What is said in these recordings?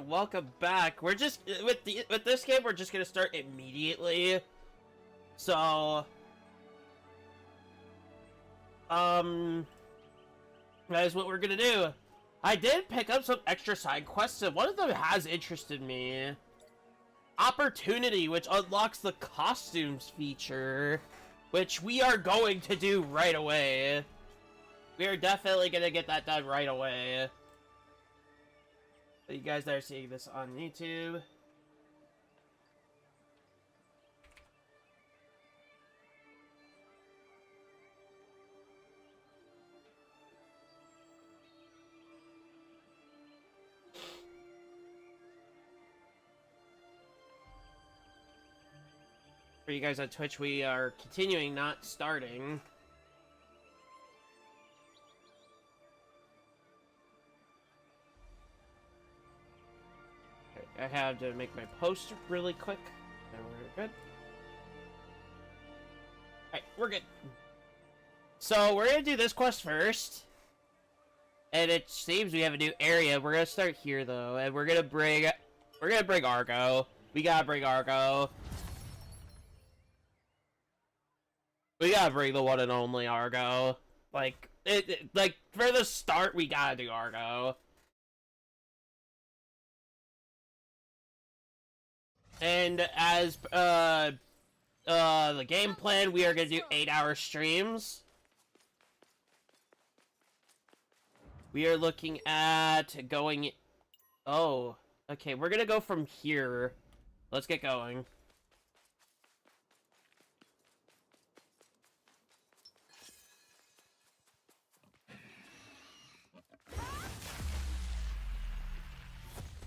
welcome back. We're just with this game. We're just gonna start immediately. So, that is what we're gonna do. I did pick up some extra side quests, and one of them has interested me. Opportunity, which unlocks the costumes feature, which we are going to do right away. We are definitely gonna get that done right away. You guys that are seeing this on YouTube. For you guys on Twitch, we are continuing, not starting. Okay, I have to make my post really quick. And we're good. Alright, we're good. So, we're gonna do this quest first. And it seems we have a new area. We're gonna start here, though. And we're gonna bring Argo. We gotta bring Argo. We gotta bring the one and only Argo. Like, like, for the start, we gotta do Argo. And as, the game plan, we are gonna do 8-hour streams. We are looking at going... Oh, okay, we're gonna go from here. Let's get going.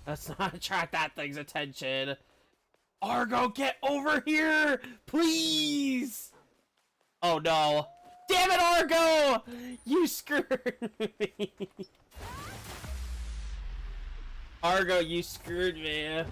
Let's not attract that thing's attention. Argo, get over here! Please! Oh no. Damn it, Argo! You screwed me. Argo, you screwed me.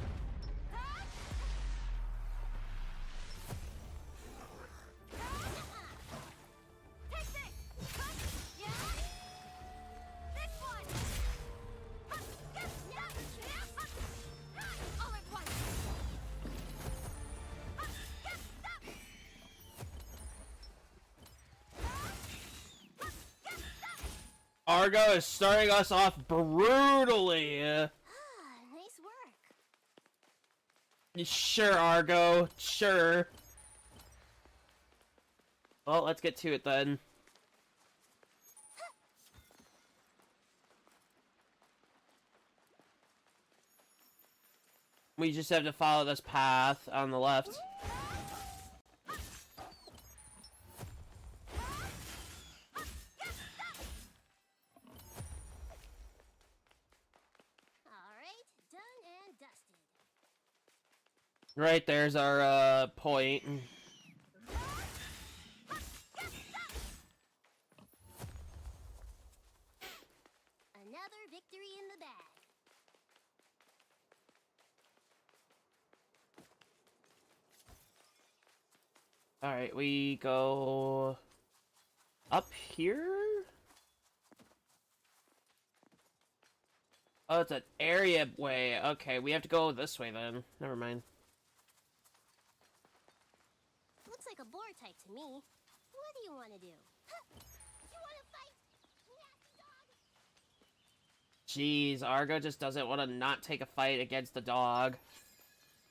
Argo is starting us off brutally. Nice work. Sure, Argo. Sure. Well, let's get to it then. We just have to follow this path on the left. Right there's our point. Another victory in the bag. Alright, we go up here? Oh, it's an area way. Okay, we have to go this way then. Never mind. Looks like a boar type to me. What do you want to do? Huh? You want to fight? Nasty dog? Jeez, Argo just doesn't want to not take a fight against the dog.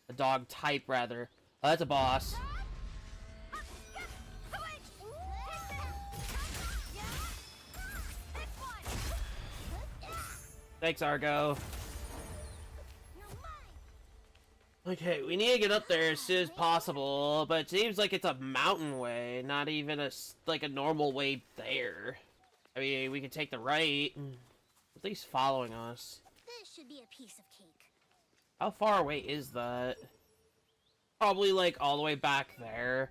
A dog type, rather. Oh, that's a boss. Thanks, Argo. Okay, we need to get up there as soon as possible, but it seems like it's a mountain way, not even like a normal way there. I mean, we can take the right. At least following us. This should be a piece of cake. How far away is that? Probably like all the way back there.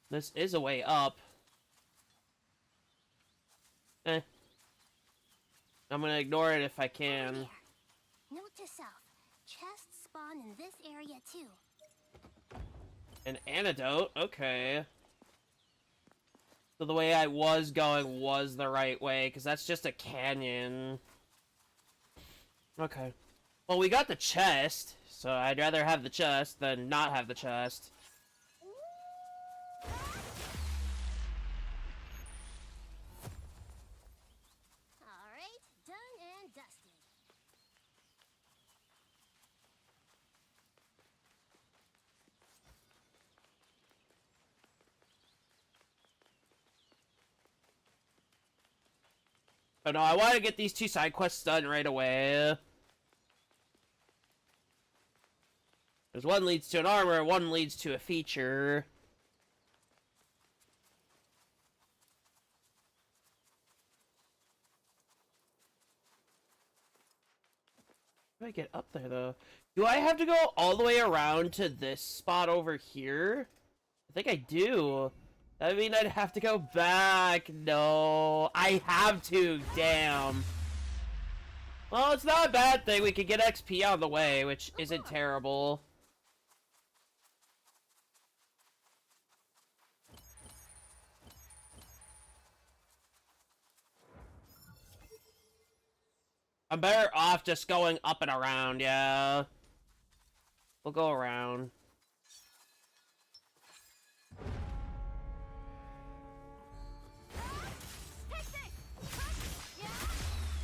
This is a way up. I'm gonna ignore it if I can. Note to self, chests spawn in this area too. An antidote? Okay. So the way I was going was the right way, because that's just a canyon. Okay. Well, we got the chest, so I'd rather have the chest than not have the chest. Alright, done and dusted. Oh no, I want to get these 2 side quests done right away. Because one leads to an armor, one leads to a feature. How do I get up there, though? Do I have to go all the way around to this spot over here? I think I do. I mean, I'd have to go back. No, I have to. Damn. Well, it's not a bad thing. We could get XP out of the way, which isn't terrible. I'm better off just going up and around, yeah. We'll go around.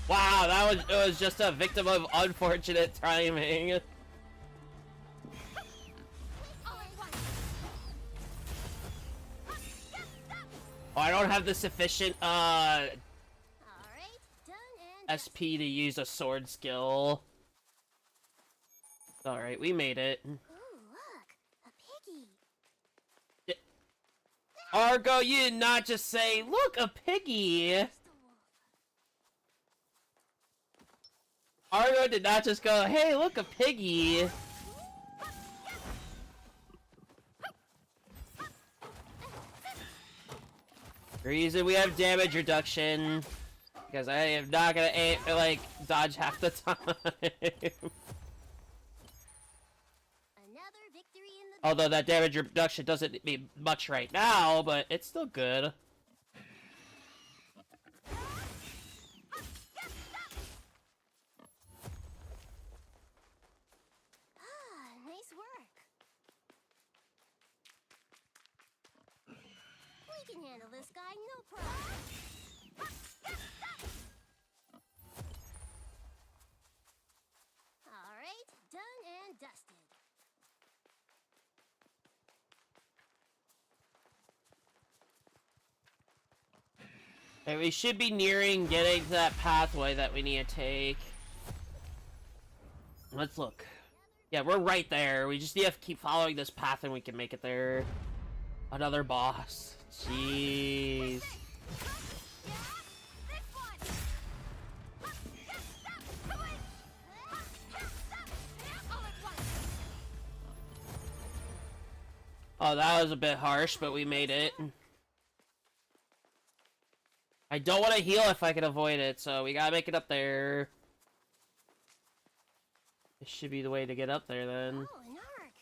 Wow, it was just a victim of unfortunate timing. Oh, I don't have the sufficient SP to use a sword skill. Alright, we made it. Ooh, look, a piggy. Argo, you did not just say, look, a piggy! Argo did not just go, hey, look, a piggy! Reason we have damage reduction. Because I am not gonna aim, like, dodge half the time. Although that damage reduction doesn't mean much right now, but it's still good. Nice work. We can handle this guy, no problem. Alright, done and dusted. Okay, we should be nearing getting to that pathway that we need to take. Let's look. Yeah, we're right there. We just need to keep following this path and we can make it there. Another boss. Jeez. Oh, that was a bit harsh, but we made it. I don't want to heal if I can avoid it, so we gotta make it up there. This should be the way to get up there, then. Oh, an arc.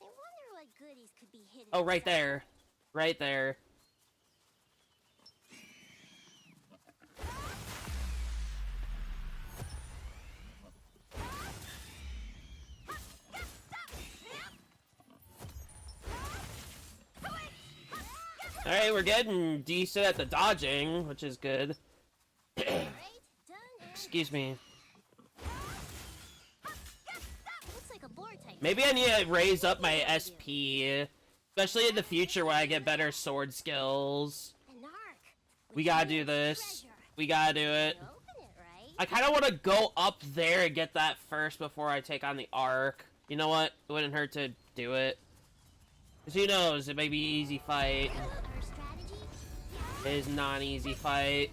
I wonder what goodies could be hidden. Oh, right there. Right there. Alright, we're getting decent at the dodging, which is good. Excuse me. Maybe I need to raise up my SP, especially in the future when I get better sword skills. We gotta do this. We gotta do it. I kind of want to go up there and get that first before I take on the arc. You know what? It wouldn't hurt to do it. Because who knows, it may be an easy fight. It is not an easy fight.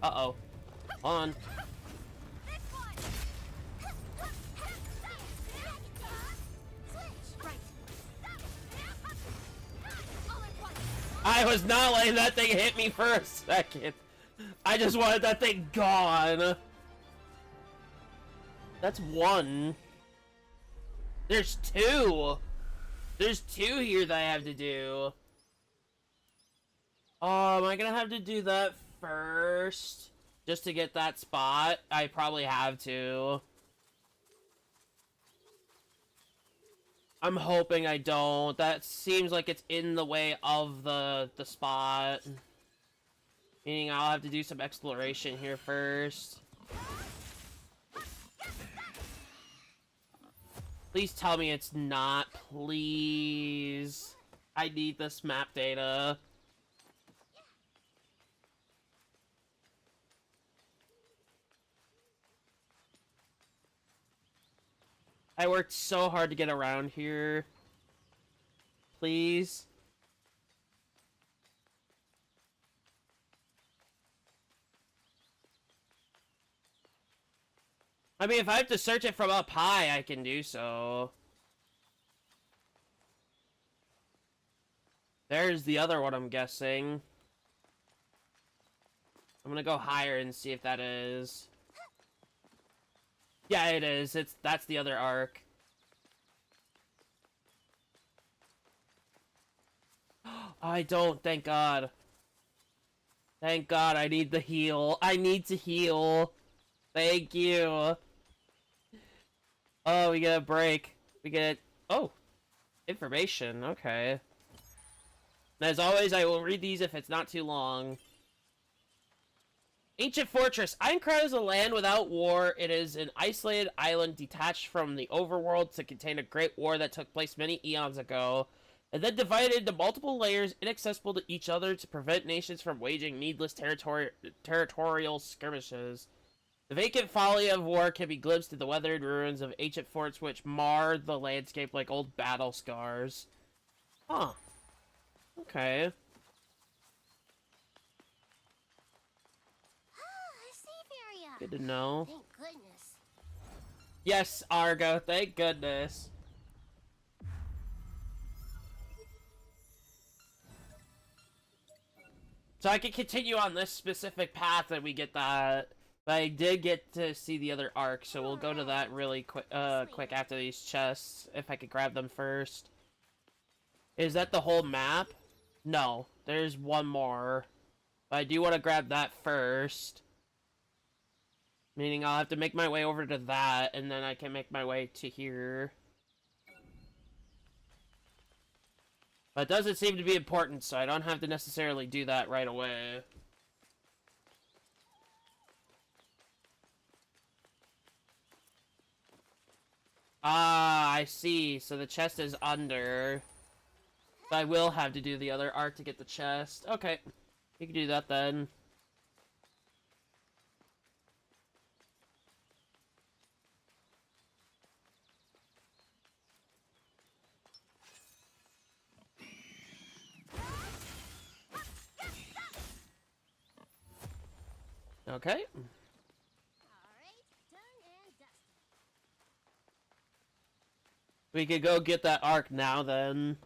Uh-oh. Hold on. I was not letting that thing hit me for a second. I just wanted that thing gone. That's one. There's two. There's 2 here that I have to do. Am I gonna have to do that first? Just to get that spot? I probably have to. I'm hoping I don't. That seems like it's in the way of the spot. Meaning I'll have to do some exploration here first. Please tell me it's not, please. I need this map data. I worked so hard to get around here. Please. I mean, if I have to search it from up high, I can do so. There's the other one, I'm guessing. I'm gonna go higher and see if that is. Yeah, it is. That's the other arc. I don't, thank God. Thank God, I need the heal. I need to heal. Thank you. Oh, we get a break. We get... Oh. Information, okay. And as always, I will read these if it's not too long. Ancient Fortress. Aincrad is a land without war. It is an isolated island detached from the overworld to contain a great war that took place many eons ago, and then divided into multiple layers inaccessible to each other to prevent nations from waging needless territorial skirmishes. The vacant folly of war can be glimpsed in the weathered ruins of ancient forts which mar the landscape like old battle scars. Huh. Okay. Good to know. Thank goodness. Yes, Argo, thank goodness. So I can continue on this specific path and we get that. But I did get to see the other arc, so we'll go to that really quick after these chests, if I could grab them first. Is that the whole map? No, there's one more. But I do want to grab that first. Meaning I'll have to make my way over to that, and then I can make my way to here. But it doesn't seem to be important, so I don't have to necessarily do that right away. Ah, I see. So the chest is under. But I will have to do the other arc to get the chest. Okay. You can do that then. Okay. Alright, done and dusted. We could go get that arc now then.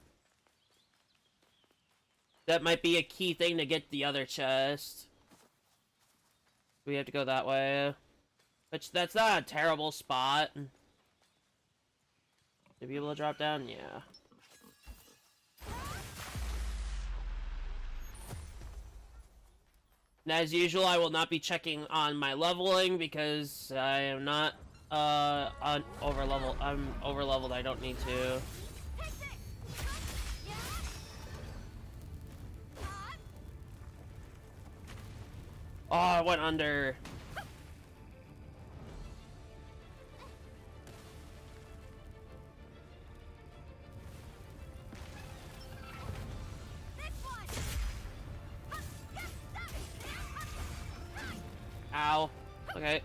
That might be a key thing to get the other chest. We have to go that way. Which, that's not a terrible spot. To be able to drop down? Yeah. And as usual, I will not be checking on my leveling because I am not over leveled. I'm over leveled. I don't need to. Oh, I went under. Ow. Okay.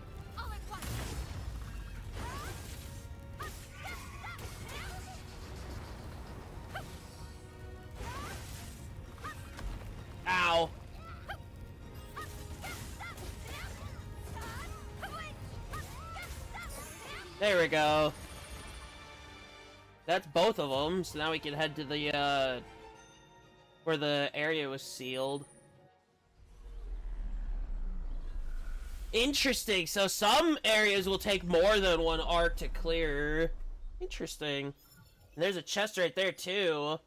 Ow. There we go. That's both of them, so now we can head to the, where the area was sealed. Interesting, so some areas will take more than one arc to clear. Interesting. There's a chest right there, too.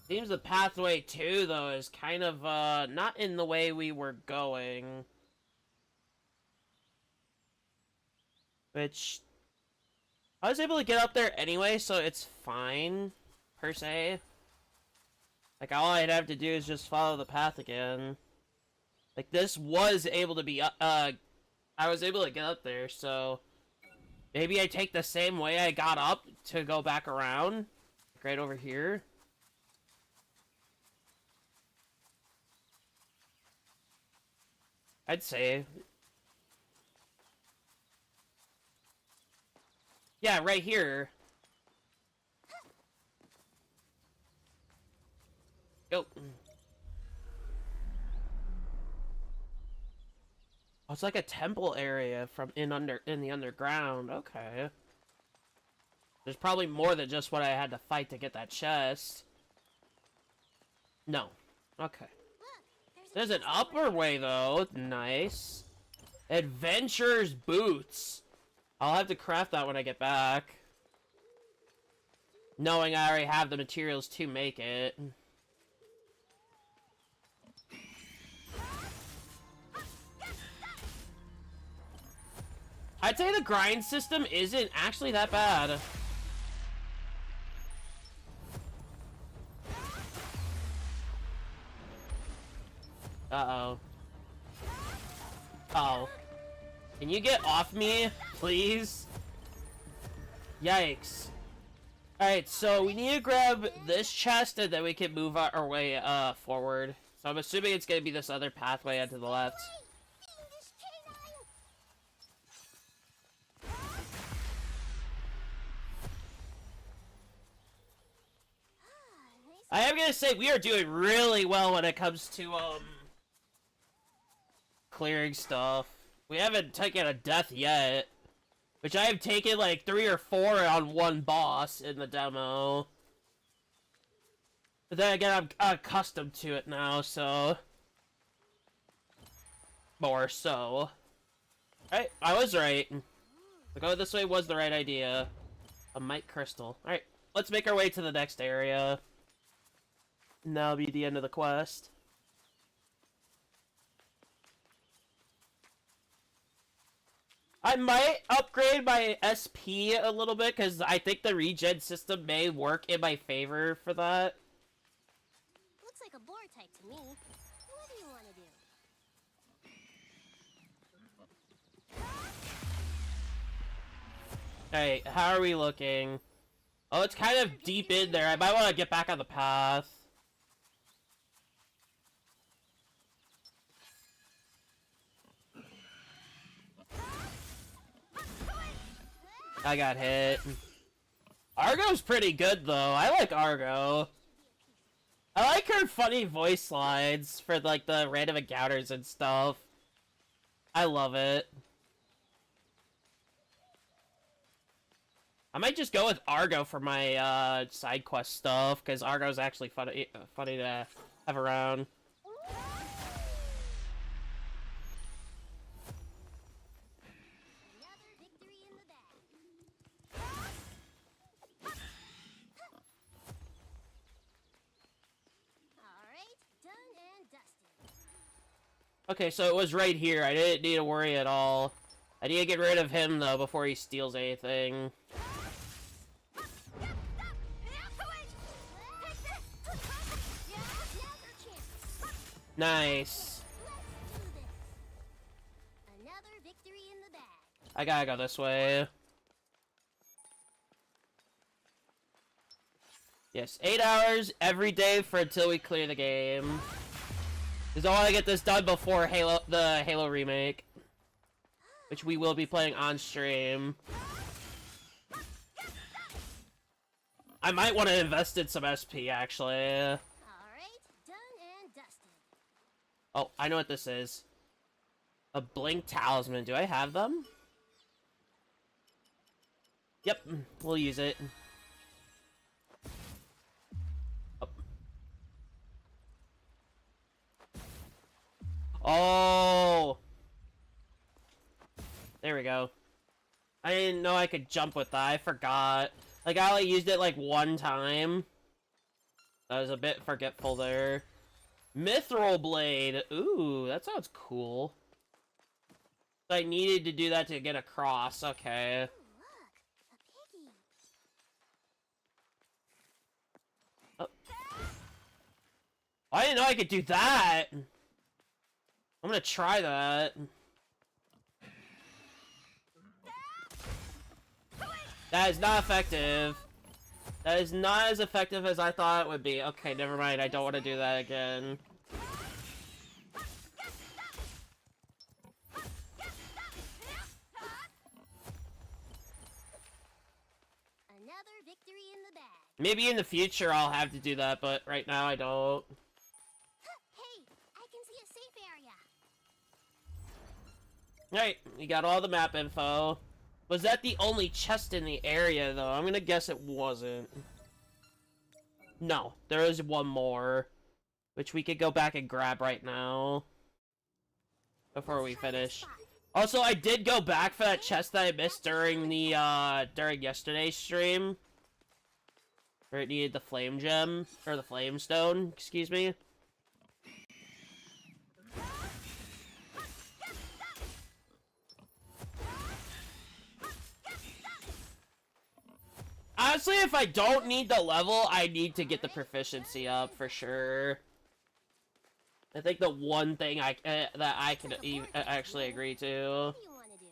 Seems the pathway, too, though, is kind of, not in the way we were going. Which... I was able to get up there anyway, so it's fine, per se. Like, all I'd have to do is just follow the path again. Like, this was able to be, I was able to get up there, so... Maybe I take the same way I got up to go back around. Like right over here. I'd say. Yeah, right here. Go. Oh, it's like a temple area from in the underground. Okay. There's probably more than just what I had to fight to get that chest. No. Okay. There's an upper way though. Nice. Adventurer's boots. I'll have to craft that when I get back. Knowing I already have the materials to make it. I'd say the grind system isn't actually that bad. Uh-oh. Oh. Can you get off me, please? Yikes. Alright, so we need to grab this chest and then we can move our way forward. So I'm assuming it's gonna be this other pathway onto the left. I am gonna say we are doing really well when it comes to clearing stuff. We haven't taken a death yet, which I have taken like 3 or 4 on one boss in the demo. But then again, I'm accustomed to it now, so more so. Right, I was right. The go this way was the right idea. A mite crystal. Alright, let's make our way to the next area. And that'll be the end of the quest. I might upgrade my SP a little bit, because I think the regen system may work in my favor for that. Looks like a boar type to me. What do you want to do? Alright, how are we looking? Oh, it's kind of deep in there. I might want to get back on the path. I got hit. Argo's pretty good, though. I like Argo. I like her funny voice lines for, like, the random encounters and stuff. I love it. I might just go with Argo for my, side quest stuff, because Argo's actually funny to have around. Okay, so it was right here. I didn't need to worry at all. I need to get rid of him, though, before he steals anything. Nice. I gotta go this way. Yes, 8 hours every day for until we clear the game. Because I want to get this done before the Halo remake, which we will be playing on stream. I might want to invest in some SP, actually. Alright, done and dusted. Oh, I know what this is. A Blink Talisman. Do I have them? Yep, we'll use it. Oh! There we go. I didn't know I could jump with that. I forgot. Like, I only used it, like, one time. I was a bit forgetful there. Mithril Blade. Ooh, that sounds cool. I needed to do that to get across. Okay. Oh. I didn't know I could do that. I'm gonna try that. That is not effective. That is not as effective as I thought it would be. Okay, never mind. I don't want to do that again. Another victory in the bag. Maybe in the future I'll have to do that, but right now I don't. Hey, I can see a safe area. Alright, we got all the map info. Was that the only chest in the area, though? I'm gonna guess it wasn't. No, there is one more, which we could go back and grab right now before we finish. Also, I did go back for that chest that I missed during the during yesterday's stream, where it needed the flame gem or the flame stone. Excuse me. Honestly, if I don't need the level, I need to get the proficiency up for sure. I think the one thing that I can actually agree to. What do you want to do?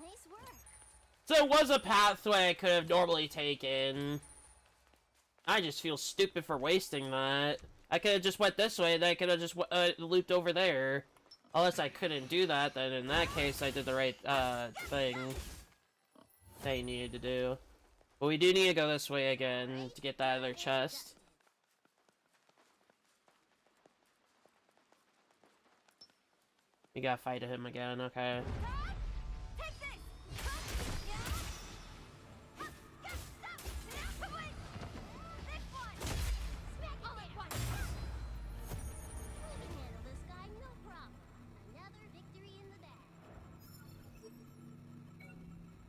Nice work. So it was a pathway I could have normally taken. I just feel stupid for wasting that. I could have just went this way, then I could have just looped over there. Unless I couldn't do that, then in that case I did the right thing that you needed to do. But we do need to go this way again to get that other chest. We gotta fight him again, okay.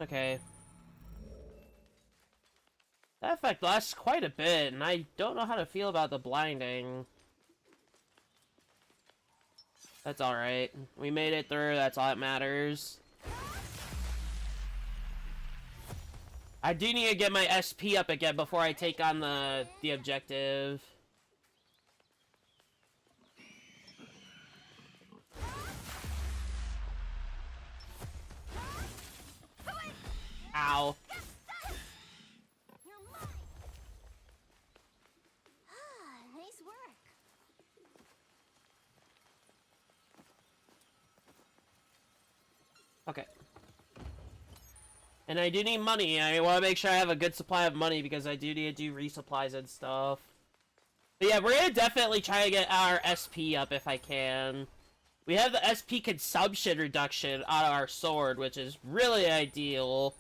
Okay. That effect lasts quite a bit, and I don't know how to feel about the blinding. That's alright. We made it through, that's all that matters. I do need to get my SP up again before I take on the objective. Ow. Nice work. Okay. And I do need money. I want to make sure I have a good supply of money because I do need to do resupplies and stuff. But yeah, we're gonna definitely try to get our SP up if I can. We have the SP consumption reduction on our sword, which is really ideal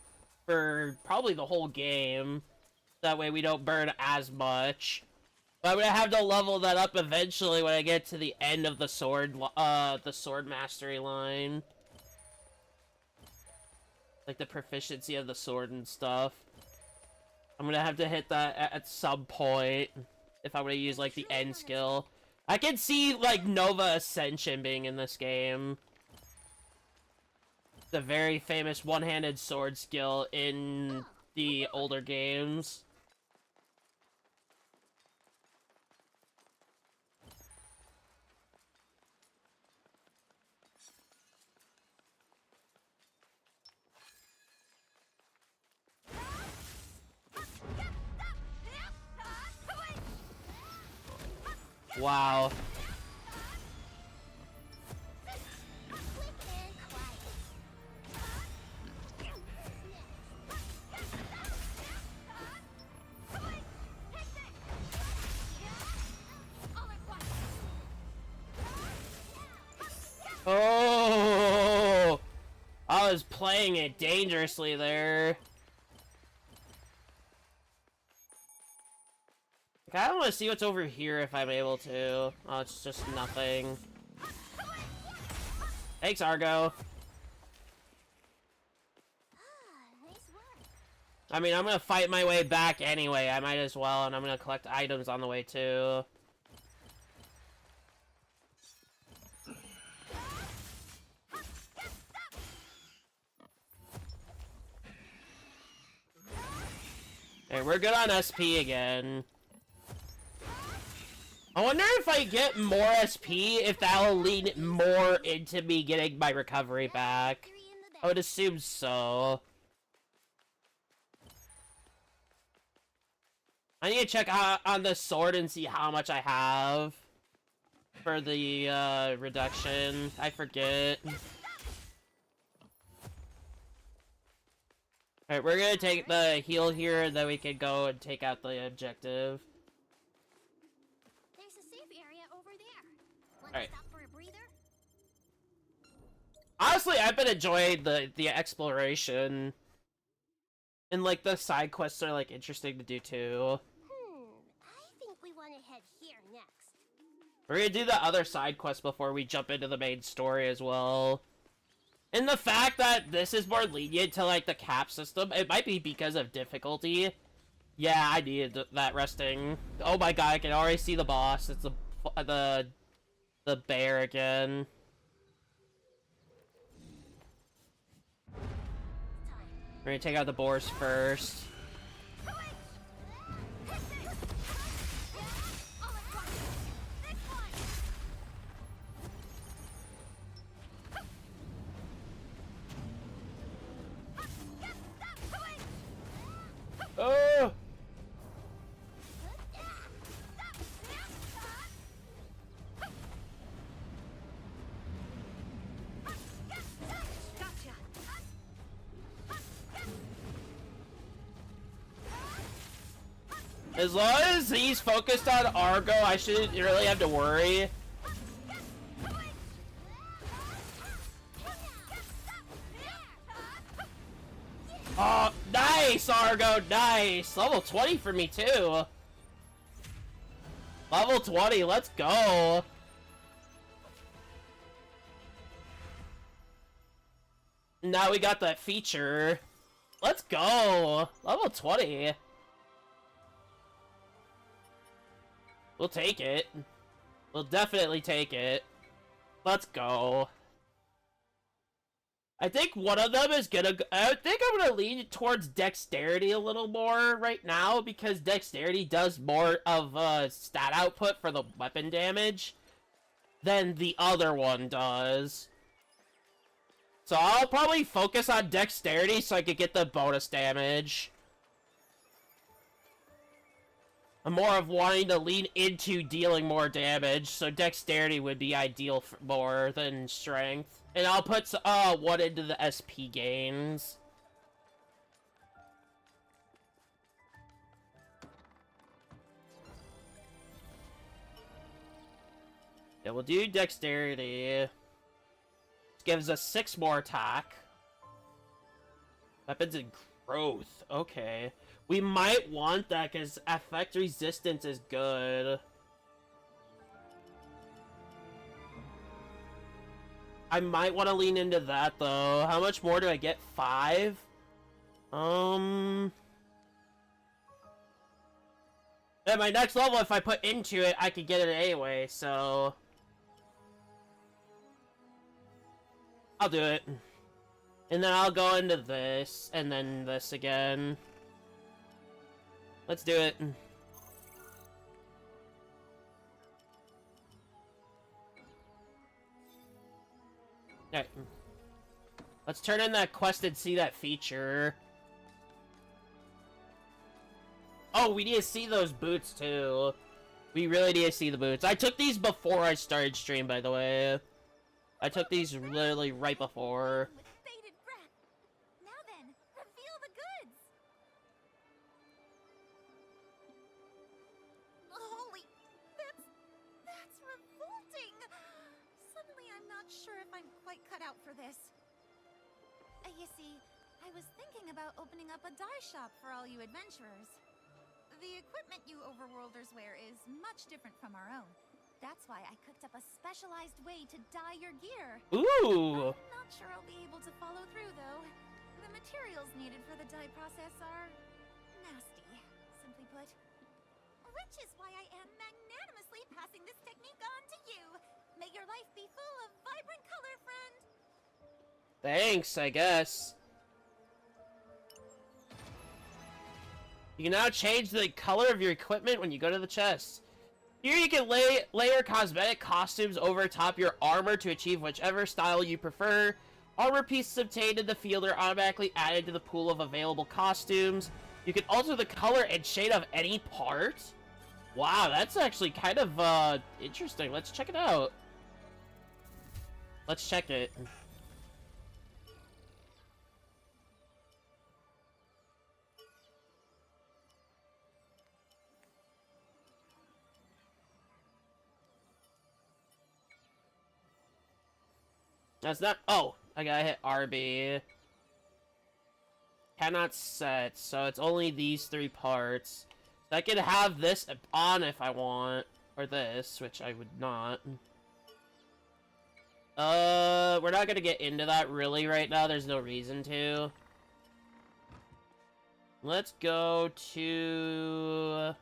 for probably the whole game. That way we don't burn as much. But I'm gonna have to level that up eventually when I get to the end of the sword mastery line. Like the proficiency of the sword and stuff. I'm gonna have to hit that at some point if I'm gonna use like the end skill. I can see like Nova Ascension being in this game. The very famous one-handed sword skill in the older games. Wow. Oh! I was playing it dangerously there. I don't want to see what's over here if I'm able to. Oh, it's just nothing. Thanks, Argo. Nice work. I mean, I'm gonna fight my way back anyway. I might as well, and I'm gonna collect items on the way too. Hey, we're good on SP again. I wonder if I get more SP, if that'll lead more into me getting my recovery back. I would assume so. I need to check on the sword and see how much I have for the reduction. I forget. Alright, we're gonna take the heal here, and then we can go and take out the objective. There's a safe area over there. Want Alright. to stop for a breather? Honestly, I've been enjoying the exploration. And, like, the side quests are, like, interesting to do, too. I think we want to head here next. We're gonna do the other side quest before we jump into the main story as well. And the fact that this is more lenient to, like, the cap system, it might be because of difficulty. Yeah, I needed that resting. Oh my god, I can already see the boss. It's the bear again. We're gonna take out the boars first. Oh! As long as he's focused on Argo, I shouldn't really have to worry. Oh, nice, Argo, nice! Level 20 for me, too. Level 20, let's go. Now we got that feature. Let's go. Level 20. We'll take it. We'll definitely take it. Let's go. I think one of them is gonna... I think I'm gonna lean towards dexterity a little more right now, because dexterity does more of stat output for the weapon damage than the other one does. So I'll probably focus on dexterity so I could get the bonus damage. I'm more of wanting to lean into dealing more damage, so dexterity would be ideal for more than strength. And I'll put one into the SP gains. Yeah, we'll do dexterity. This gives us 6 more attack. Weapons and growth. Okay. We might want that because effect resistance is good. I might want to lean into that though. How much more do I get? 5? At my next level, if I put into it, I could get it anyway, so... I'll do it. And then I'll go into this, and then this again. Let's do it. Alright. Let's turn in that quest and see that feature. Oh, we need to see those boots, too. We really need to see the boots. I took these before I started stream, by the way. I took these literally right before. With bated breath. Now then, reveal the goods. Holy, that's revolting. Suddenly, I'm not sure if I'm quite cut out for this. You see, I was thinking about opening up a dye shop for all you adventurers. The equipment you overworlders wear is much different from our own. That's why I cooked up a specialized way to dye your gear. Ooh! I'm not sure I'll be able to follow through, though. The materials needed for the dye process are nasty, simply put. Which is why I am magnanimously passing this technique on to you. May your life be full of vibrant color, friend. Thanks, I guess. You can now change the color of your equipment when you go to the chest. Here you can layer cosmetic costumes over top your armor to achieve whichever style you prefer. Armor pieces obtained in the field are automatically added to the pool of available costumes. You can alter the color and shade of any part. Wow, that's actually kind of interesting. Let's check it out. Let's check it. That's not. Oh, I gotta hit RB. Cannot set, so it's only these 3 parts. So I could have this on if I want, or this, which I would not. We're not gonna get into that really right now. There's no reason to. Let's go to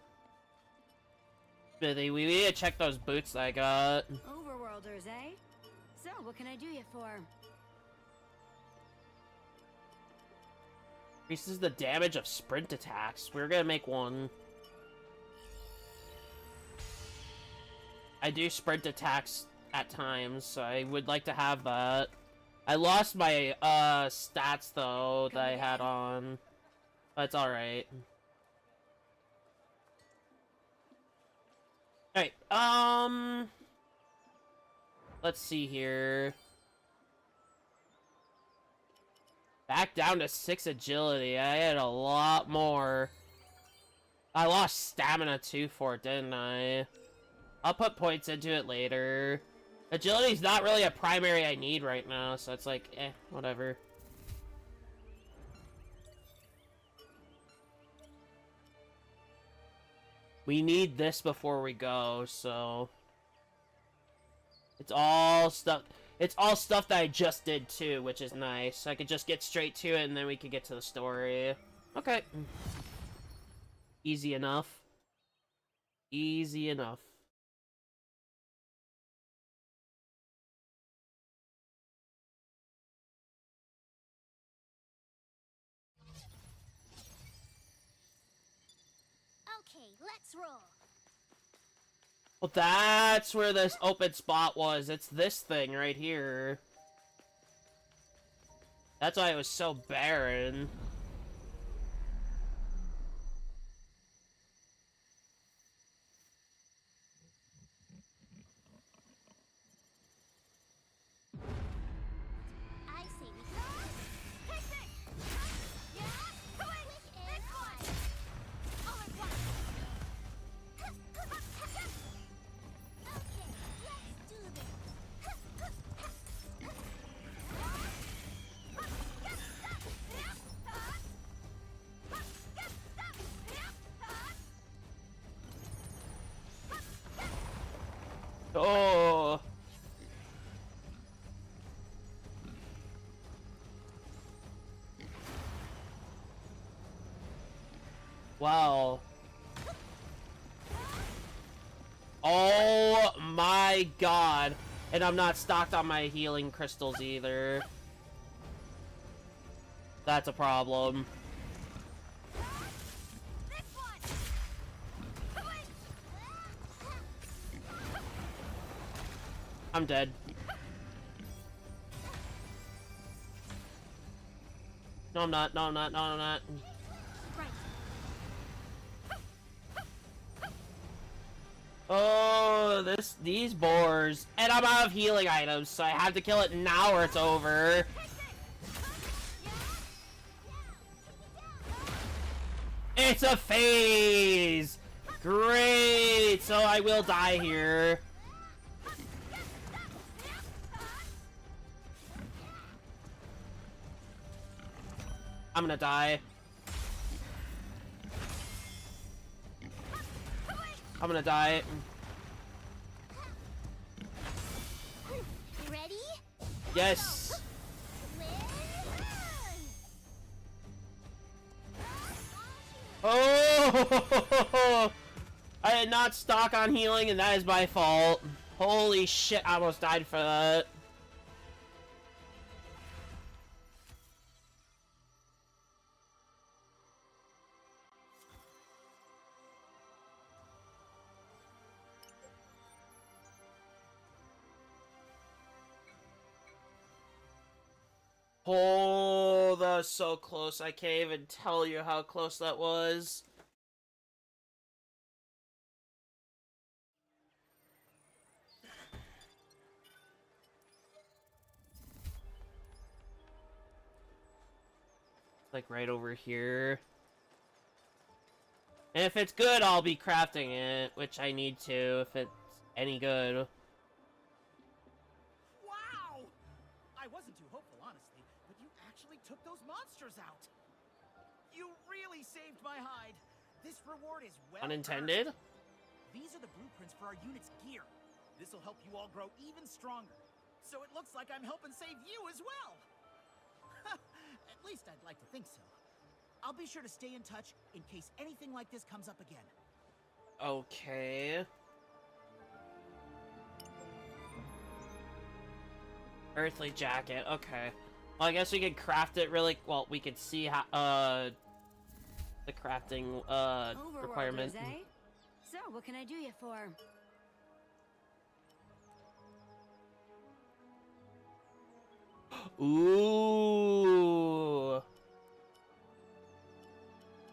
Smithy. We need to check those boots I got. Overworlders, eh? So, what can I do you for? Increases the damage of sprint attacks. We're gonna make one. I do sprint attacks at times, so I would like to have that. I lost my stats though that I had on. But it's alright. Alright, let's see here. Back down to 6 agility. I had a lot more. I lost stamina too for it, didn't I? I'll put points into it later. Agility's not really a primary I need right now, so it's like, whatever. We need this before we go, so... It's all stuff that I just did too, which is nice. I could just get straight to it and then we could get to the story. Okay. Easy enough. Easy enough. Okay, let's roll. Well, that's where this open spot was. It's this thing right here. That's why it was so barren. I say we go. Take this! Yeah! Go in! This one! All at once! Okay, let's do this. Oh. Wow. Oh my god. And I'm not stocked on my healing crystals either. That's a problem. I'm dead. No, I'm not. No, I'm not. No, I'm not. Oh, these boars. And I'm out of healing items, so I have to kill it now or it's over. It's a phase! Great! So I will die here. I'm gonna die. I'm gonna die. Ready? Yes. Oh! I did not stock on healing, and that is my fault. Holy shit, I almost died for that. Oh, that was so close. I can't even tell you how close that was. Like right over here. And if it's good, I'll be crafting it, which I need to if it's any good. Wow! I wasn't too hopeful, honestly, but you actually took those monsters out. You really saved my hide. This reward is well Unintended? earned. These are the blueprints for our unit's gear. This will help you all grow even stronger. So it looks like I'm helping save you as well. At least I'd like to think so. I'll be sure to stay in touch in case anything like this comes up again. Okay. Earthly jacket, okay. Well, I guess we could craft it really... Well, we could see how, the crafting, requirement. Overworlders, eh? So, what can I do you for? Ooh.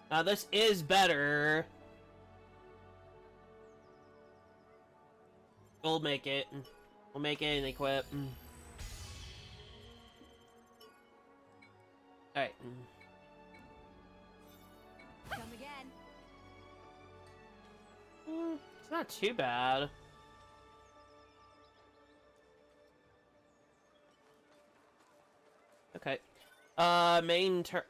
Now this is better. We'll make it. We'll make it and equip. Alright. Come again. It's not too bad. Okay.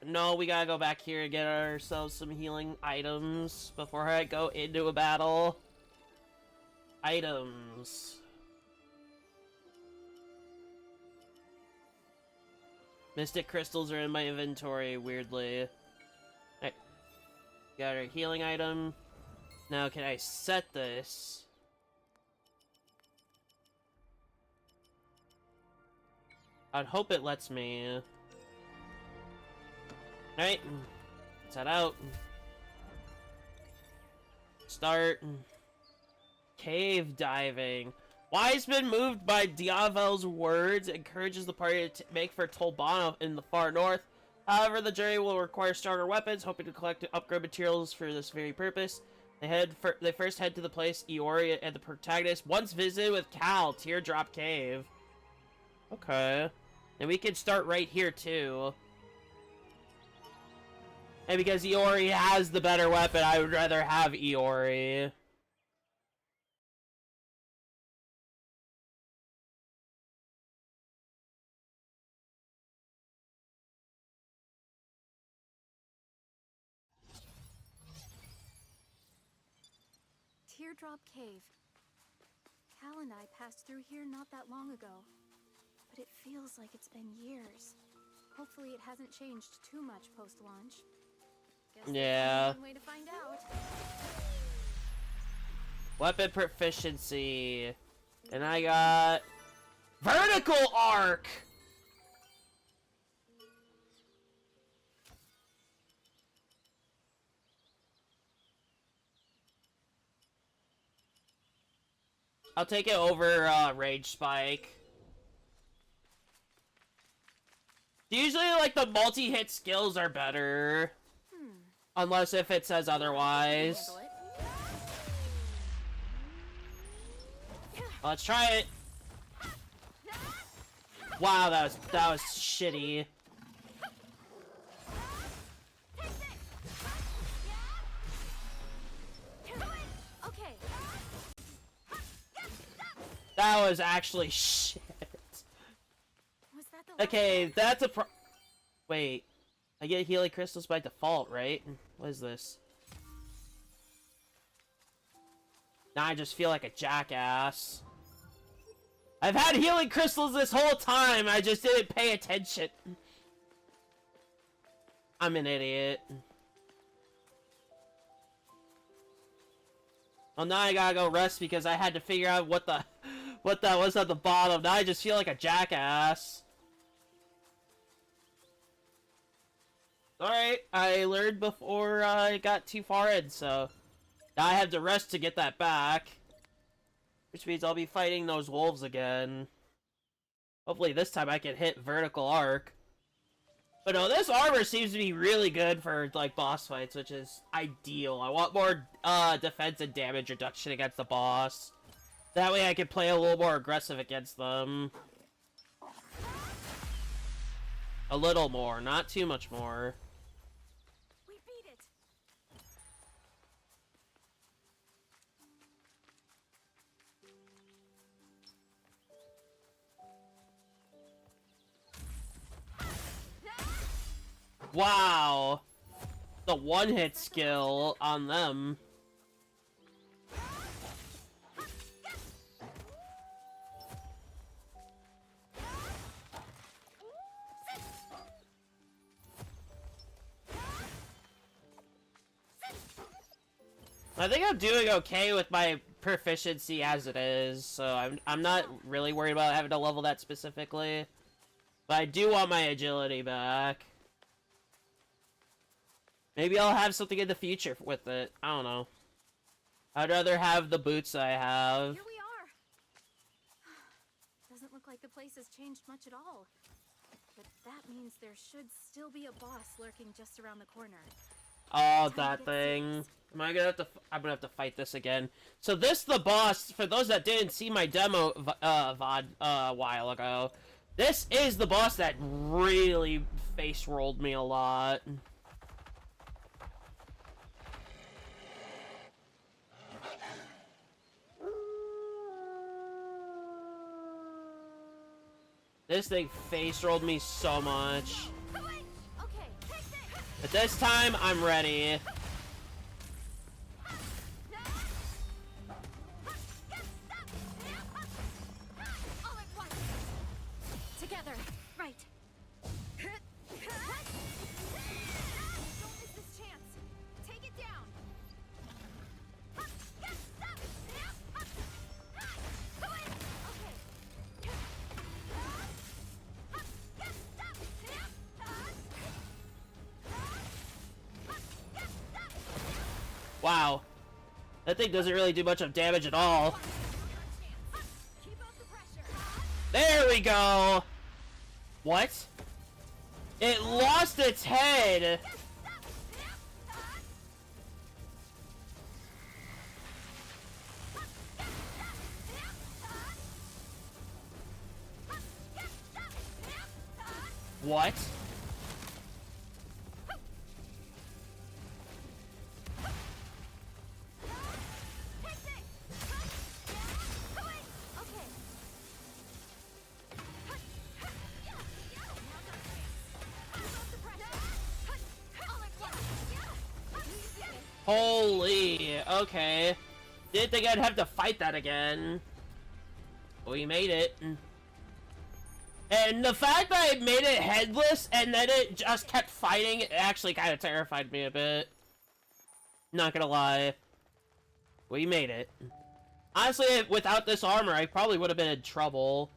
No, we gotta go back here and get ourselves some healing items before I go into a battle. Items. Mystic crystals are in my inventory, weirdly. Alright. Got our healing item. Now, can I set this? I'd hope it lets me. Alright. Let's head out. Start. Cave diving. Wiseman, moved by Diavel's words, encourages the party to make for Tolbana in the far north. However, the journey will require stronger weapons, hoping to collect and upgrade materials for this very purpose. They first head to the place Iori and the protagonist once visited with Cal, Teardrop Cave. Okay. And we can start right here, too. And because Iori has the better weapon, I would rather have Iori. Teardrop Cave. Cal and I passed through here not that long ago, but it feels like it's been years. Hopefully it hasn't changed too much post-launch. Guess Yeah. that's one way to find out. Weapon proficiency. And I got... Vertical Arc! I'll take it over Rage Spike. Usually, like, the multi-hit skills are better. Unless if it says otherwise. Handle it. Let's try it. Wow, that was shitty. Okay. That was actually shit. Was that the last Okay, one? that's a Wait. I get healing crystals by default, right? What is this? Now I just feel like a jackass. I've had healing crystals this whole time, I just didn't pay attention. I'm an idiot. Well, now I gotta go rest because I had to figure out what that was at the bottom. Now I just feel like a jackass. Alright, I learned before I got too far in, so now I have to rest to get that back. Which means I'll be fighting those wolves again. Hopefully this time I can hit vertical arc. But no, this armor seems to be really good for, like, boss fights, which is ideal. I want more, defense and damage reduction against the boss. That way I can play a little more aggressive against them. A little more, not too much more. We beat it. Wow! The one-hit skill on them. I think I'm doing okay with my proficiency as it is, so I'm not really worried about having to level that specifically. But I do want my agility back. Maybe I'll have something in the future with it. I don't know. I'd rather have the boots I have. Here we are. Doesn't look like the place has changed much at all. But that means there should still be a boss lurking just around the corner. Oh, that thing. Am I gonna have to? I'm gonna have to fight this again. So this the boss. For those that didn't see my demo VOD a while ago, this is the boss that really face rolled me a lot. This thing face rolled me so much. But this time, I'm ready. Together, right. Don't miss this chance. Take it down. Wow. That thing doesn't really do much of damage at all. There we go! What? It lost its head! What? Holy, okay. Didn't think I'd have to fight that again. We made it. And the fact that I made it headless and then it just kept fighting, it actually kind of terrified me a bit. Not gonna lie. We made it. Honestly, without this armor, I probably would have been in trouble.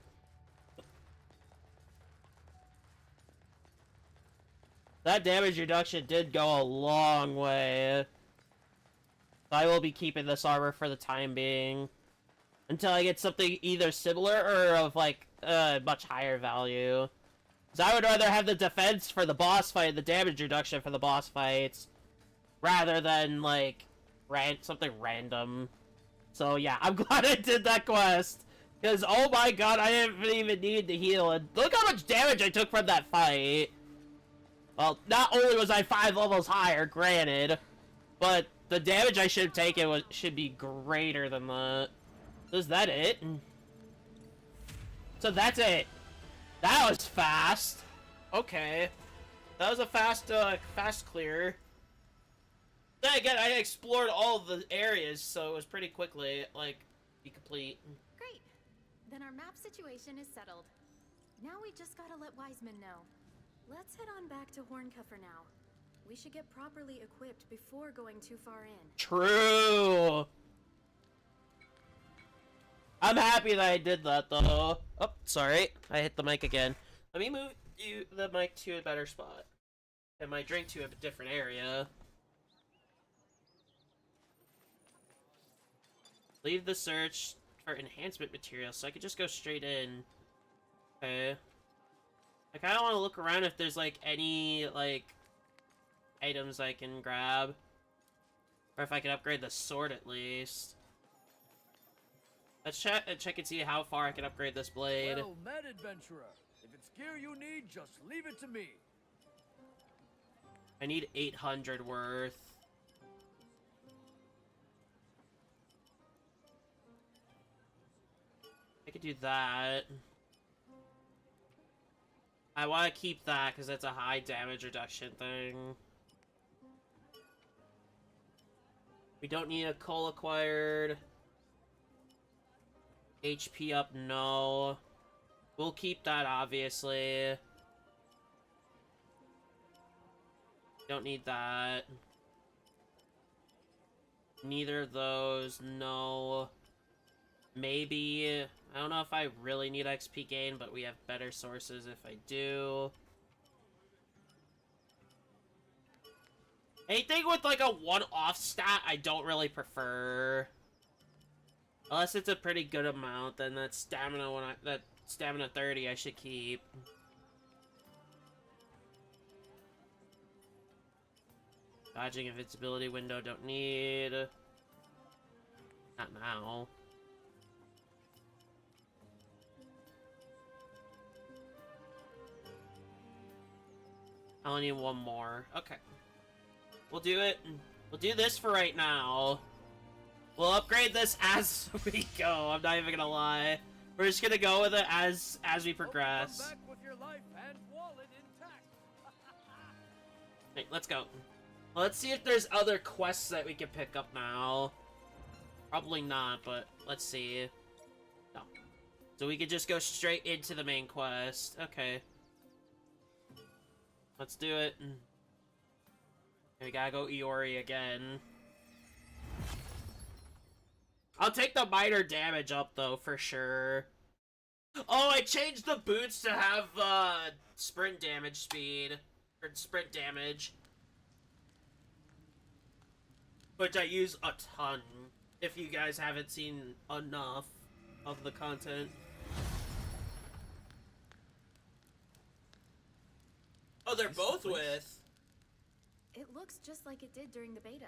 That damage reduction did go a long way. I will be keeping this armor for the time being. Until I get something either similar or of, like, much higher value. Because I would rather have the defense for the boss fight, the damage reduction for the boss fights, rather than, like, something random. So, yeah, I'm glad I did that quest. Because, oh my god, I didn't even need to heal. And look how much damage I took from that fight. Well, not only was I 5 levels higher, granted, but the damage I should have taken should be greater than that. Is that it? So that's it. That was fast. Okay. That was a fast clear. Then again, I explored all the areas, so it was pretty quickly, like, be complete. Great. Then our map situation is settled. Now we just gotta let Wiseman know. Let's head on back to Horncuff for now. We should get properly equipped before going too far in. True! I'm happy that I did that, though. Oh, sorry. I hit the mic again. Let me move the mic to a better spot. And my drink to a different area. Leave the search for enhancement materials, so I could just go straight in. Okay. I kind of want to look around if there's, like, any, like, items I can grab. Or if I can upgrade the sword, at least. Let's check and see how far I can upgrade this blade. Well met, adventurer. If it's gear you need, just leave it to me. I need 800 worth. I could do that. I want to keep that because that's a high damage reduction thing. We don't need a coal acquired. HP up, no. We'll keep that, obviously. Don't need that. Neither of those, no. Maybe. I don't know if I really need XP gain, but we have better sources if I do. Anything with like a one-off stat, I don't really prefer. Unless it's a pretty good amount, then that stamina 30 I should keep. Dodging invincibility window, don't need. Not now. I only need one more. Okay. We'll do it. We'll do this for right now. We'll upgrade this as we go. I'm not even gonna lie. We're just gonna go with it as we progress. Come back with your life and wallet intact. Hey, let's go. Let's see if there's other quests that we can pick up now. Probably not, but let's see. No. So we could just go straight into the main quest. Okay. Let's do it. And we gotta go Iori again. I'll take the minor damage up, though, for sure. Oh, I changed the boots to have, sprint damage speed. Or sprint damage. Which I use a ton, if you guys haven't seen enough of the content. Oh, they're both with. It looks just like it did during the beta.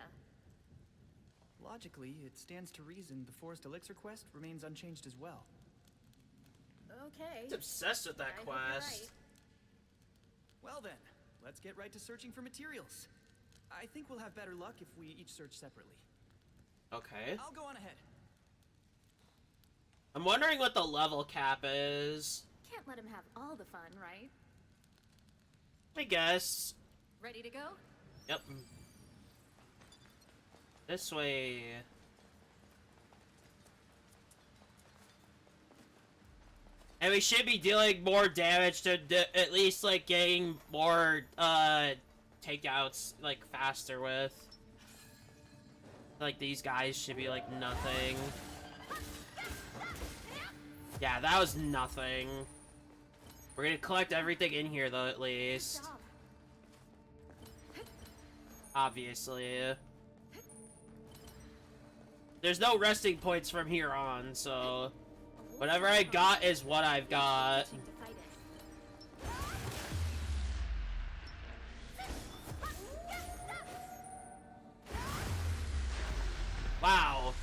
Logically, it stands to reason the Forest Elixir quest remains unchanged as well. Okay. He's obsessed with that I hope you're quest. right. Well then, let's get right to searching for materials. I think we'll have better luck if we each search separately. Okay. I'll go on ahead. I'm wondering what the level cap is. Can't let him have all the fun, right? I guess. Ready to go? Yep. This way. And we should be dealing more damage to at least, like, getting more, takeouts, like, faster with. Like, these guys should be, like, nothing. Yeah, that was nothing. We're gonna collect everything in here, though, at least. Obviously. There's no resting points from here on, so... whatever I got is what I've got. Wow.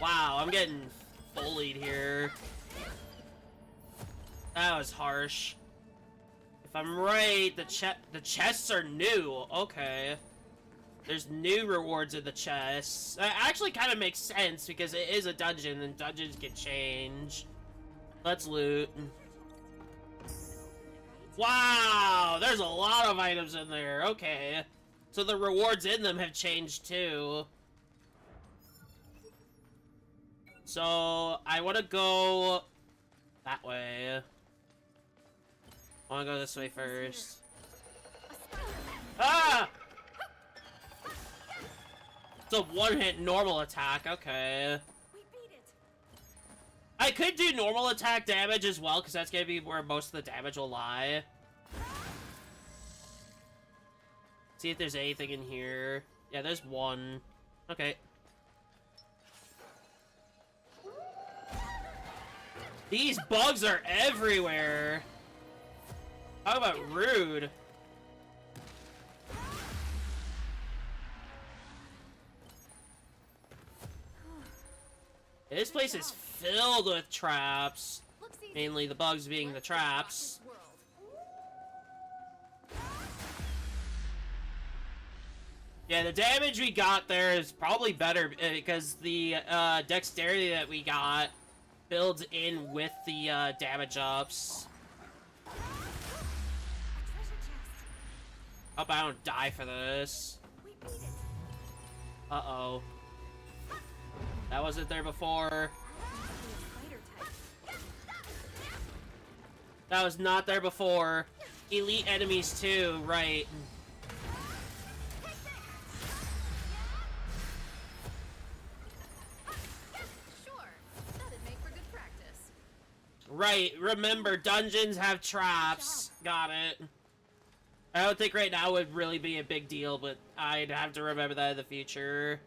Wow, I'm getting bullied here. That was harsh. If I'm right, the chests are new. Okay. There's new rewards in the chests. That actually kind of makes sense because it is a dungeon and dungeons can change. Let's loot. Wow, there's a lot of items in there. Okay. So the rewards in them have changed too. So I want to go that way. I want to go this way first. Ah! It's a one-hit normal attack. Okay. We beat it. I could do normal attack damage as well, because that's going to be where most of the damage will lie. See if there's anything in here. Yeah, there's one. Okay. These bugs are everywhere. How about rude? This place is filled with traps. Mainly the bugs being the traps. Yeah, the damage we got there is probably better because the dexterity that we got builds in with the damage ups. Hope I don't die for this. Uh-oh. That wasn't there before. That was not there before. Elite enemies too, right. Right, remember, dungeons have traps. Got it. I don't think right now would really be a big deal, but I'd have to remember that in the future.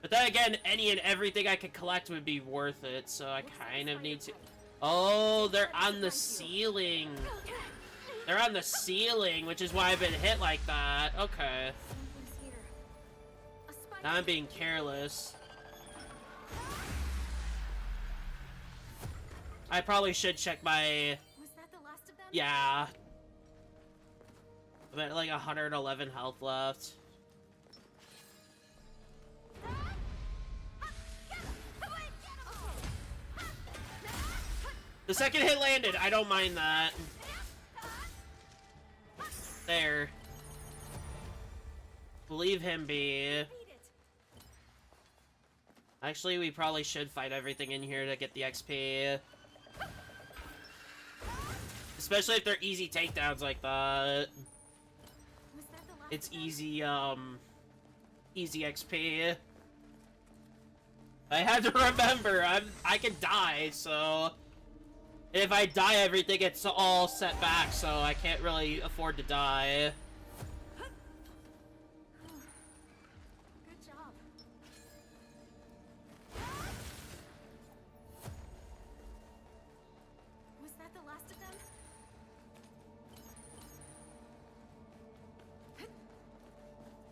But then again, any and everything I could collect would be worth it, so I kind of need to... Oh, they're on the ceiling. They're on the ceiling, which is why I've been hit like that. Okay. Now I'm being careless. I probably should check my... Was that the last of them? Yeah. I'm at like 111 health left. The second hit landed. I don't mind that. There. Leave him be. Actually, we probably should fight everything in here to get the XP. Especially if they're easy takedowns like that. It's easy, easy XP. I had to remember, I can die, so... If I die, everything gets all set back, so I can't really afford to die. Good job. Was that the last of them?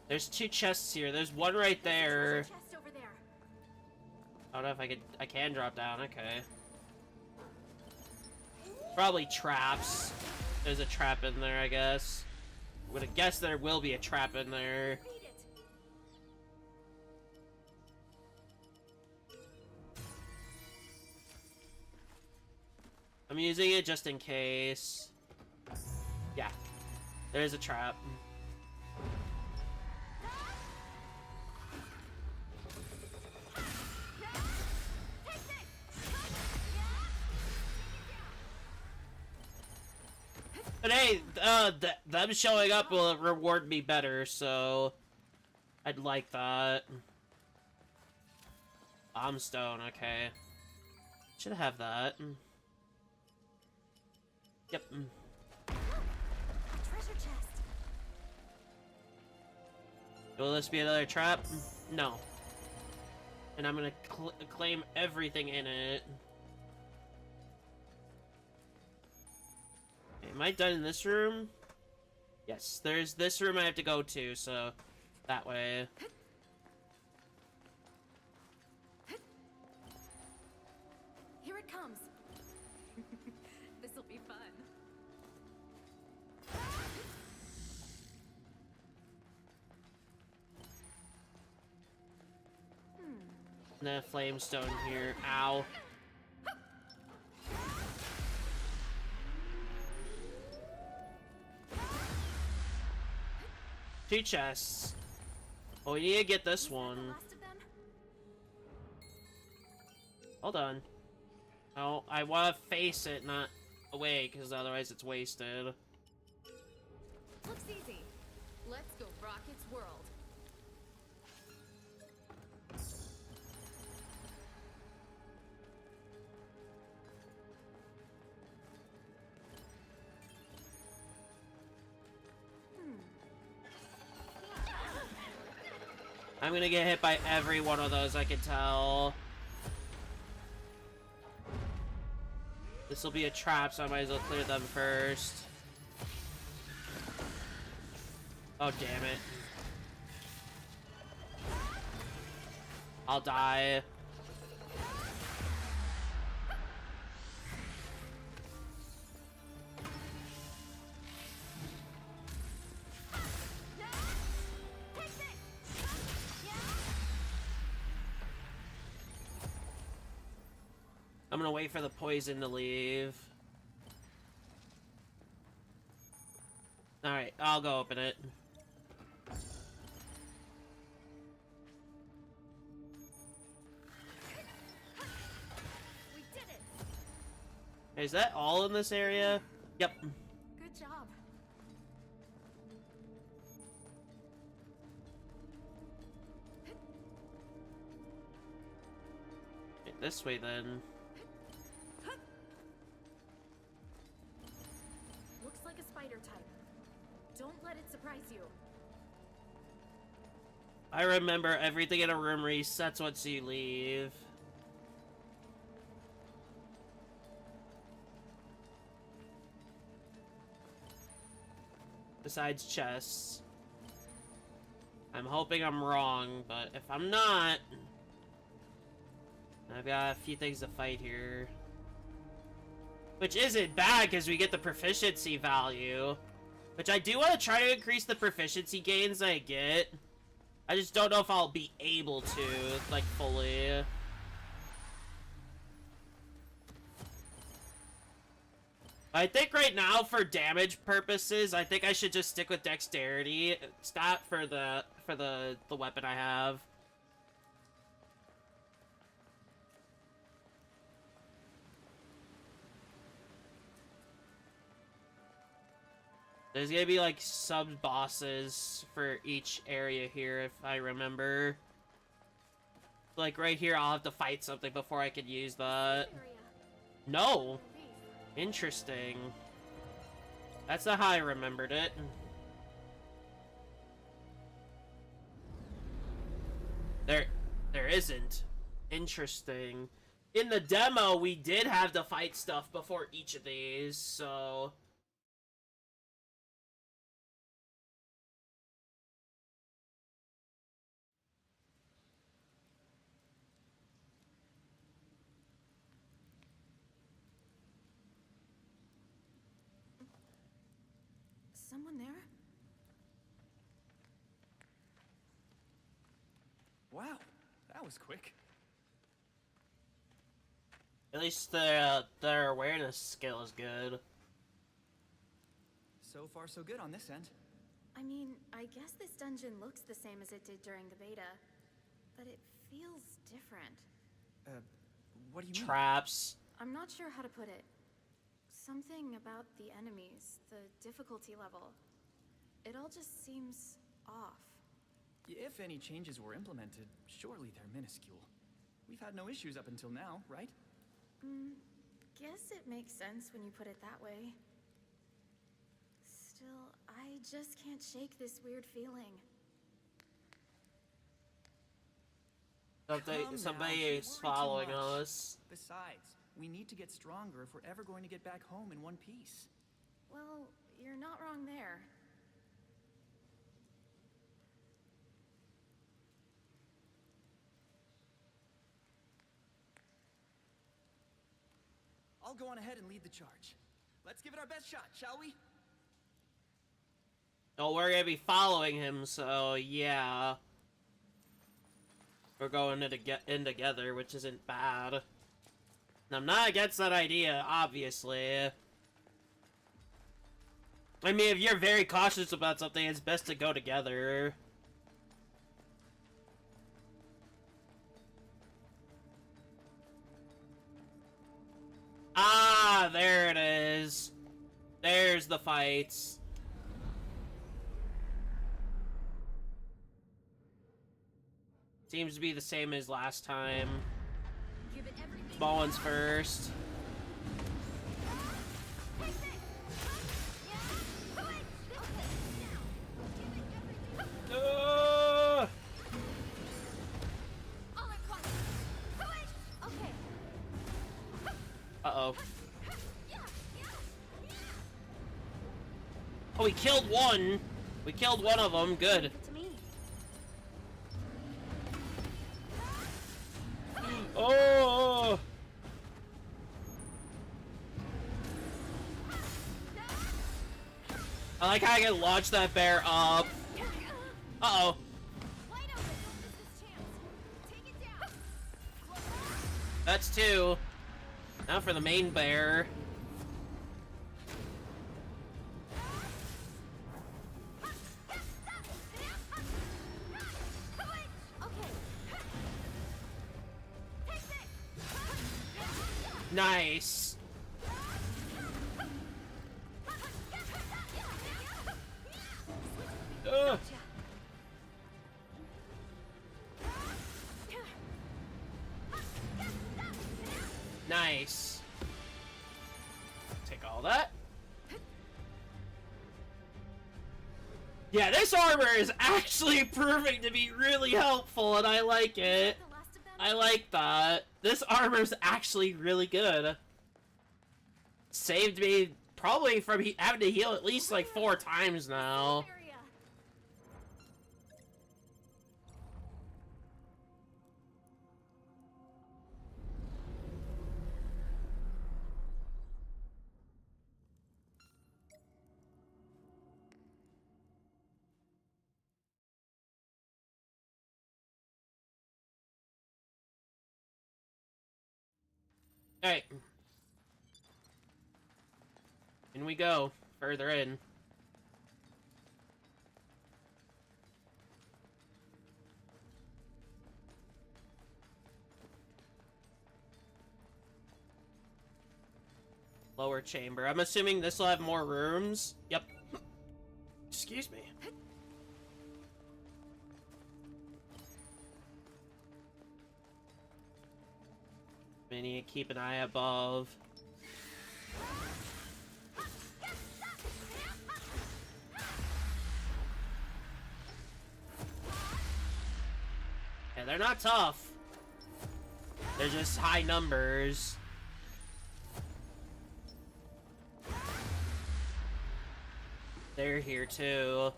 There's two chests here. There's one right there. Chest over there. I don't know if I can drop down. Okay. Probably traps. There's a trap in there, I guess. Would have guessed there will be a trap in there. I'm using it just in case. Yeah. There's a trap. But hey, them showing up will reward me better, so I'd like that. Bomb stone, okay. Should have that. Yep. Treasure chest. Will this be another trap? No. And I'm gonna claim everything in it. Am I done in this room? Yes, there's this room I have to go to, so that way. Here it comes. This'll be fun. And then a flamestone here. Ow. 2 chests. Well, we need to get this Is that the one. last of them? Hold on. Oh, I want to face it, not away, because otherwise it's wasted. Looks easy. Let's go rock its world. I'm gonna get hit by every one of those, I can tell. This will be a trap, so I might as well clear them first. Oh, damn it. I'll die. I'm gonna wait for the poison to leave. Alright, I'll go open it. We did it. Is that all in this area? Yep. Good job. This way then. Looks like a spider type. Don't let it surprise you. I remember everything in a room resets once you leave. Besides chests. I'm hoping I'm wrong, but if I'm not, I've got a few things to fight here. Which isn't bad, because we get the proficiency value. Which I do want to try to increase the proficiency gains I get. I just don't know if I'll be able to, like, fully. I think right now, for damage purposes, I think I should just stick with dexterity stat for the weapon I have. There's gonna be like sub-bosses for each area here, if I remember. Like right here, I'll have to fight something before I can use that. Area. No! Relief. Interesting. That's not how I remembered it. There isn't. Interesting. In the demo, we did have to fight stuff before each of these, so... Someone there? Wow, that was quick. At least their awareness skill is good. So far, so good on this end. I mean, I guess this dungeon looks the same as it did during the beta, but it feels different. What do you mean? Traps. I'm not sure how to put it. Something about the enemies, the difficulty level. It all just seems off. If any changes were implemented, surely they're minuscule. We've had no issues up until now, right? Guess it makes sense when you put it that way. Still, I just can't shake this weird feeling. Somebody You is worry too following much. us. Besides, we need to get stronger if we're ever going to get back home in one piece. Well, you're not wrong there. I'll go on ahead and lead the charge. Let's give it our best shot, shall we? Oh, we're gonna be following him, so yeah. We're going in together, which isn't bad. And I'm not against that idea, obviously. I mean, if you're very cautious about something, it's best to go together. Ah, there it is. There's the fights. Seems to be the same as last time. Give it everything. Small ones first. Take this. Yeah. Wait. This now. Give it everything. All at once. Wait. Okay. Uh-oh. Yeah. Yeah. Yeah. Oh, we killed one. We killed one of them. Good. Leave it to me. Oh! I like how I can launch that bear up. Uh-oh. Wide open. Don't miss this chance. Take it down. That's two. Now for the main bear. Nice. Ugh. Nice. Take all that. Yeah, this armor is actually proving to be really helpful, and I like it. The last of them? I like that. This armor's actually really good. Saved me probably from having to heal at least like 4 times now. Area. Alright. In we go. Further in. Lower chamber. I'm assuming this will have more rooms. Yep. Excuse me. We need to keep an eye above. Yeah, they're not tough. They're just high numbers. They're here too.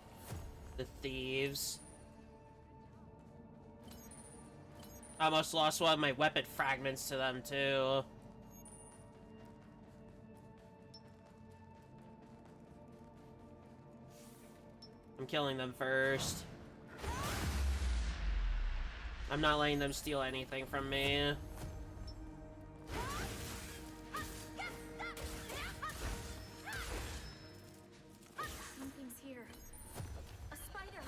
The thieves. I almost lost one of my weapon fragments to them too. I'm killing them first. I'm not letting them steal anything from me. Something's here. A spider.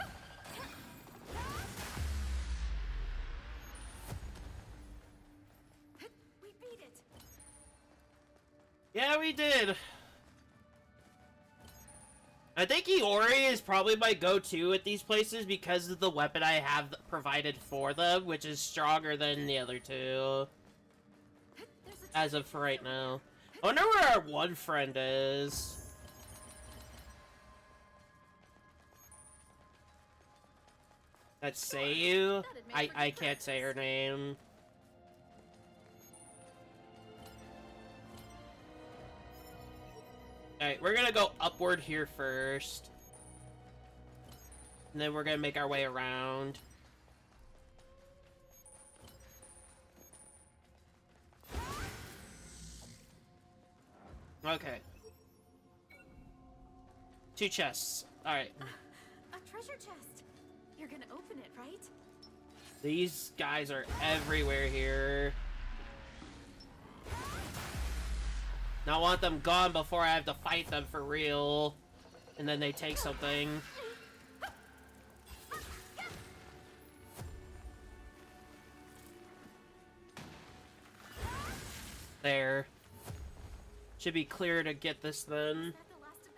We beat it. Yeah, we did. I think Iori is probably my go-to at these places because of the weapon I have provided for them, which is stronger than the other two. As of for right now. I wonder where our one friend is. That's Seiyu? I can't say her name. Alright, we're gonna go upward here first. And then we're gonna make our way around. Okay. 2 chests. Alright. A treasure chest. You're gonna open it, right? These guys are everywhere here. I want them gone before I have to fight them for real. and then they take something. There. Should be clear to get this then. Is that the last of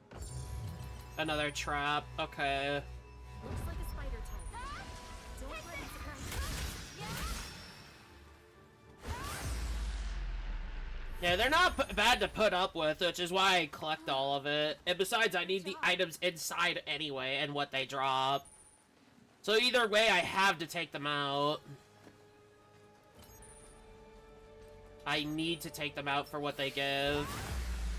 them? Another trap. Okay. Looks like a spider type. Don't let it surprise you. Yeah, they're not bad to put up with, which is why I collect all of it. And besides, I need the items inside anyway, and what they drop. So either way, I have to take them out. I need to take them out for what they give.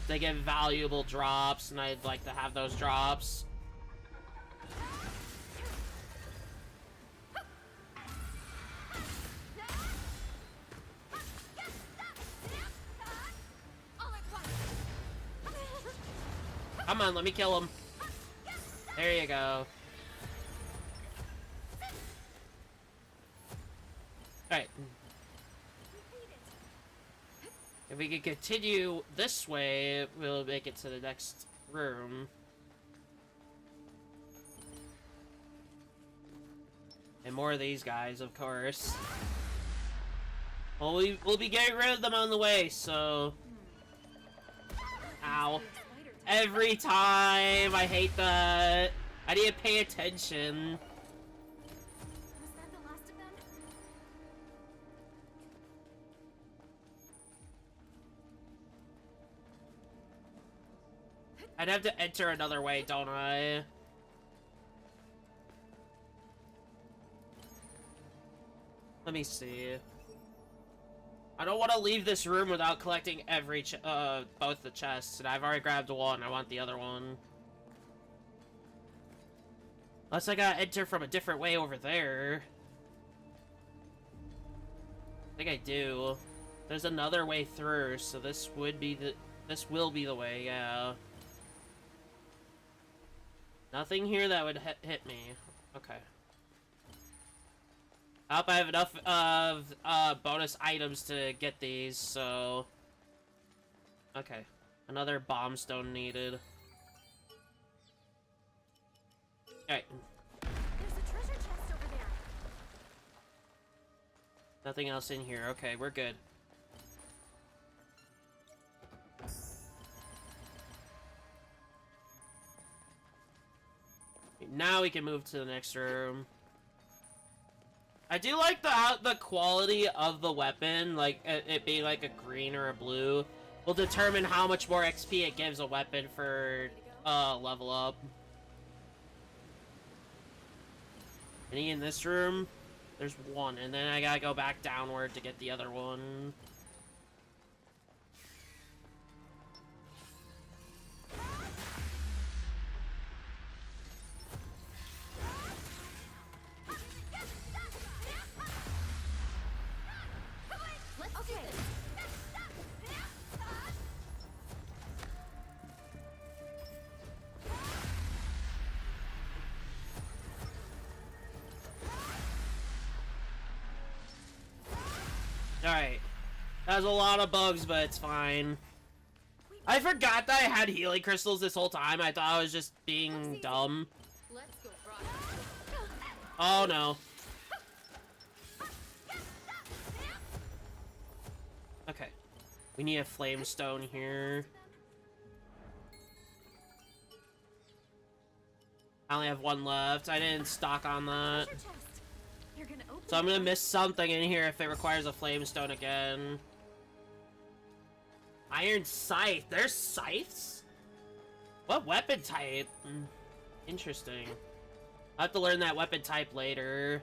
They give valuable drops, and I'd like to have those drops. Come on, let me kill him. There you go. Alright. If we can continue this way, we'll make it to the next room. And more of these guys, of course. Well, we'll be getting rid of them on the way, so... Ow. Every time! I hate that! I need to pay attention. Was that the last of them? I'd have to enter another way, don't I? Let me see. I don't want to leave this room without collecting every both the chests, and I've already grabbed one. I want the other one. Unless I gotta enter from a different way over there. I think I do. There's another way through, so this would be the... This will be the way, yeah. Nothing here that would hit me. Okay. I hope I have enough of bonus items to get these, so... Okay. Another bomb stone needed. Alright. There's a treasure chest over there. Nothing else in here. Okay, we're good. Now we can move to the next room. I do like the quality of the weapon, like it being like a green or a blue, will determine how much more XP it gives a weapon for level up. Any in this room? There's one, and then I gotta go back downward to get the other one. Alright. That was a lot of bugs, but it's fine. I forgot that I had healing crystals this whole time. I thought I was just being dumb. Let's go, Brock. Oh no. Okay. We need a flame stone here. I only have one left. I didn't stock on that. Treasure chest. You're gonna open So I'm gonna it. miss something in here if it requires a flame stone again. Iron scythe. There's scythes? What weapon type? Interesting. I'll have to learn that weapon type later.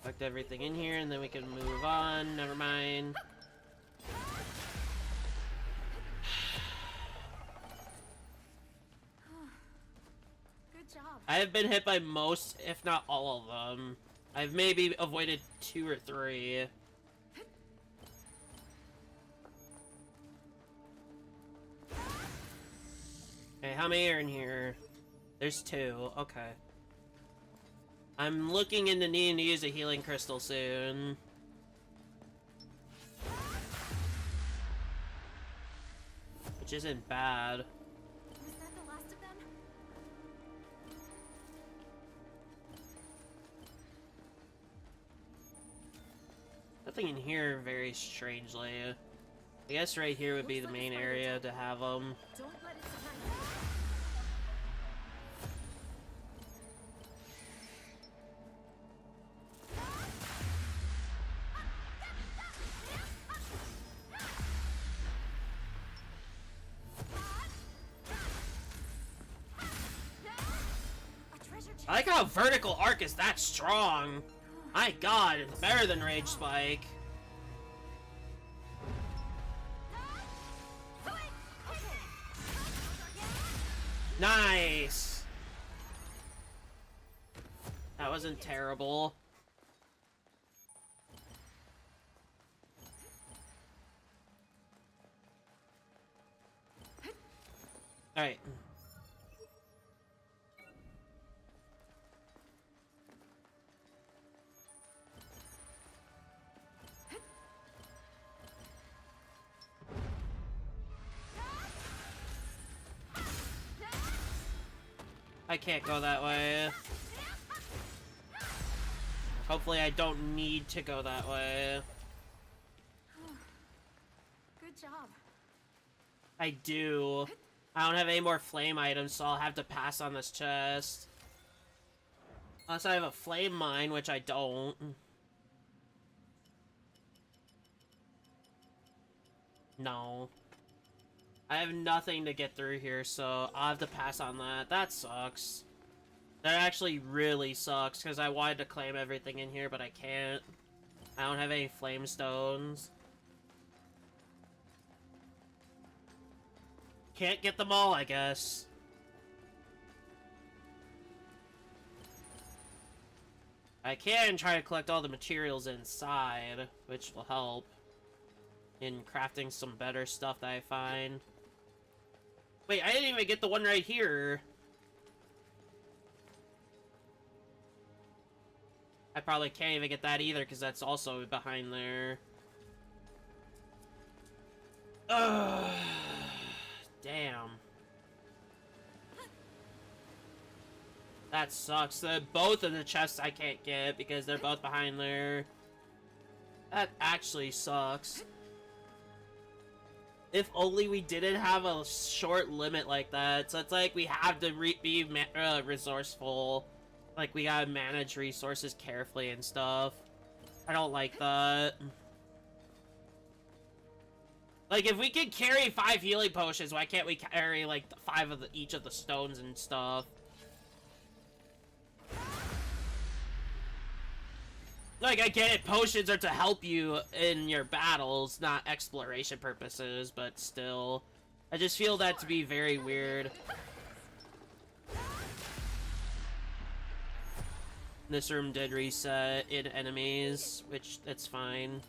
Collect everything in here and then we can move on. Never mind. Good job. I have been hit by most, if not all of them. I've maybe avoided 2 or 3. Okay, how many are in here? There's 2. Okay. I'm looking into needing to use a healing crystal soon. Which isn't bad. Was that the last of them? Nothing in here very strangely. I guess right here would be the main area to have them. Don't let it surprise you. A treasure chest. I like how vertical arc is that strong. My god, it's better than Rage Spike. Nice! That wasn't terrible. Alright. I can't go that way. Hopefully I don't need to go that way. Good job. I do. I don't have any more flame items, so I'll have to pass on this chest. Unless I have a flame mine, which I don't. No. I have nothing to get through here, so I'll have to pass on that. That sucks. That actually really sucks, because I wanted to claim everything in here, but I can't. I don't have any flame stones. Can't get them all, I guess. I can try to collect all the materials inside, which will help in crafting some better stuff that I find. Wait, I didn't even get the one right here. I probably can't even get that either, because that's also behind there. Ugh. Damn. That sucks. Both of the chests I can't get, because they're both behind there. That actually sucks. If only we didn't have a short limit like that. So it's like we have to be resourceful. Like, we gotta manage resources carefully and stuff. I don't like that. Like, if we could carry 5 healing potions, why can't we carry, like, 5 of each of the stones and stuff? Like, I get it, potions are to help you in your battles, not exploration purposes, but still. I just feel that to be very weird. This room did reset in enemies, which, that's fine.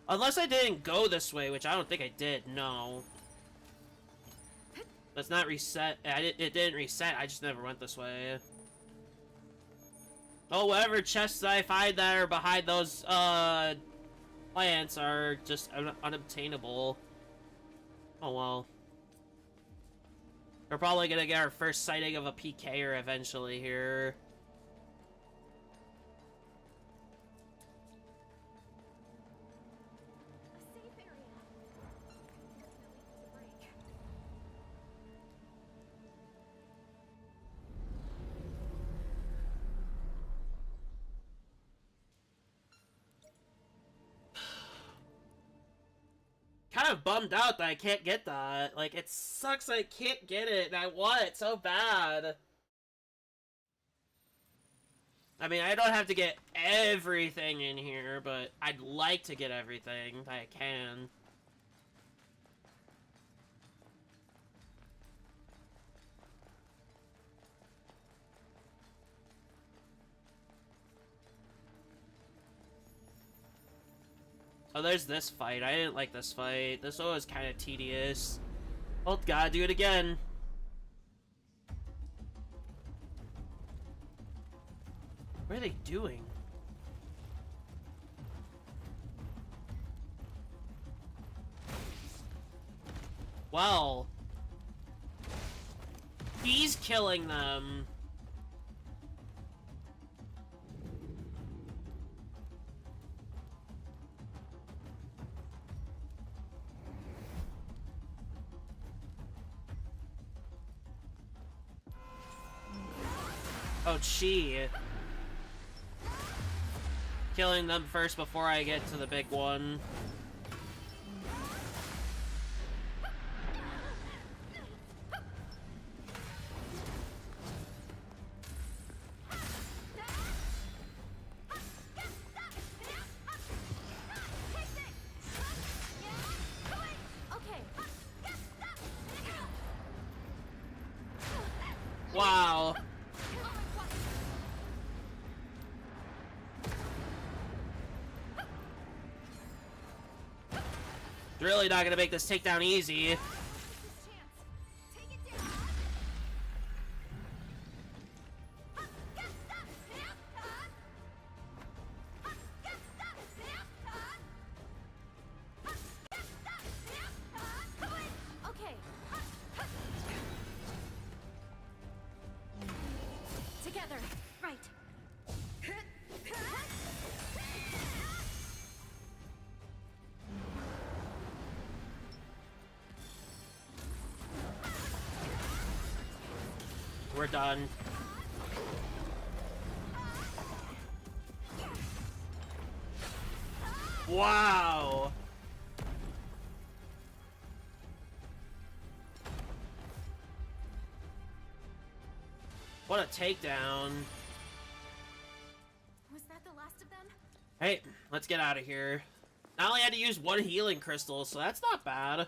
Unless I didn't go this way, which I don't think I did, no. That's not reset. It didn't reset, I just never went this way. Oh, whatever chests I find that are behind those, plants are just unobtainable. Oh well. We're probably gonna get our first sighting of a PKer eventually here. A safe area. Definitely needs a break. Kind of bummed out that I can't get that. Like, it sucks I can't get it, and I want it so bad. I mean, I don't have to get everything in here, but I'd like to get everything that I can. Oh, there's this fight. I didn't like this fight. This one was kind of tedious. Oh, gotta do it again. What are they doing? Well, he's killing them. Oh, gee. Killing them first before I get to the big one. Wow. Really not gonna make this takedown easy. Together, right. We're done. Wow. What a takedown. Was that the last of them? Hey, let's get out of here. I only had to use one healing crystal, so that's not bad.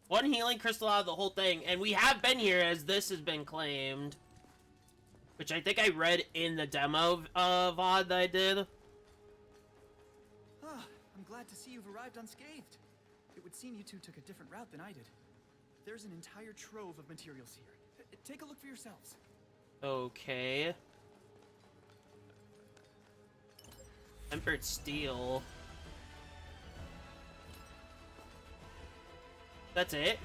One healing crystal out of the whole thing, and we have been here as this has been claimed. Which I think I read in the demo VOD that I did. Ah, I'm glad to see you've arrived unscathed. It would seem you two took a different route than I did. There's an entire trove of materials here. Take a look for yourselves. Okay. Tempered steel. That's it?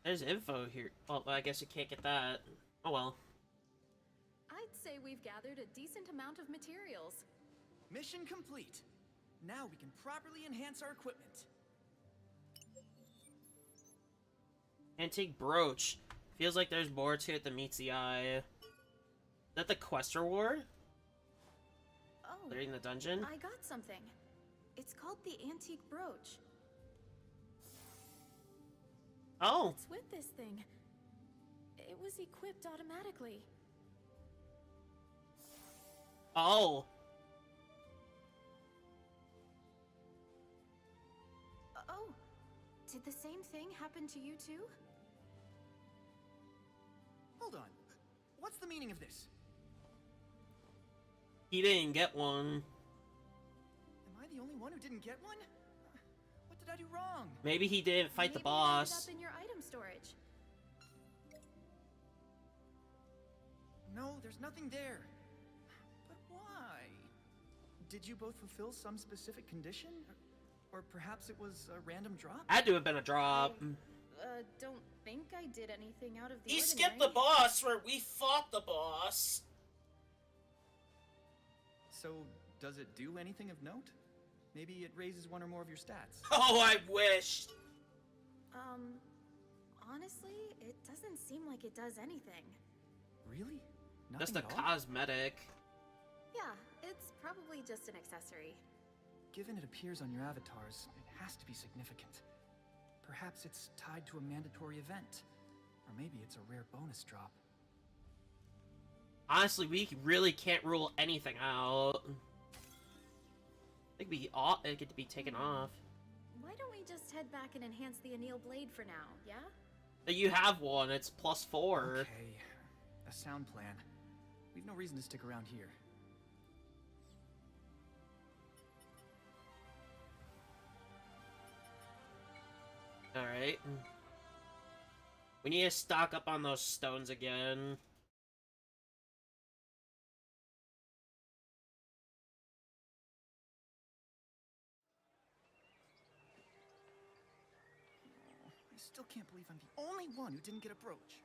There's info here. Oh, I guess you can't get that. Oh well. I'd say we've gathered a decent amount of materials. Mission complete. Now we can properly enhance our equipment. Antique brooch. Feels like there's more to it than meets the eye. Is that the quest reward? Oh, Clearing the dungeon? I got something. It's called the antique brooch. Oh! What's with this thing? It was equipped automatically. Oh! Oh, did the same thing happen to you too? Hold on. What's the meaning of this? He didn't get one. Am I the only one who didn't get one? What did I do wrong? Maybe he didn't fight the Maybe it ended boss. up in your item storage. No, there's nothing there. But why? Did you both fulfill some specific condition? Or perhaps it was a random drop? Had to have been a drop. Don't think I did anything out of the He ordinary. skipped the boss where we fought the boss. So, does it do anything of note? Maybe it raises one or more of your stats. Oh, I wish. Honestly, it doesn't seem like it does anything. Really? Nothing Just a at all? cosmetic. Yeah, it's probably just an accessory. Given it appears on your avatars, it has to be significant. Perhaps it's tied to a mandatory event. Or maybe it's a rare bonus drop. Honestly, we really can't rule anything out. It could be taken off. Why don't we just head back and enhance the anneal blade for now, yeah? But you have one, it's +4. Okay, a sound plan. We've no reason to stick around here. Alright. We need to stock up on those stones again. still can't believe I'm the only one who didn't get a brooch.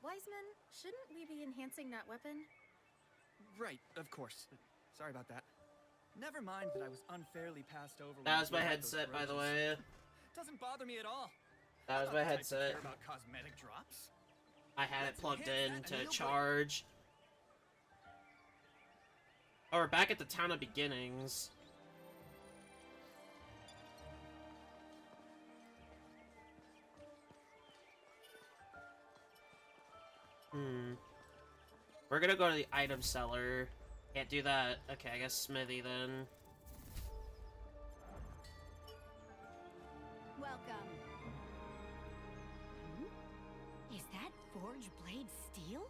Wiseman, shouldn't we be enhancing that weapon? Right, of course. Sorry about that. Never mind that I was unfairly passed over. when That I was my gave out those headset, by the brooches. way. Doesn't bother me at all. That was I'm my not the type to headset. care about cosmetic drops. I had it Let's plugged enhance in that to and you'll put- charge. Oh, we're back at the town of beginnings. We're gonna go to the item seller. Can't do that. Okay, I guess smithy then. Welcome. Is that forged blade steel?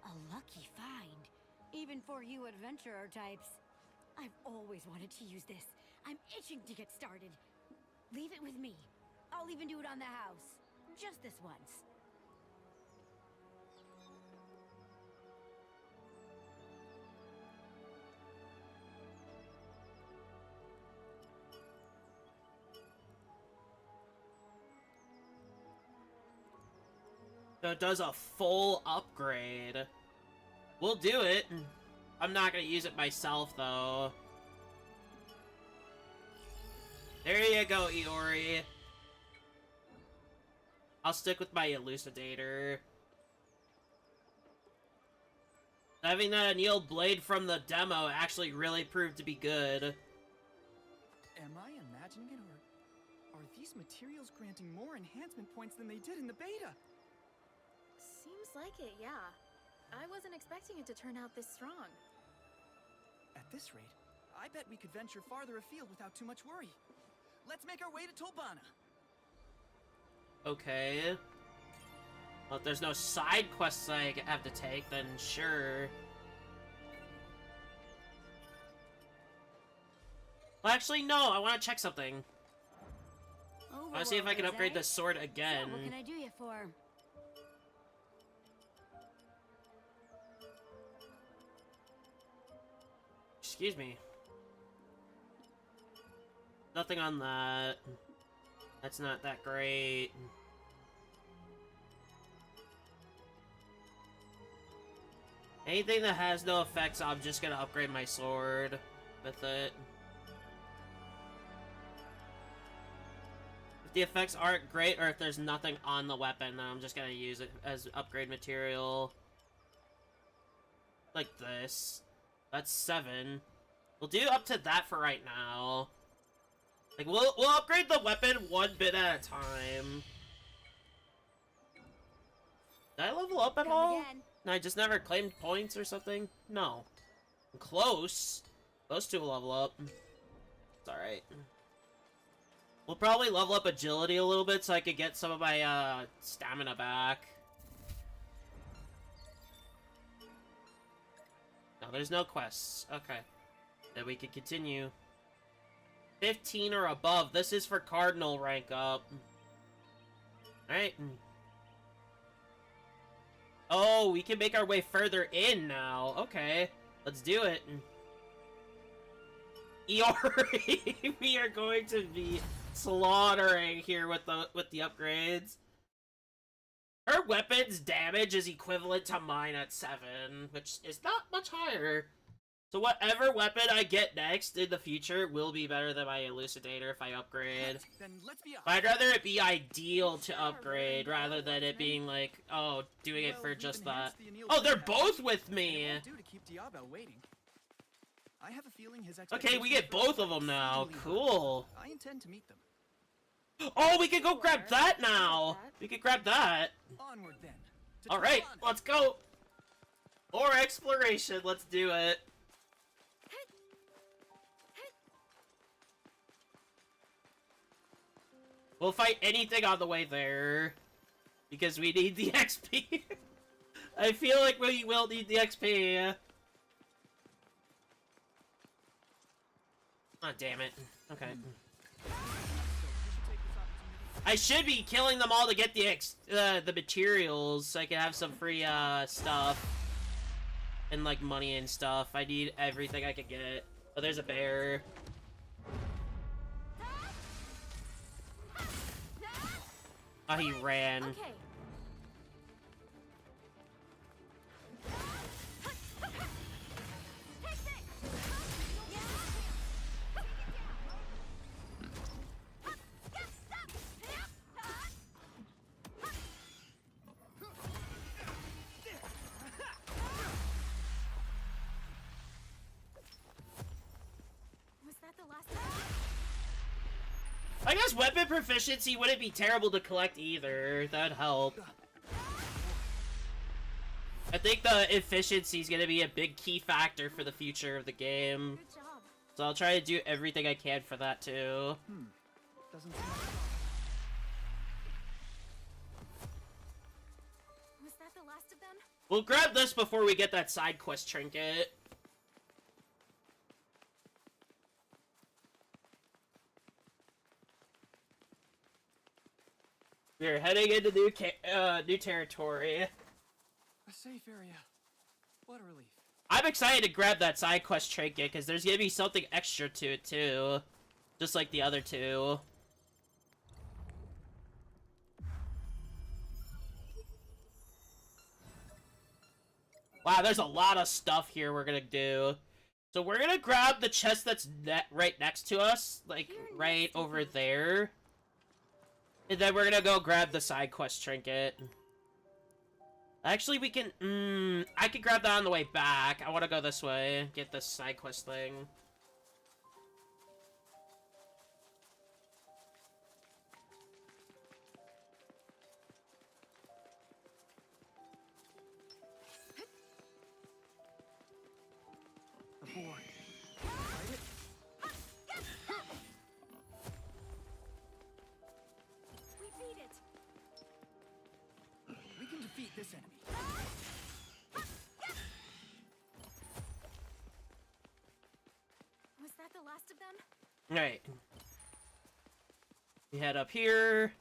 A lucky find, even for you adventurer types. I've always wanted to use this. I'm itching to get started. Leave it with me. I'll even do it on the house. Just this once. So it does a full upgrade. We'll do it. I'm not gonna use it myself, though. There you go, Iori. I'll stick with my Elucidator. Having that annealed blade from the demo actually really proved to be good. Am I imagining it, or are these materials granting more enhancement points than they did in the beta? Seems like it, yeah. I wasn't expecting it to turn out this strong. At this rate, I bet we could venture farther afield without too much worry. Let's make our way to Tolbana. Okay. Well, if there's no side quests I have to take, then sure. Well, actually, no. I want to check something. I want to see if I can upgrade the sword again. So what can I do you for? Excuse me. Nothing on that. That's not that great. Anything that has no effects, I'm just gonna upgrade my sword with it. If the effects aren't great, or if there's nothing on the weapon, then I'm just gonna use it as upgrade material. Like this. That's 7. We'll do up to that for right now. Like, we'll upgrade the weapon one bit at a time. Did I level up at Come all? again. No, I just never claimed points or something? No. I'm close. Those two will level up. It's alright. We'll probably level up agility a little bit so I could get some of my, stamina back. No, there's no quests. Okay. Then we can continue. 15 or above. This is for Cardinal rank up. Alright. Oh, we can make our way further in now. Okay. Let's do it. Iori, we are going to be slaughtering here with the upgrades. Her weapon's damage is equivalent to mine at 7, which is not much higher. So whatever weapon I get next in the future will be better than my Elucidator if I upgrade. Then let's be But I'd rather it be ideal to upgrade rather than it being like, oh, doing it for just that. Oh, they're both with me! It won't do to keep Diablo waiting. I have a feeling his Okay, we get expectations both for of them now. exceedingly high. Cool. I intend to meet them. Oh, we can go grab that now! We can grab that. Onward then. to Alright, Tolbana. let's go! More exploration, let's do it. We'll fight anything on the way there. Because we need the XP. I feel like we will need the XP. Oh, damn it. Okay. I should be killing them all to get the materials so I can have some free stuff. And like money and stuff. I need everything I can get. Oh, there's a bear. Oh, he ran. Okay. Was that the last one? I guess weapon proficiency wouldn't be terrible to collect either. That'd help. I think the efficiency is going to be a big key factor for the future of the game. Good job. So I'll try to do everything I can for that too. Doesn't seem like... Was that the last of them? We'll grab this before we get that side quest trinket. We're heading into new territory. A safe area. What a relief. I'm excited to grab that side quest trinket because there's gonna be something extra to it too, just like the other two. Wow, there's a lot of stuff here we're gonna do. So we're gonna grab the chest that's right next to us, like right over there. And then we're gonna go grab the side quest trinket. Actually, we can, I could grab that on the way back. I want to go this way, get this side quest thing. A board. We beat it. We can defeat this enemy. Was that the last of them? Alright. We head up here.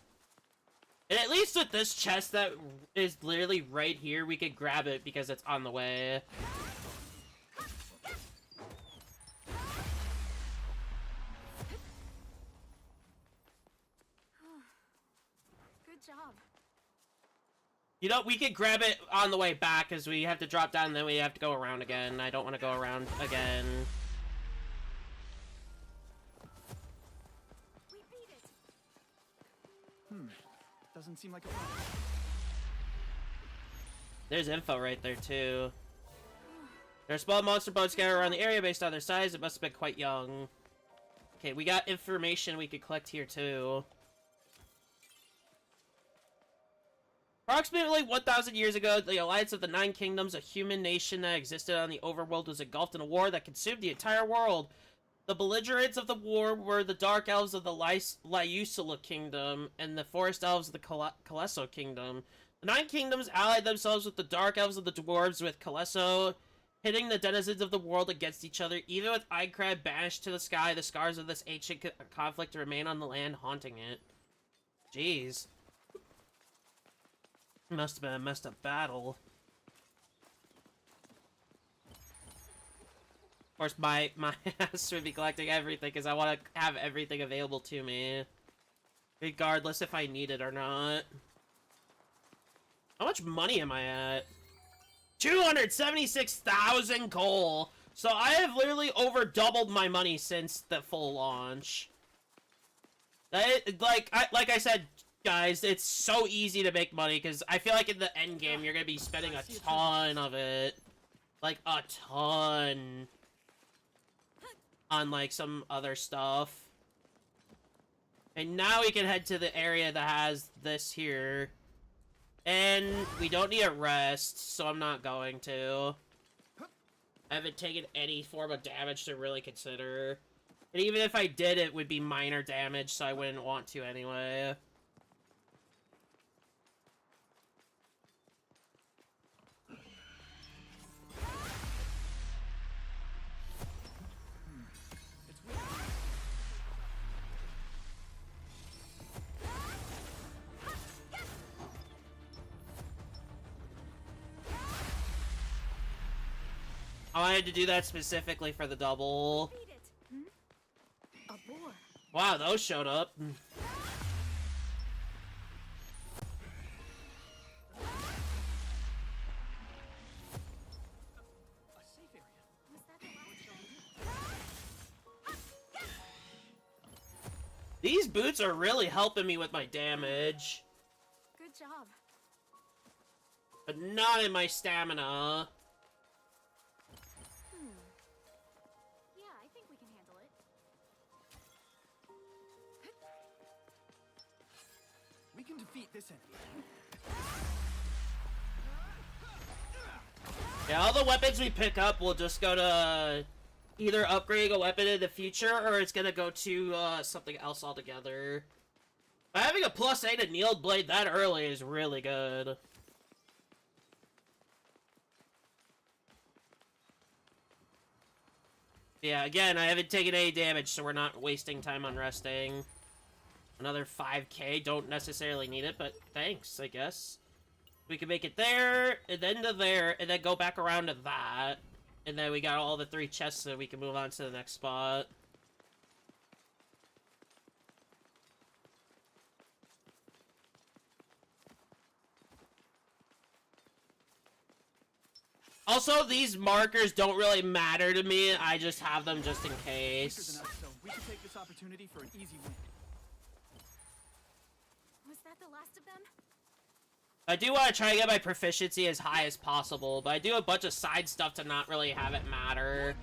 And at least with this chest that is literally right here, we could grab it because it's on the way. Good job. You know, we could grab it on the way back because we have to drop down and then we have to go around again. I don't want to go around again. We beat it. Doesn't seem like a problem. There's info right there, too. There are small monster boats scattered around the area based on their size. It must have been quite young. Okay, we got information we could collect here, too. Approximately 1,000 years ago, the Alliance of the Nine Kingdoms, a human nation that existed on the overworld, was engulfed in a war that consumed the entire world. The belligerents of the war were the Dark Elves of the Lyusula Kingdom and the Forest Elves of the Kalesso Kingdom. The Nine Kingdoms allied themselves with the Dark Elves of the Dwarves with Kalesso, pitting the denizens of the world against each other. Even with Aincrad banished to the sky, the scars of this ancient conflict remain on the land, haunting it. Jeez. Must have been a messed up battle. Of course, my ass would be collecting everything because I want to have everything available to me. Regardless if I need it or not. How much money am I at? 276,000 gold! So I have literally over doubled my money since the full launch. Like I said, guys, it's so easy to make money because I feel like in the end game you're gonna be spending a ton of it. Like a ton. On like some other stuff. And now we can head to the area that has this here. And we don't need a rest, so I'm not going to. I haven't taken any form of damage to really consider. And even if I did, it would be minor damage, so I wouldn't want to anyway. I wanted to do that specifically for the double. Beat it. A boar. Wow, those showed up. These boots are really helping me with my damage, Good job. but not in my stamina. Yeah, I think we can handle it. We can defeat this enemy. Yeah, all the weapons we pick up will just go to either upgrading a weapon in the future, or it's gonna go to something else altogether. But having a +8 annealed blade that early is really good. Yeah, again, I haven't taken any damage, so we're not wasting time on resting. Another 5k, don't necessarily need it, but thanks, I guess. We can make it there, and then to there, and then go back around to that. And then we got all the 3 chests, so we can move on to the next spot. Also, these markers don't really matter to me. I just have them just in case. Enough, so we can take this opportunity for an easy win. Was that the last of them? I do want to try to get my proficiency as high as possible, but I do a bunch of side stuff to not really have it matter.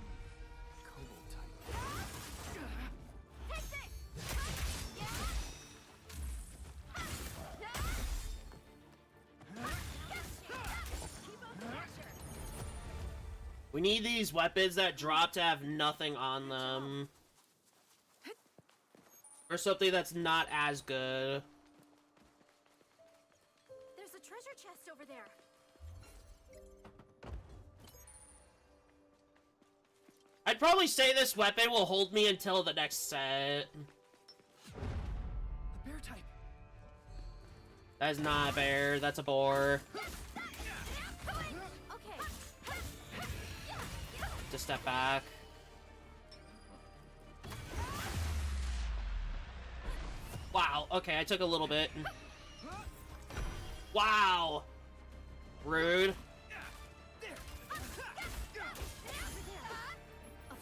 We need these weapons that drop to have nothing on them. Or something that's not as good. There's a treasure chest over there. I'd probably say this weapon will hold me until the next set. A bear type. That is not a bear, that's a boar. Okay. Just step back. Wow, okay, I took a little bit. Wow! Rude. A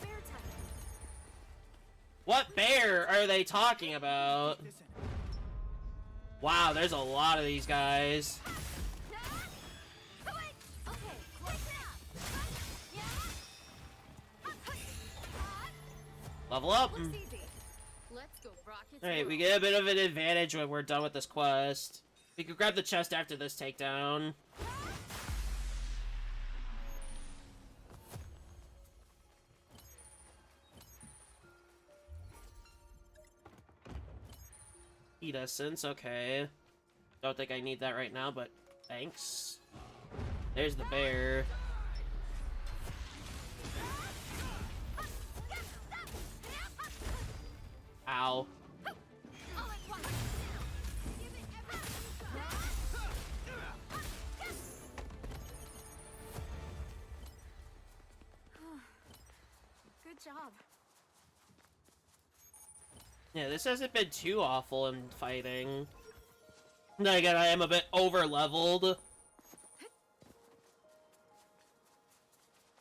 bear type. What bear are they talking about? Wow, there's a lot of these guys. Level up. Looks easy. Let's go rockets. Alright, we get a bit of an advantage when we're done with this quest. We could grab the chest after this takedown. Heat essence, okay. Don't think I need that right now, but thanks. There's the bear. Ow. Good job. Yeah, this hasn't been too awful in fighting. Then again, I am a bit over-leveled.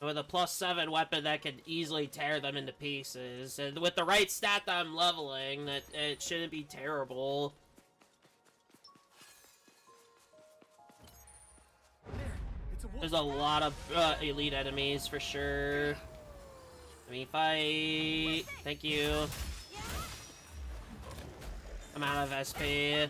With a +7 weapon that can easily tear them into pieces. And with the right stat that I'm leveling, that it shouldn't be terrible. There's a lot of elite enemies for sure. Let me fight. Thank you. I'm out of SP.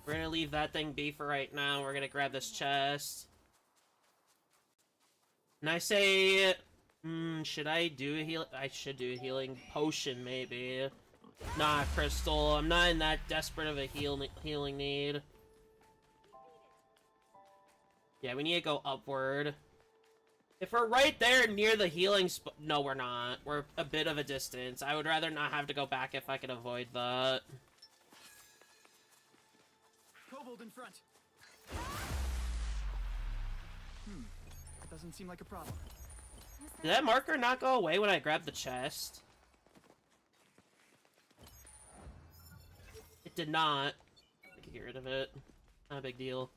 We're gonna leave that thing be for right now. We're gonna grab this chest. And I say, should I do a heal? I should do a healing potion, maybe. Nah, crystal. I'm not in that desperate of a healing need. Yeah, we need to go upward. If we're right there near the healing spot... No, we're not. We're a bit of a distance. I would rather not have to go back if I can avoid that. Kobold in front. Doesn't seem like a problem. Did that marker not go away when I grabbed the chest? It did not. I can get rid of it. Not a big deal.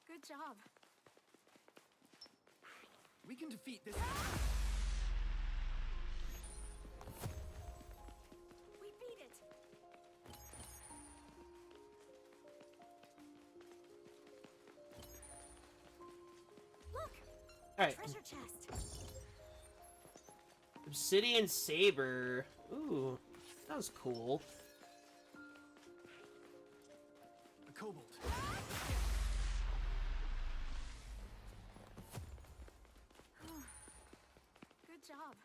Good job. We can defeat this. We beat it. Look, All right. treasure chest. Obsidian saber. Ooh, that was cool. A kobold. Good job.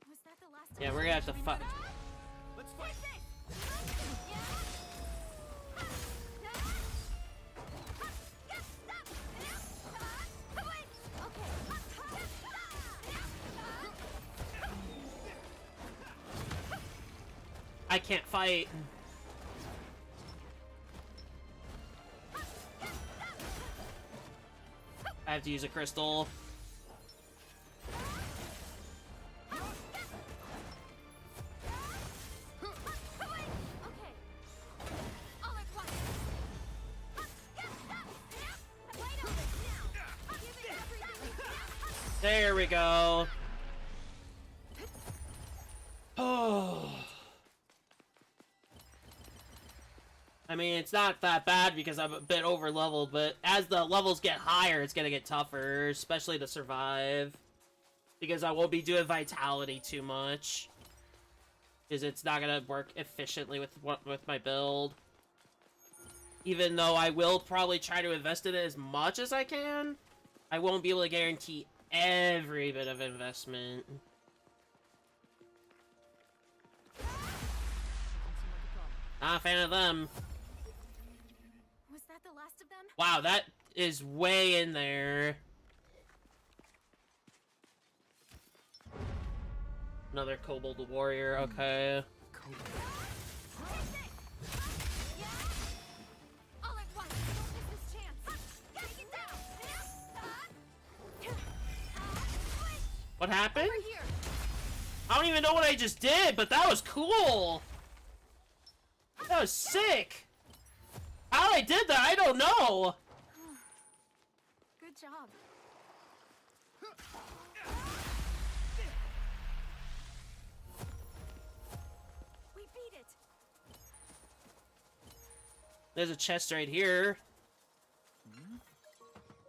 Was that the last Yeah, we're gonna have to fight. Let's fight. I can't fight. I have to use a crystal. There we go. Oh. I mean, it's not that bad because I'm a bit over leveled, but as the levels get higher, it's gonna get tougher, especially to survive. Because I won't be doing vitality too much. Because it's not gonna work efficiently with my build. Even though I will probably try to invest in it as much as I can, I won't be able to guarantee every bit of investment. Not a fan of them. Was that the last of them? Wow, that is way in there. Another kobold warrior, okay. What happened? I don't even know what I just did, but that was cool. That was sick. How I did that, I don't know. Good job. We beat it. There's a chest right here.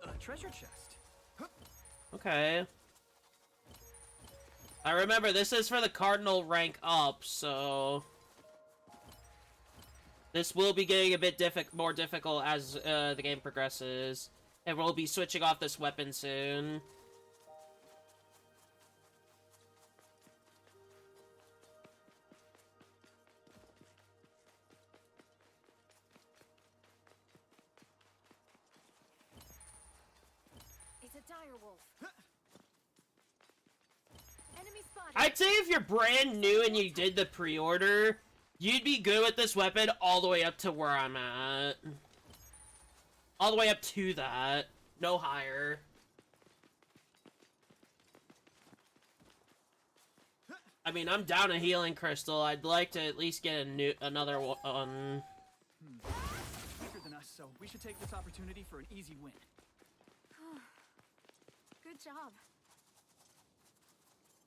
A treasure chest. Okay. I remember this is for the cardinal rank up, so this will be getting a bit more difficult as the game progresses, and we'll be switching off this weapon soon. It's a dire wolf. Enemy spotted. I'd say if you're brand new and you did the pre-order, you'd be good with this weapon all the way up to where I'm at. All the way up to that. No higher. I mean, I'm down a healing crystal. I'd like to at least get another one. Weaker than us, so we should take this opportunity for an easy win. Good job.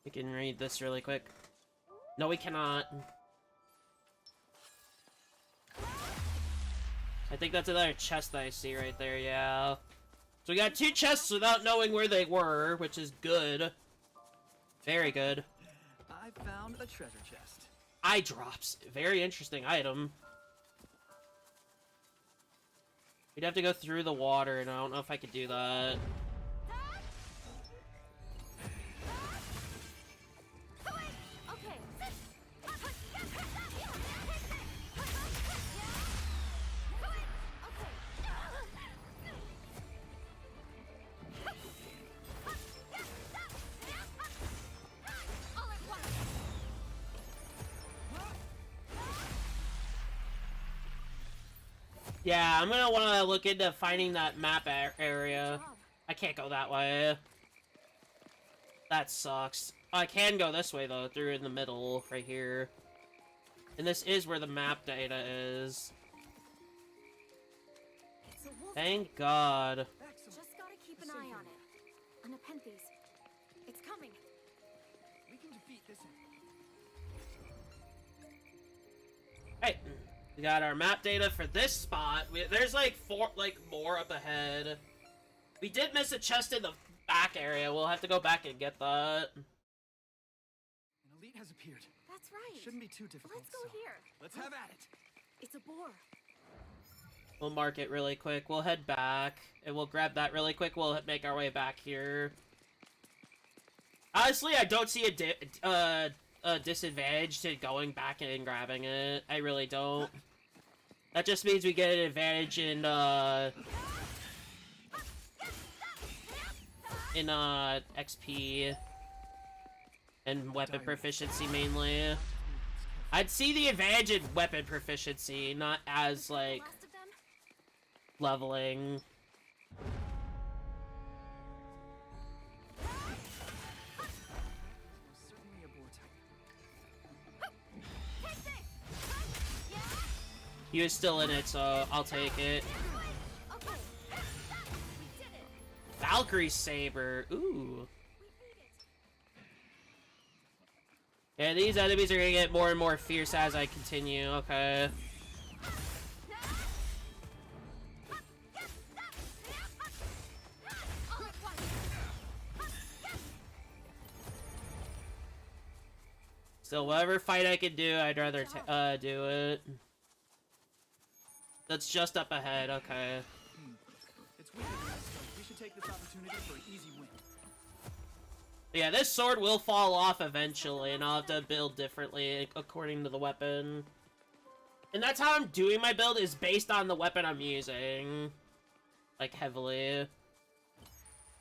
We can read this really quick. No, we cannot. I think that's another chest that I see right there, yeah. So we got 2 chests without knowing where they were, which is good. Very good. I found a treasure chest. Eye drops. Very interesting item. We'd have to go through the water, and I don't know if I could do that. Yeah, I'm gonna want to look into finding that map area. I can't go that way. That sucks. I can go this way, though, through in the middle, right here. And this is where the map data is. It's a wolf. Thank God. Just gotta keep an eye on it. On a Nepenthes. It's coming. We can defeat this enemy. Hey, we got our map data for this spot. There's like more up ahead. We did miss a chest in the back area. We'll have to go back and get that. An elite has appeared. That's right. Shouldn't be too difficult. Let's go so here. Let's have at it. It's a boar. We'll mark it really quick. We'll head back, and we'll grab that really quick. We'll make our way back here. Honestly, I don't see a disadvantage to going back and grabbing it. I really don't. That just means we get an advantage in XP and weapon proficiency mainly. I'd see the advantage in weapon proficiency, not as like Last of them? leveling. Certainly a boar type. He was still in it, so I'll take it. Okay. We did it. Valkyrie Saber. Ooh. We beat it. Yeah, these enemies are gonna get more and more fierce as I continue. Okay. All at once. So whatever fight I can do, I'd rather do it. That's just up ahead. Okay. It's weaker than us, so we should take this opportunity for an easy win. Yeah, this sword will fall off eventually, and I'll have to build differently according to the weapon. And that's how I'm doing my build, is based on the weapon I'm using. Like, heavily.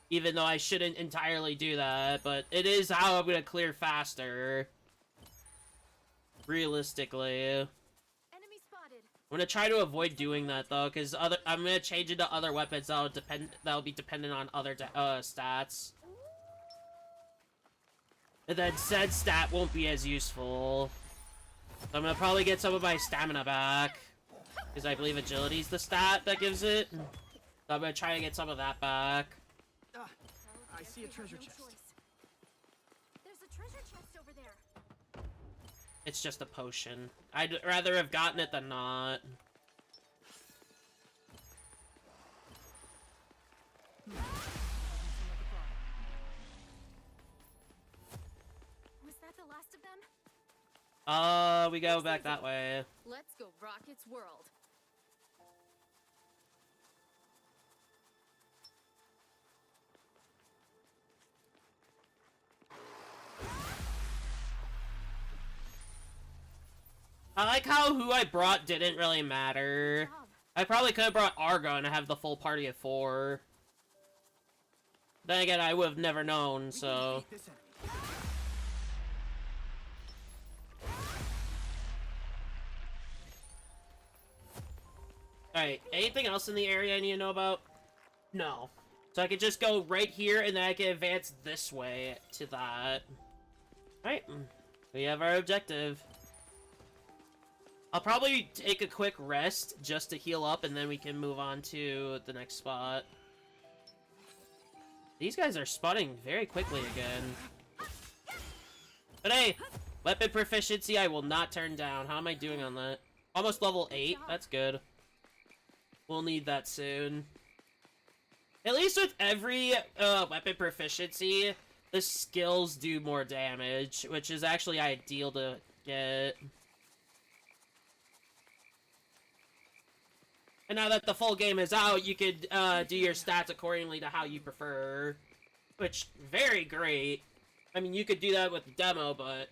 Even though I shouldn't entirely do that, but it is how I'm gonna clear faster. Realistically. Enemy spotted. I'm gonna try to avoid doing that, though, because I'm gonna change into other weapons that'll be dependent on other stats. And then said stat won't be as useful. So I'm gonna probably get some of my stamina back. Because I believe agility's the stat that gives it. So I'm gonna try to get some of that back. Ah, I Guess see a we have treasure no chest. choice. There's a treasure chest over there. It's just a potion. I'd rather have gotten it than not. Was that the last of them? We go back that way. Let's go rock its world. I like how who I brought didn't really matter. Job. I probably could have brought Argo and have the full party of 4. Then again, I would have never known, We can so... defeat this enemy. Alright, anything else in the area I need to know about? No. So I could just go right here, and then I can advance this way to that. Alright, we have our objective. I'll probably take a quick rest just to heal up, and then we can move on to the next spot. These guys are spawning very quickly again. But hey, weapon proficiency I will not turn down. How am I doing on that? Almost level 8. That's good. We'll need that soon. At least with every weapon proficiency, the skills do more damage, which is actually ideal to get. And now that the full game is out, you could do your stats accordingly to how you prefer. Which, very great. I mean, you could do that with the demo, but...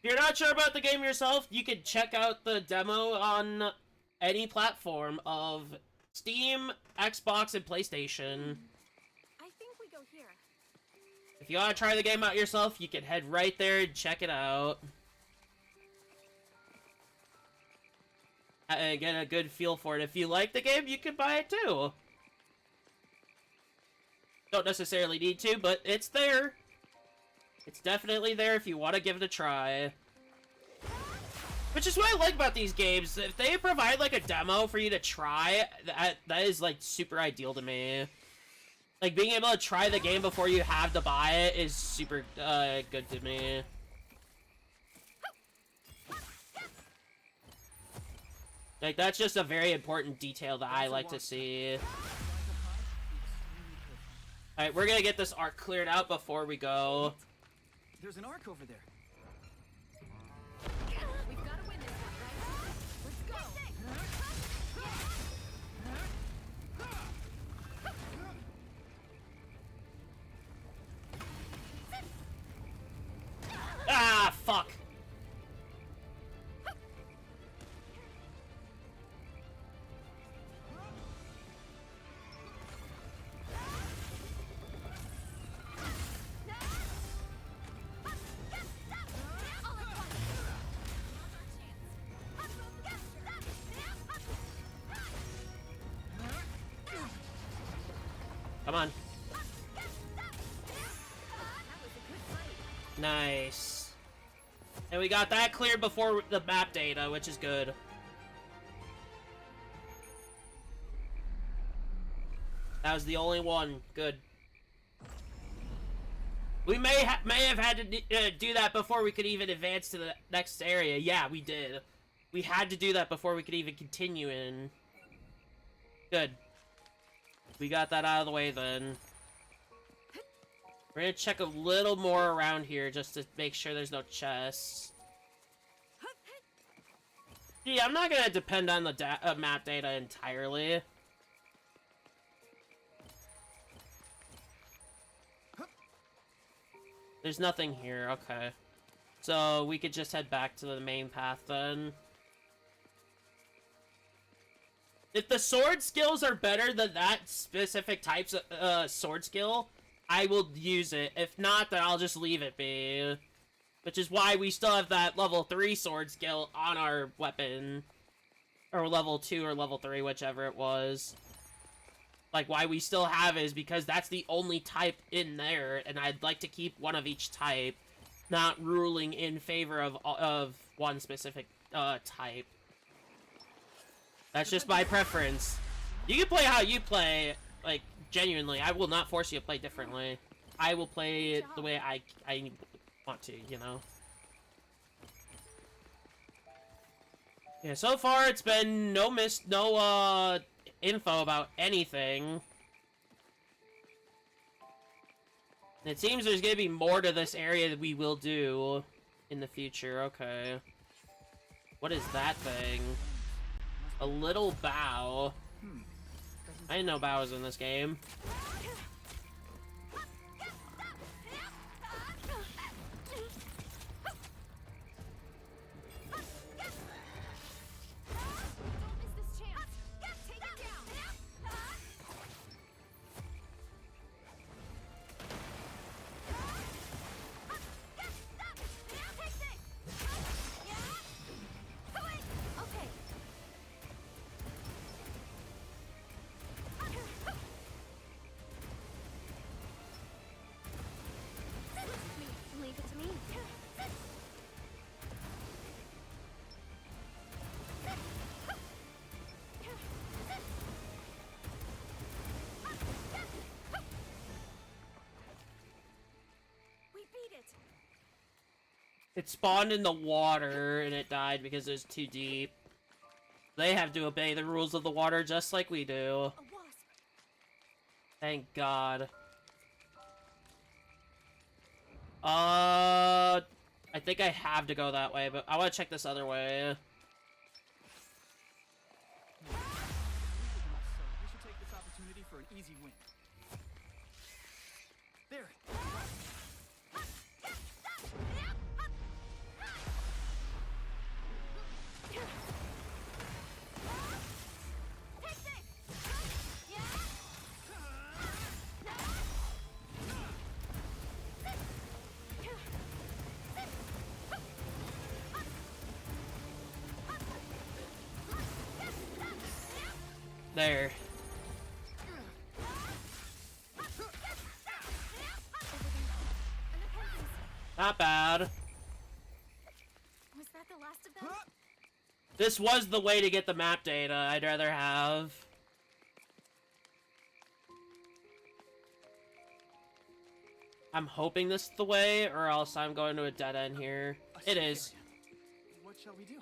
If you're not sure about the game yourself, you could check out the demo on any platform of Steam, Xbox, and PlayStation. I think we go here. If you want to try the game out yourself, you can head right there and check it out. get a good feel for it. If you like the game, you can buy it too. Don't necessarily need to, but it's there. It's definitely there if you want to give it a try. Which is what I like about these games. If they provide, like, a demo for you to try, that is, like, super ideal to me. Like, being able to try the game before you have to buy it is super, good to me. Like, that's just a very important detail that I like to see. Alright, we're gonna get this arc cleared out before we go. There's an arc over there. We've got to win this one, right? Let's go! Ah, fuck! Come on. Nice. And we got that cleared before the map data, which is good. That was the only one. Good. We may have had to do that before we could even advance to the next area. Yeah, we did. We had to do that before we could even continue in. Good. We got that out of the way then. We're gonna check a little more around here just to make sure there's no chests. Yeah, I'm not gonna depend on the map data entirely. There's nothing here, okay. So we could just head back to the main path then. If the sword skills are better than that specific type's sword skill, I will use it. If not, then I'll just leave it be. Which is why we still have that level 3 sword skill on our weapon. Or level 2 or level 3, whichever it was. Like, why we still have it is because that's the only type in there, and I'd like to keep one of each type, not ruling in favor of one specific type. That's just my preference. You can play how you play, like, genuinely. I will not force you to play differently. I will play it the way I want to, you know? Yeah, so far it's been no info about anything. And it seems there's gonna be more to this area that we will do in the future. Okay. What is that thing? A little bow. I didn't know bow was in this game. It spawned in the water, and it died because it was too deep. They have to obey the rules of the water just like we do. Thank God. I think I have to go that way, but I want to check this other way. We should take this opportunity for an easy win. There. There. Not bad. Was that the last of them? This was the way to get the map data I'd rather have. I'm hoping this is the way, or else I'm going to a dead end here. It is. What shall we do?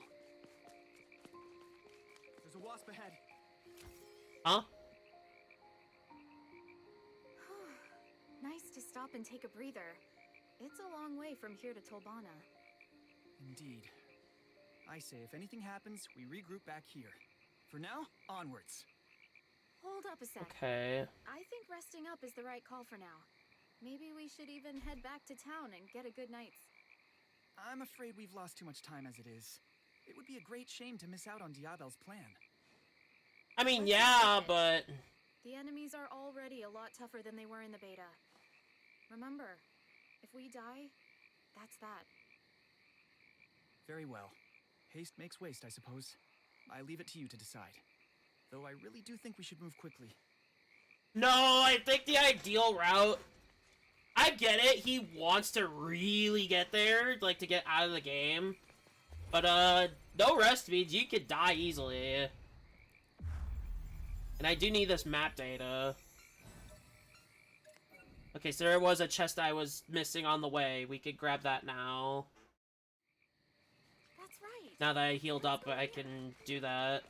There's a wasp ahead. Huh? Nice to stop and take a breather. It's a long way from here to Tolbana. Indeed. I say, if anything happens, we regroup back here. For now, onwards. Hold up a sec. Okay. I think resting up is the right call for now. Maybe we should even head back to town and get a good night's. I'm afraid we've lost too much time as it is. It would be a great shame to miss out on Diabel's plan. I mean, Let's yeah, face it. but... The enemies are already a lot tougher than they were in the beta. Remember, if we die, that's that. Very well. Haste makes waste, I suppose. I leave it to you to decide. Though I really do think we should move quickly. No, I think the ideal route... I get it, he wants to really get there, like, to get out of the game. But, no rest means you could die easily. And I do need this map data. Okay, so there was a chest I was missing on the way. We could grab that now. That's right. Now that I healed up, I can do that.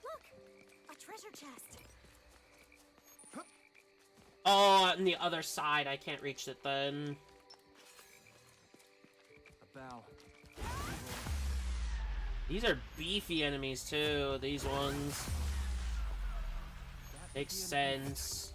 Look! A treasure chest! Oh, on the other side, I can't reach it then. A bow. These are beefy enemies too, these ones. Makes sense.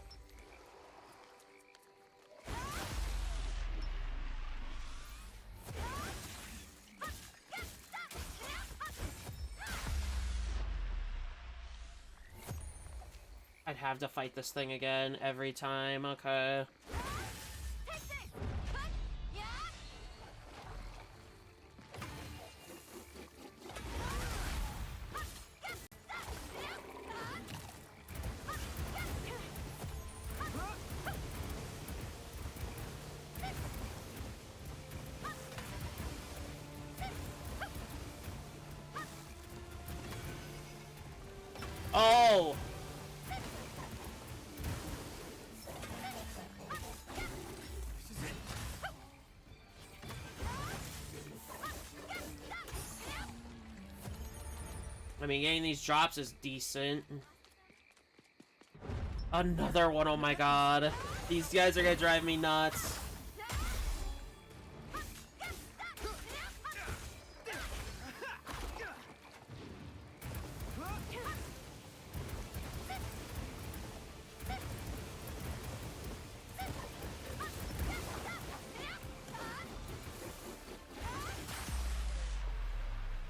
I'd have to fight this thing again every time, okay. Oh! I mean, getting these drops is decent. Another one, oh my god. These guys are gonna drive me nuts.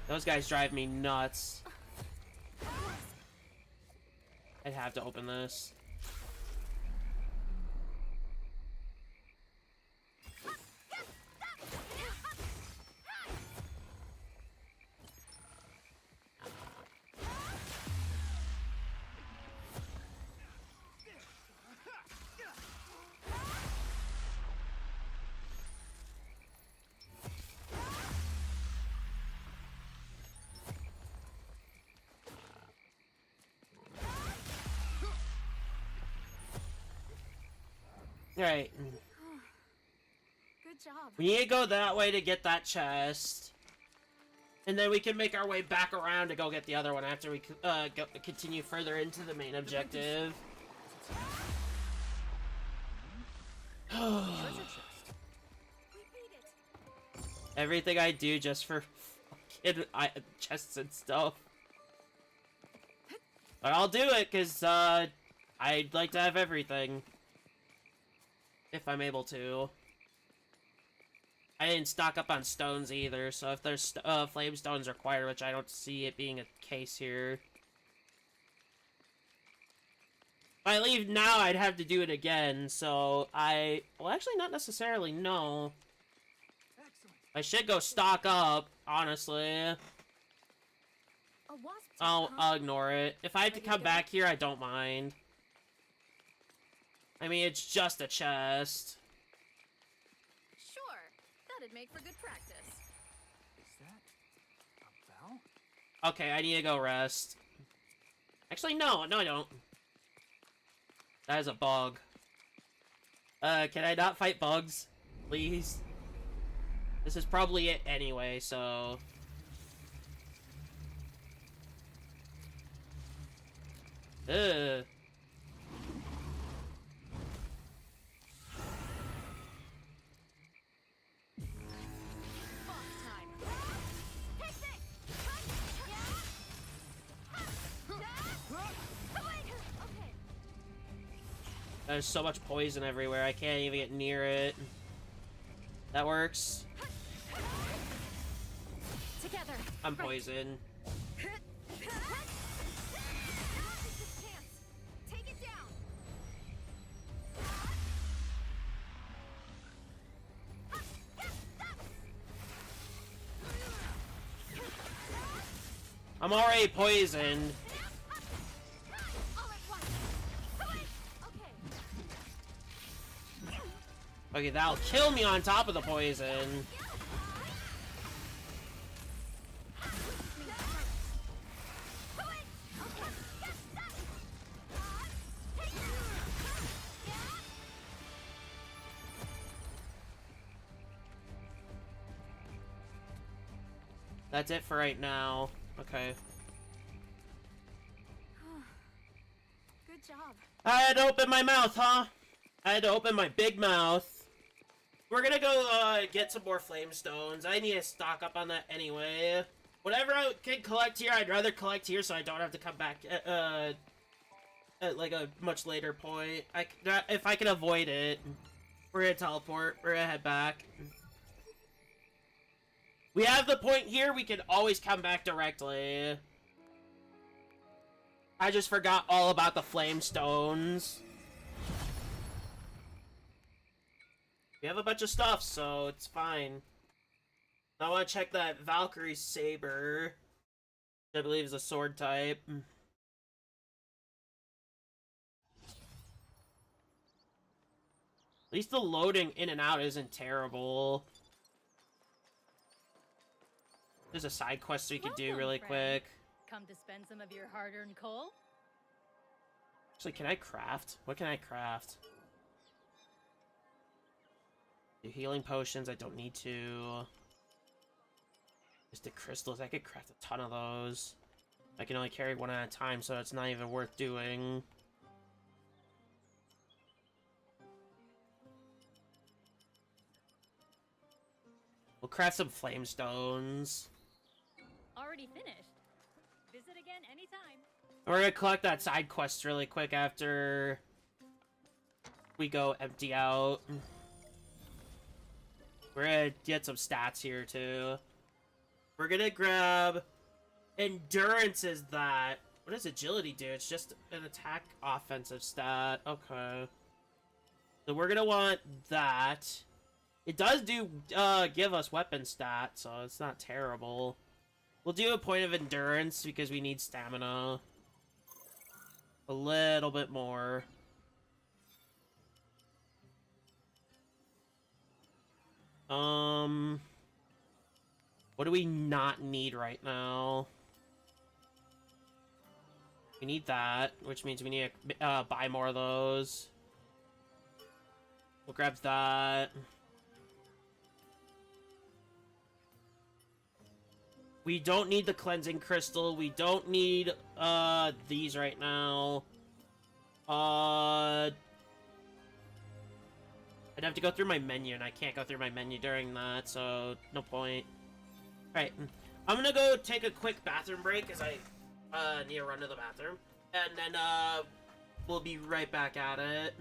Those guys drive me nuts. I'd have to open this. Right. Good job. We need to go that way to get that chest. And then we can make our way back around to go get the other one after we continue further into the main objective. Treasure chest. We beat it. Everything I do just for fucking chests and stuff. But I'll do it, because I'd like to have everything. If I'm able to. I didn't stock up on stones either, so if there's flame stones required, which I don't see it being a case here. If I leave now, I'd have to do it again, so well, actually, not necessarily, no. Excellent. I should go stock up, honestly. A wasp tip, I'll huh? ignore it. If I have to Ready to come go? back here, I don't mind. I mean, it's just a chest. Sure. That'd make for good practice. Is that a bell? Okay, I need to go rest. Actually, no, I don't. That is a bug. Can I not fight bugs? Please? This is probably it anyway, so... Ugh. Boss time. Take this! Okay. There's so much poison everywhere, I can't even get near it. That works. Together. I'm Right. poisoned. Take this chance. Take it down. I'm already poisoned. All at once. Okay. Okay, that'll kill me on top of the poison. That's it for right now. Okay. Good job. I had to open my mouth, huh? I had to open my big mouth. We're gonna go, get some more flame stones. I need to stock up on that anyway. Whatever I can collect here, I'd rather collect here so I don't have to come back, at like a much later point. If I can avoid it, we're gonna teleport. We're gonna head back. We have the point here, we can always come back directly. I just forgot all about the flame stones. We have a bunch of stuff, so it's fine. I want to check that Valkyrie Saber, which I believe is a sword type. At least the loading in and out isn't terrible. There's a side quest we could do Welcome, really friend. quick. Come to spend some of your hard-earned coal? Actually, can I craft? What can I craft? Do healing potions, I don't need to. Just the crystals, I could craft a ton of those. I can only carry one at a time, so it's not even worth doing. We'll craft some flame stones. Already finished. Visit again anytime. We're gonna collect that side quest really quick after we go empty out. We're gonna get some stats here too. We're gonna grab endurance. Is that what does agility do? It's just an attack offensive stat. Okay. So we're gonna want that. It does do give us weapon stat, so it's not terrible. We'll do a point of endurance because we need stamina. A little bit more. What do we not need right now? We need that, which means we need to buy more of those. We'll grab that. We don't need the cleansing crystal. We don't need these right now. I'd have to go through my menu, and I can't go through my menu during that, so no point. Alright, I'm gonna go take a quick bathroom break, because I need to run to the bathroom. And then we'll be right back at it.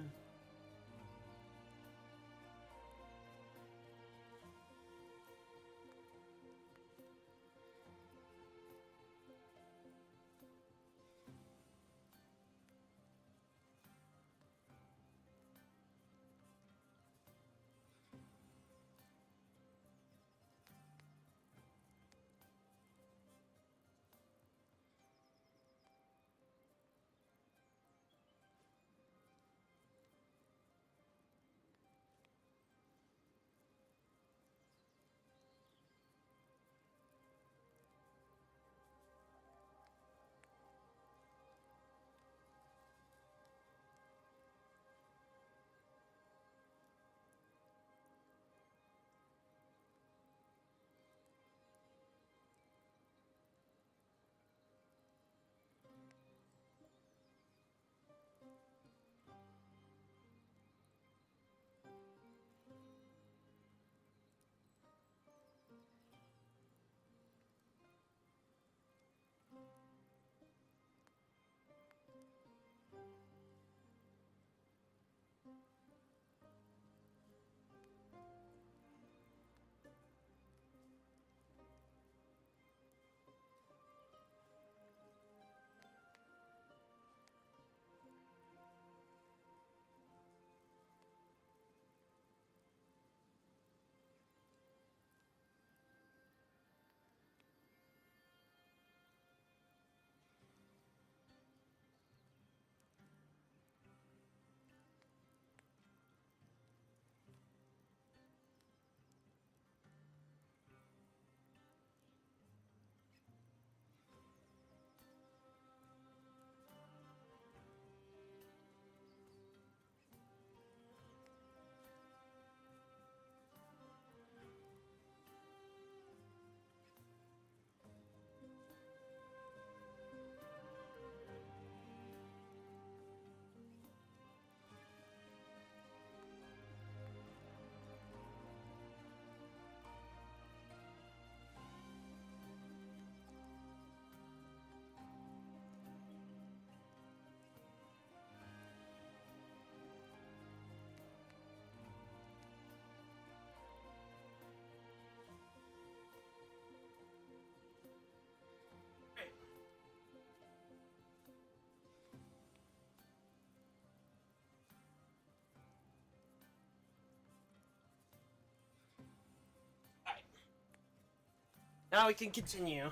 Now we can continue.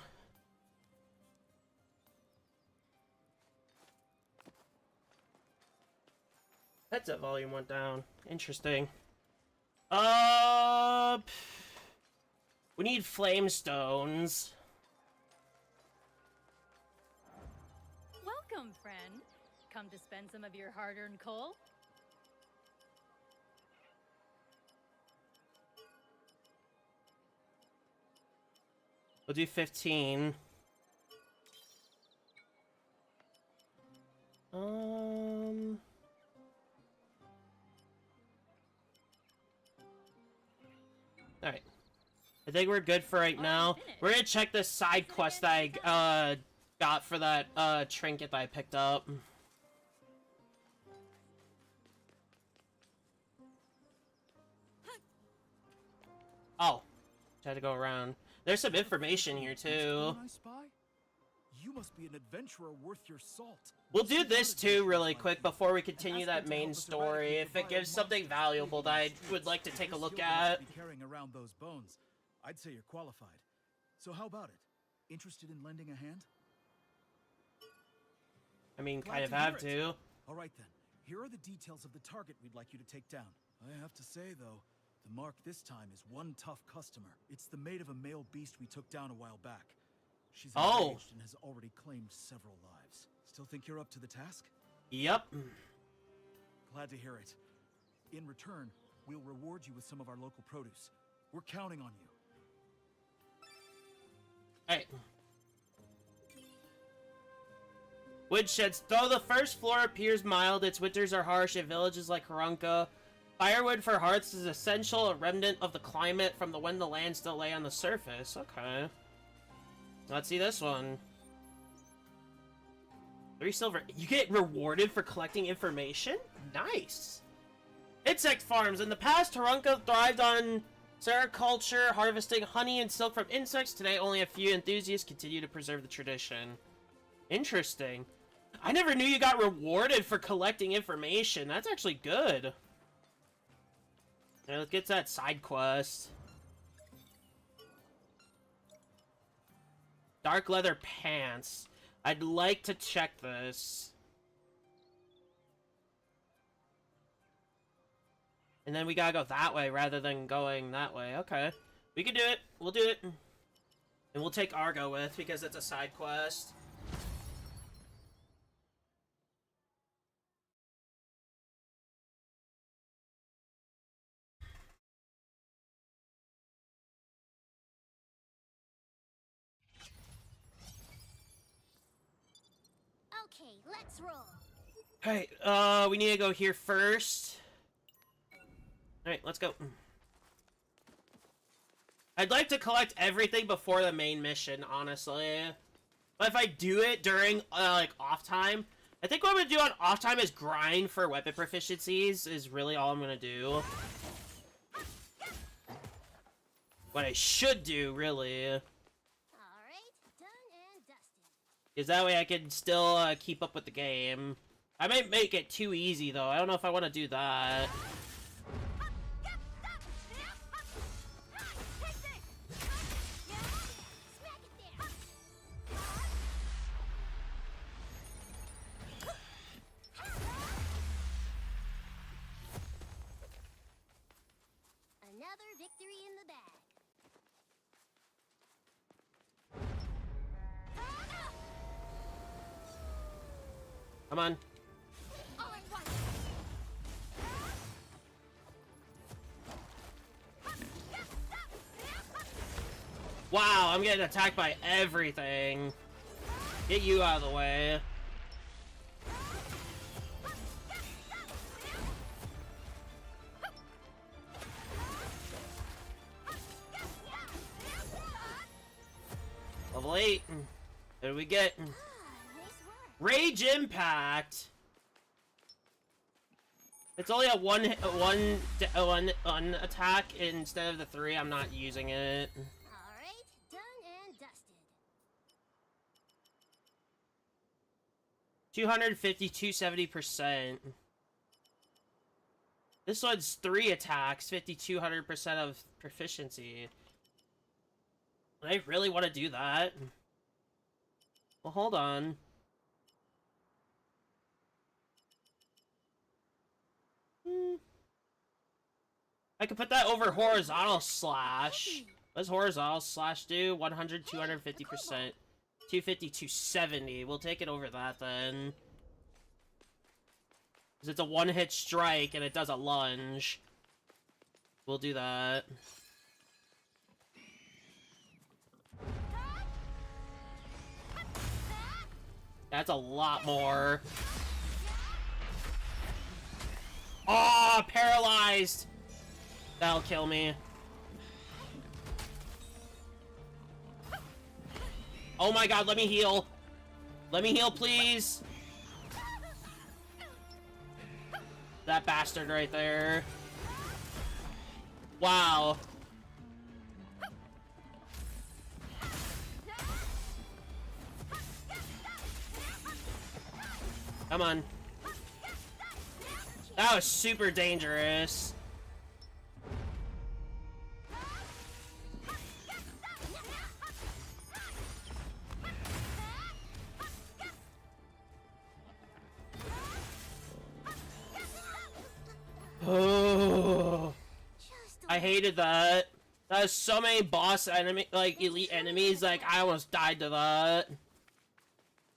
Headset volume went down. Interesting. We need flame stones. Welcome, friend. Come to spend some of your hard-earned coal? We'll do 15. Alright. I think we're good for right now. We're gonna check the side quest that I got for that trinket that I picked up. Oh. Had to go around. There's some information here too. You must be an adventurer worth your salt. We'll do this too really quick before we continue that main story. If it gives something valuable that I would like to take a look at. Carrying around those bones, I'd say you're qualified. So how about it? Interested in lending a hand? I mean, kind of have to. All right then. Here are the details of the target we'd like you to take down. I have to say though, the mark this time is one tough customer. It's the mate of a male beast we took down a while back. She's engaged and has already claimed several lives. Still think you're up to the task? Yep. Glad to hear it. In return, we'll reward you with some of our local produce. We're counting on you. Hey. Woodsheds. Though the first floor appears mild, its winters are harsh in villages like Harunka. Firewood for hearths is essential, a remnant of the climate from when the land still lay on the surface. Okay. Let's see this one. 3 silver. You get rewarded for collecting information? Nice. Insect farms. In the past, Harunka thrived on sericulture, harvesting honey and silk from insects. Today, only a few enthusiasts continue to preserve the tradition. Interesting. I never knew you got rewarded for collecting information. That's actually good. Alright, let's get to that side quest. Dark leather pants. I'd like to check this. And then we gotta go that way rather than going that way. Okay. We can do it. We'll do it. And we'll take Argo with because it's a side quest. Okay, let's roll. Alright, we need to go here first. Alright, let's go. I'd like to collect everything before the main mission, honestly. But if I do it during, like, off time, I think what I'm gonna do on off time is grind for weapon proficiencies, is really all I'm gonna do. What I should do, really. Is that way I can still keep up with the game. I might make it too easy though. I don't know if I want to do that. Another victory in the bag. Come on. Wow, I'm getting attacked by everything. Get you out of the way. Level 8. What do we get? Rage Impact. It's only a one attack instead of the 3. I'm not using it. All right, done and dusted. 250, 270%. This one's 3 attacks, 5,200% of proficiency. I really want to do that. Well, hold on. I could put that over horizontal slash. What does horizontal slash do? 100, 250%. 250, 270. We'll take it over that then. Because it's a one-hit strike and it does a lunge. We'll do that. That's a lot more. Oh, paralyzed! That'll kill me. Oh my god, let me heal. Let me heal, please. That bastard right there. Wow. Come on. That was super dangerous. Oh, I hated that. That was so many boss enemy, like elite enemies. Like I almost died to that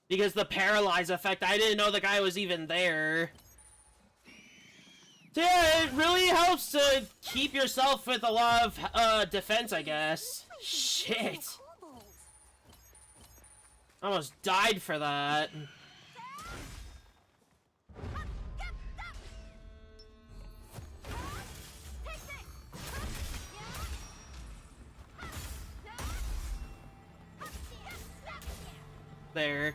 because the paralyze effect. I didn't know the guy was even there. Yeah, it really helps to keep yourself with a lot of defense, I guess. Shit. I almost died for that. There.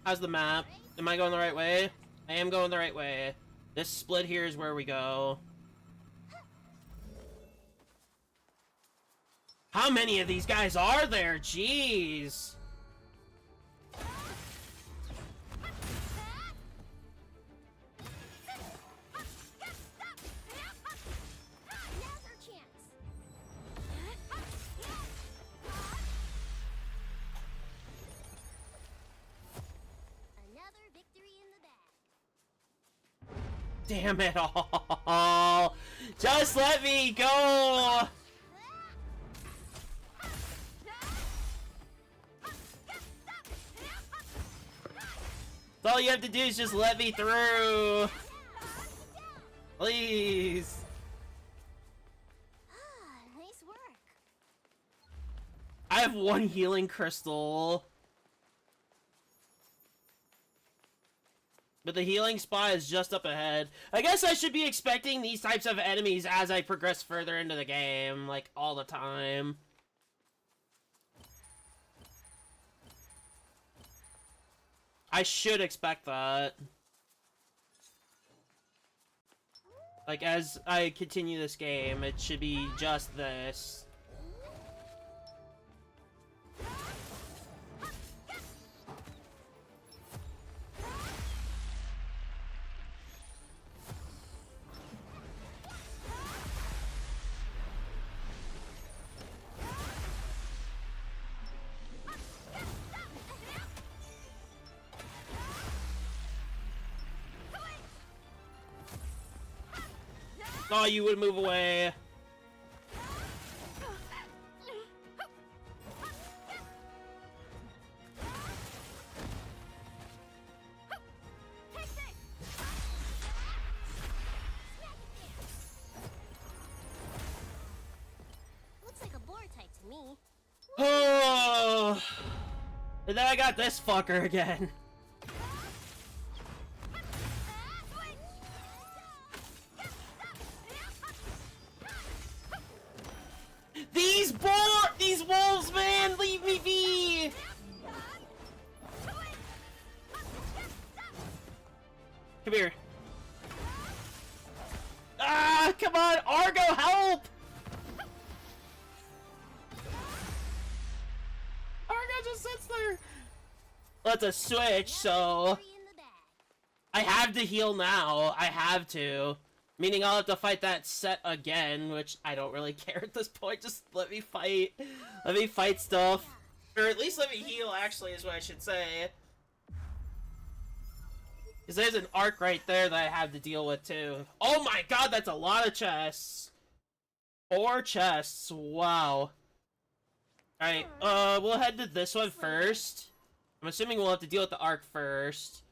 How's the map? Am I going the right way? I am going the right way. This split here is where we go. How many of these guys are there? Jeez. Damn it all. Just let me go. All you have to do is just let me through. Please. Nice work. I have one healing crystal. But the healing spot is just up ahead. I guess I should be expecting these types of enemies as I progress further into the game, like, all the time. I should expect that. Like, as I continue this game, it should be just this. Oh, you would move away. Looks like a boar type to me. Oh, and then I got this fucker again. These wolves, man, leave me be. Come here. Ah, come on, Argo, help! Argo just sits there. Let's a switch, so I have to heal now. I have to. Meaning I'll have to fight that set again, which I don't really care at this point. Just let me fight. Let me fight stuff. Or at least let me heal, actually, is what I should say. Because there's an arc right there that I have to deal with, too. Oh my god, that's a lot of chests. 4 chests. Wow. Alright, we'll head to this one first. I'm assuming we'll have to deal with the arc first.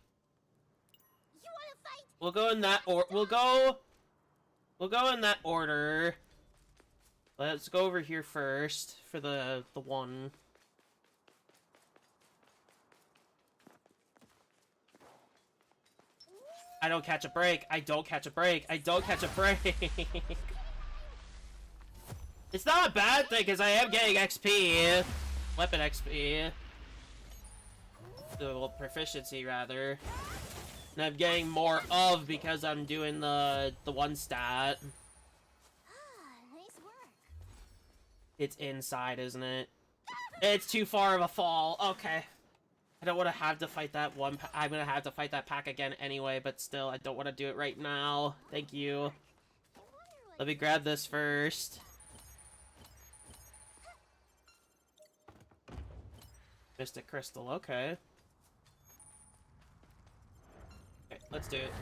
We'll go in that or we'll go in that order. Let's go over here first for the one. I don't catch a break. I don't catch a break. I don't catch a break. It's not a bad thing because I am getting XP. Weapon XP. Well, proficiency rather. And I'm getting more of because I'm doing the one stat. Nice work. It's inside, isn't it? It's too far of a fall. Okay. I don't want to have to fight that one. I'm gonna have to fight that pack again anyway, but still, I don't want to do it right now. Thank you. Let me grab this first. Mystic Crystal, okay. Okay, let's do it.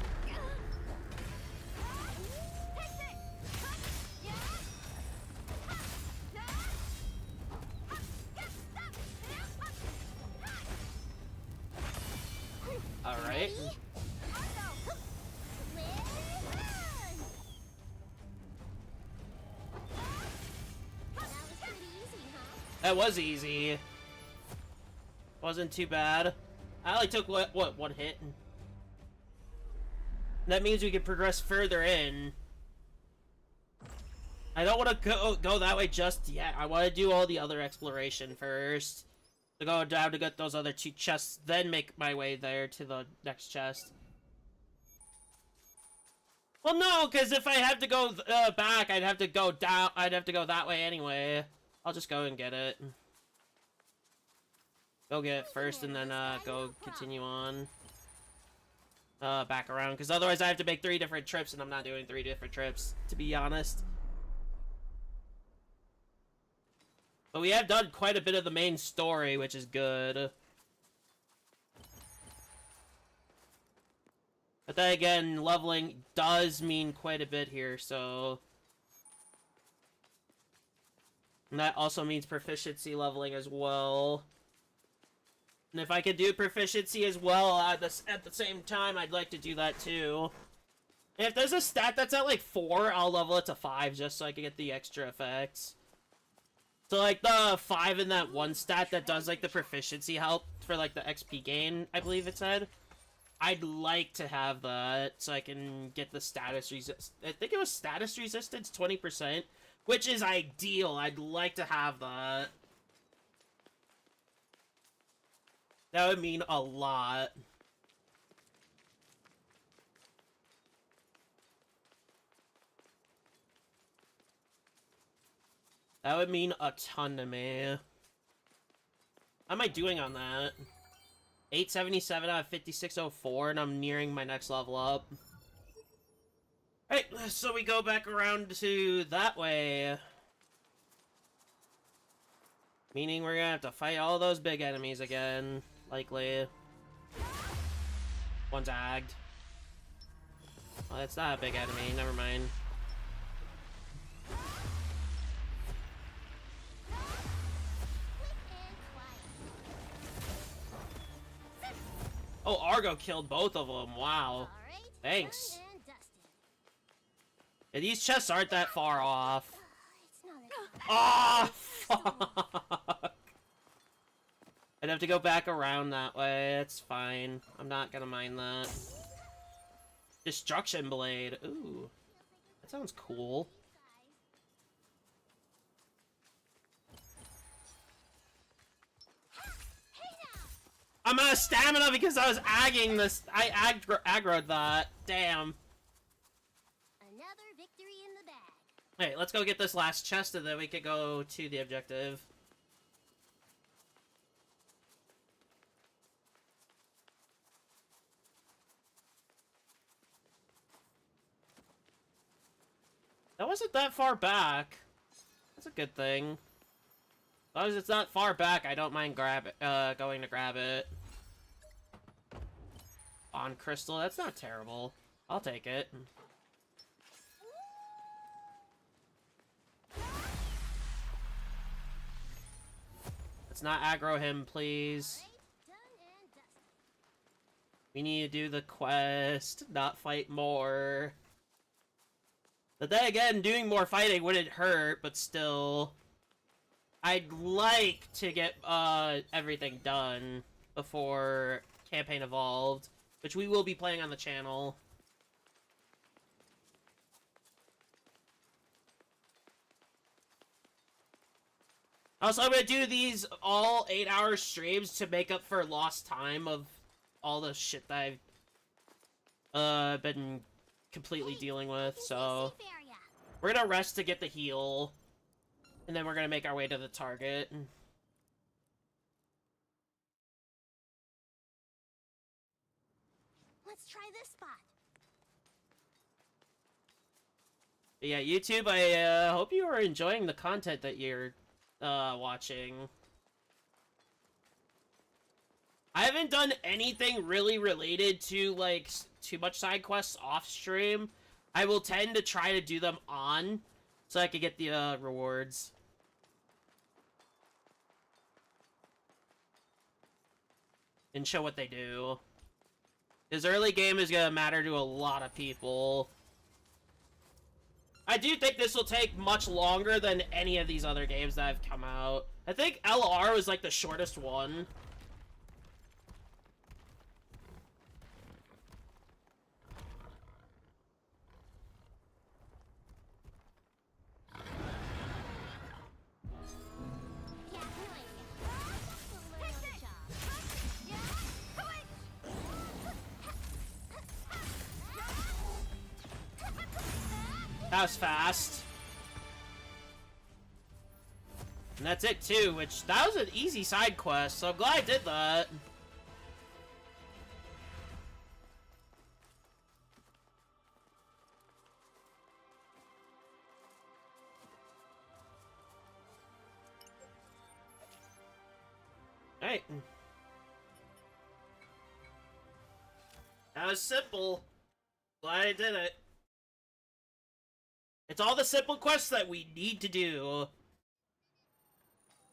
Alright. That was easy. Wasn't too bad. I only took, what, one hit? That means we can progress further in. I don't want to go that way just yet. I want to do all the other exploration first. To go down to get those other 2 chests, then make my way there to the next chest. Well, no, because if I have to go back, I'd have to go down. I'd have to go that way anyway. I'll just go and get it. Go get it first, and then go continue on. Back around, because otherwise I have to make 3 different trips, and I'm not doing 3 different trips, to be honest. But we have done quite a bit of the main story, which is good. But then again, leveling does mean quite a bit here, so... And that also means proficiency leveling as well. And if I could do proficiency as well at the same time, I'd like to do that too. And if there's a stat that's at like 4, I'll level it to 5 just so I can get the extra effects. So like the 5 in that one stat that does like the proficiency help for like the XP gain, I believe it said. I'd like to have that so I can get the status resist. I think it was status resistance 20%, which is ideal. I'd like to have that. That would mean a lot. That would mean a ton to me. How am I doing on that? 877 out of 5604, and I'm nearing my next level up. Alright, so we go back around to that way. Meaning we're gonna have to fight all those big enemies again. Likely. One's agged. Well, that's not a big enemy, never mind. Oh, Argo killed both of them. Wow. Thanks. Yeah, these chests aren't that far off. Oh, fuck. I'd have to go back around that way. It's fine. I'm not gonna mind that. Destruction Blade. Ooh. That sounds cool. I'm out of stamina because I was agging this. I aggroed that. Damn. Another victory in the bag. Hey, let's go get this last chest and then we could go to the objective. wasn't that far back. That's a good thing. As long as it's not far back, I don't mind going to grab it. On crystal, that's not terrible. I'll take it. Let's not aggro him, please. We need to do the quest, not fight more. But then again, doing more fighting wouldn't hurt, but still. I'd like to get everything done before Campaign Evolved, which we will be playing on the channel. Also, I'm gonna do these all 8-hour streams to make up for lost time of all the shit that I've been completely dealing with, so we're gonna rest to get the heal, and then we're gonna make our way to the target. Let's try this spot. But yeah, YouTube, I hope you are enjoying the content that you're watching. I haven't done anything really related to, like, too much side quests off stream. I will tend to try to do them on, so I can get the rewards. And show what they do. This early game is gonna matter to a lot of people. I do think this will take much longer than any of these other games that have come out. I think LR was, like, the shortest one. That was fast. And that's it too, which, that was an easy side quest, so I'm glad I did that. Alright. That was simple. Glad I did it. It's all the simple quests that we need to do.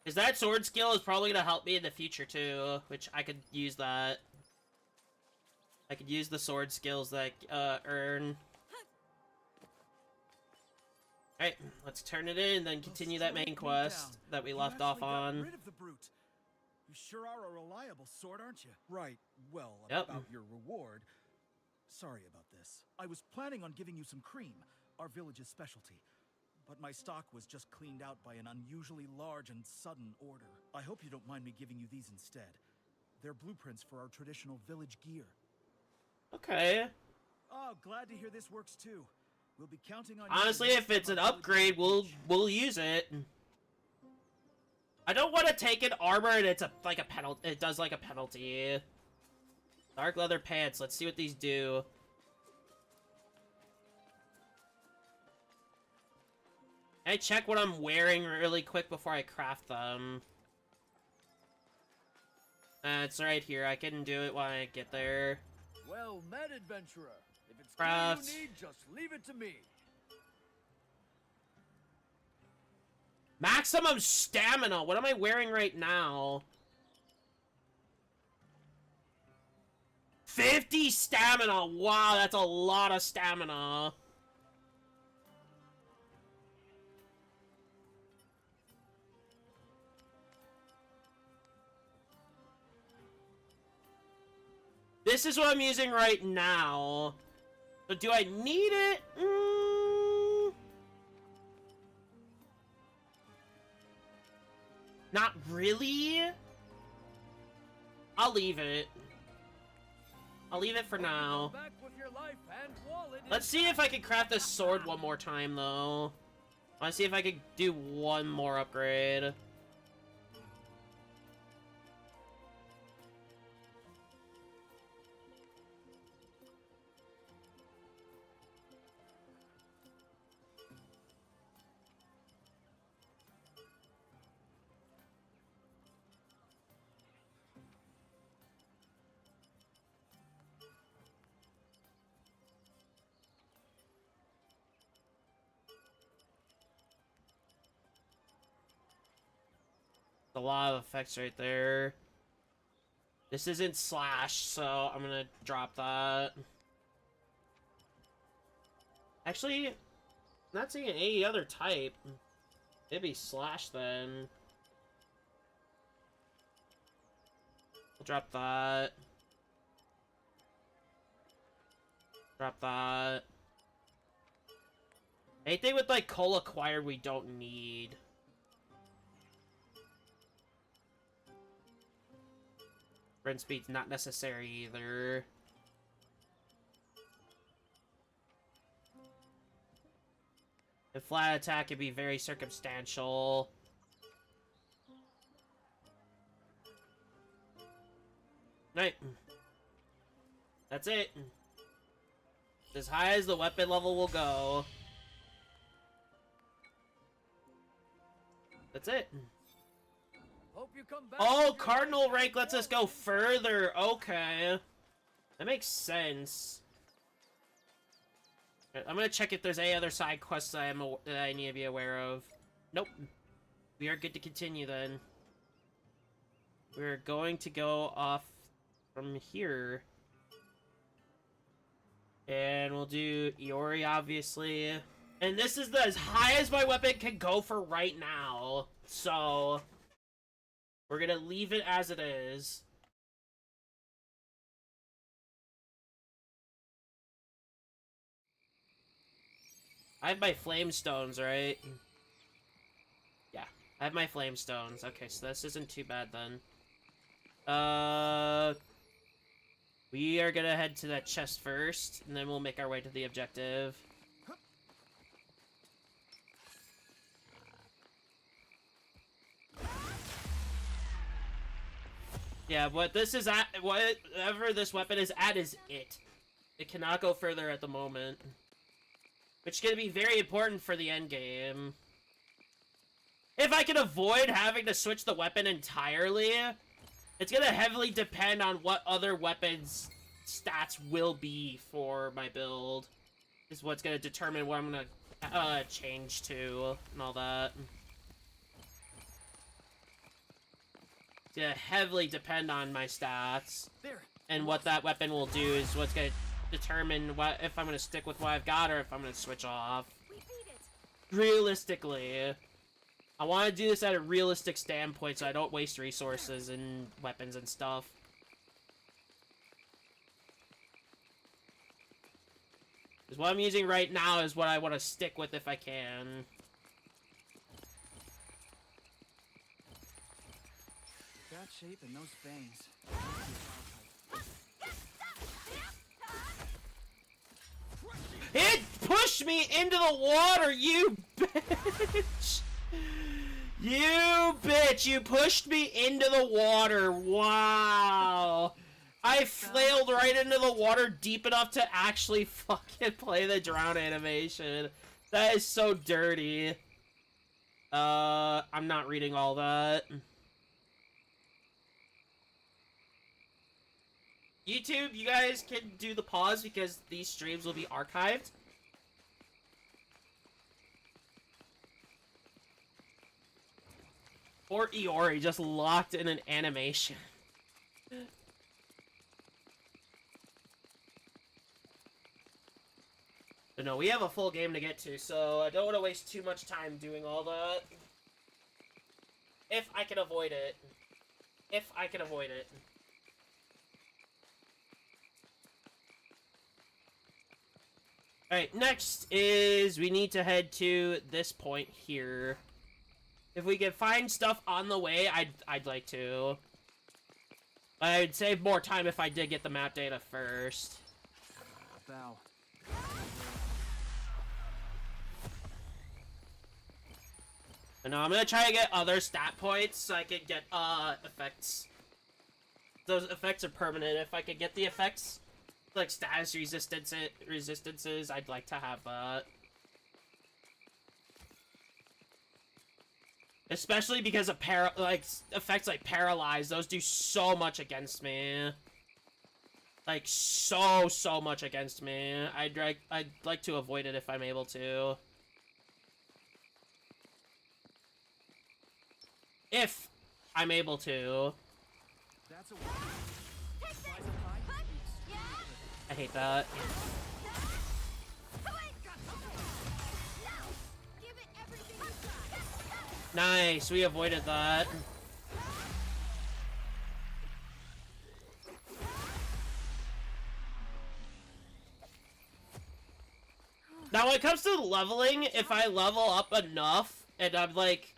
Because that sword skill is probably going to help me in the future too, which I could use that. I could use the sword skills that earn. Alright, let's turn it in and then continue that main quest that we left off on. Rid of the brute. You sure are a reliable sword, aren't you? Right. Well, Yep. about your reward. Sorry about this. I was planning on giving you some cream, our village's specialty. But my stock was just cleaned out by an unusually large and sudden order. I hope you don't mind me giving you these instead. They're blueprints for our traditional village gear. Okay. Oh, glad to hear this works too. We'll be counting on Honestly, you. if it's an upgrade, we'll use it. I don't want to take an armor and it's like a penalty. It does like a penalty. Dark leather pants. Let's see what these do. Can I check what I'm wearing really quick before I craft them? It's right here. I can do it when I get there. Well met, adventurer. If it's Craft. gear you need, just leave it to me. Maximum stamina. What am I wearing right now? 50 stamina. Wow, that's a lot of stamina. This is what I'm using right now. So do I need it? Not really. I'll leave it. I'll leave it for now. Back with your life and wallet. Let's see if I can craft this sword one more time, though. I want to see if I could do one more upgrade. lot of effects right there. This isn't slash, so I'm gonna drop that. Actually, not seeing any other type. Maybe slash then. I'll drop that. Drop that. Anything with like coal acquired we don't need. Sprint speed's not necessary either. And flat attack can be very circumstantial. Right. That's it. As high as the weapon level will go. That's it. Hope you come back. Oh, Cardinal rank lets us go further. Okay. That makes sense. I'm gonna check if there's any other side quests that I need to be aware of. Nope. We are good to continue then. We're going to go off from here. And we'll do Iori, obviously. And this is as high as my weapon can go for right now. So, we're gonna leave it as it is. I have my flame stones, right? Yeah, I have my flame stones. Okay, so this isn't too bad then. We are gonna head to that chest first, and then we'll make our way to the objective. Yeah, what this is at, whatever this weapon is at is it. It cannot go further at the moment. Which is gonna be very important for the end game. If I can avoid having to switch the weapon entirely, it's gonna heavily depend on what other weapons' stats will be for my build. Is what's gonna determine what I'm gonna change to and all that. It's gonna heavily depend on my stats. And what that weapon will do is what's gonna determine what if I'm gonna stick with what I've got or if I'm gonna switch off. Realistically. I want to do this at a realistic standpoint so I don't waste resources and weapons and stuff. Because what I'm using right now is what I want to stick with if I can. That shape and those fangs. It pushed me into the water, you bitch! You bitch, you pushed me into the water. Wow. I flailed right into the water deep enough to actually fucking play the drown animation. That is so dirty. I'm not reading all that. YouTube, you guys can do the pause because these streams will be archived. Or Iori just locked in an animation. But no, we have a full game to get to, so I don't want to waste too much time doing all that. If I can avoid it. If I can avoid it. Alright, next is we need to head to this point here. If we can find stuff on the way, I'd like to. I'd save more time if I did get the map data first. Bow. And now I'm gonna try to get other stat points so I can get effects. Those effects are permanent. If I could get the effects like status resistances, I'd like to have that. Especially because of effects like Paralyze, those do so much against me. Like, so much against me. I'd like to avoid it if I'm able to. If I'm able to. That's a I hate that. Nice, we avoided that. Now, when it comes to leveling, if I level up enough, and I'm, like,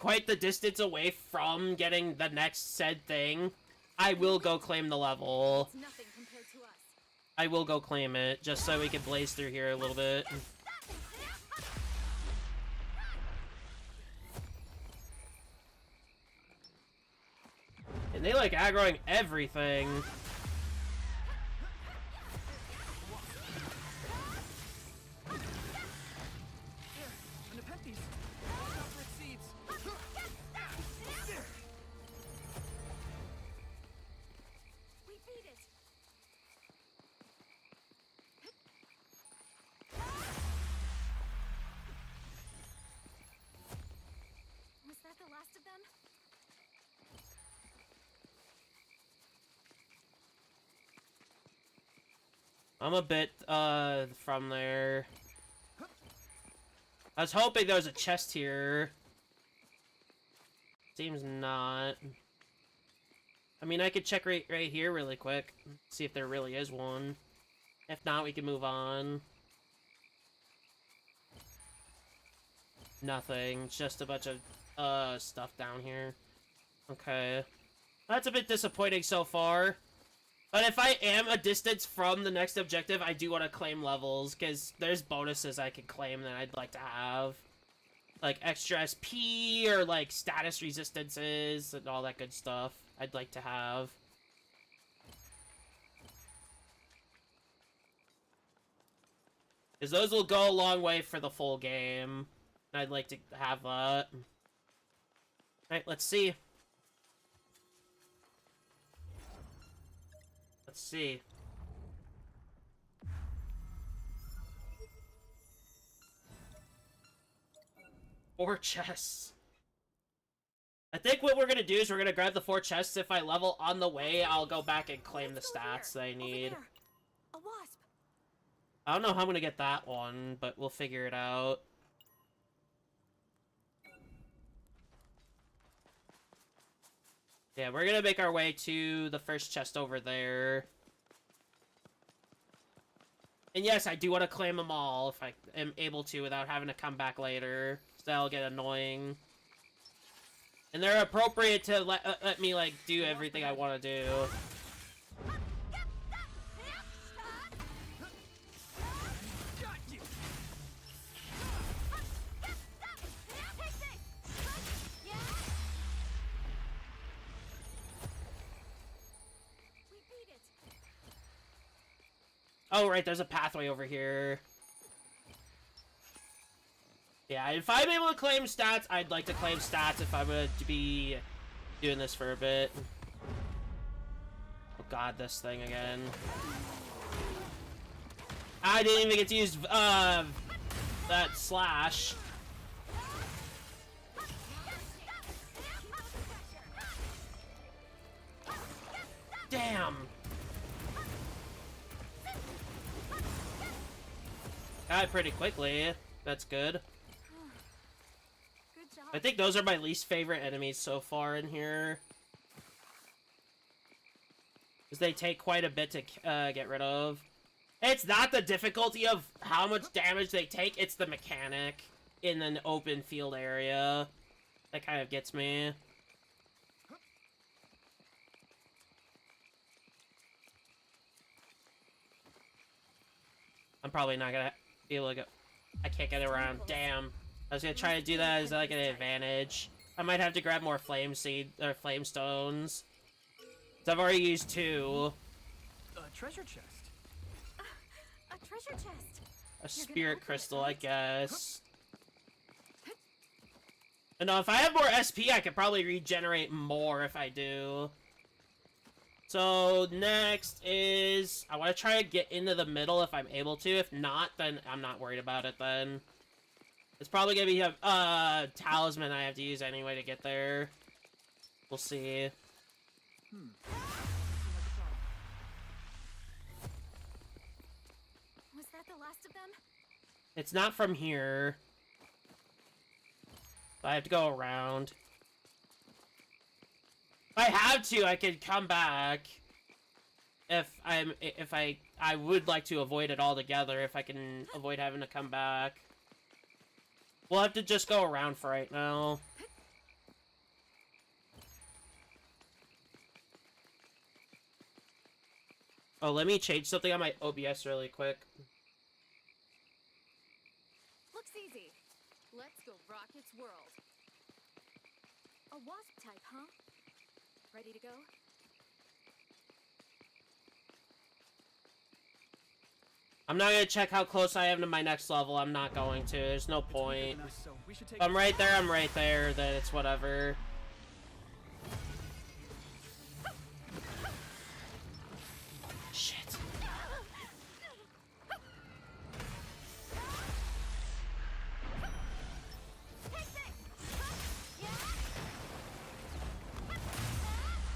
quite the distance away from getting the next said thing, I will go claim the level. Nothing compared to us. I will go claim it, just so we can blaze through here a little bit. And they like aggroing everything. Was that the last of them? I'm a bit, from there. I was hoping there was a chest here. Seems not. I mean, I could check right here really quick. See if there really is one. If not, we can move on. Nothing. It's just a bunch of, stuff down here. Okay. That's a bit disappointing so far. But if I am a distance from the next objective, I do want to claim levels, because there's bonuses I can claim that I'd like to have. Like extra SP, or like status resistances, and all that good stuff I'd like to have. Because those will go a long way for the full game. And I'd like to have that. Alright, let's see. Let's see. Four chests. I think what we're gonna do is we're gonna grab the 4 chests. If I level on the way, I'll go back and claim the stats that I need. A wasp. I don't know how I'm gonna get that one, but we'll figure it out. Yeah, we're gonna make our way to the first chest over there. And yes, I do want to claim them all if I am able to without having to come back later. So that'll get annoying. And they're appropriate to let me, like, do everything I want to do. Oh, right, there's a pathway over here. Yeah, if I'm able to claim stats, I'd like to claim stats if I'm going to be doing this for a bit. Oh god, this thing again. I didn't even get to use, that slash. Damn! Died pretty quickly. That's good. Good job. I think those are my least favorite enemies so far in here. Because they take quite a bit to get rid of. It's not the difficulty of how much damage they take, it's the mechanic in an open field area. That kind of gets me. I'm probably not gonna be able to go. I can't get around. Damn. I was gonna try to do that as like an advantage. I might have to grab more flame seed or flame stones. So I've already used 2. A treasure chest. A treasure chest. A spirit crystal, I guess. And no, if I have more SP, I could probably regenerate more if I do. So next is I want to try to get into the middle if I'm able to. If not, then I'm not worried about it then. It's probably gonna be a talisman I have to use anyway to get there. We'll see. Was that the last of them? It's not from here. I have to go around. If I have to, I can come back. I would like to avoid it altogether if I can avoid having to come back. We'll have to just go around for right now. Oh, let me change something on my OBS really quick. Looks easy. Let's go rock its world. A wasp type, huh? Ready to go? I'm not gonna check how close I am to my next level. I'm not going to. There's no point. If I'm right there, I'm right there. Then it's whatever. Shit.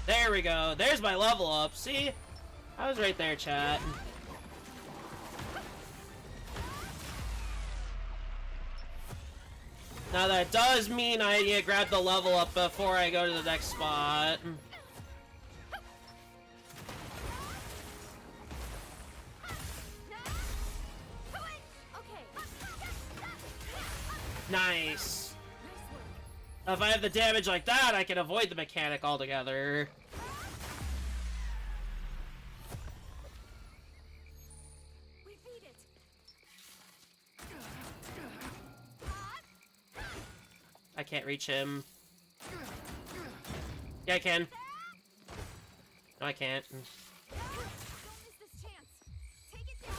There we go. There's my level up. See? I was right there, chat. Now that does mean I need to grab the level up before I go to the next spot. Nice. If I have the damage like that, I can avoid the mechanic altogether. We beat it. I can't reach him. Yeah, I can. No, I can't. Don't miss this chance. Take it down.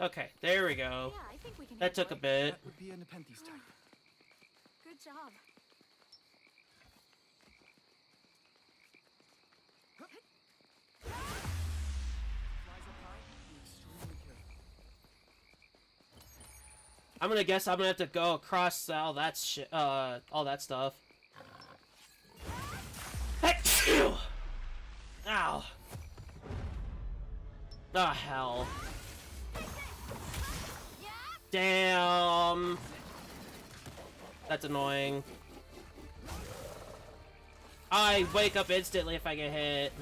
Okay, there we go. Yeah, I think we can That took a handle it. bit. That would be a Nepenthes type. Good job. Flies up high, be extremely careful. I'm gonna guess I'm gonna have to go across all that shit, all that stuff. Achoo! Ow. Oh, hell. Damn. That's annoying. I wake up instantly if I get hit.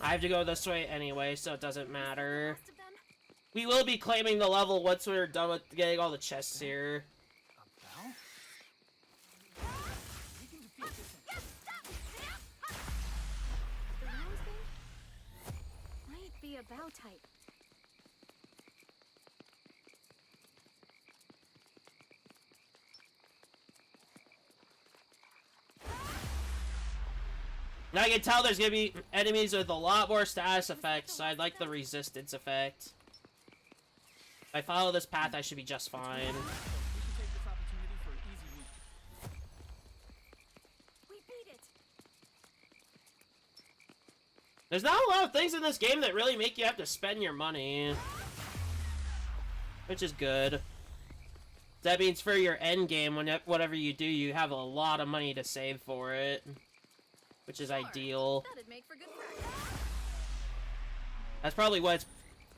I have to go this way anyway, so it doesn't matter. Last of them? We will be claiming the level once we're done with getting all the chests here. A bow? We can defeat this. The round thing? Might be a bow type. Now I can tell there's gonna be enemies with a lot more status effects, so I'd like the resistance effect. If I follow this path, I should be just fine. We should take this opportunity for an easy win. We beat it. There's not a lot of things in this game that really make you have to spend your money. Which is good. That means for your end game, whatever you do, you have a lot of money to save for it. Which is ideal. That'd make for good practice. That's probably what it's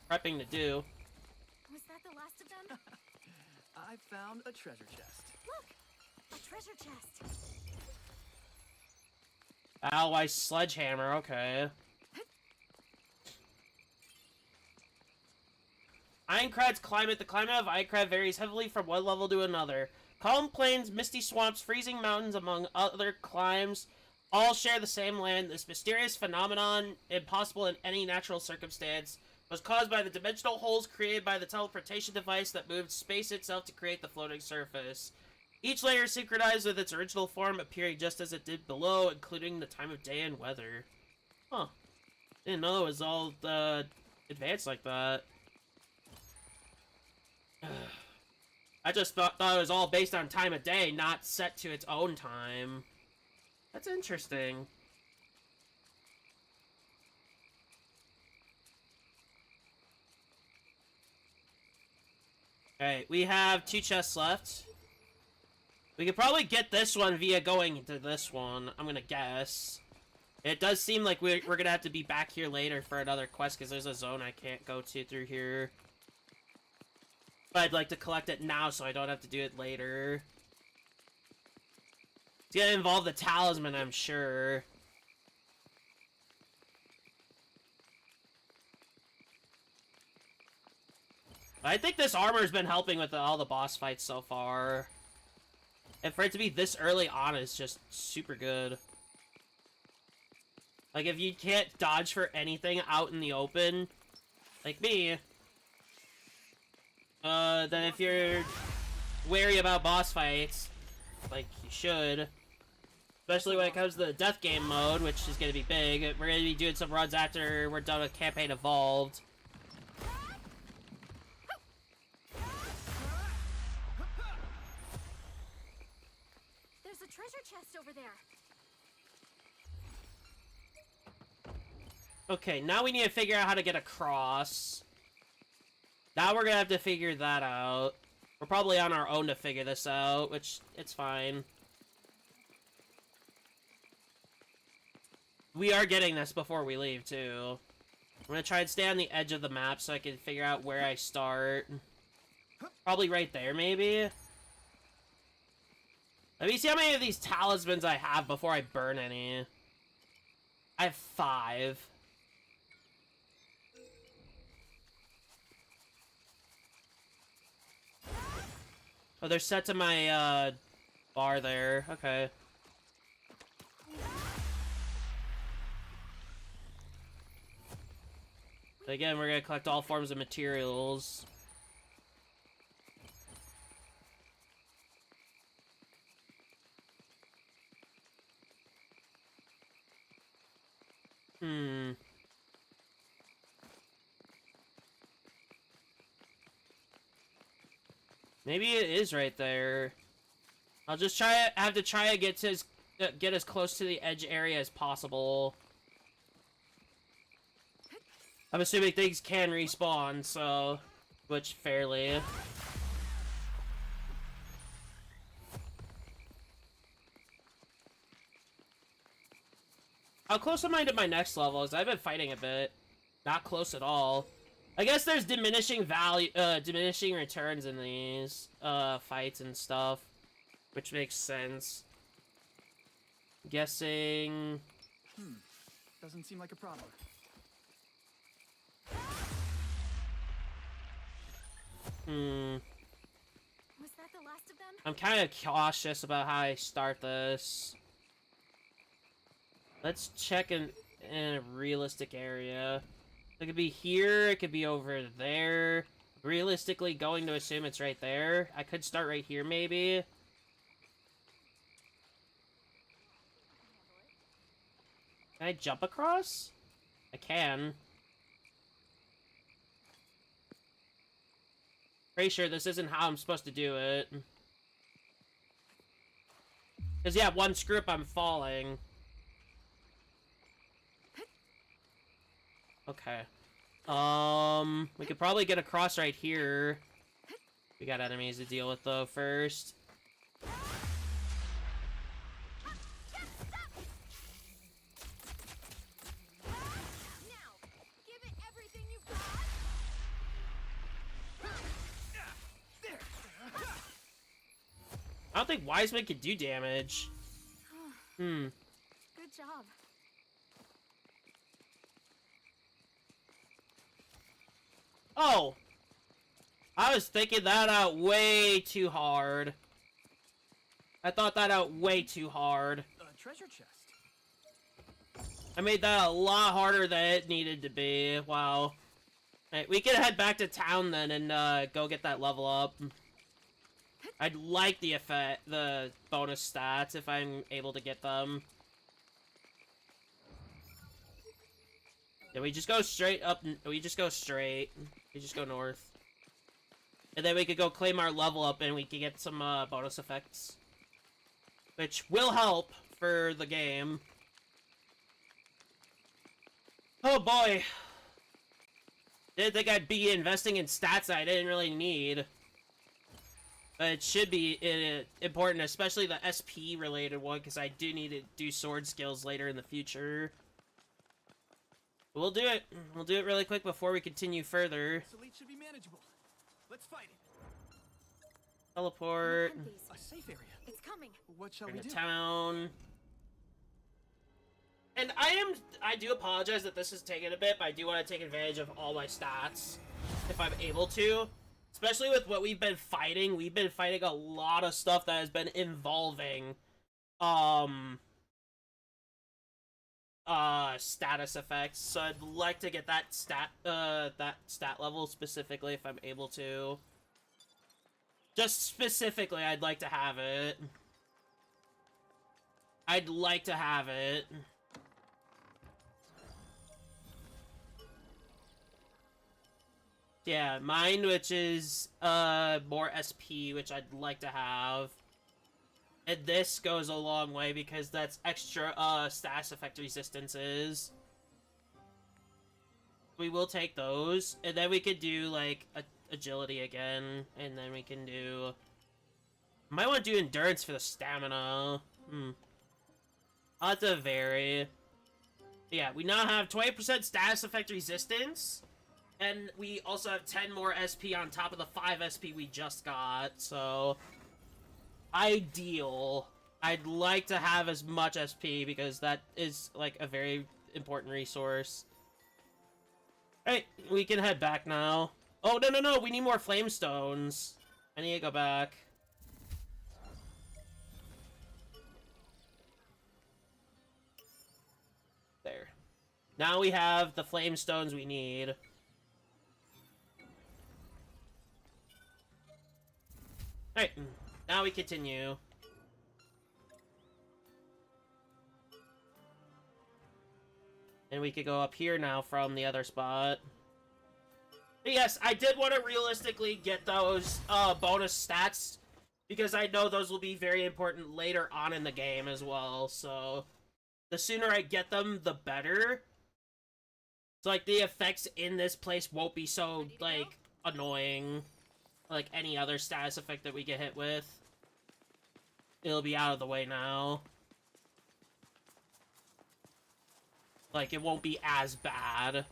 prepping to do. Was that the last of them? I found a treasure chest. Look! A treasure chest. Alloy sledgehammer, okay. Aincrad's climate. The climate of Aincrad varies heavily from one level to another. Calm plains, misty swamps, freezing mountains, among other climes, all share the same land. This mysterious phenomenon, impossible in any natural circumstance, was caused by the dimensional holes created by the teleportation device that moved space itself to create the floating surface. Each layer synchronized with its original form, appearing just as it did below, including the time of day and weather. Huh. Didn't know it was all advanced like that. I just thought it was all based on time of day, not set to its own time. That's interesting. Alright, we have 2 chests left. We could probably get this one via going into this one, I'm gonna guess. It does seem like we're gonna have to be back here later for another quest, because there's a zone I can't go to through here. But I'd like to collect it now so I don't have to do it later. It's gonna involve the talisman, I'm sure. I think this armor's been helping with all the boss fights so far. And for it to be this early on is just super good. Like, if you can't dodge for anything out in the open, like me, then if you're wary about boss fights, like you should, especially when it comes to the death game mode, which is going to be big. We're going to be doing some runs after we're done with Campaign Evolved. There's a treasure chest over there. Okay, now we need to figure out how to get across. Now we're gonna have to figure that out. We're probably on our own to figure this out, which, it's fine. We are getting this before we leave, too. I'm gonna try and stay on the edge of the map so I can figure out where I start. Probably right there, maybe? Let me see how many of these talismans I have before I burn any. I have 5. Oh, they're set to my, bar there. Okay. Again, we're gonna collect all forms of materials. Maybe it is right there. I'll just have to try to get as close to the edge area as possible. I'm assuming things can respawn, so, which fairly. How close am I to my next levels? I've been fighting a bit. Not close at all. I guess there's diminishing returns in these, fights and stuff. Which makes sense. Guessing... Doesn't seem like a problem. Was that the last of them? I'm kind of cautious about how I start this. Let's check in a realistic area. It could be here, it could be over there. Realistically, going to assume it's right there. I could start right here, maybe. Can I jump across? I can. Pretty sure this isn't how I'm supposed to do it. Because, yeah, one screw up, I'm falling. Okay. We could probably get across right here. We got enemies to deal with, though, first. I don't think Wiseman can do damage. Good job. Oh! I was thinking that out way too hard. I thought that out way too hard. Treasure chest. I made that a lot harder than it needed to be. Wow. Alright, we can head back to town then and go get that level up. I'd like the bonus stats if I'm able to get them. Yeah, we just go straight up. We just go straight. We just go north. And then we could go claim our level up and we can get some bonus effects. Which will help for the game. Oh boy. Didn't think I'd be investing in stats I didn't really need. But it should be important, especially the SP related one, because I do need to do sword skills later in the future. We'll do it. We'll do it really quick before we continue further. So it should be manageable. Let's fight it. Teleport. A safe area. It's coming. What shall we Bring do? to town. And I do apologize that this is taking a bit, but I do want to take advantage of all my stats if I'm able to. Especially with what we've been fighting. We've been fighting a lot of stuff that has been involving status effects. So I'd like to get that stat level specifically if I'm able to. Just specifically, I'd like to have it. I'd like to have it. Yeah, mine, which is more SP, which I'd like to have. And this goes a long way because that's extra status effect resistances. We will take those, and then we could do like agility again, and then we can do. Might want to do endurance for the stamina. I'll have to vary. Yeah, we now have 20% status effect resistance. And we also have 10 more SP on top of the 5 SP we just got, so... Ideal. I'd like to have as much SP, because that is, like, a very important resource. Alright, we can head back now. Oh, no, we need more flame stones. I need to go back. There. Now we have the flame stones we need. Alright, now we continue. And we could go up here now from the other spot. But yes, I did want to realistically get those bonus stats, because I know those will be very important later on in the game as well, so the sooner I get them, the better. So, like, the effects in this place won't be so, like, annoying. Like any other status effect that we get hit with. It'll be out of the way now. Like, it won't be as bad.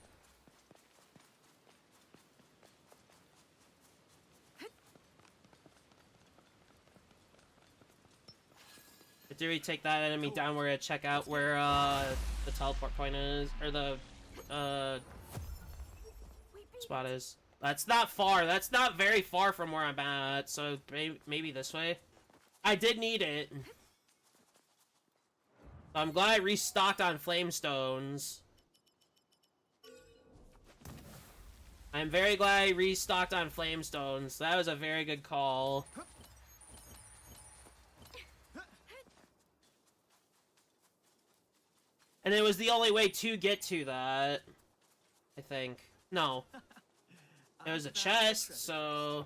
After we take that enemy down, we're gonna check out where the teleport point is, or the spot is. That's not far. That's not very far from where I'm at, so maybe this way. I did need it. I'm glad I restocked on flame stones. I'm very glad I restocked on flame stones. That was a very good call. And it was the only way to get to that, I think. No. It was a chest, so...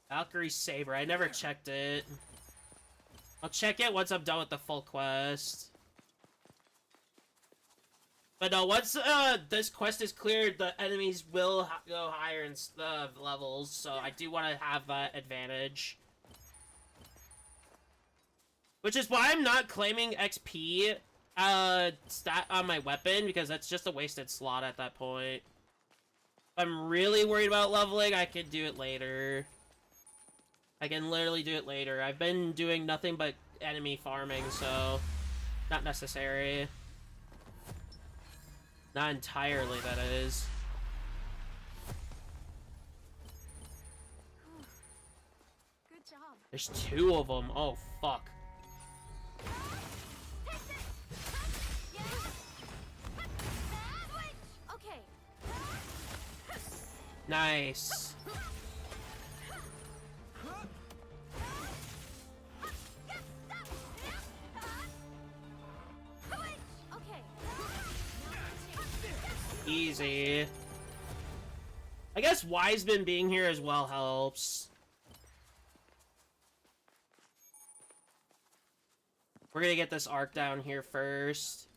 Valkyrie Saber. I never checked it. I'll check it once I'm done with the full quest. But no, once this quest is cleared, the enemies will go higher in levels, so I do want to have that advantage. Which is why I'm not claiming XP stat on my weapon, because that's just a wasted slot at that point. If I'm really worried about leveling, I can do it later. I can literally do it later. I've been doing nothing but enemy farming, so not necessary. Not entirely, that is. Good job. There's 2 of them. Oh, fuck. Okay, Nice. Okay. Easy. I guess Wiseman being here as well helps. We're gonna get this arc down here first.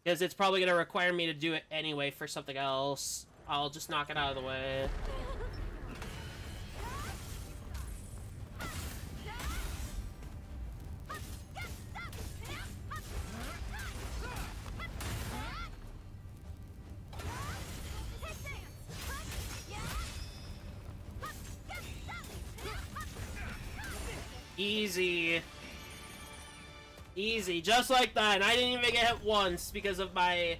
Because it's probably gonna require me to do it anyway for something else. I'll just knock it out of the way. Easy. Easy, just like that. And I didn't even get hit once because of my...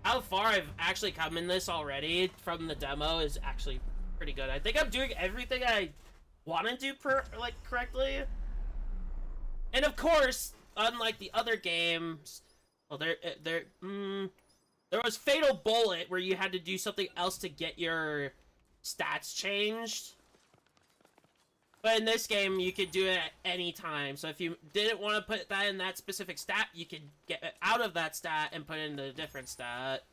How far I've actually come in this already from the demo is actually pretty good. I think I'm doing everything I want to do correctly. And of course, unlike the other games, well, there was Fatal Bullet where you had to do something else to get your stats changed. But in this game, you could do it at any time. So if you didn't want to put that in that specific stat, you could get it out of that stat and put it into a different stat.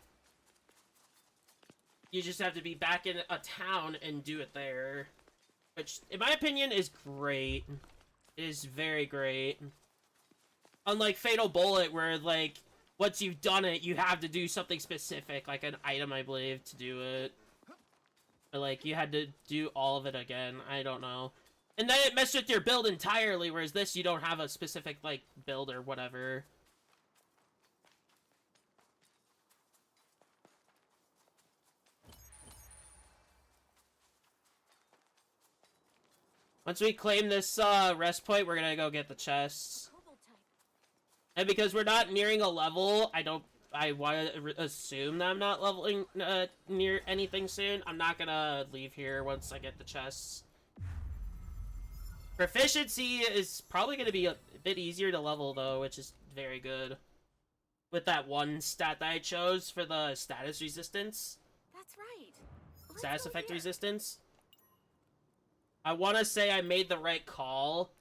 You just have to be back in a town and do it there. Which, in my opinion, is great. It is very great. Unlike Fatal Bullet, where, like, once you've done it, you have to do something specific, like an item, I believe, to do it. But, like, you had to do all of it again. I don't know. And then it messed with your build entirely, whereas this, you don't have a specific, like, build or whatever. Once we claim this, rest point, we're gonna go get the chests. And because we're not nearing a level, I want to assume that I'm not leveling, near anything soon. I'm not gonna leave here once I get the chests. Proficiency is probably going to be a bit easier to level, though, which is very good. With that one stat that I chose for the status resistance. That's right. Status effect resistance. I want to say I made the right call.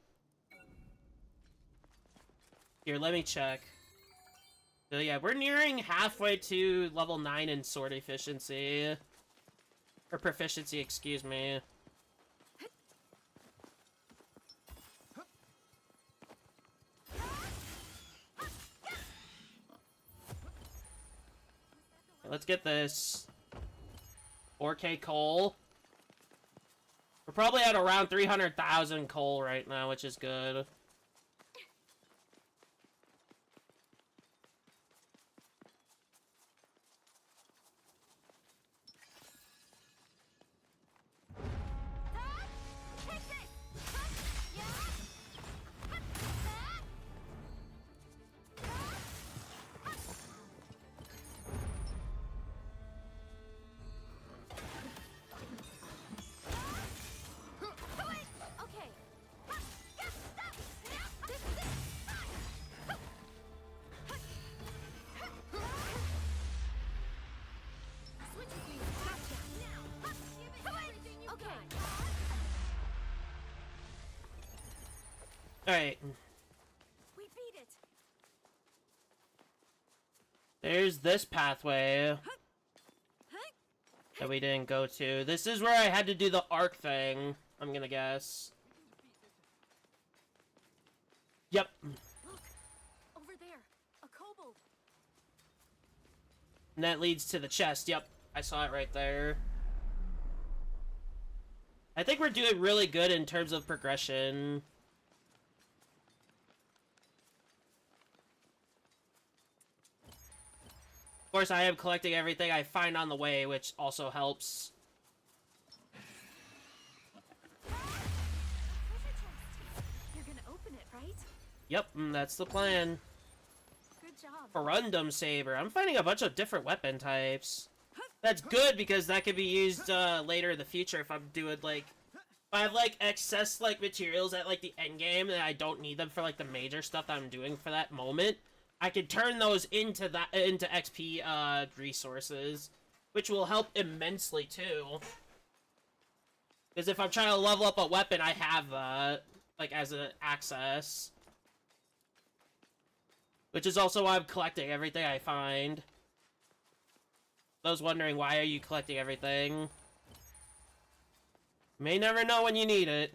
Here, let me check. So yeah, we're nearing halfway to level 9 in sword efficiency. Or proficiency, excuse me. Let's get this. 4K coal. We're probably at around 300,000 coal right now, which is good. Alright. We beat it. There's this pathway that we didn't go to. This is where I had to do the arc thing, I'm gonna guess. Yep. Look, over there, a kobold. And that leads to the chest. Yep, I saw it right there. I think we're doing really good in terms of progression. Of course, I am collecting everything I find on the way, which also helps. You're gonna open it, right? Yep, that's the plan. Good job. Corundum Saber. I'm finding a bunch of different weapon types. That's good because that could be used later in the future if I'm doing like... If I have like excess like materials at like the end game and I don't need them for like the major stuff that I'm doing for that moment, I could turn those into XP resources. which will help immensely too. Because if I'm trying to level up a weapon, I have that, like, as an access. Which is also why I'm collecting everything I find. Those wondering, why are you collecting everything? You may never know when you need it.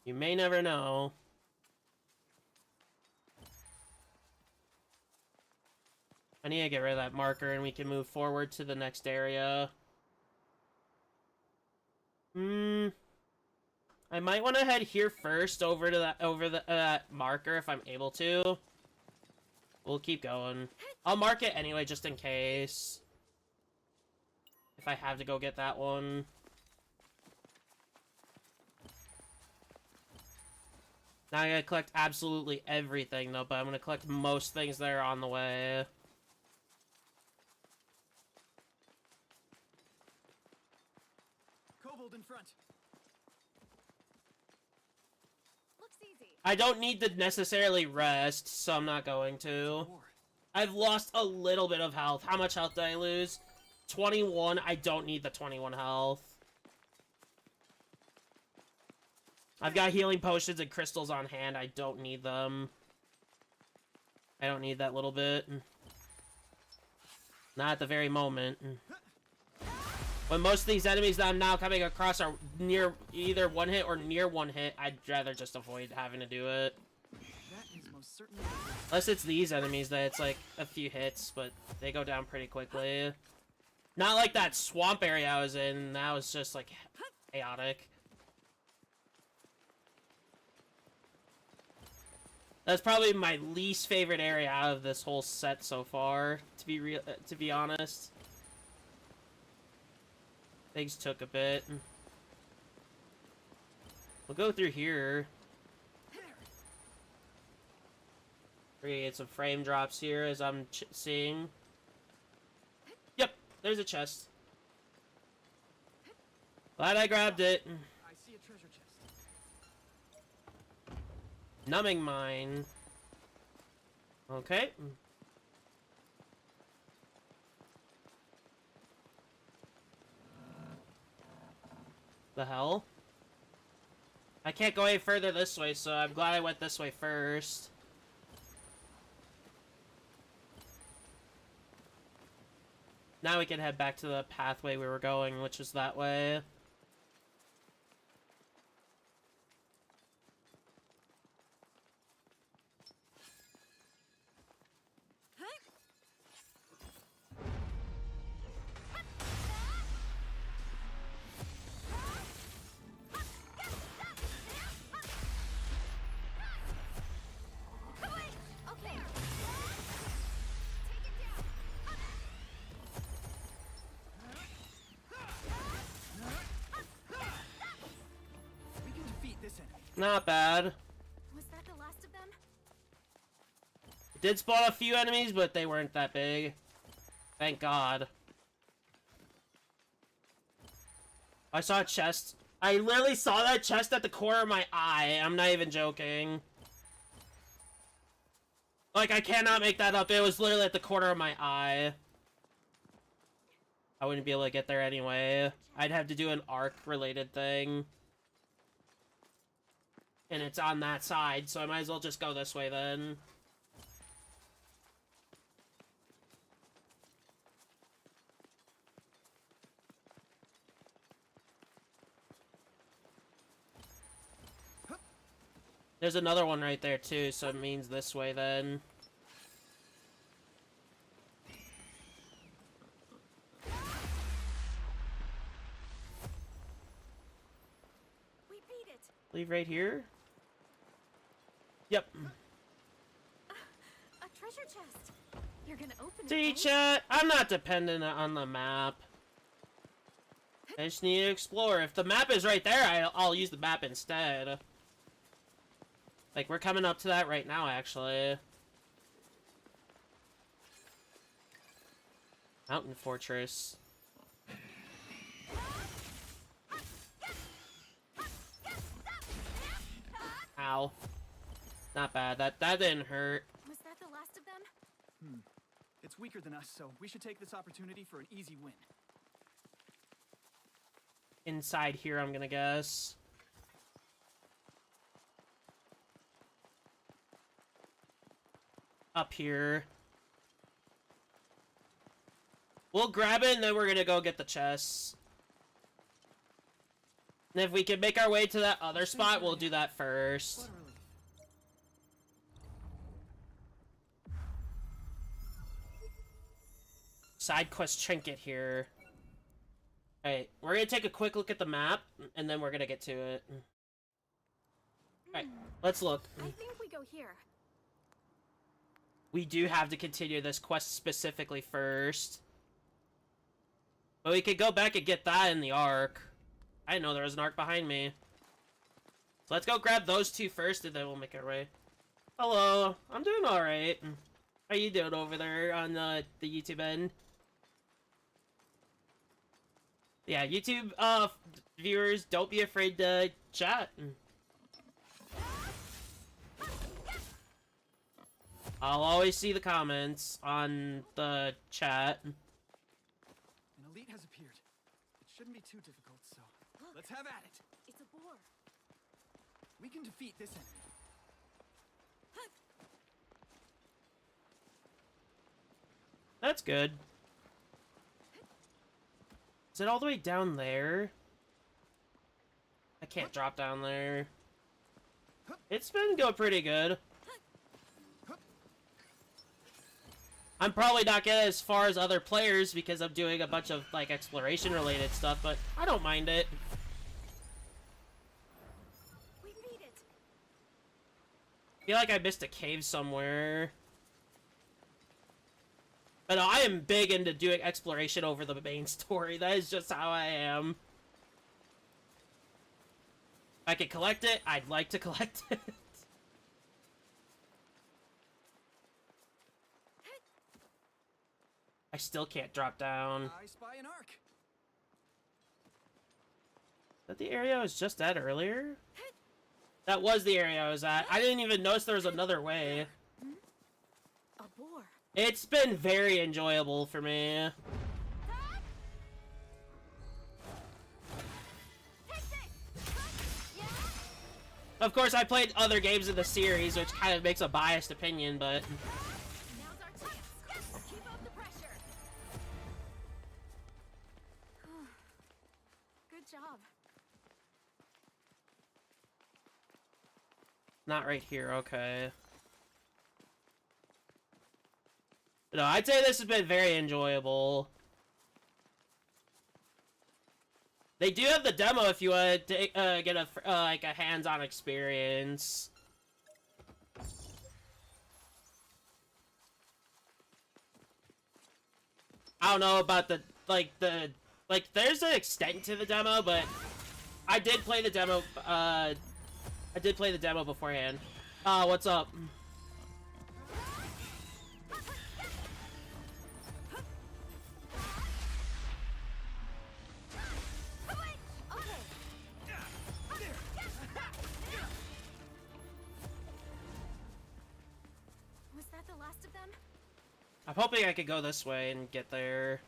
You may never know. I need to get rid of that marker and we can move forward to the next area. I might want to head here first over to that marker if I'm able to. We'll keep going. I'll mark it anyway just in case. If I have to go get that one. Now I gotta collect absolutely everything though, but I'm gonna collect most things that are on the way. Kobold in front. Looks easy. I don't need to necessarily rest, so I'm not going to. I've lost a little bit of health. How much health did I lose? 21. I don't need the 21 health. I've got healing potions and crystals on hand. I don't need them. I don't need that little bit. Not at the very moment. When most of these enemies that I'm now coming across are near either one hit or near one hit, I'd rather just avoid having to do it. That is most certainly. Unless it's these enemies that it's like a few hits, but they go down pretty quickly. Not like that swamp area I was in. That was just like chaotic. That's probably my least favorite area out of this whole set so far, to be honest. Things took a bit. We'll go through here. We're gonna get some frame drops here as I'm seeing. Yep, there's a chest. Glad I grabbed it. I see a treasure chest. Numbing mine. Okay. The hell? I can't go any further this way, so I'm glad I went this way first. Now we can head back to the pathway we were going, which is that way. Not bad. Was that the last of them? It did spawn a few enemies, but they weren't that big. Thank God. I saw a chest. I literally saw that chest at the corner of my eye. I'm not even joking. Like, I cannot make that up. It was literally at the corner of my eye. I wouldn't be able to get there anyway. I'd have to do an arc-related thing. And it's on that side, so I might as well just go this way then. There's another one right there too, so it means this way then. We beat it. Leave right here? Yep. A treasure chest. You're gonna open it. See, right? chat, I'm not dependent on the map. I just need to explore. If the map is right there, I'll use the map instead. Like, we're coming up to that right now, actually. Mountain Fortress. Ow. Not bad. That didn't hurt. Was that the last of them? It's weaker than us, so we should take this opportunity for an easy win. Inside here, I'm gonna guess. Up here. We'll grab it, and then we're gonna go get the chests. And if we can make our way to that other spot, we'll do that first. What a relief. Side quest trinket here. Alright, we're gonna take a quick look at the map, and then we're gonna get to it. Alright, let's look. I think we go here. We do have to continue this quest specifically first. But we could go back and get that in the Ark. I didn't know there was an Ark behind me. So let's go grab those two first, and then we'll make our way. Hello, I'm doing alright. How you doing over there on the YouTube end? Yeah, YouTube viewers, don't be afraid to chat. I'll always see the comments on the chat. An elite has appeared. It shouldn't be too difficult, so let's have at it. It's a boar. We can defeat this enemy. That's good. Is it all the way down there? I can't drop down there. It's been going pretty good. I'm probably not getting as far as other players because I'm doing a bunch of like exploration related stuff, but I don't mind it. We beat it. I feel like I missed a cave somewhere. But I am big into doing exploration over the main story. That is just how I am. If I could collect it, I'd like to collect it. I still can't drop down. I spy an arc. Is that the area I was just at earlier? That was the area I was at. I didn't even notice there was another way. A boar. It's been very enjoyable for me. Of course, I played other games in the series, which kind of makes a biased opinion, but... Now's our chance. Yes, keep up the pressure. Good job. Not right here, okay. No, I'd say this has been very enjoyable. They do have the demo if you want to get a like a hands-on experience. I don't know about the there's an extent to the demo, but I did play the demo. I did play the demo beforehand. What's up? Was that the last of them? I'm hoping I could go this way and get there.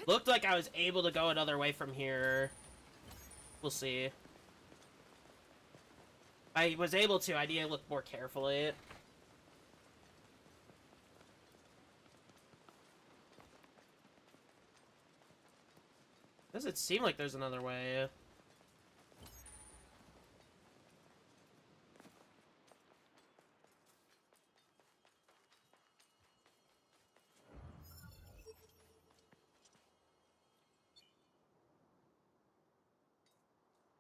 Looked like I was able to go another way from here. We'll see. I was able to. I need to look more carefully. Doesn't seem like there's another way.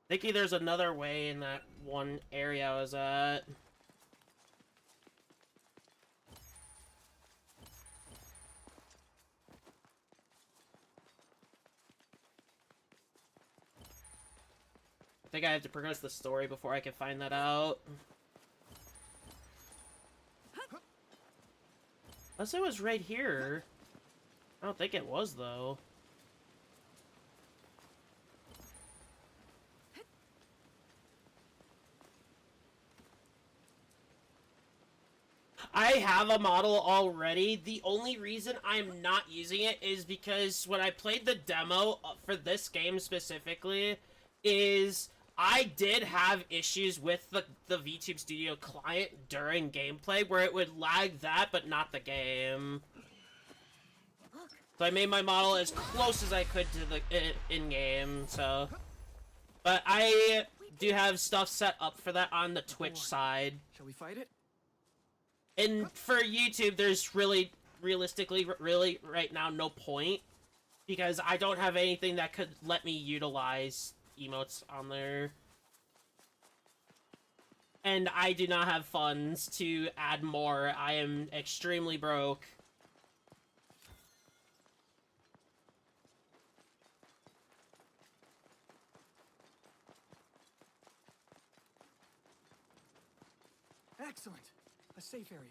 Thinking there's another way in that one area I was at. I think I have to progress the story before I can find that out. Unless it was right here. I don't think it was, though. I have a model already. The only reason I'm not using it is because when I played the demo for this game specifically, is I did have issues with the VTube Studio client during gameplay where it would lag that, but not the game. So I made my model as close as I could to the in-game, so... But I do have stuff set up for that on the Twitch side. Shall we fight it? And for YouTube, there's realistically, right now, no point. Because I don't have anything that could let me utilize emotes on there. And I do not have funds to add more. I am extremely broke. Excellent. A safe area.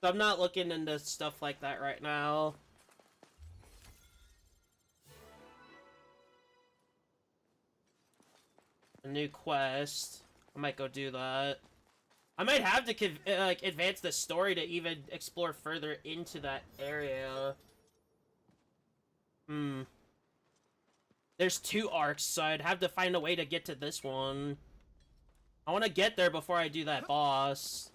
So I'm not looking into stuff like that right now. A new quest. I might go do that. I might have to like advance the story to even explore further into that area. There's 2 arcs, so I'd have to find a way to get to this one. I want to get there before I do that boss.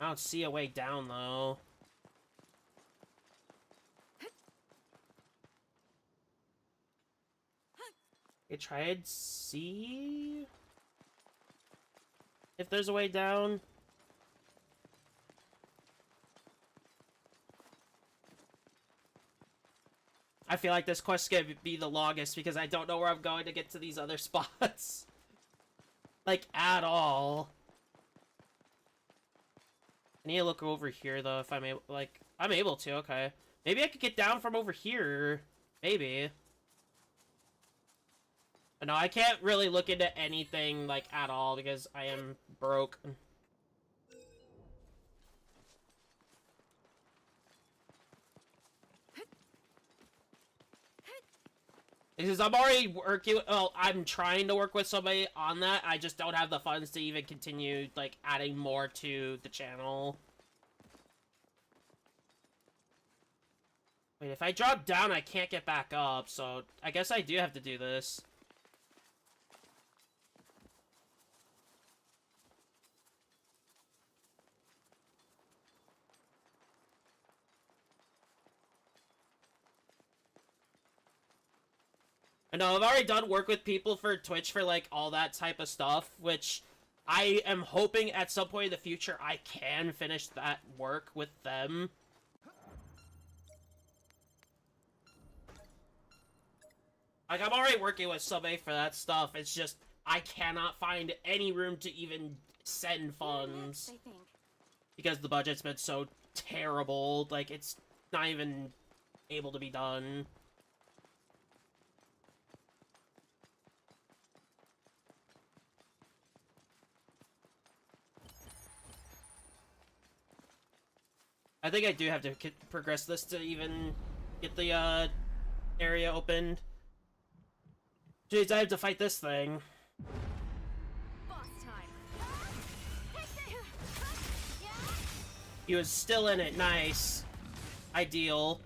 I don't see a way down, though. Okay, try and see if there's a way down. I feel like this quest is gonna be the longest because I don't know where I'm going to get to these other spots. Like, at all. I need to look over here, though, if I'm able, like... I'm able to, okay. Maybe I could get down from over here. Maybe. But no, I can't really look into anything, like, at all, because I am broke. Because I'm already working, well, I'm trying to work with somebody on that, I just don't have the funds to even continue, like, adding more to the channel. Wait, if I drop down, I can't get back up, so I guess I do have to do this. I know, I've already done work with people for Twitch for, like, all that type of stuff, which I am hoping at some point in the future I can finish that work with them. Like, I'm already working with somebody for that stuff, it's just, I cannot find any room to even send funds. I think. Because the budget's been so terrible, like, it's not even able to be done. I think I do have to progress this to even get the, area opened. Jeez, I have to fight this thing. Boss time. He was still in it, nice. Ideal.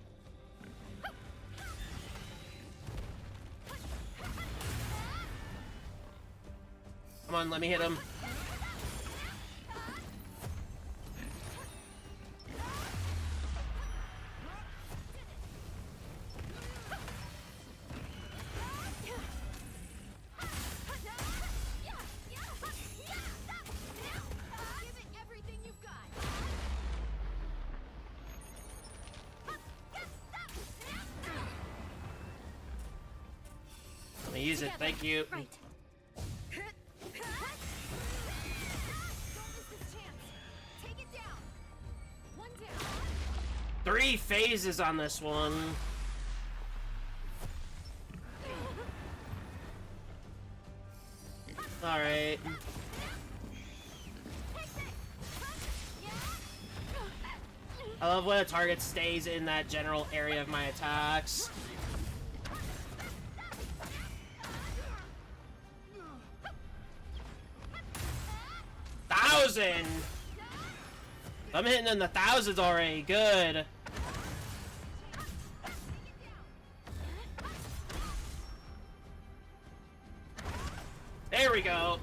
Come on, let me hit him. Use it, thank you. Right. 3 phases on this one. Alright. I love when a target stays in that general area of my attacks. Thousand! I'm hitting in the thousands already. Good. There we go.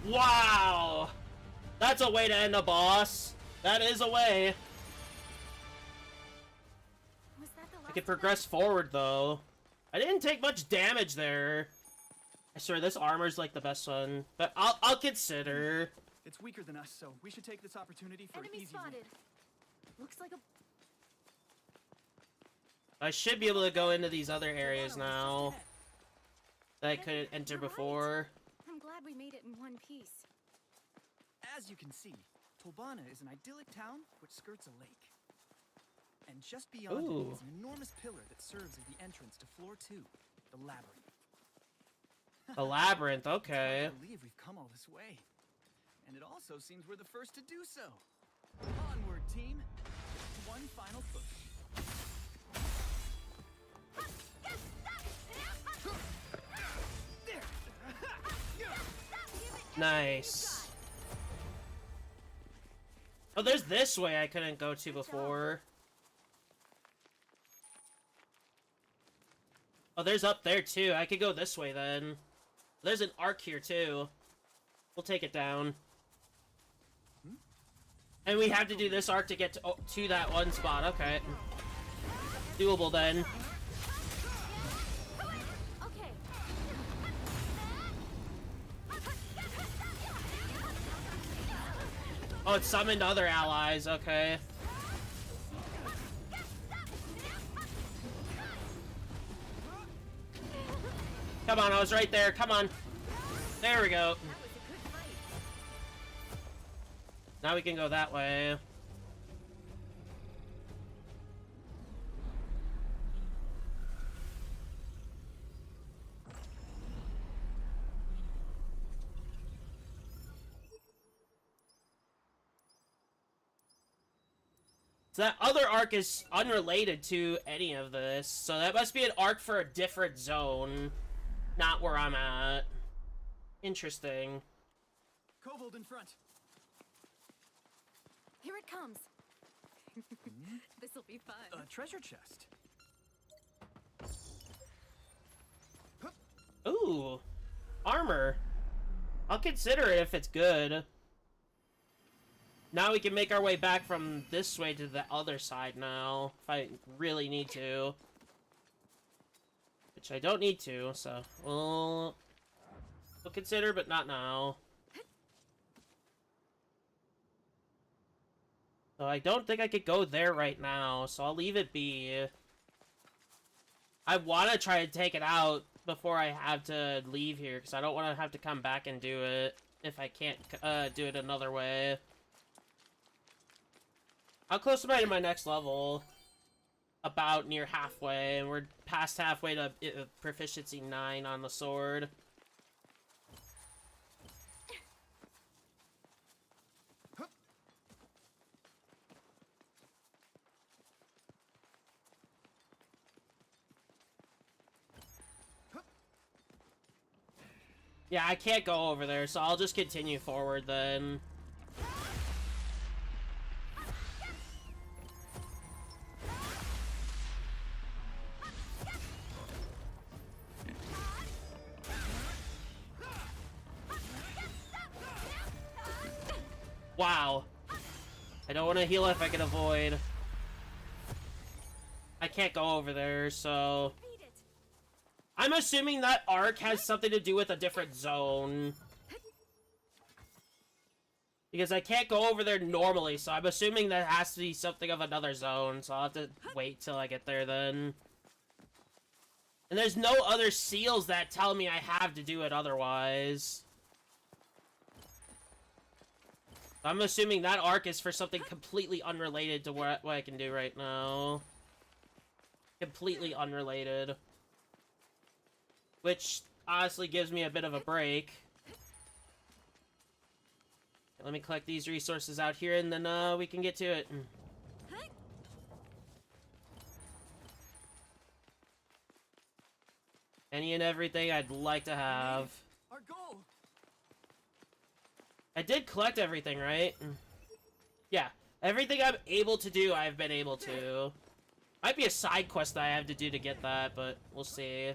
Wow! That's a way to end a boss. That is a way. Was that the I last can progress forward, though. I didn't take much damage there. I swear, this armor's like the best one. But I'll consider. It's weaker than us, so we should take this opportunity for enemy an easy win. spotted? Looks like a I should be able to go into these other areas now that I couldn't enter before. I'm glad we made it in one piece. As you can see, Tolbana is an idyllic town which skirts a lake. And just beyond Ooh. it is an enormous pillar that serves as the entrance to floor 2, the labyrinth. The labyrinth, okay. I can't believe we've come all this way. And it also seems we're the first to do so. Onward, team. One final push. Nice. Oh, there's this way I couldn't go to before. Oh, there's up there too. I could go this way then. There's an arc here too. We'll take it down. And we have to do this arc to get to that one spot. Okay. Doable then. Okay. Oh, it summoned other allies. Okay. Come on, I was right there. Come on. There we go. Now we can go that way. So that other arc is unrelated to any of this. So that must be an arc for a different zone. Not where I'm at. Interesting. Kobold in front. Here it comes. This'll be fun. A treasure chest. Ooh. Armor. I'll consider it if it's good. Now we can make our way back from this way to the other side now. If I really need to. Which I don't need to, so we'll consider, but not now. So I don't think I could go there right now, so I'll leave it be. I want to try to take it out before I have to leave here, because I don't want to have to come back and do it if I can't do it another way. How close am I to my next level? About near halfway, and we're past halfway to proficiency 9 on the sword. Yeah, I can't go over there, so I'll just continue forward then. Wow. I don't want to heal if I can avoid. I can't go over there, so... I'm assuming that arc has something to do with a different zone. Because I can't go over there normally, so I'm assuming that has to be something of another zone, so I'll have to wait till I get there then. And there's no other seals that tell me I have to do it otherwise. I'm assuming that arc is for something completely unrelated to what I can do right now. completely unrelated. Which honestly gives me a bit of a break. Let me collect these resources out here, and then we can get to it. Any and everything I'd like to have. Our goal. I did collect everything, right? Yeah. Everything I'm able to do, I've been able to. Might be a side quest that I have to do to get that, but we'll see.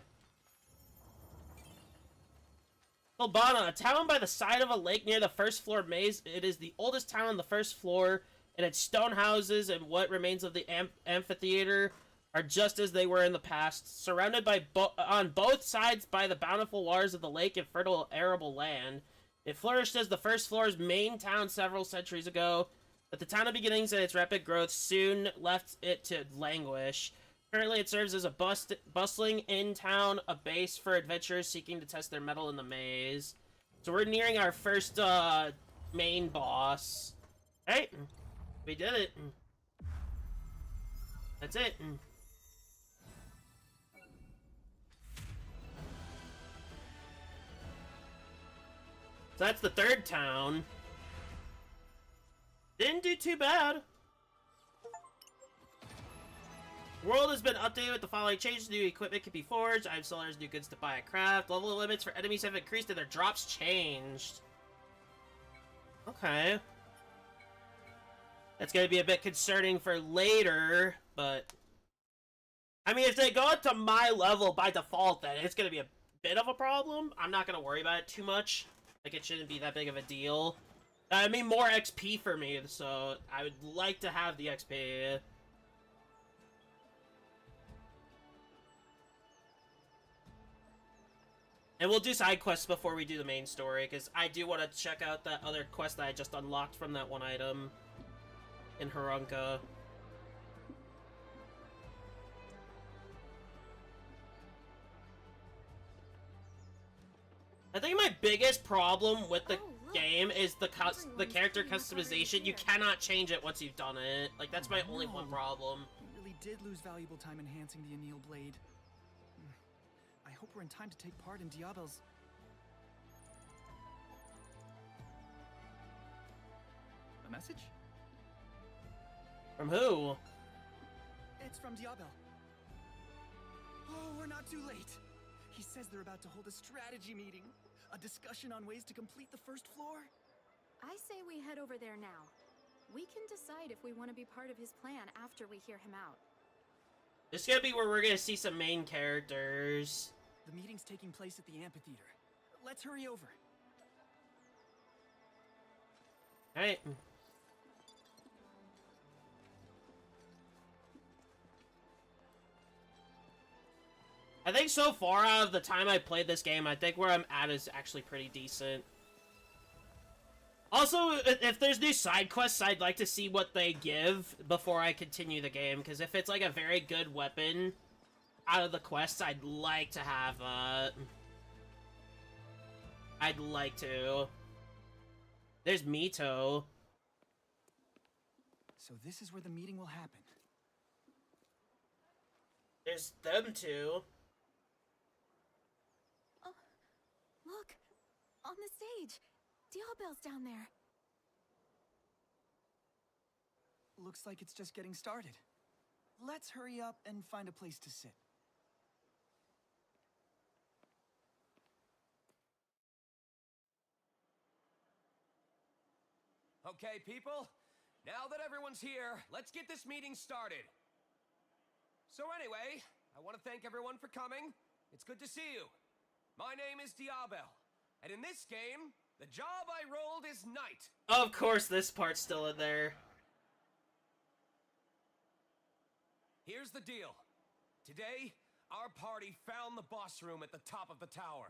Albana, a town by the side of a lake near the first floor maze. It is the oldest town on the first floor, and its stone houses and what remains of the amphitheater are just as they were in the past, surrounded by on both sides by the bountiful waters of the lake and fertile arable land. It flourished as the first floor's main town several centuries ago, but the town of beginnings and its rapid growth soon left it to languish. Currently, it serves as a bustling in-town, a base for adventurers seeking to test their mettle in the maze. So we're nearing our first, main boss. Hey, we did it. That's it. So that's the third town. Didn't do too bad. World has been updated with the following changes. New equipment can be forged. Item sellers, new goods to buy and craft. Level limits for enemies have increased and their drops changed. Okay. That's gonna be a bit concerning for later, but... I mean, if they go up to my level by default, then it's gonna be a bit of a problem. I'm not gonna worry about it too much. Like, it shouldn't be that big of a deal. I mean, more XP for me, so I would like to have the XP. And we'll do side quests before we do the main story, because I do want to check out that other quest that I just unlocked from that one item in Harunka. I think my biggest problem with the game is the character customization. You cannot change it once you've done it. Like, that's my only one problem. We really did lose valuable time enhancing the anneal blade. I hope we're in time to take part in Diabel's... A message? From who? It's from Diabel. Oh, we're not too late. He says they're about to hold a strategy meeting. A discussion on ways to complete the first floor. I say we head over there now. We can decide if we want to be part of his plan after we hear him out. This is gonna be where we're gonna see some main characters. The meeting's taking place at the amphitheater. Let's hurry over. Alright. I think so far out of the time I played this game, I think where I'm at is actually pretty decent. Also, if there's new side quests, I'd like to see what they give before I continue the game, because if it's like a very good weapon out of the quests, I'd like to have I'd like to. There's Mito. So this is where the meeting will happen. There's them two. Look! On the stage! Diabel's down there. Looks like it's just getting started. Let's hurry up and find a place to sit. Okay, people. Now that everyone's here, let's get this meeting started. So anyway, I want to thank everyone for coming. It's good to see you. My name is Diabel, and in this game, the job I rolled is Knight. Of course, this part's still in there. Here's the deal. Today, our party found the boss room at the top of the tower.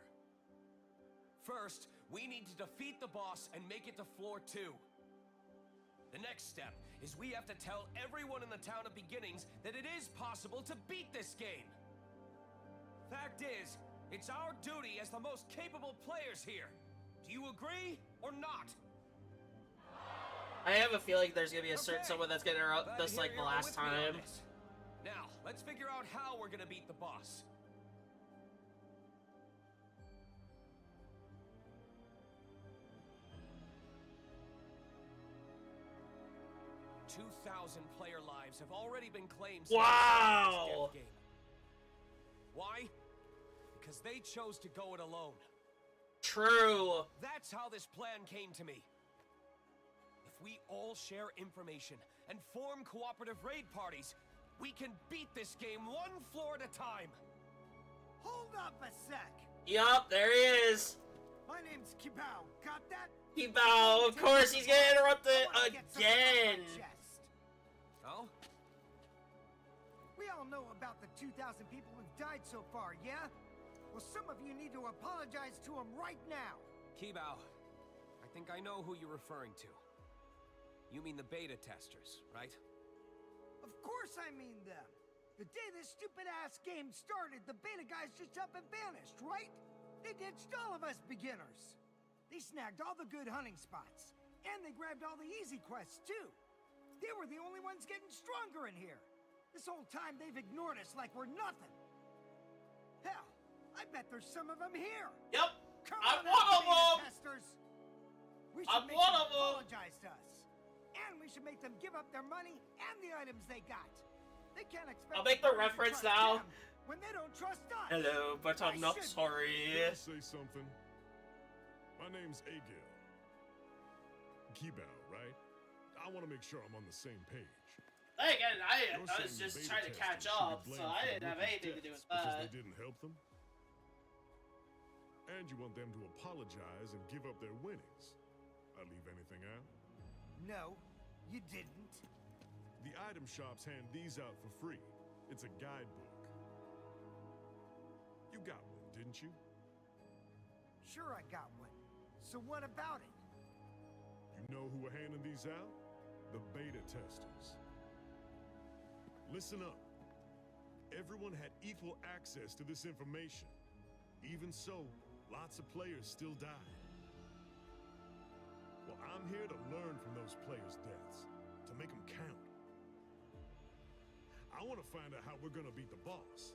First, we need to defeat the boss and make it to floor 2. The next step is we have to tell everyone in the town of beginnings that it is possible to beat this game. Fact is, it's our duty as the most capable players here. Do you agree or not? I have a feeling there's gonna be a certain someone that's gonna interrupt us like the last time. Now, Let's figure out how we're gonna beat the boss. "2,000 player lives have already been claimed since Wow. this death game. Why? Because they chose to go it alone. True. That's how this plan came to me. If we all share information and form cooperative raid parties, we can beat this game one floor at a time. Hold up a sec. Yup, there he is. My name's Kibao. Got that? Kibao, of course he's gonna interrupt I it wanna get something off again. my chest. Oh? We all know about the 2,000 people who've died so far, yeah? Well, some of you need to apologize to them right now. Kibao, I think I know who you're referring to. You mean the beta testers, right? Of course I mean them. The day this stupid-ass game started, the beta guys just up and vanished, right? They ditched all of us beginners. They snagged all the good hunting spots, and they grabbed all the easy quests, too. They were the only ones getting stronger in here. This whole time, they've ignored us like we're nothing. Hell, I bet there's some of them here. Yep, Come I'm on one out, of beta them. testers. We should I'm make one them of them. apologize to us. And we should make them give up their money and the items they got. They can't expect I'll make the us to reference trust now. them when they don't trust us. Hello, but I'm I not should- sorry. Can I say something? My name's Agil. Kibao, right? I want to make sure I'm on the same page. Again, I You're was saying the just beta trying to testers catch should be up, blamed so for I the didn't have rookies' anything to do deaths with because that. they didn't help them? And you want them to apologize and give up their winnings. I leave anything out? No, you didn't. The item shops hand these out for free. It's a guidebook. You got one, didn't you? Sure I got one. So what about it? You know who are handing these out? The beta testers. Listen up. Everyone had equal access to this information. Even so, lots of players still died. Well, I'm here to learn from those players' deaths, to make them count. I want to find out how we're gonna beat the boss.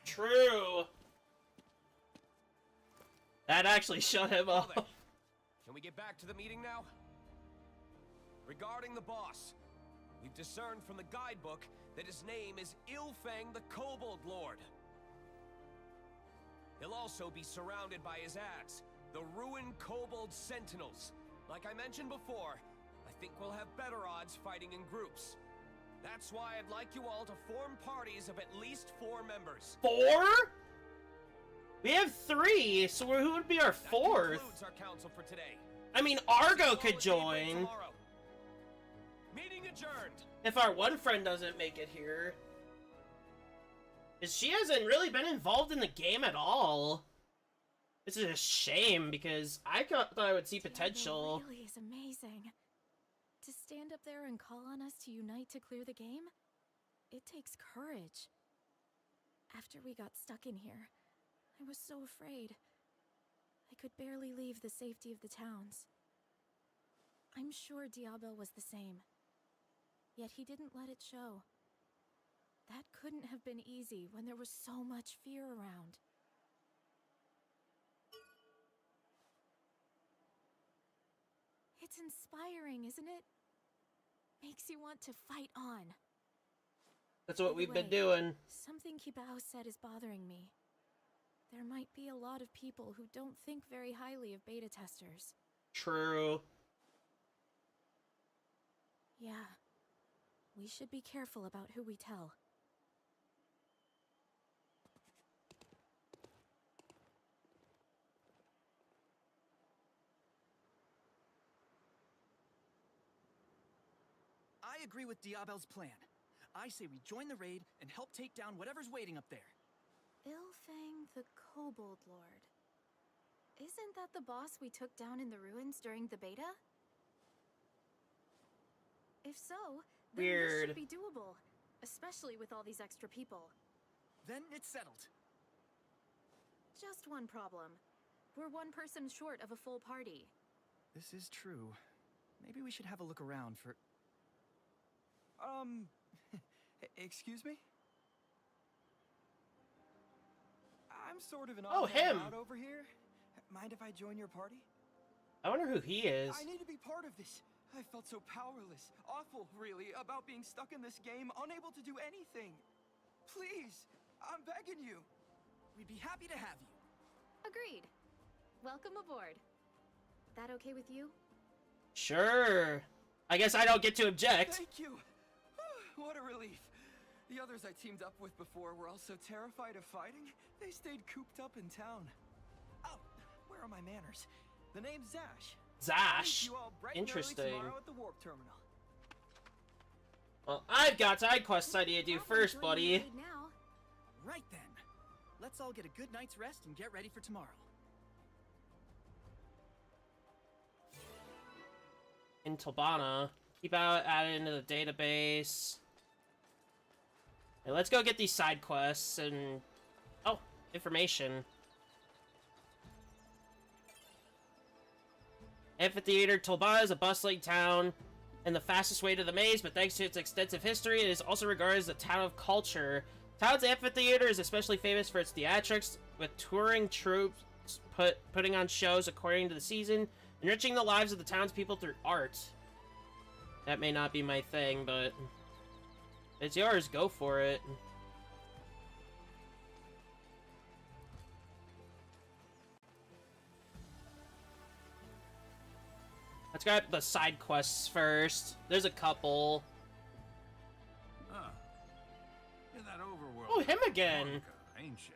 True. That actually shut him Well then, up. can we get back to the meeting now? Regarding the boss, we've discerned from the guidebook that his name is Ilfang the Kobold Lord. He'll also be surrounded by his ads, the Ruined Kobold Sentinels. Like I mentioned before, I think we'll have better odds fighting in groups. That's why I'd like you all to form parties of at least 4 members. 4? We have 3, so who would be our That 4th? concludes our council for today. I mean, See you Argo all could at daybreak join. tomorrow. Meeting adjourned. If our one friend doesn't make it here. 'Cause she hasn't really been involved in the game at all. This is a shame, because I thought I would see Diablo potential. really is amazing. To stand up there and call on us to unite to clear the game, it takes courage. After we got stuck in here, I was so afraid. I could barely leave the safety of the towns. I'm sure Diablo was the same. Yet he didn't let it show. That couldn't have been easy when there was so much fear around. It's inspiring, isn't it? Makes you want to fight on. That's what By the we've been way, doing. Something Kibao said is bothering me. There might be a lot of people who don't think very highly of beta testers. True. Yeah. We should be careful about who we tell. I agree with Diabel's plan. I say we join the raid and help take down whatever's waiting up there. Ilfang the Kobold Lord. Isn't that the boss we took down in the ruins during the beta? If so, then this Weird. should be doable. Especially with all these extra people. Then it's settled. Just one problem. We're one person short of a full party. This is true. Maybe we should have a look around for... Excuse me? I'm sort of an Oh, odd man him. out over here. Mind if I join your party? I wonder who he is. I need to be part of this. I felt so powerless, awful, really, about being stuck in this game, unable to do anything. Please, I'm begging you. We'd be happy to have you. Agreed. Welcome aboard. That okay with you? Sure. I guess I don't get to object. Thank you. What a relief. The others I teamed up with before were all so terrified of fighting, they stayed cooped up in town. Oh, where are my manners? The name's Zash. I'll meet Zash? you all bright and early Interesting. tomorrow at the warp terminal. Well, I've got side quests I need to do Probably first, join buddy. your raid now. Right then. Let's all get a good night's rest and get ready for tomorrow. In Tobana. Keep out added into the database. Hey, let's go get these side quests and... Oh, information. Amphitheater. Tobana is a bustling town and the fastest way to the maze, but thanks to its extensive history, it is also regarded as a town of culture. Town's amphitheater is especially famous for its theatrics, with touring troops putting on shows according to the season, enriching the lives of the townspeople through art. That may not be my thing, but it's yours. Go for it. Let's grab the side quests first. There's a couple. Huh. You're that overworld. Oh, him again. Monica, ain't you?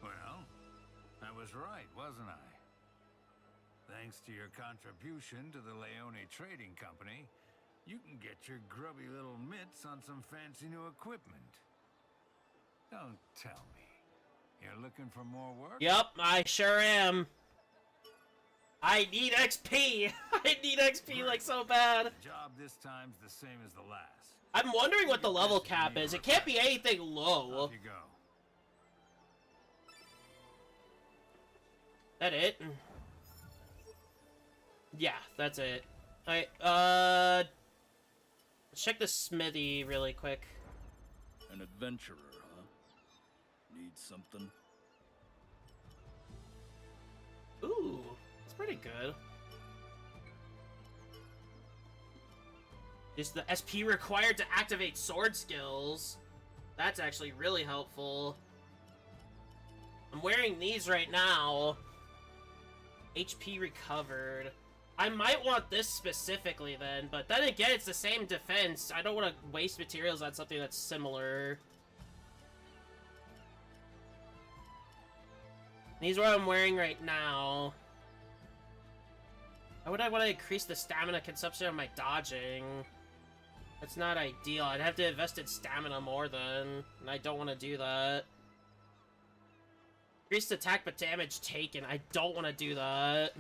Well, I was right, wasn't I? Thanks to your contribution to the Leone Trading Company, you can get your grubby little mitts on some fancy new equipment. Don't tell me. You're looking for more work? Yep, I sure am. I need XP! I need XP like so bad. The job this time's the same as the last. I'm wondering what the level cap is. It can't be anything low. Off you go. That it? Yeah, that's it. Alright, let's check the smithy really quick. An adventurer, huh? Need something? Ooh, that's pretty good. Is the SP required to activate sword skills? That's actually really helpful. I'm wearing these right now. HP recovered. I might want this specifically then, but then again, it's the same defense. I don't want to waste materials on something that's similar. These are what I'm wearing right now. Why would I want to increase the stamina consumption of my dodging? That's not ideal. I'd have to invest in stamina more then, and I don't want to do that. Increased attack but damage taken. I don't want to do that.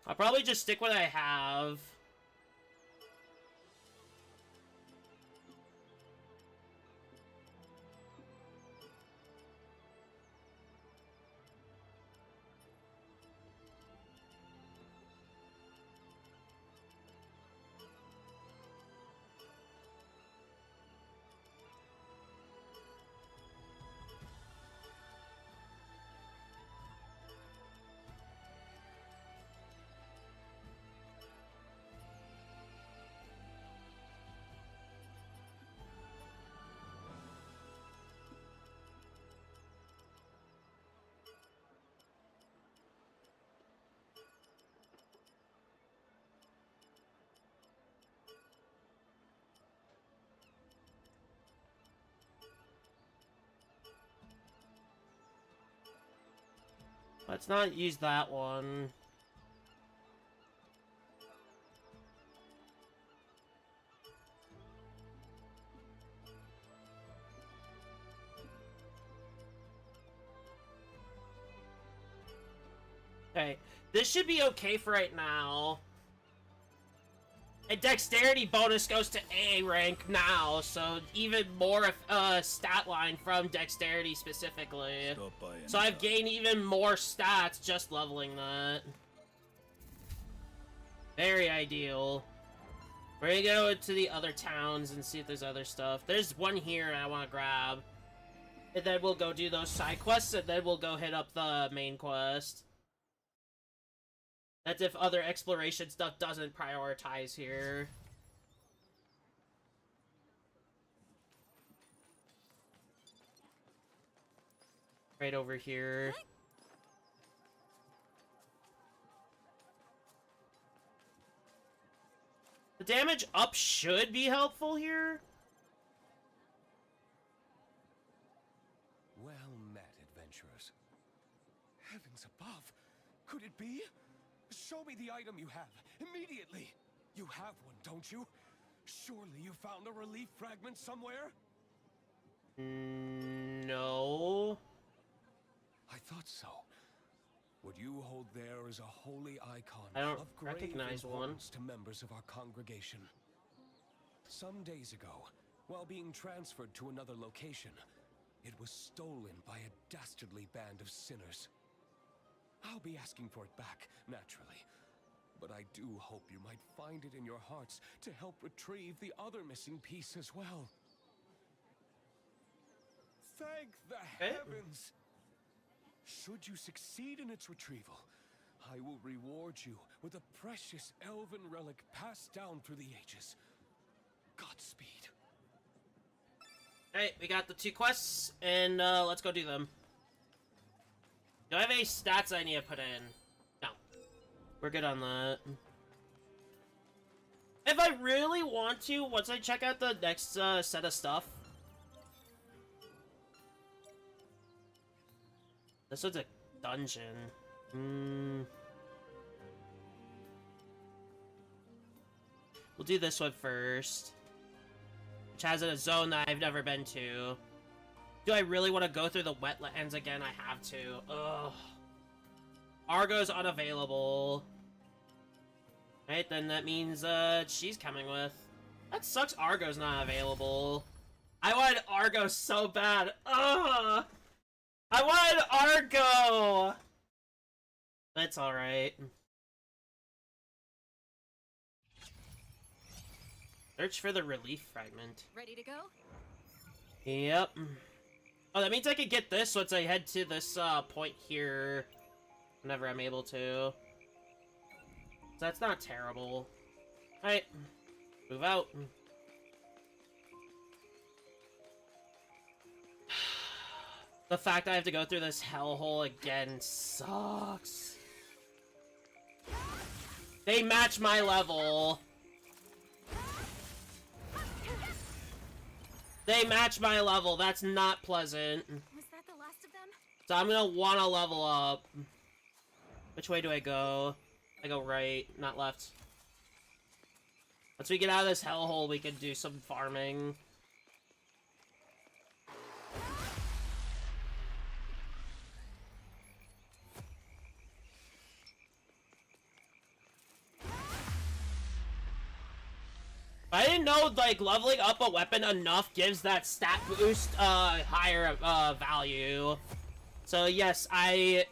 I'll probably just stick what I have. Let's not use that one. Okay, this should be okay for right now. And dexterity bonus goes to A rank now, so even more stat line from dexterity specifically. Stop by So I've anytime. gained even more stats just leveling that. Very ideal. We're gonna go to the other towns and see if there's other stuff. There's one here I want to grab. And then we'll go do those side quests, and then we'll go hit up the main quest. That's if other exploration stuff doesn't prioritize here. Right over here. The damage up should be helpful here. Well met, adventurers. Heavens above! Could it be? Show me the item you have, immediately! You have one, don't you? Surely you found a relief fragment somewhere? No. I thought so. What you hold there is a holy icon I don't of grave recognize one. importance to members of our congregation. Some days ago, while being transferred to another location, it was stolen by a dastardly band of sinners. I'll be asking for it back, naturally. But I do hope you might find it in your hearts to help retrieve the other missing piece as well. Thank the heavens! Should you succeed in its retrieval, I will reward you with a precious elven relic passed down through the ages. Godspeed. Alright, we got the 2 quests, and let's go do them. Do I have any stats I need to put in? No. We're good on that. If I really want to, once I check out the next set of stuff... This one's a dungeon. We'll do this one first. Which has a zone that I've never been to. Do I really want to go through the wetlands again? I have to. Ugh. Argo's unavailable. Right, then that means she's coming with. That sucks Argo's not available. I wanted Argo so bad. Ugh! I wanted Argo! That's alright. Search for the relief fragment. Ready to go? Yep. Oh, that means I could get this once I head to this point here whenever I'm able to. So that's not terrible. Alright. Move out. The fact I have to go through this hellhole again sucks. They match my level. They match my level. That's not pleasant. Was that the last of them? So I'm gonna wanna level up. Which way do I go? I go right, not left. Once we get out of this hellhole, we can do some farming. I didn't know, like, leveling up a weapon enough gives that stat boost, higher, value. So, yes, I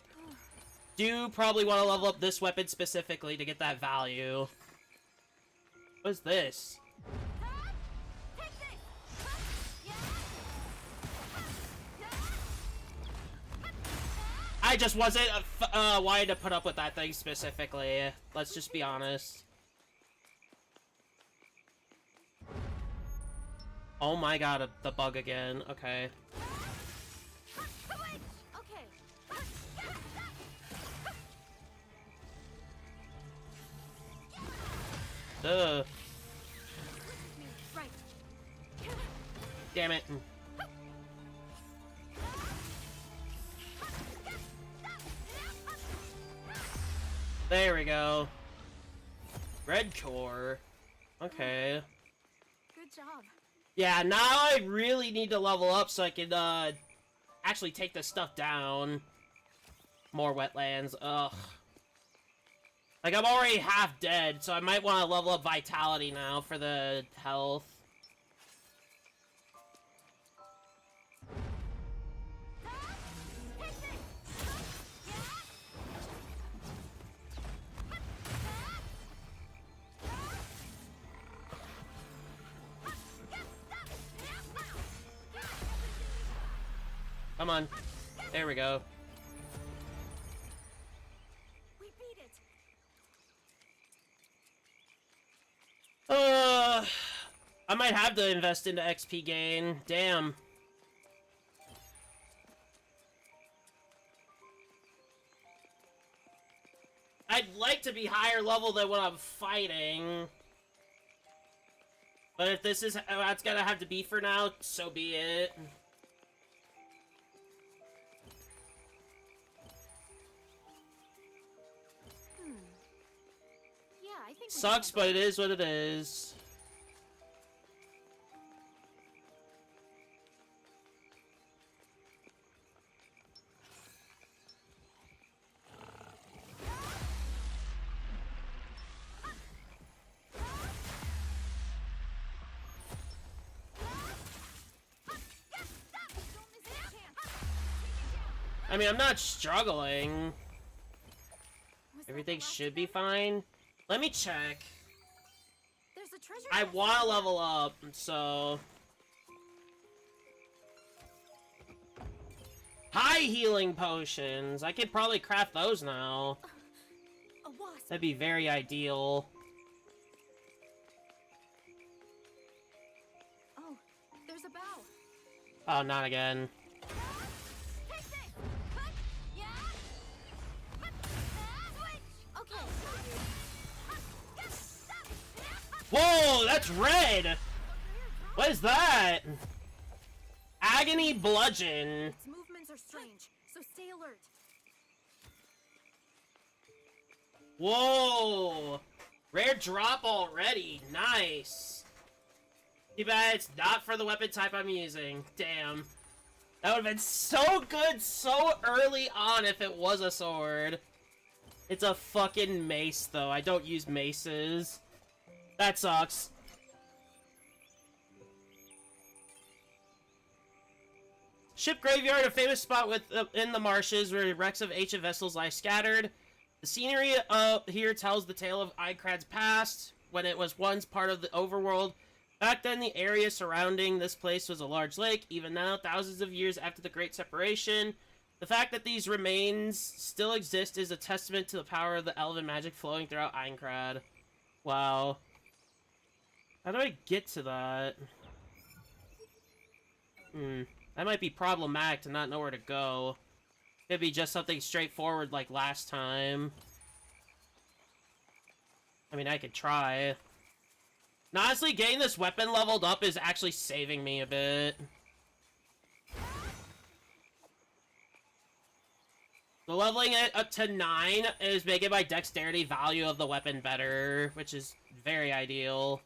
do probably want to level up this weapon specifically to get that value. What is this? I just wasn't, wanting to put up with that thing specifically. Let's just be honest. Oh my god, the bug again. Okay. Ugh. Damn it. There we go. Red core. Okay. Good job. Yeah, now I really need to level up so I can, actually take this stuff down. More wetlands, ugh. Like, I'm already half dead, so I might want to level up Vitality now for the health. Come on. There we go. We beat it. I might have to invest into XP gain. Damn. I'd like to be higher level than what I'm fighting. But if this is that's gonna have to be for now, so be it. Yeah, I think Sucks, but it is what it is. I mean, I'm not struggling. Everything should be fine. Let me check. There's a treasure. I want to level up, so... High healing potions. I could probably craft those now. A wasp. That'd be very ideal. Oh, there's a bow. Oh, not again. Okay. Whoa, that's red! What is that? Agony bludgeon. Its movements are strange, so stay alert. Whoa! Rare drop already. Nice. Too bad it's not for the weapon type I'm using. Damn. That would have been so good so early on if it was a sword. It's a fucking mace, though. I don't use maces. That sucks. Ship graveyard, a famous spot in the marshes where wrecks of ancient vessels lie scattered. The scenery here tells the tale of Aincrad's past, when it was once part of the overworld. Back then, the area surrounding this place was a large lake. Even now, thousands of years after the Great Separation, the fact that these remains still exist is a testament to the power of the elven magic flowing throughout Aincrad. Wow. How do I get to that? That might be problematic to not know where to go. Could be just something straightforward like last time. I mean, I could try. And honestly, getting this weapon leveled up is actually saving me a bit. So leveling it up to 9 is making my dexterity value of the weapon better, which is very ideal.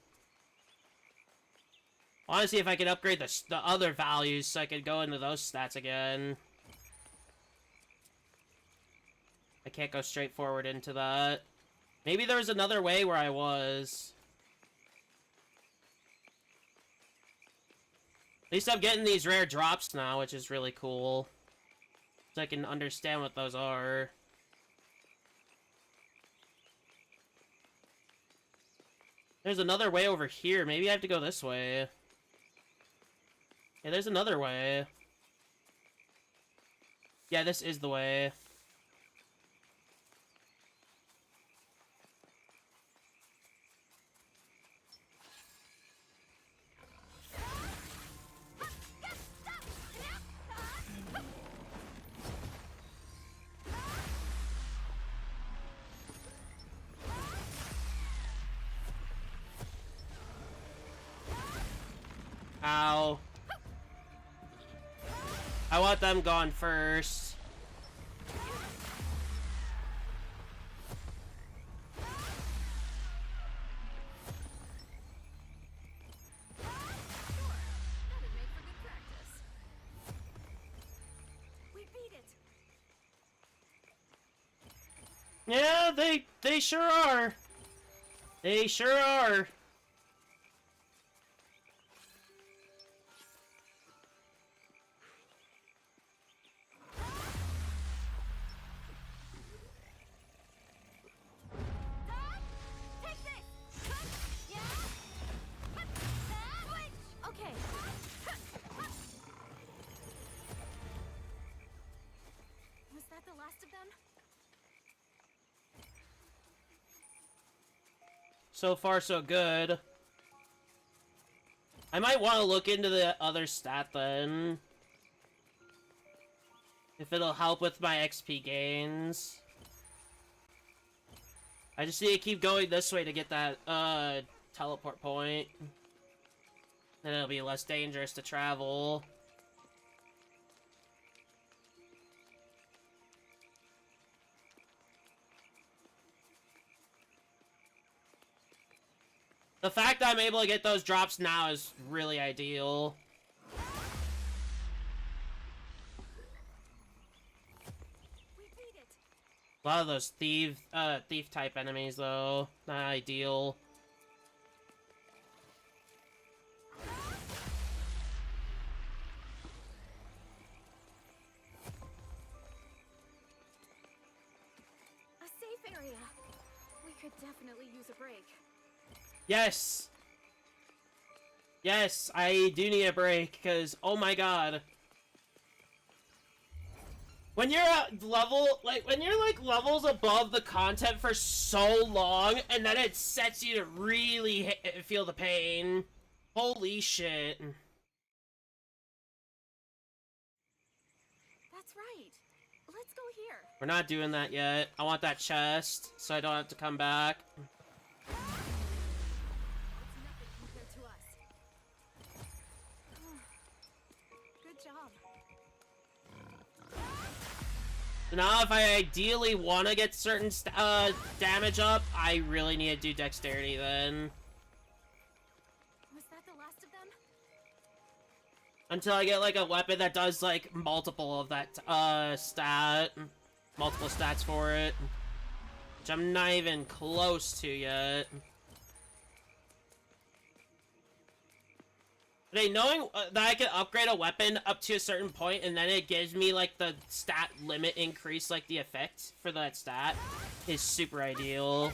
I want to see if I can upgrade the other values so I can go into those stats again. I can't go straight forward into that. Maybe there was another way where I was. At least I'm getting these rare drops now, which is really cool. So I can understand what those are. There's another way over here. Maybe I have to go this way. Yeah, there's another way. Yeah, this is the way. Ow. I want them gone first. Yeah, they sure are. They sure are. Take this! Yeah? Switch! Okay. Was that the last of them? So far, so good. I might want to look into the other stat then. If it'll help with my XP gains. I just need to keep going this way to get that, teleport point. Then it'll be less dangerous to travel. The fact that I'm able to get those drops now is really ideal. A lot of those thief type enemies though, not ideal. A safe area. We could definitely use a break. Yes! Yes, I do need a break, because, oh my god. When you're at when you're, like, levels above the content for so long, and then it sets you to really feel the pain. Holy shit. That's right. Let's go here. We're not doing that yet. I want that chest, so I don't have to come back. It's nothing compared to us. Good job. So now if I ideally want to get certain damage up, I really need to do dexterity then. Was that the last of them? Until I get like a weapon that does like multiple of that stat. Multiple stats for it. Which I'm not even close to yet. But knowing that I can upgrade a weapon up to a certain point and then it gives me like the stat limit increase, like the effect for that stat, is super ideal.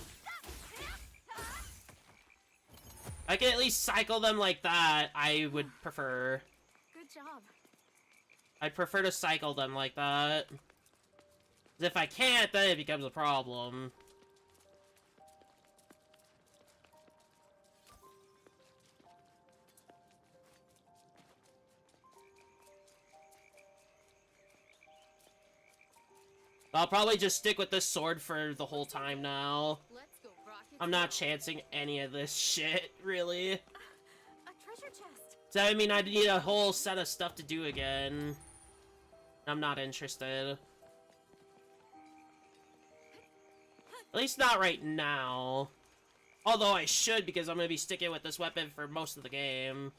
I can at least cycle them like that, I would prefer. Good job. I'd prefer to cycle them like that. 'Cause if I can't, then it becomes a problem. I'll probably just stick with this sword for the whole time now. Let's go rocket. I'm not chancing any of this shit, really. A treasure chest. So, I mean, I need a whole set of stuff to do again. I'm not interested. At least not right now. Although I should, because I'm going to be sticking with this weapon for most of the game.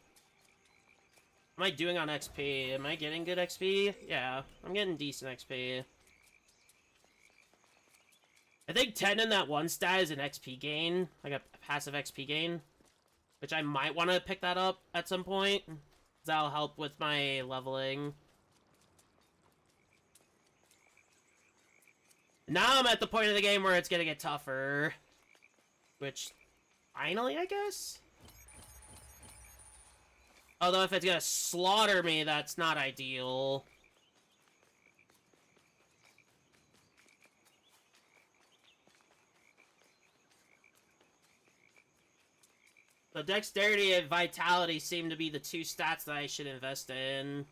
What am I doing on XP? Am I getting good XP? Yeah, I'm getting decent XP. I think 10 in that one stat is an XP gain, like a passive XP gain, which I might want to pick that up at some point. That'll help with my leveling. Now I'm at the point of the game where it's gonna get tougher, which, finally, I guess? Although if it's gonna slaughter me, that's not ideal. So dexterity and vitality seem to be the two stats that I should invest in.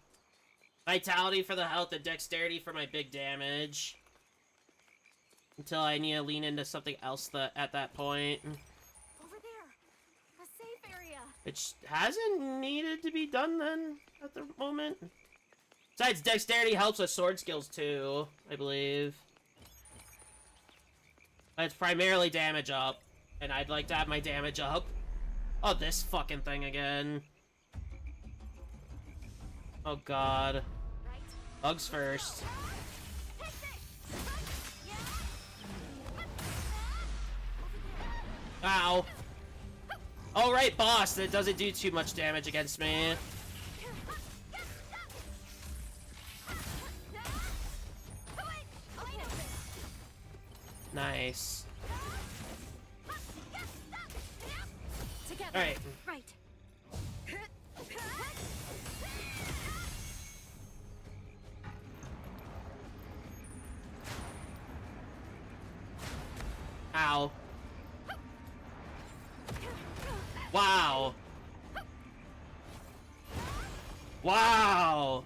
Vitality for the health and dexterity for my big damage. Until I need to lean into something else at that point. Over there. A safe area. Which hasn't needed to be done then, at the moment. Besides, dexterity helps with sword skills too, I believe. But it's primarily damage up. And I'd like to have my damage up. Oh, this fucking thing again. Oh god. Bugs first. Ow. Oh, right, boss. That doesn't do too much damage against me. Nice. Together. Alright. Right. Ow. Wow. Wow.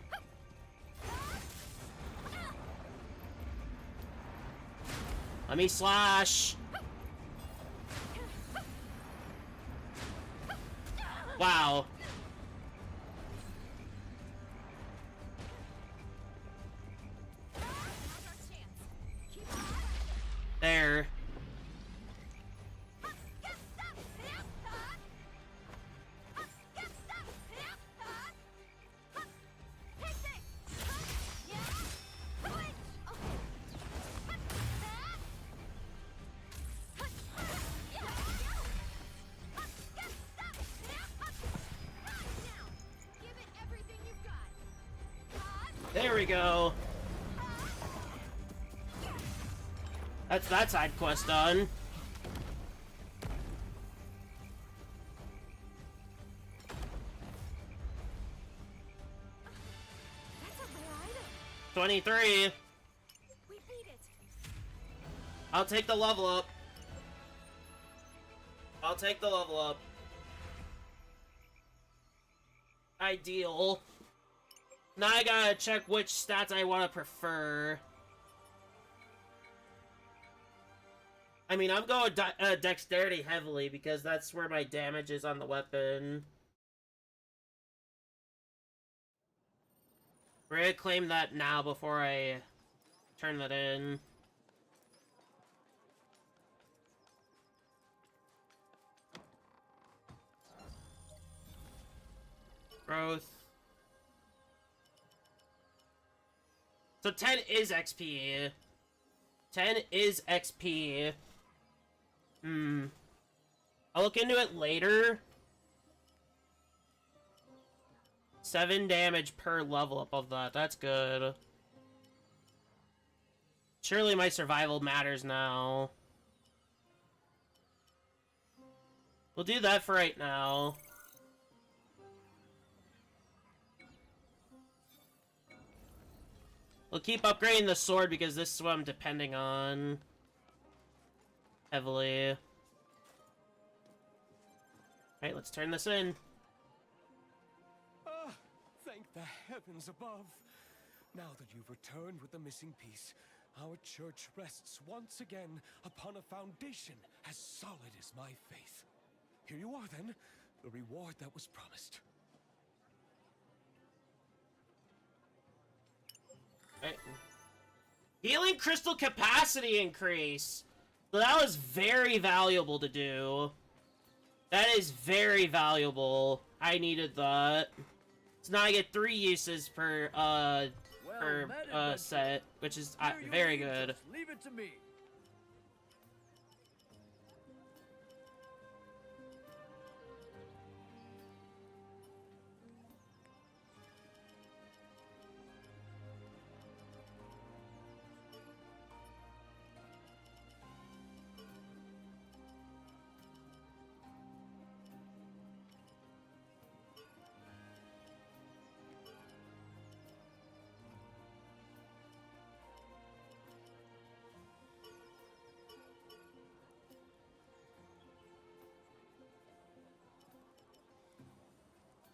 Let me slash. Wow. There. There we go. That's that side quest done. That's a rare item. 23. We beat it. I'll take the level up. I'll take the level up. Ideal. Now I gotta check which stats I want to prefer. I mean, I'm going dexterity heavily because that's where my damage is on the weapon. We're gonna claim that now before I turn that in. Growth. So 10 is XP. 10 is XP. I'll look into it later. 7 damage per level up of that. That's good. Surely my survival matters now. We'll do that for right now. We'll keep upgrading the sword because this is what I'm depending on heavily. Alright, let's turn this in. Ah, thank the heavens above. Now that you've returned with the missing piece, our church rests once again upon a foundation as solid as my faith. Here you are then, the reward that was promised. Right. Healing crystal capacity increase. So that was very valuable to do. That is very valuable. I needed that. So now I get 3 uses per set, which is very good. Just leave it to me.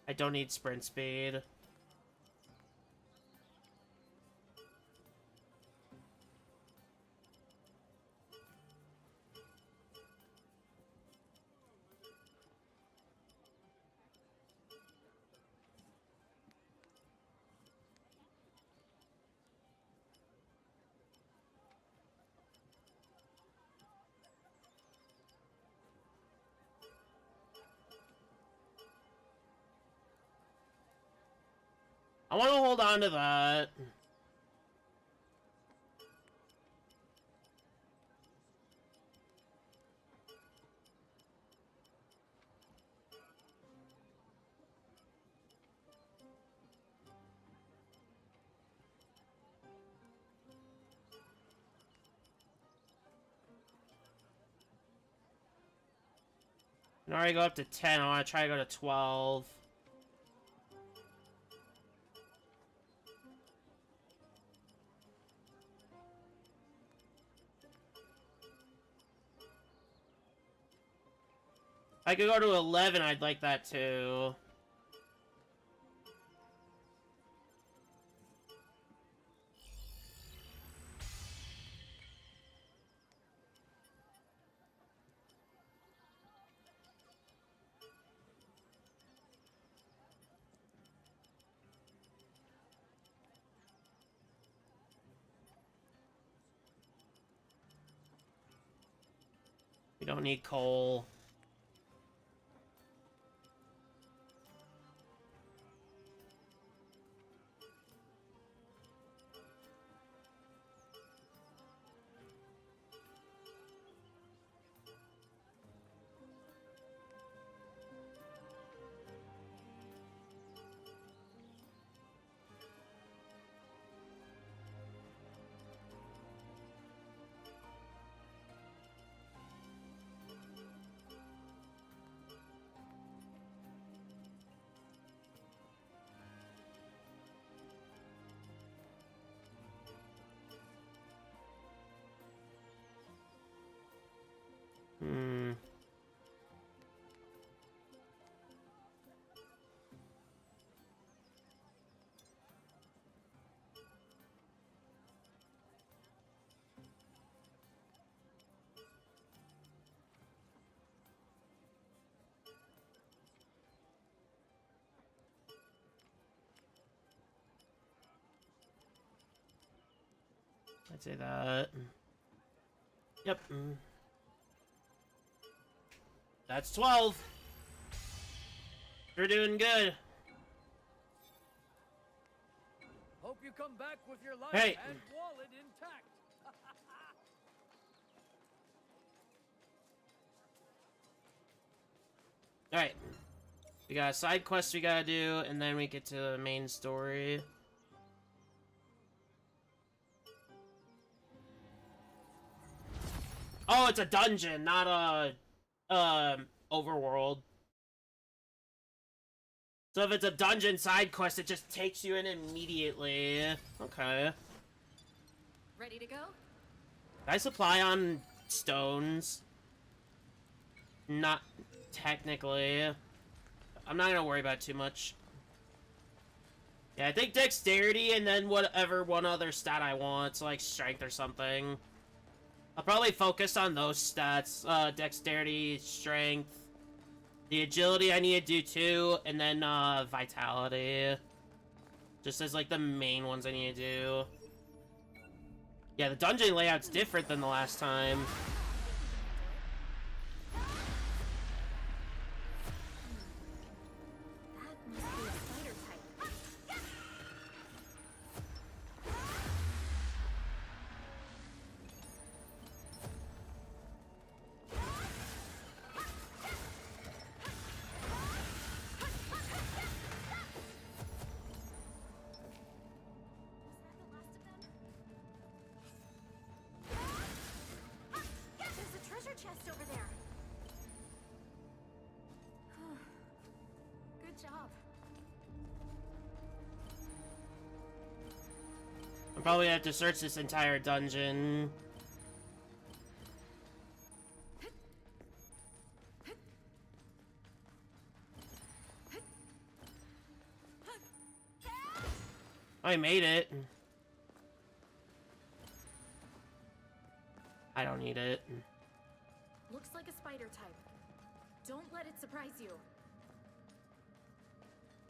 I don't need sprint speed. I want to hold on to that. I already go up to 10. I want to try to go to 12. I could go to 11, I'd like that too. We don't need coal. Hmm. I'd say that. Yep. That's 12. You're doing good. Hope you come back with your life Hey. and wallet intact. Alright. We got a side quest we gotta do, and then we get to the main story. Oh, it's a dungeon, not a overworld. So if it's a dungeon side quest, it just takes you in immediately. Okay. Ready to go? Can I supply on stones? Not technically. I'm not gonna worry about it too much. Yeah, I think dexterity and then whatever one other stat I want, so like strength or something. I'll probably focus on those stats. Dexterity, strength, the agility I need to do too, and then vitality. Just as like the main ones I need to do. Yeah, the dungeon layout's different than the last time. That must be a spider type. There's a treasure chest over there. Good job. I'm probably gonna have to search this entire dungeon. I made it. I don't need it. Looks like a spider type. Don't let it surprise you.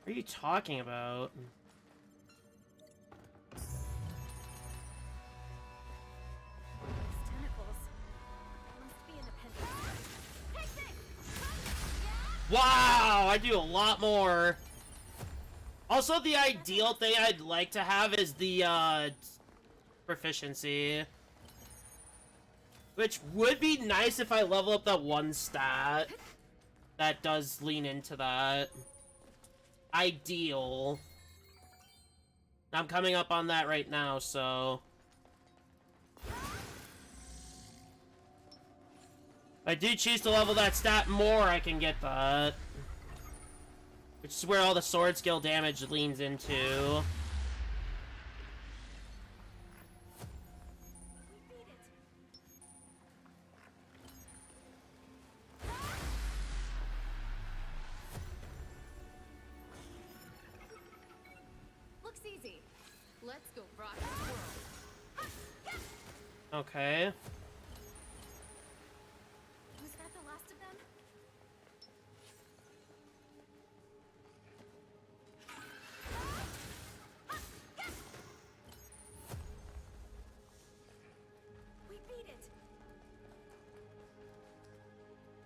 What are you talking about? These tentacles must be an appendix. Take this! Wow, I do a lot more. Also, the ideal thing I'd like to have is the proficiency. Which would be nice if I level up that one stat that does lean into that. Ideal. I'm coming up on that right now, so... If I do choose to level that stat more, I can get that. Which is where all the sword skill damage leans into. Looks easy. Let's go rock this world. Okay. Was that the last of them? We beat it.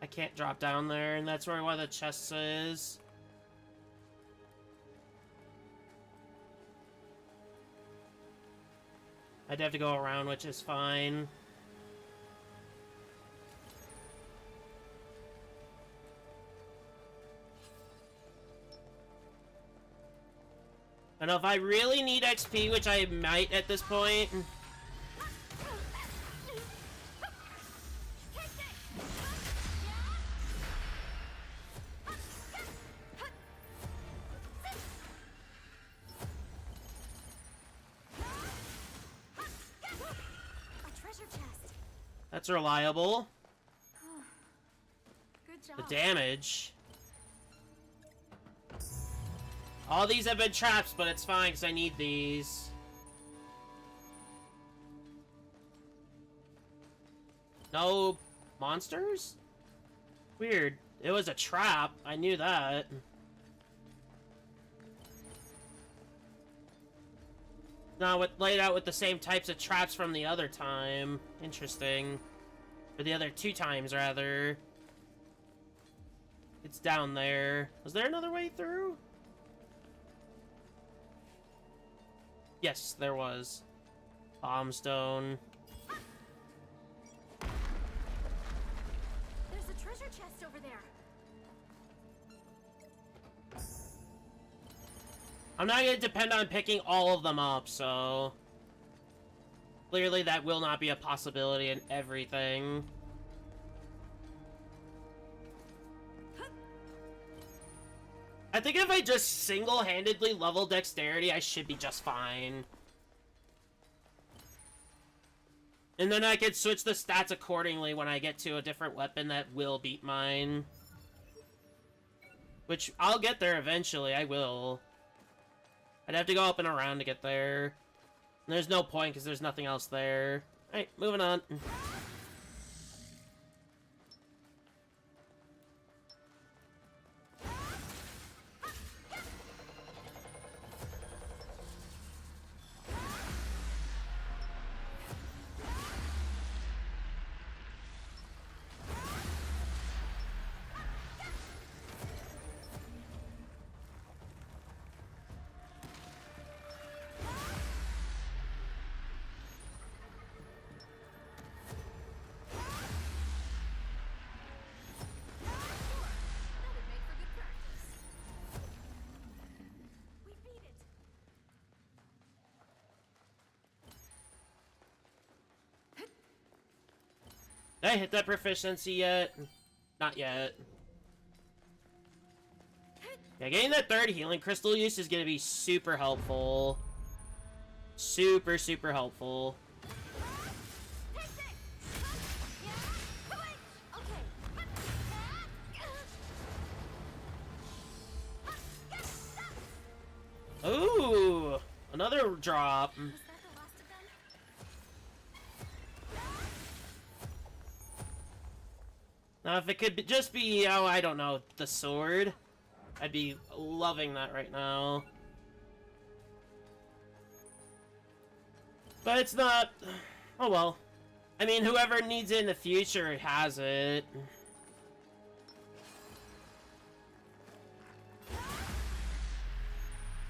I can't drop down there, and that's where one of the chests is. I'd have to go around, which is fine. I know if I really need XP, which I might at this point. A treasure chest. That's reliable. Good job. The damage. All these have been traps, but it's fine because I need these. No monsters? Weird. It was a trap. I knew that. No, it laid out with the same types of traps from the other time. Interesting. Or the other 2 times, rather. It's down there. Was there another way through? Yes, there was. Bombstone. There's a treasure chest over there. I'm not gonna depend on picking all of them up, so... Clearly that will not be a possibility in everything. I think if I just single-handedly level dexterity, I should be just fine. And then I could switch the stats accordingly when I get to a different weapon that will beat mine. Which, I'll get there eventually, I will. I'd have to go up and around to get there. And there's no point, because there's nothing else there. Alright, moving on. That'd make for good practice. We beat it. Did I hit that proficiency yet? Not yet. Yeah, getting that 3rd healing crystal use is gonna be super helpful. Super, super helpful. Ooh, another drop. Was that the last of them? Now, if it could just be, oh, I don't know, the sword, I'd be loving that right now. But it's not. Oh well. I mean, whoever needs it in the future has it.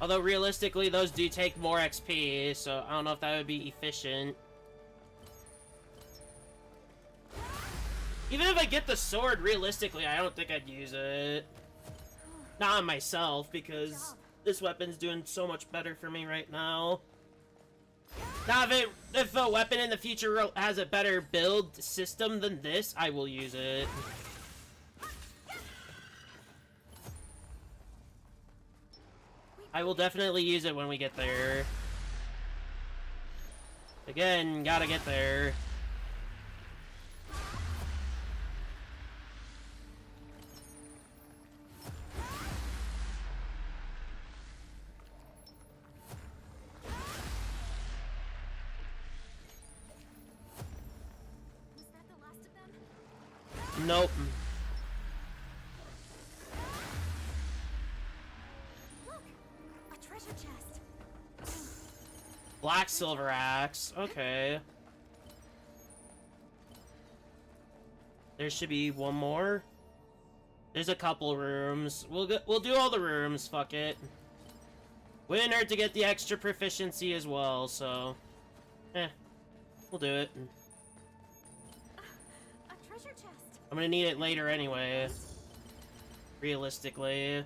Although, realistically, those do take more XP, so I don't know if that would be efficient. Even if I get the sword, realistically, I don't think I'd use it. Not on myself, because this weapon's doing so much better for me right now. Now, if a weapon in the future has a better build system than this, I will use it. I will definitely use it when we get there. Again, gotta get there. Was that the last of them? Nope. Look! A treasure chest. Black silver axe. Okay. There should be one more. There's a couple rooms. We'll do all the rooms. Fuck it. Wouldn't hurt to get the extra proficiency as well. So, we'll do it. A treasure chest. I'm gonna need it later anyway. Realistically.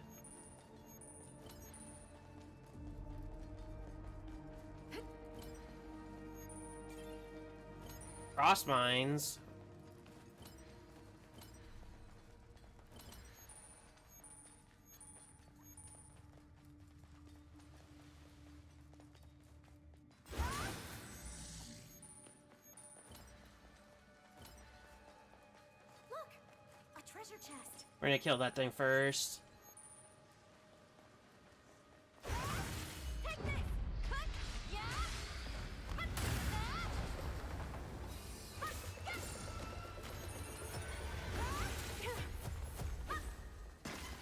Cross mines. Look! A treasure chest. We're gonna kill that thing first. Take this! Cut! Yeah! Cut that!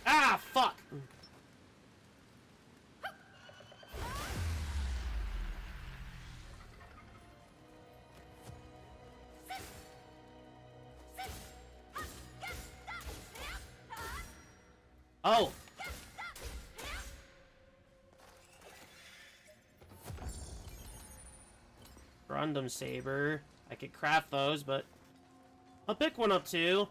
Ah, fuck! Oh! Random saber. I could craft those, but I'll pick one up too.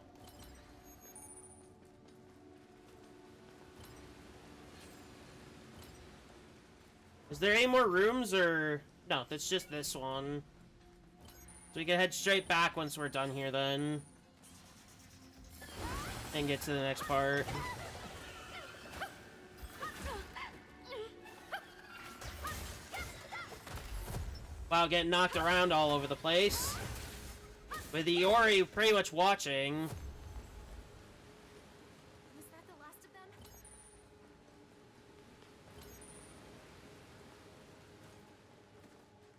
Is there any more rooms, or no? That's just this one. So we can head straight back once we're done here, then, and get to the next part. Wow, getting knocked around all over the place. With the Iori pretty much watching. Was that the last of them?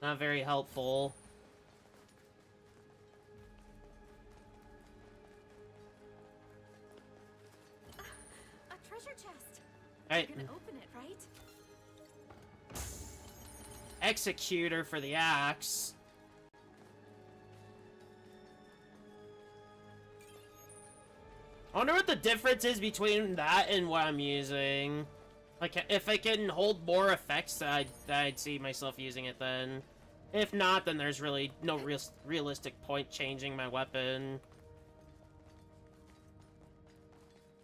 Not very helpful. A treasure chest. Right. You're gonna open it, right? Executor for the axe. I wonder what the difference is between that and what I'm using. Like, if I can hold more effects, I'd see myself using it then. If not, then there's really no realistic point changing my weapon.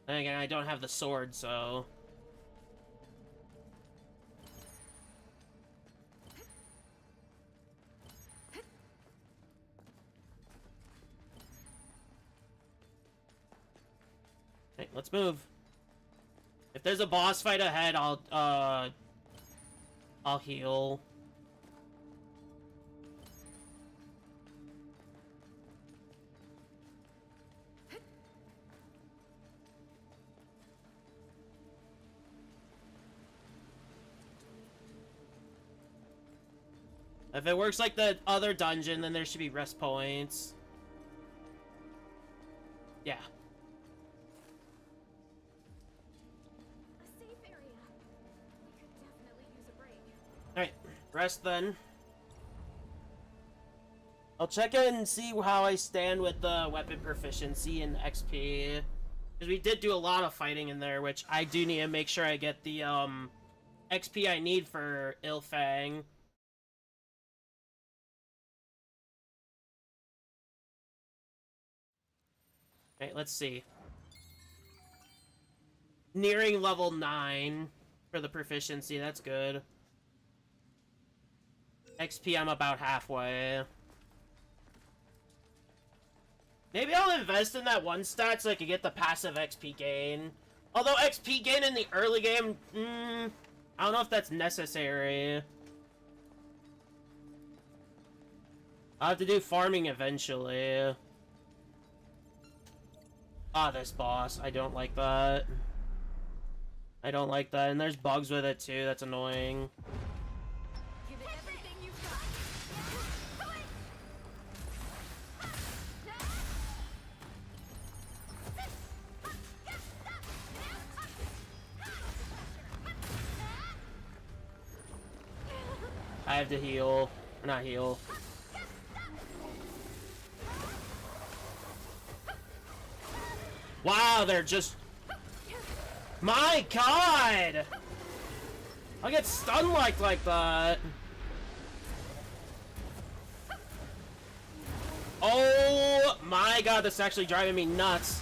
Then again, I don't have the sword, so... Okay, let's move. If there's a boss fight ahead, I'll heal. If it works like the other dungeon, then there should be rest points. Yeah. A safe area. We could definitely use a break. Alright, rest then. I'll check in and see how I stand with the weapon proficiency and XP. Because we did do a lot of fighting in there, which I do need to make sure I get the XP I need for Ilfang. Alright, let's see. Nearing level 9 for the proficiency, that's good. XP, I'm about halfway. Maybe I'll invest in that one stat so I can get the passive XP gain. Although XP gain in the early game, I don't know if that's necessary. I'll have to do farming eventually. Ah, this boss. I don't like that. I don't like that, and there's bugs with it too, that's annoying. Give it everything you've I have to heal. Or not heal. Wow, they're just... My god! I get stun like that. Oh my god, that's actually driving me nuts.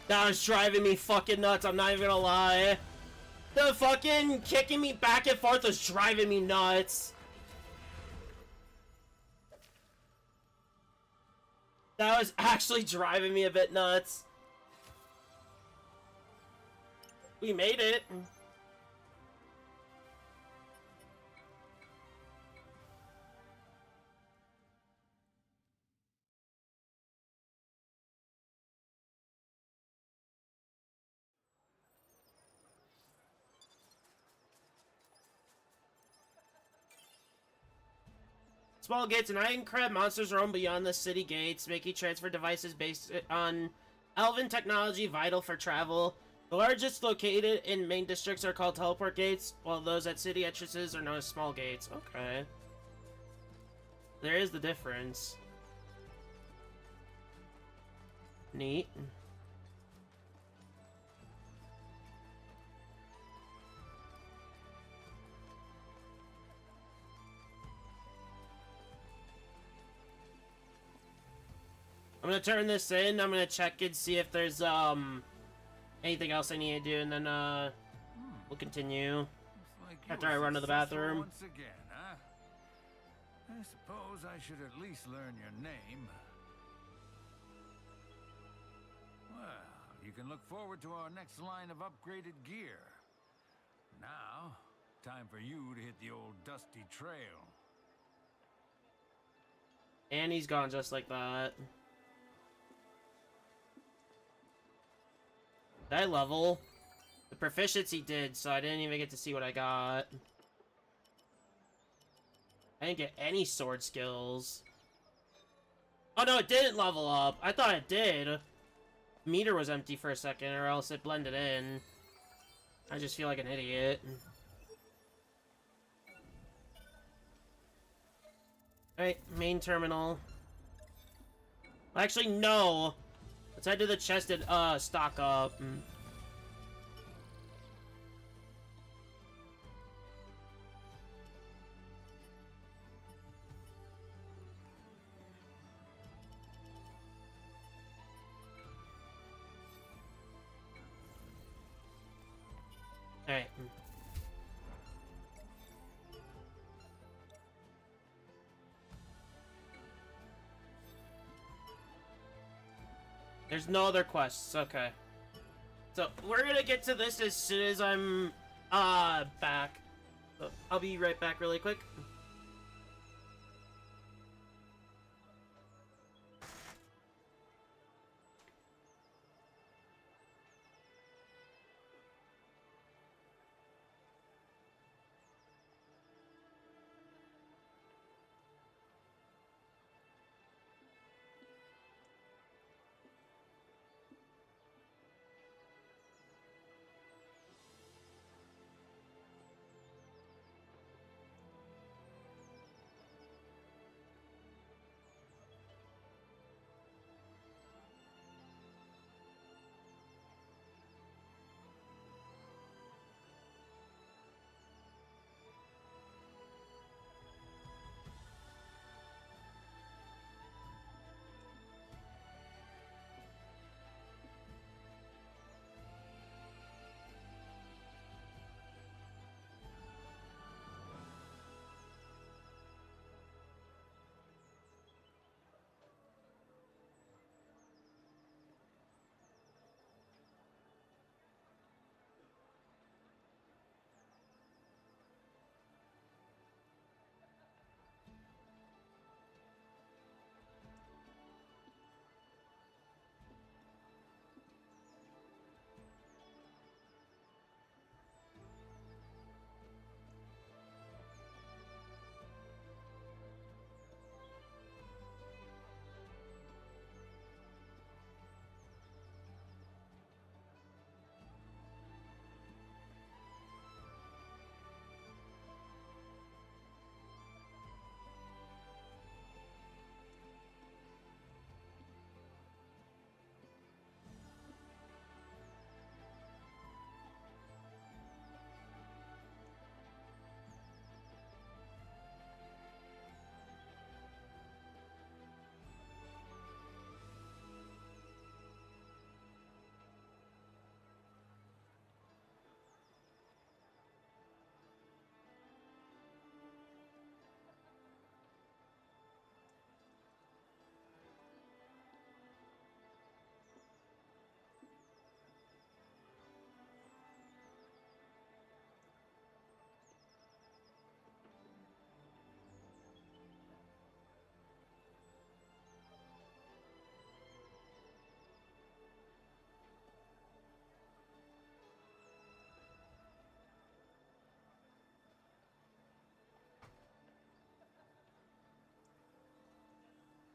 That was driving me fucking nuts, I'm not even gonna lie. The fucking kicking me back and forth was driving me nuts. That was actually driving me a bit nuts. We made it. Small gates and Aincrad monsters roam beyond the city gates, making transfer devices based on elven technology vital for travel. The largest located in main districts are called teleport gates, while those at city entrances are known as small gates. Okay. There is the difference. Neat. I'm gonna turn this in, I'm gonna check and see if there's, anything else I need to do, and then, we'll continue. Like After I run to the successful bathroom. Once again, huh? I suppose I should at least learn your name. Well, you can look forward to our next line of upgraded gear. Now, time for you to hit the old dusty trail. And he's gone just like that. Did I level? The proficiency did, so I didn't even get to see what I got. I didn't get any sword skills. Oh no, it didn't level up. I thought it did. Meter was empty for a second, or else it blended in. I just feel like an idiot. Alright, main terminal. Actually, no. Let's head to the chest and, stock up. Alright. There's no other quests, okay. So, we're gonna get to this as soon as I'm, back. So, I'll be right back really quick.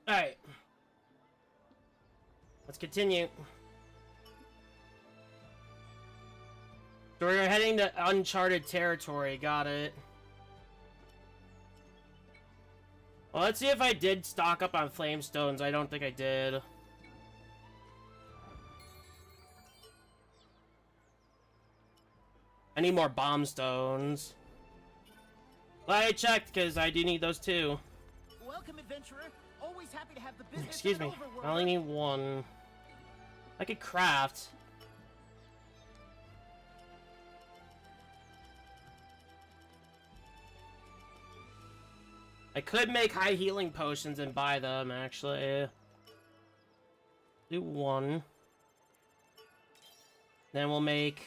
Alright. Let's continue. So we're heading to uncharted territory. Got it. Well, let's see if I did stock up on flamestones. I don't think I did. I need more bomb stones. Well, I checked because I do need those too. Welcome, adventurer. Always happy to have the business. Excuse me. I only need one. I could craft. I could make high healing potions and buy them, actually. Do one. Then we'll make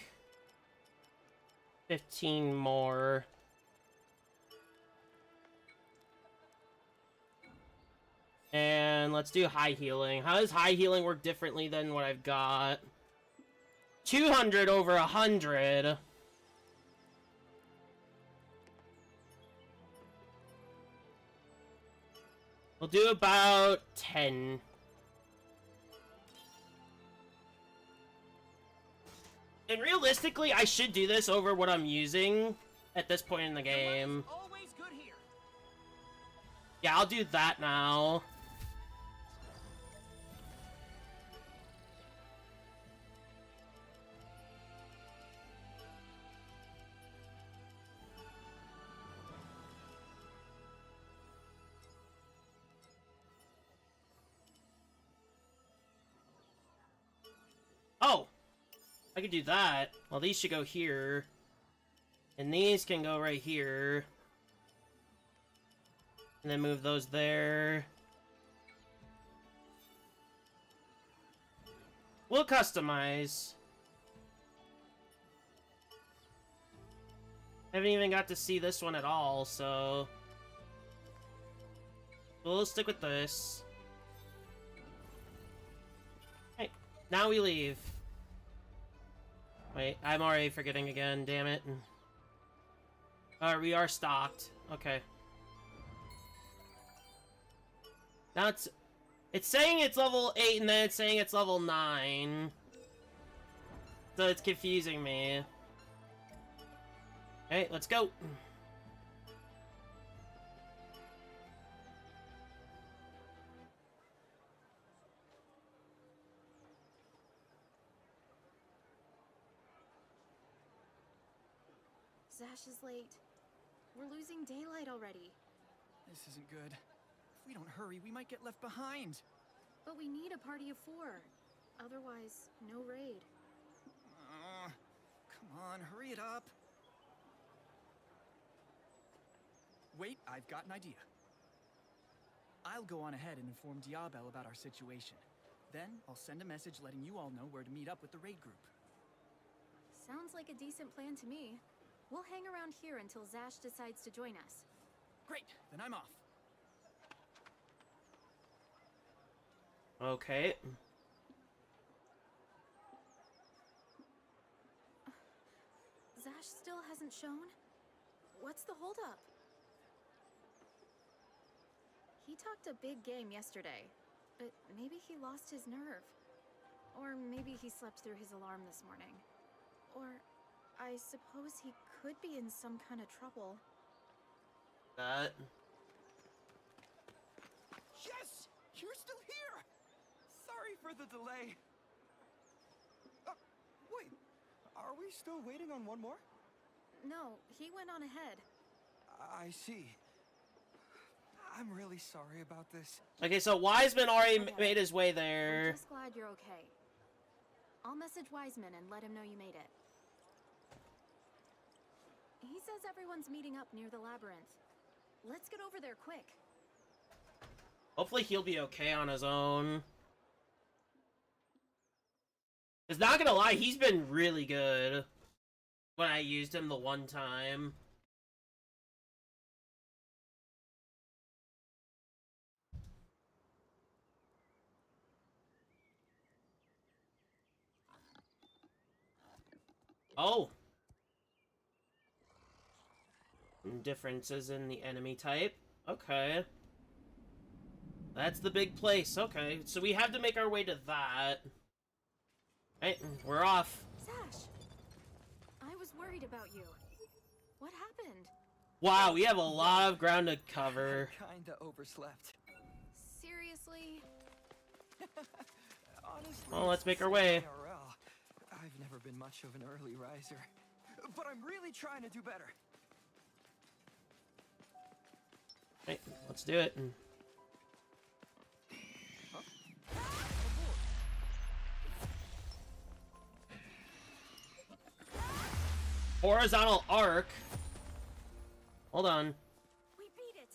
15 more. And let's do high healing. How does high healing work differently than what I've got? 200 over 100. We'll do about 10. And realistically, I should do this over what I'm using at this point in the game. Always good here. Yeah, I'll do that now. Oh! I could do that. Well, these should go here. And these can go right here. And then move those there. We'll customize. Haven't even got to see this one at all, so... We'll stick with this. Hey, now we leave. Wait, I'm already forgetting again, damn it. Alright, we are stocked. Okay. Now it's saying it's level 8 and then it's saying it's level 9. So it's confusing me. Alright, let's go. Zash is late. We're losing daylight already. This isn't good. If we don't hurry, we might get left behind. But we need a party of 4. Otherwise, no raid. Come on, hurry it up. Wait, I've got an idea. I'll go on ahead and inform Diabel about our situation. Then, I'll send a message letting you all know where to meet up with the raid group. Sounds like a decent plan to me. We'll hang around here until Zash decides to join us. Great, then I'm off. Okay. Zash still hasn't shown? What's the holdup? He talked a big game yesterday, but maybe he lost his nerve. Or maybe he slept through his alarm this morning. Or I suppose he could be in some kind of trouble. That. Yes! You're still here! Sorry for the delay. Wait, are we still waiting on one more? No, he went on ahead. I see. I'm really sorry about this. Okay, so Wiseman already made his way there. I'm just glad you're okay. I'll message Wiseman and let him know you made it. He says everyone's meeting up near the labyrinth. Let's get over there quick. Hopefully he'll be okay on his own. 'Cause not gonna lie, he's been really good when I used him the one time. Oh! Differences in the enemy type. Okay. That's the big place. Okay, so we have to make our way to that. Right, we're off. Sash, I was worried about you. What happened? Wow, we have a lot of ground to cover. I kinda overslept. Seriously? Honestly, Well, let's make our since way. IRL, I've never been much of an early riser, but I'm really trying to do better. Right, let's do it. Horizontal arc. Hold on. We beat it.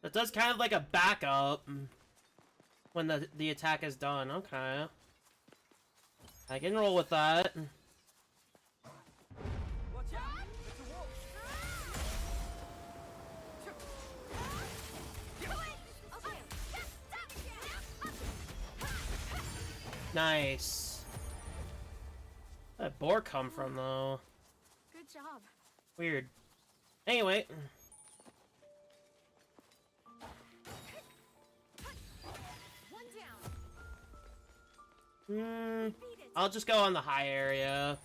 That does kind of like a backup when the attack is done. Okay. I can roll with that. Watch out! It's a wolf! Nice. Where'd that boar come from, though? Good job. Weird. Anyway. One down. I'll just go on the high area.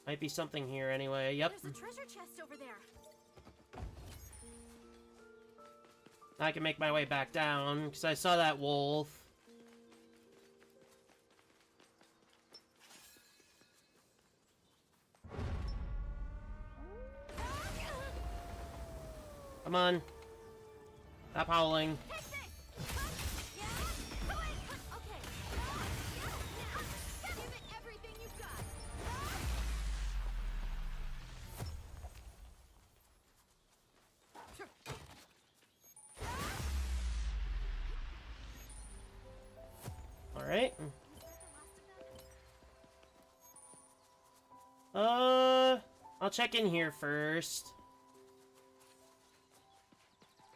Might be something here anyway. Yep. There's a treasure chest over there. I can make my way back down, because I saw that wolf. Come on. Stop howling. Alright. I'll check in here first.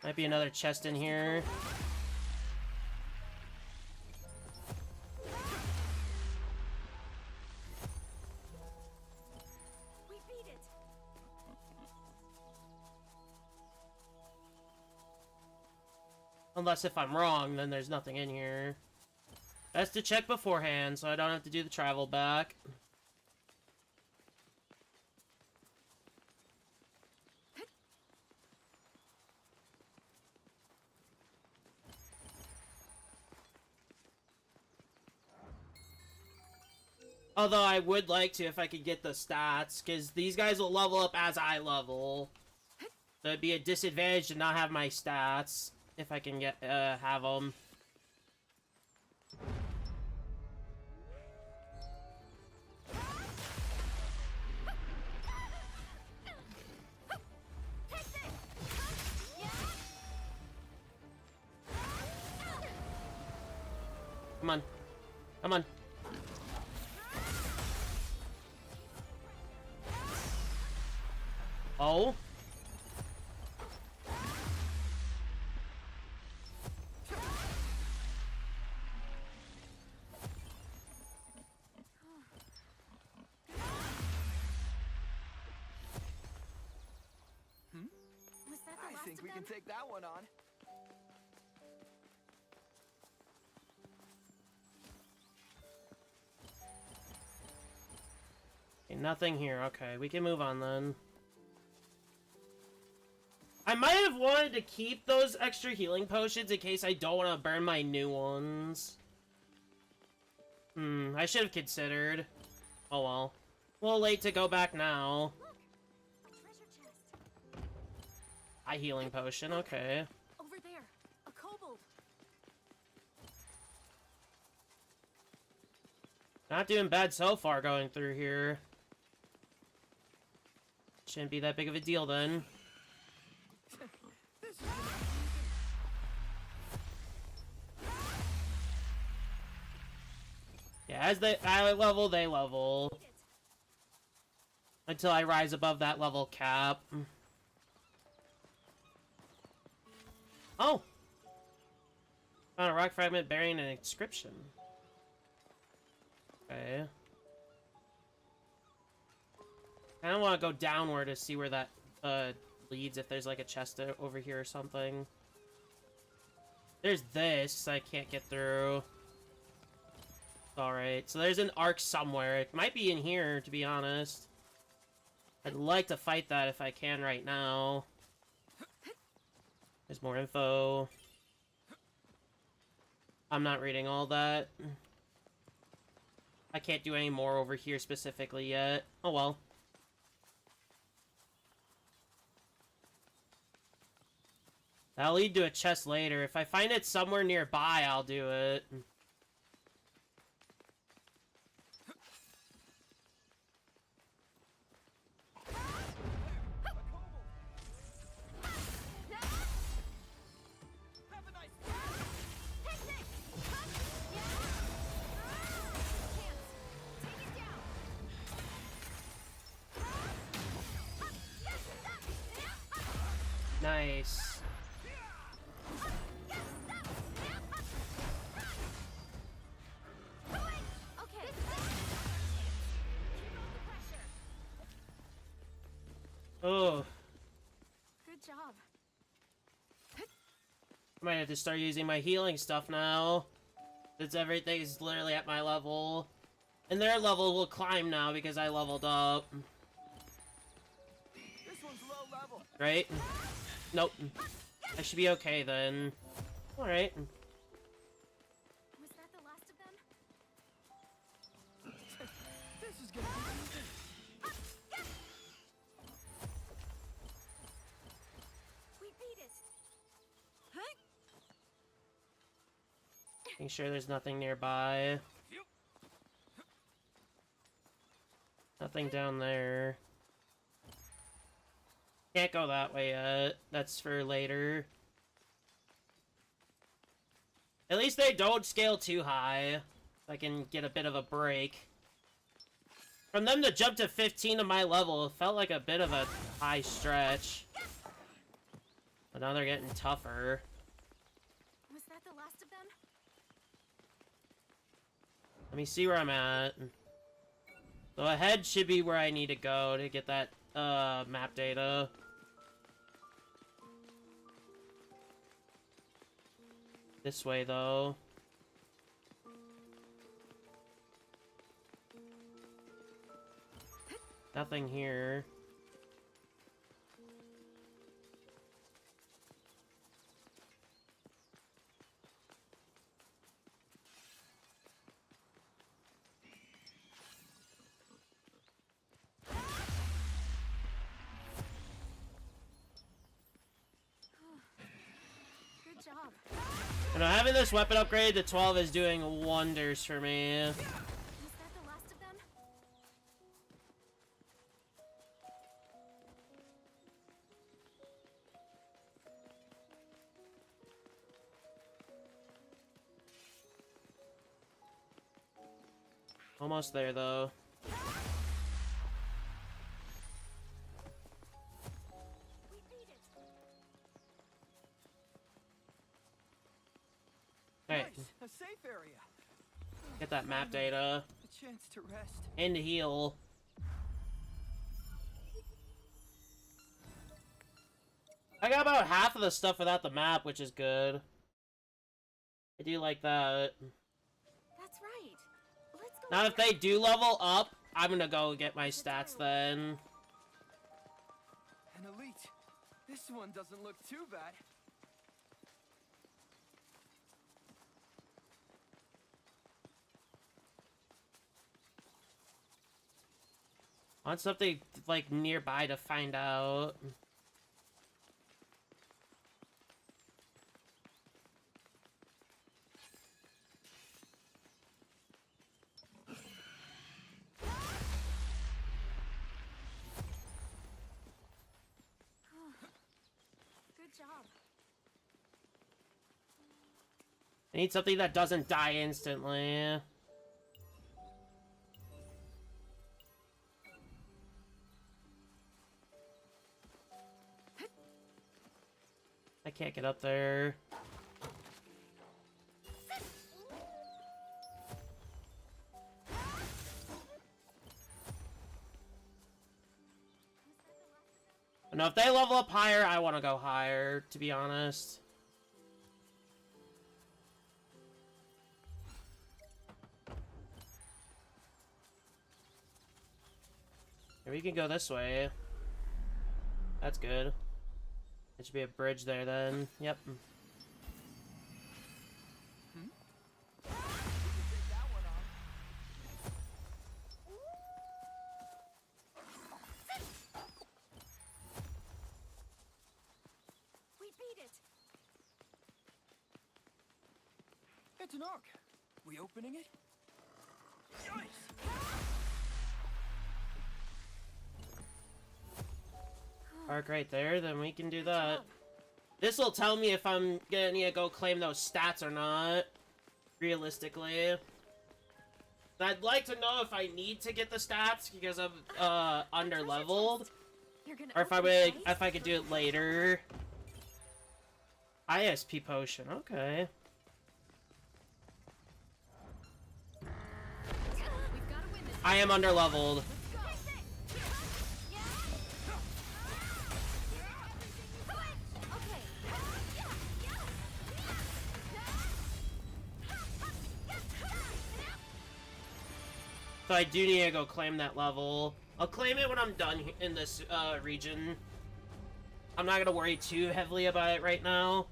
Might be another chest in here. We beat it. Unless if I'm wrong, then there's nothing in here. Best to check beforehand, so I don't have to do the travel back. Although I would like to if I could get the stats, because these guys will level up as I level. So it'd be a disadvantage to not have my stats if I can get have them. Come on. Come on. Oh? Was that the I last think of we them? can take that one on. Okay, nothing here. Okay, we can move on then. I might have wanted to keep those extra healing potions in case I don't want to burn my new ones. I should have considered. Oh well. A little late to go back now. Look, a treasure chest. A healing potion, okay. Over there, a kobold. Not doing bad so far going through here. Shouldn't be that big of a deal then. Yeah, as I level, they level. Until I rise above that level cap. Oh! Found a rock fragment bearing an inscription. Okay. I don't want to go downward to see where that leads, if there's like a chest over here or something. There's this I can't get through. Alright, so there's an arc somewhere. It might be in here, to be honest. I'd like to fight that if I can right now. There's more info. I'm not reading all that. I can't do any more over here specifically yet. Oh well. That'll lead to a chest later. If I find it somewhere nearby, I'll do it. Nice. Oh. Good job. I might have to start using my healing stuff now. Since everything's literally at my level. And their level will climb now because I leveled up. This one's low level. Right? Nope. I should be okay then. Alright. Was that the last of them? This is gonna be easy. We beat it. Making sure there's nothing nearby. Nothing down there. Can't go that way yet. That's for later. At least they don't scale too high. I can get a bit of a break. From them to jump to 15 of my level, it felt like a bit of a high stretch. But now they're getting tougher. Was that the last of them? Let me see where I'm at. So ahead should be where I need to go to get that map data. This way though. Nothing here. Good job. You know, having this weapon upgrade to 12 is doing wonders for me. Was that the last of them? Almost there though. We beat it. Alright, Nice, a safe area. get that map data. A chance to rest. And to heal. I got about half of the stuff without the map, which is good. I do like that. That's right. Let's go. Now if they do level up, I'm gonna go get my stats then. An elite. This one doesn't look too bad. I want something like nearby to find out. Good job. I need something that doesn't die instantly. I can't get up there. No, if they level up higher, I want to go higher, to be honest. We can go this way. That's good. There should be a bridge there then. Yep. We beat it. It's an arc. We opening it? Nice. Arc right there, then we can do that. This will tell me if I'm gonna need to go claim those stats or not. Realistically. I'd like to know if I need to get the stats because I'm underleveled. Or if I could do it later. ISP potion, okay. I am underleveled. So I do need to go claim that level. I'll claim it when I'm done in this region. I'm not gonna worry too heavily about it right now.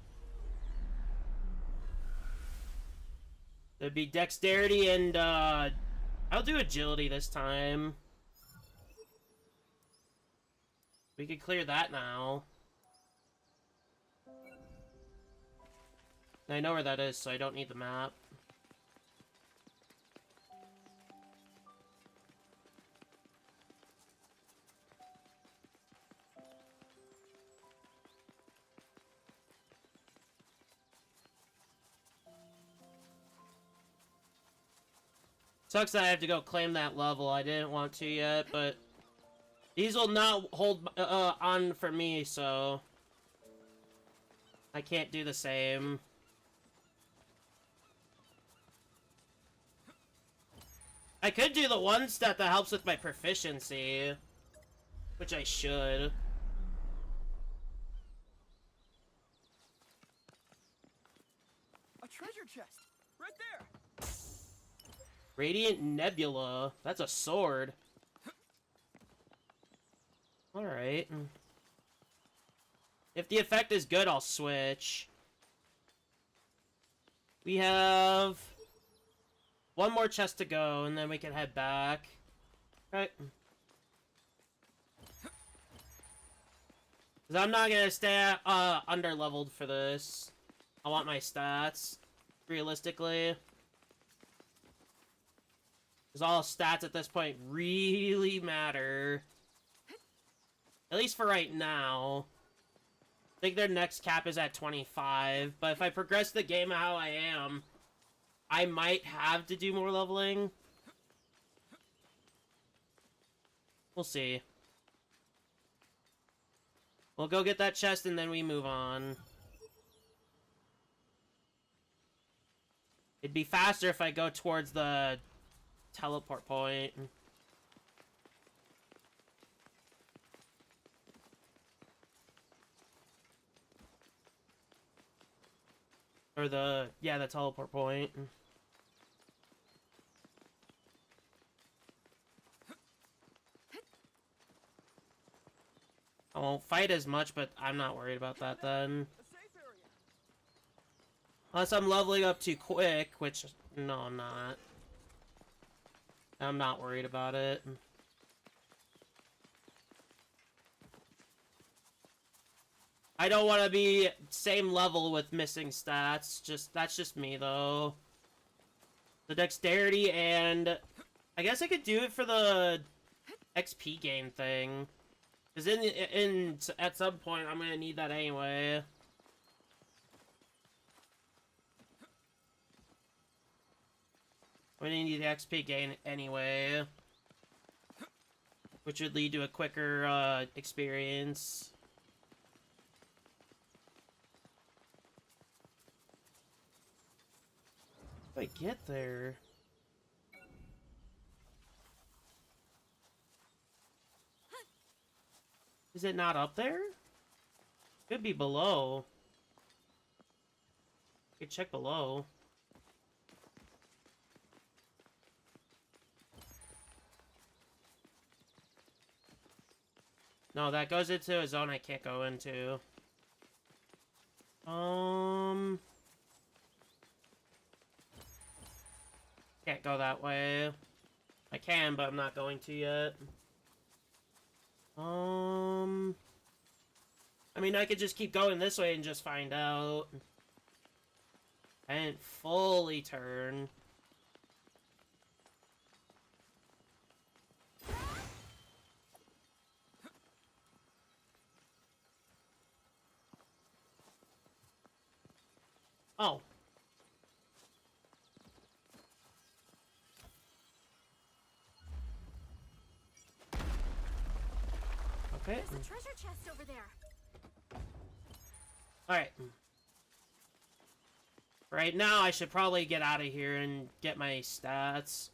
It'd be dexterity and I'll do agility this time. We can clear that now. I know where that is, so I don't need the map. Sucks that I have to go claim that level. I didn't want to yet, but these will not hold on for me, so I can't do the same. I could do the one stat that helps with my proficiency, which I should. A treasure chest, right there. Radiant Nebula. That's a sword. Alright. If the effect is good, I'll switch. We have one more chest to go, and then we can head back. Okay. Because I'm not going to stay under-leveled for this. I want my stats, realistically. Because all stats at this point really matter. At least for right now. I think their next cap is at 25, but if I progress the game how I am, I might have to do more leveling. We'll see. We'll go get that chest and then we move on. It'd be faster if I go towards the teleport point. Or the teleport point. I won't fight as much, but I'm not worried about that then. Unless I'm leveling up too quick, which, no, I'm not. I'm not worried about it. I don't want to be same level with missing stats. That's just me, though. The dexterity and... I guess I could do it for the XP gain thing. Because at some point, I'm going to need that anyway. I'm going to need the XP gain anyway. Which would lead to a quicker experience. How do I get there? Is it not up there? Could be below. You could check below. No, that goes into a zone I can't go into. Can't go that way. I can, but I'm not going to yet. I mean, I could just keep going this way and just find out. I didn't fully turn. Oh. Okay. There's a treasure chest over there. Alright. Right now, I should probably get out of here and get my stats.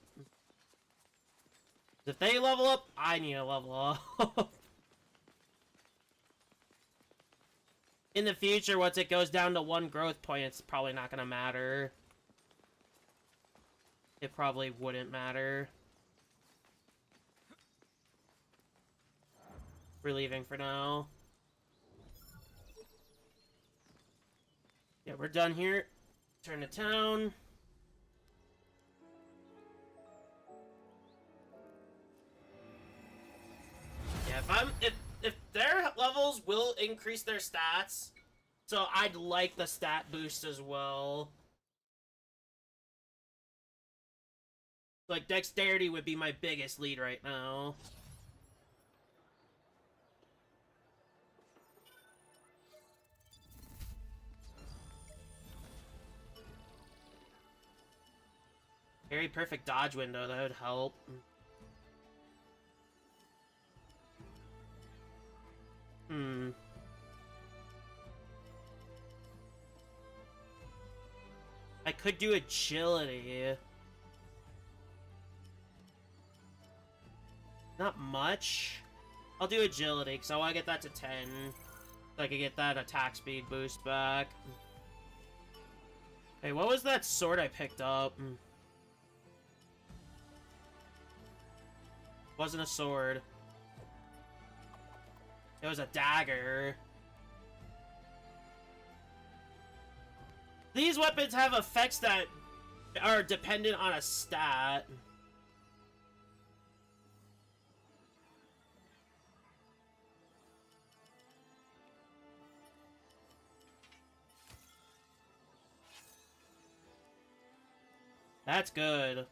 If they level up, I need to level up. In the future, once it goes down to 1 growth point, it's probably not gonna matter. It probably wouldn't matter. We're leaving for now. Yeah, we're done here. Turn to town. Yeah, if their levels will increase their stats, so I'd like the stat boost as well. Like, dexterity would be my biggest lead right now. Very perfect dodge window, that would help. I could do agility. Not much. I'll do agility, because I want to get that to 10. So I can get that attack speed boost back. Hey, what was that sword I picked up? Wasn't a sword. It was a dagger. These weapons have effects that are dependent on a stat. That's good.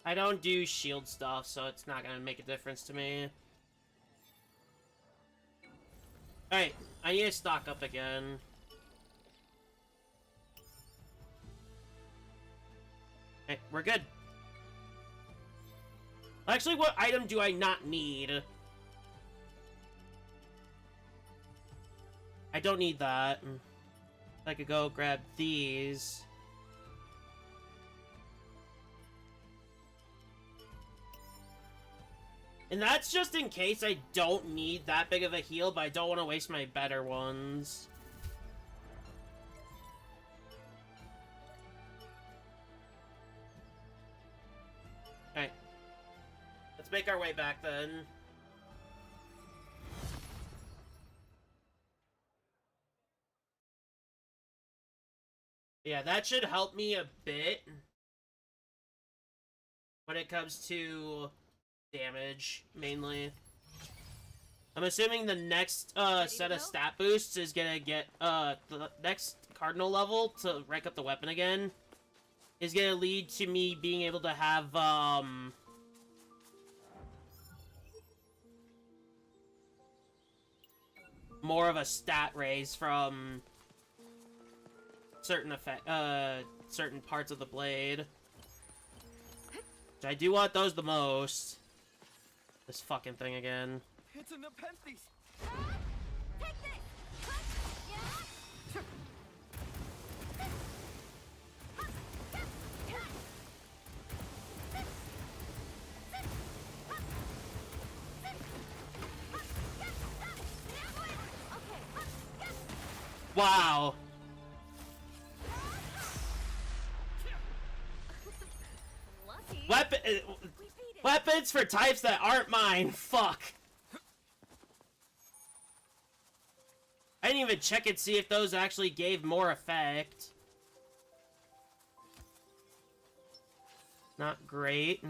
I don't do shield stuff, so it's not gonna make a difference to me. Alright, I need to stock up again. Okay, we're good. Actually, what item do I not need? I don't need that. I could go grab these. And that's just in case I don't need that big of a heal, but I don't want to waste my better ones. Alright. Let's make our way back then. Yeah, that should help me a bit when it comes to damage, mainly. I'm assuming the next set of stat boosts is gonna get the next cardinal level to rank up the weapon again is gonna lead to me being able to have more of a stat raise from certain certain parts of the blade. Which I do want those the most. This fucking thing again. It's a Nepenthes. Take this! Yeah? Wow. Lucky. Weapons for types that aren't mine. Fuck. I didn't even check and see if those actually gave more effect. Not great. Is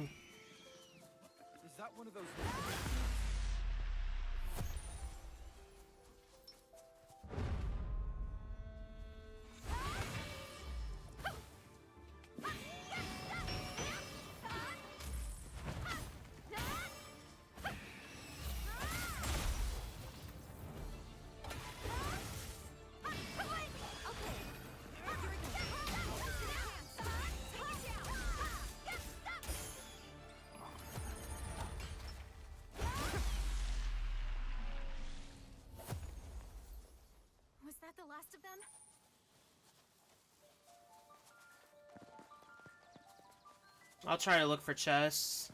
that one of those? Was that the last of them? I'll try to look for chests.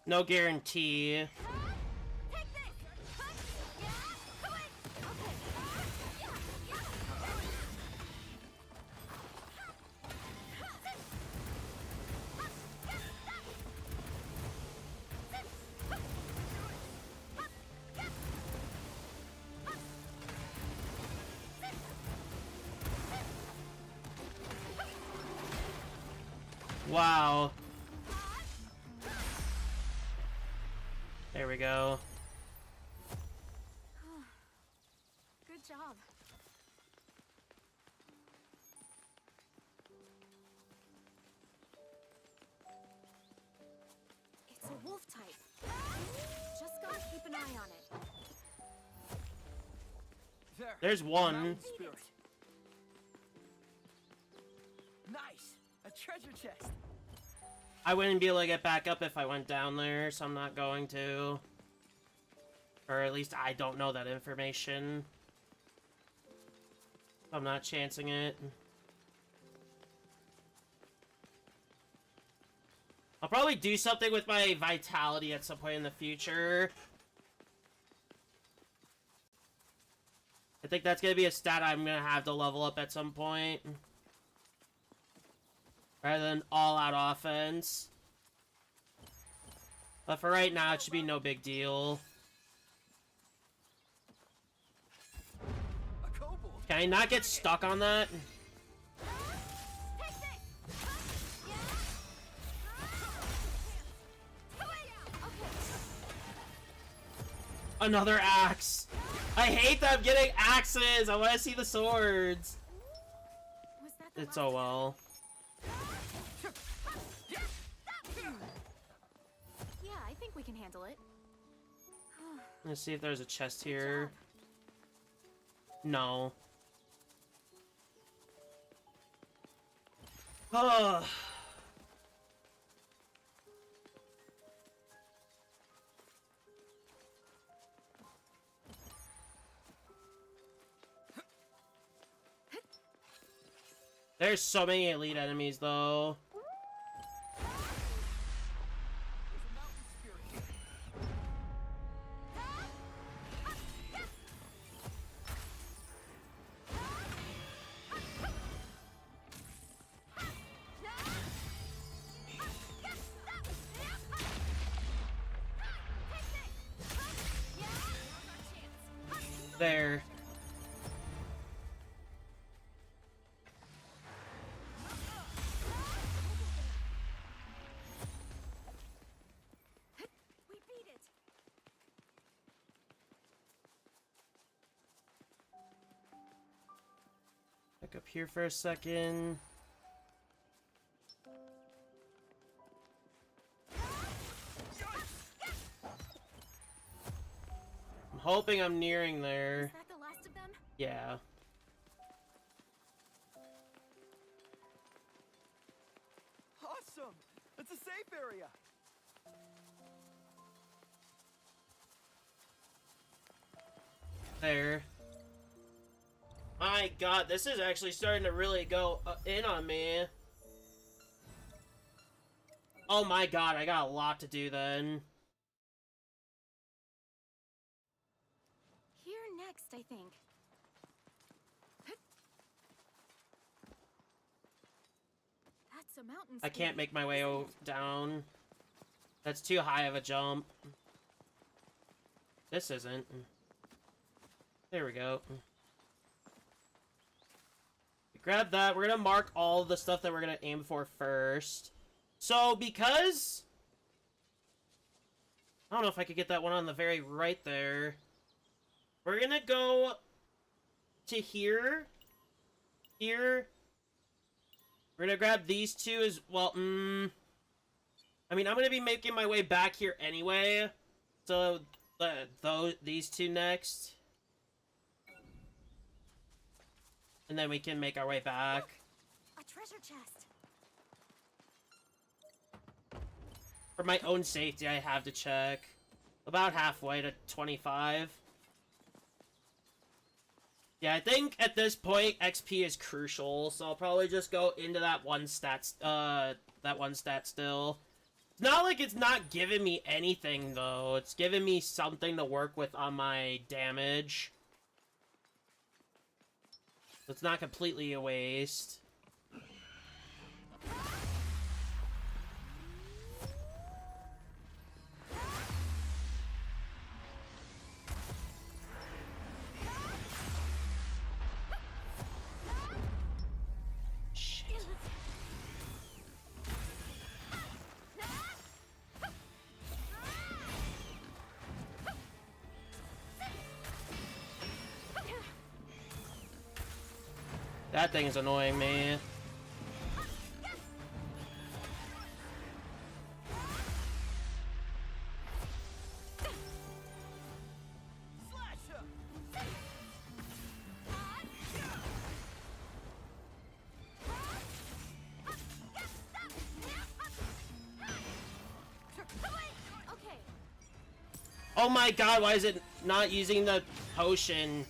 No guarantee. Wow. There we go. Good job. It's a wolf type. Just gotta keep an eye on it. There's one. Mountain spirit. Nice. A treasure chest. I wouldn't be able to get back up if I went down there, so I'm not going to. Or at least I don't know that information. I'm not chancing it. I'll probably do something with my vitality at some point in the future. I think that's gonna be a stat I'm gonna have to level up at some point. Rather than all-out offense. But for right now, it should be no big deal. Can I not get stuck on that? Another axe. I hate that I'm getting axes. I want to see the swords. It's oh well. Yeah, I think we can handle it. Let's see if there's a chest here. No. Oh. There's so many elite enemies, though. There. We beat it. Back up here for a second. I'm hoping I'm nearing there. Is that the last of them? Yeah. Awesome! A It's a safe area. There. My god, this is actually starting to really go in on me. Oh my god, I got a lot to do then. Here next, I think. That's a mountain. I can't make my way down. That's too high of a jump. This isn't. There we go. Grab that. We're gonna mark all the stuff that we're gonna aim for first. So, because... I don't know if I could get that one on the very right there. We're gonna go to here. Here. We're gonna grab these two as well. I mean, I'm gonna be making my way back here anyway. So, these two next. And then we can make our way back. A treasure chest. For my own safety, I have to check. About halfway to 25. Yeah, I think at this point, XP is crucial, so I'll probably just go into that one stat still. It's not like it's not giving me anything, though. It's giving me something to work with on my damage. So it's not completely a waste. That thing is annoying me. Oh my god, why is it not using the potion?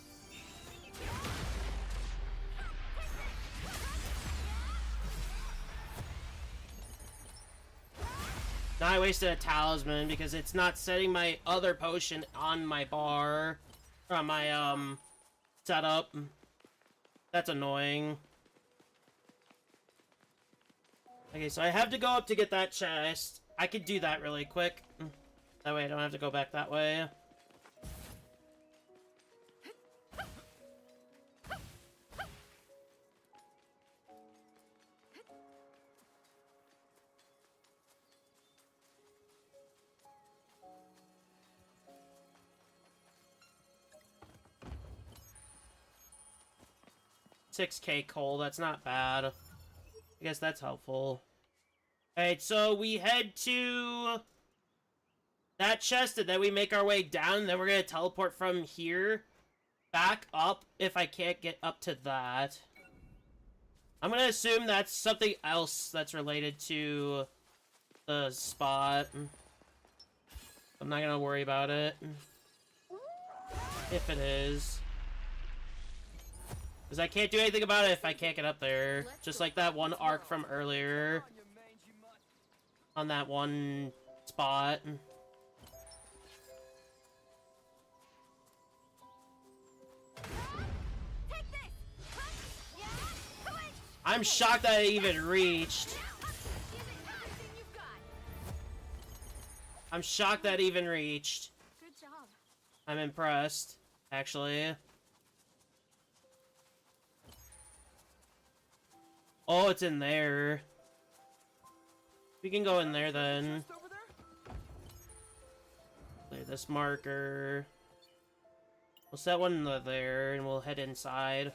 Now I wasted a talisman because it's not setting my other potion on my bar. Or on my, setup. That's annoying. Okay, so I have to go up to get that chest. I could do that really quick. That way I don't have to go back that way. $6K coal, that's not bad. I guess that's helpful. Alright, so we head to that chest, and then we make our way down, and then we're gonna teleport from here back up if I can't get up to that. I'm gonna assume that's something else that's related to the spot. I'm not gonna worry about it. If it is. Because I can't do anything about it if I can't get up there. Just like that one arc from earlier. On that one spot. I'm shocked that I even reached. I'm shocked that it even reached. Good job. I'm impressed, actually. Oh, it's in there. We can go in there then. Clear this marker. We'll set one there and we'll head inside.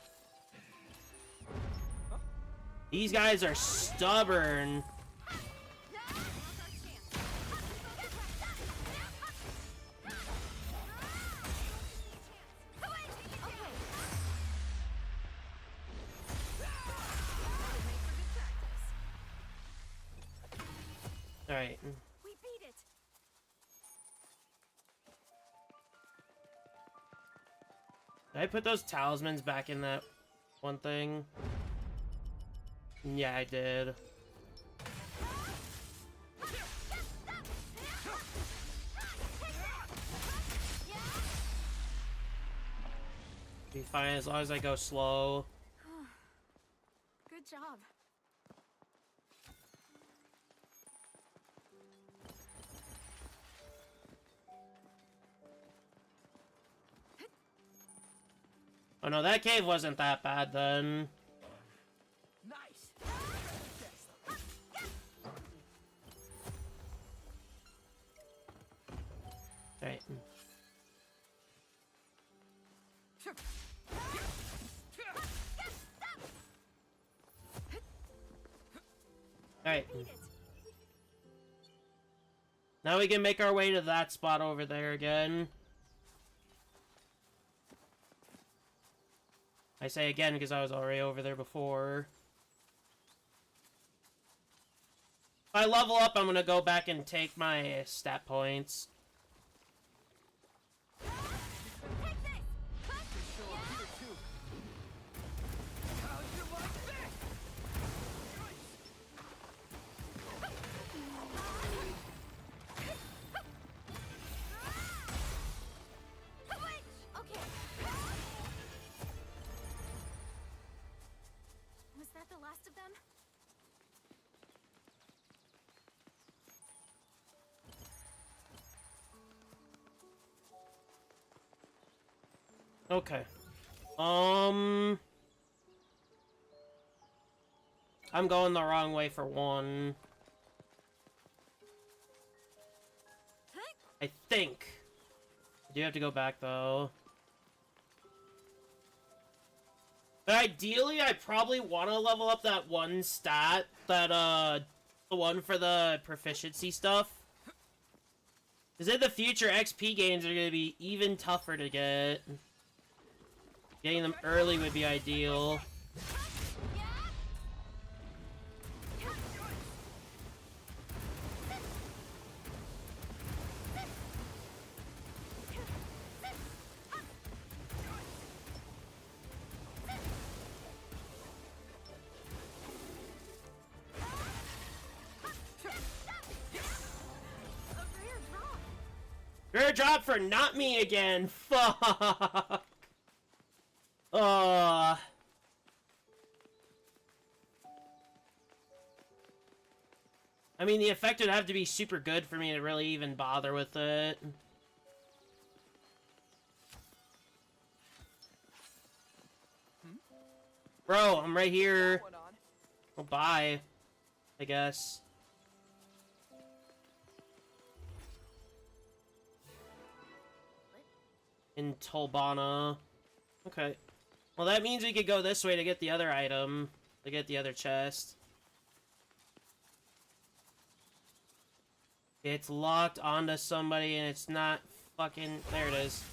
These guys are stubborn. Alright. We beat it. Did I put those talismans back in that one thing? Yeah, I did. Be fine as long as I go slow. Good job. Oh no, that cave wasn't that bad then. Nice. Right. Alright. Now we can make our way to that spot over there again. I say again because I was already over there before. If I level up, I'm gonna go back and take my stat points. Was that the last of them? Okay. I'm going the wrong way for one. I think. I do have to go back though. But ideally, I probably want to level up that one stat, that, the one for the proficiency stuff. Because in the future, XP gains are going to be even tougher to get. Getting them early would be ideal. Rare drop for not me again. Fuck. I mean, the effect would have to be super good for me to really even bother with it. Bro, I'm right here. Well, bye. I guess. In Tolbana. Okay. Well, that means we could go this way to get the other item. To get the other chest. It's locked onto somebody and it's not fucking... There it is.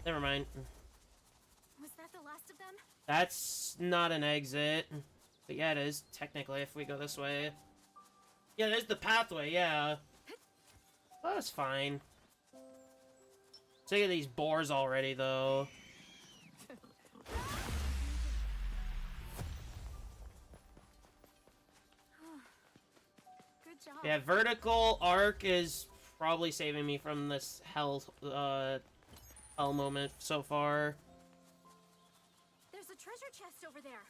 Never mind. Was that the last of them? That's not an exit. But yeah, it is, technically, if we go this way. Yeah, there's the pathway, yeah. Well, that's fine. Sick of these boars already, though. Good job. Yeah, vertical arc is probably saving me from this hell moment so far. There's a treasure chest over there.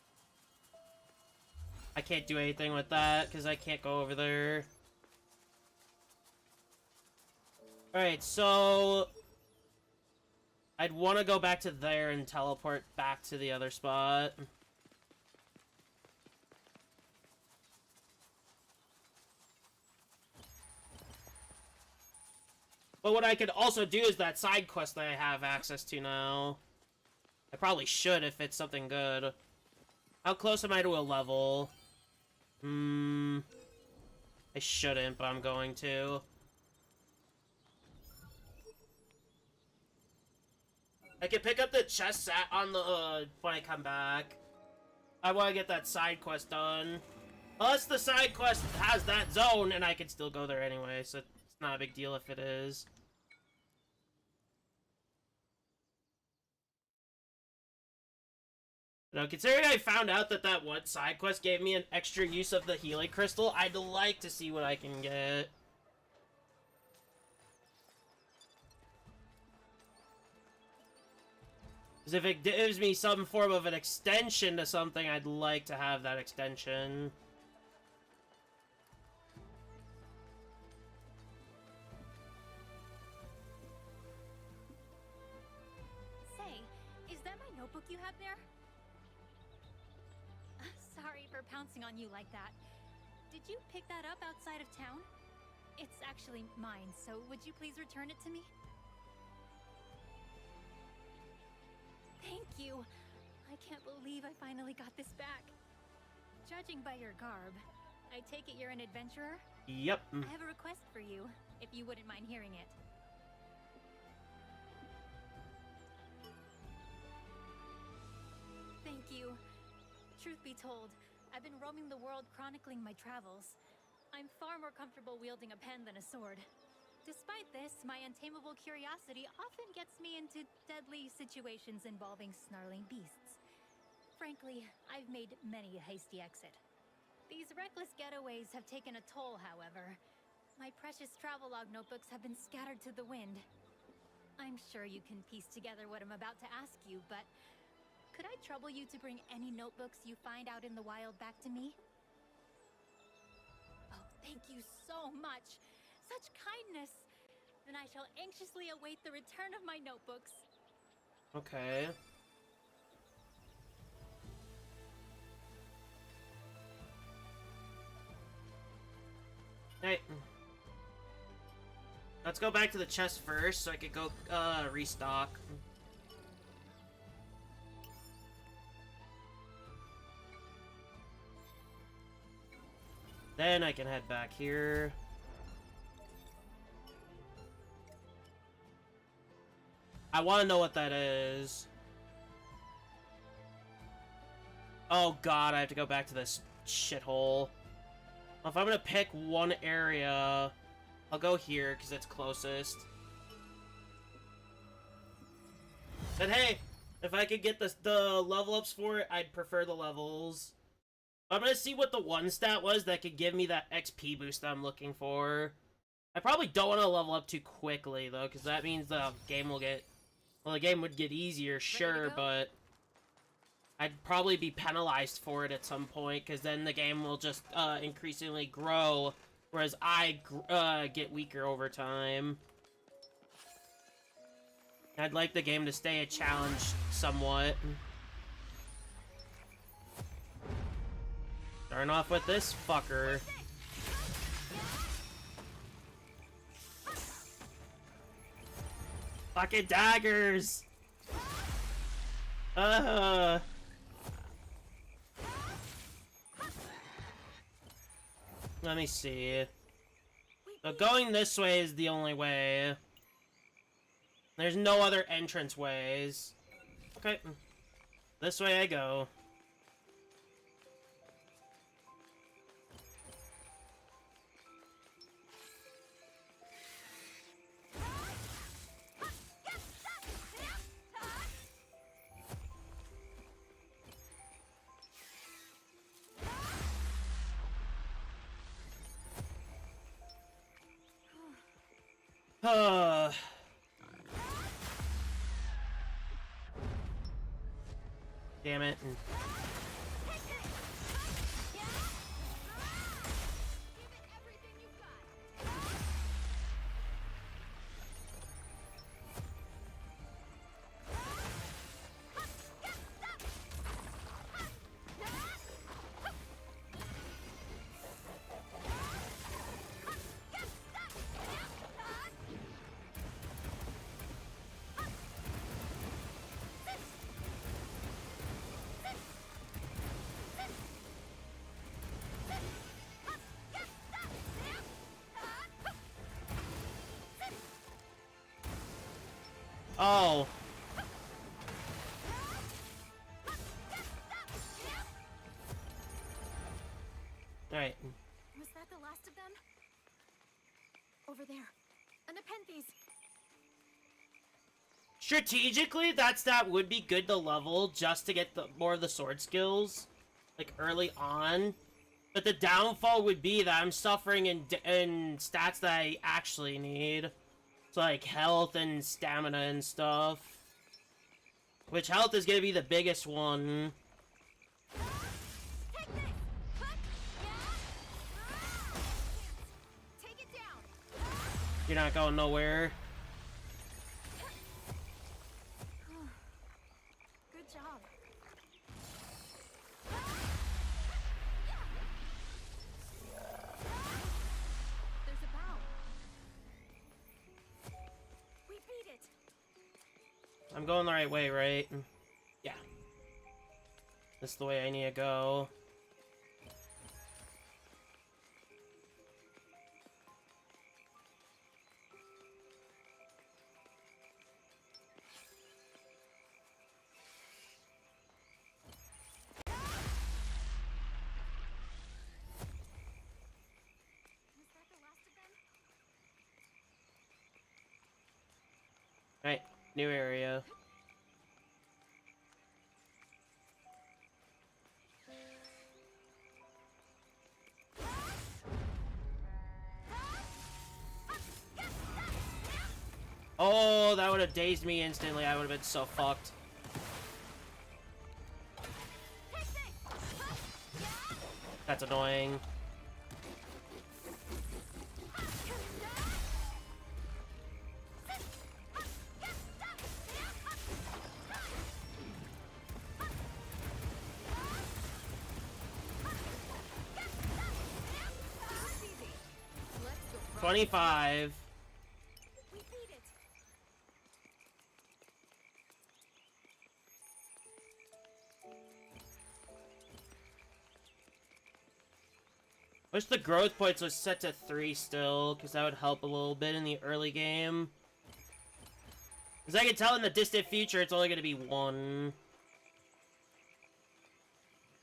I can't do anything with that, because I can't go over there. Alright, so... I'd want to go back to there and teleport back to the other spot. But what I could also do is that side quest that I have access to now. I probably should if it's something good. How close am I to a level? I shouldn't, but I'm going to. I can pick up the chest set on the when I come back. I want to get that side quest done. Plus, the side quest has that zone, and I can still go there anyway, so it's not a big deal if it is. Now, considering I found out that that one side quest gave me an extra use of the healing crystal, I'd like to see what I can get. Because if it gives me some form of an extension to something, I'd like to have that extension. Say, is that my notebook you have there? Sorry for pouncing on you like that. Did you pick that up outside of town? It's actually mine, so would you please return it to me? Thank you! I can't believe I finally got this back. Judging by your garb, I take it you're an adventurer? Yep. I have a request for you, if you wouldn't mind hearing it. Thank you. Truth be told, I've been roaming the world chronicling my travels. I'm far more comfortable wielding a pen than a sword. Despite this, my untamable curiosity often gets me into deadly situations involving snarling beasts. Frankly, I've made many a hasty exit. These reckless getaways have taken a toll, however. My precious travelogue notebooks have been scattered to the wind. I'm sure you can piece together what I'm about to ask you, but could I trouble you to bring any notebooks you find out in the wild back to me? Oh, thank you so much! Such kindness! Then I shall anxiously await the return of my notebooks. Okay. Hey. Let's go back to the chest first so I could go restock. Then I can head back here. I want to know what that is. Oh god, I have to go back to this shithole. If I'm gonna pick one area, I'll go here because it's closest. But hey, if I could get the level ups for it, I'd prefer the levels. I'm gonna see what the one stat was that could give me that XP boost I'm looking for. I probably don't want to level up too quickly though, because that means the game will get... Well, the game would get easier, sure, but I'd probably be penalized for it at some point, because then the game will just increasingly grow, whereas I get weaker over time. I'd like the game to stay a challenge somewhat. Starting off with this fucker. Fucking daggers! Let me see. So going this way is the only way. There's no other entrance ways. Okay. This way I go. Damn it. Oh. Alright. Was that the last of them? Over there. An Nepenthes. Strategically, that would be good to level just to get the more of the sword skills, like early on. But the downfall would be that I'm suffering in stats that I actually need, so like health and stamina and stuff. Which health is gonna be the biggest one. Take this. Put. Yeah. Take it down. You're not going nowhere. Good job. There's a bow. We beat it. I'm going the right way, right? Yeah. This is the way I need to go. Was that the last of them? Right, new area. Oh, that would have dazed me instantly. I would have been so fucked. That's annoying. Let's go. 25. We beat it. Wish the growth points was set to 3 still, because that would help a little bit in the early game. Because I can tell in the distant future it's only going to be 1.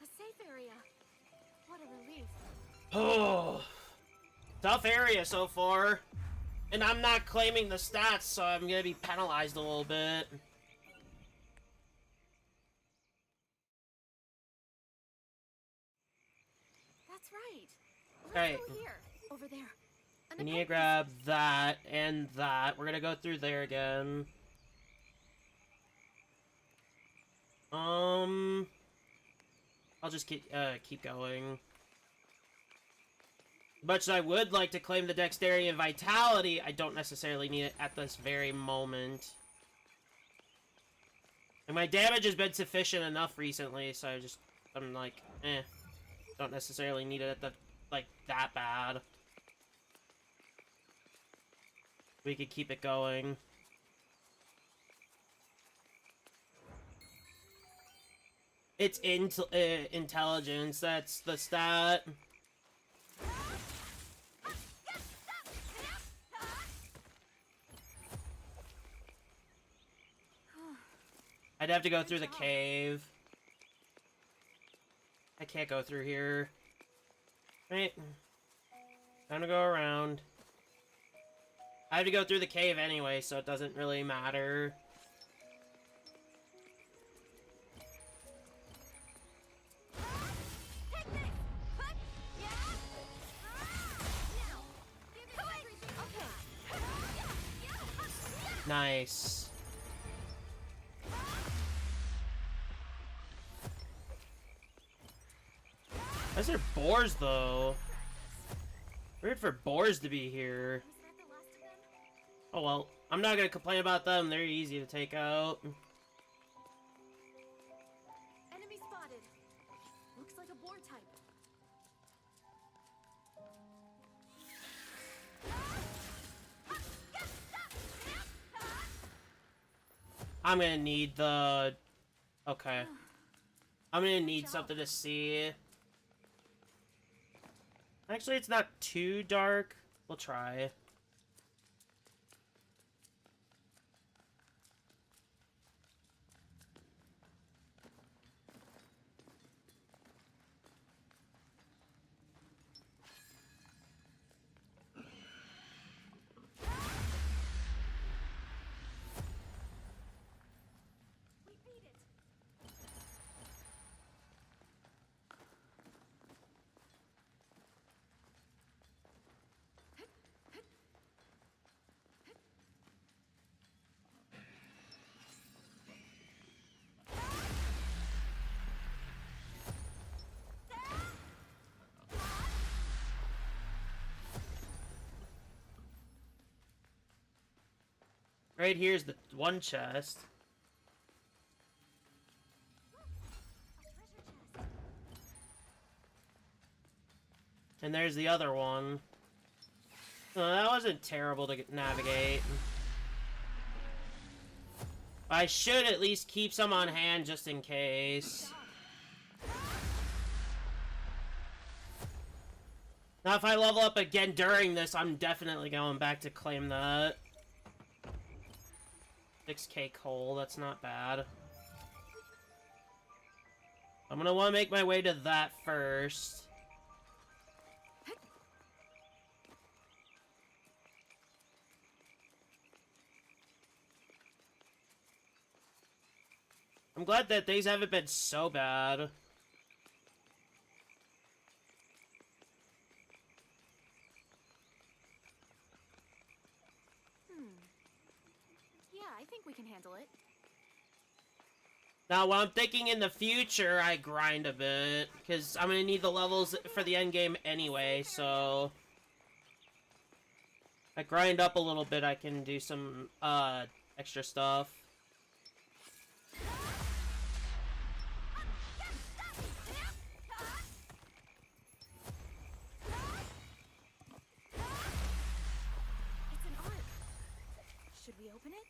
A safe area. What a relief. Oh, tough area so far. And I'm not claiming the stats, so I'm going to be penalized a little bit. That's right. Alright. Let's go here. Over there. An We need to Nepenthes. grab that and that. We're going to go through there again. I'll just keep going. Much as I would like to claim the dexterity and vitality, I don't necessarily need it at this very moment. And my damage has been sufficient enough recently, so I'm like, eh. Don't necessarily need it at that bad. We could keep it going. It's intelligence, that's the stat. I'd have to go through the cave. I can't go through here. Right. Time to go around. I have to go through the cave anyway, so it doesn't really matter. Take this. Put. Yeah. Now. Give it everything. Okay. Nice. Why is there boars, though? Weird for boars to be here. Was that the last of them? Oh well, I'm not gonna complain about them. They're easy to take out. Enemy spotted. Looks like a boar type. I'm gonna need the... Okay. I'm gonna need something to see. Actually, it's not too dark. We'll try. Right here's the one chest. And there's the other one. Oh, that wasn't terrible to navigate. I should at least keep some on hand just in case. Now, if I level up again during this, I'm definitely going back to claim that. 6k coal, that's not bad. I'm gonna want to make my way to that first. I'm glad that things haven't been so bad. Yeah, I think we can handle it. Now, what I'm thinking in the future, I grind a bit, because I'm gonna need the levels for the end game anyway, so... If I grind up a little bit, I can do some, extra stuff. It's an arc. Should we open it?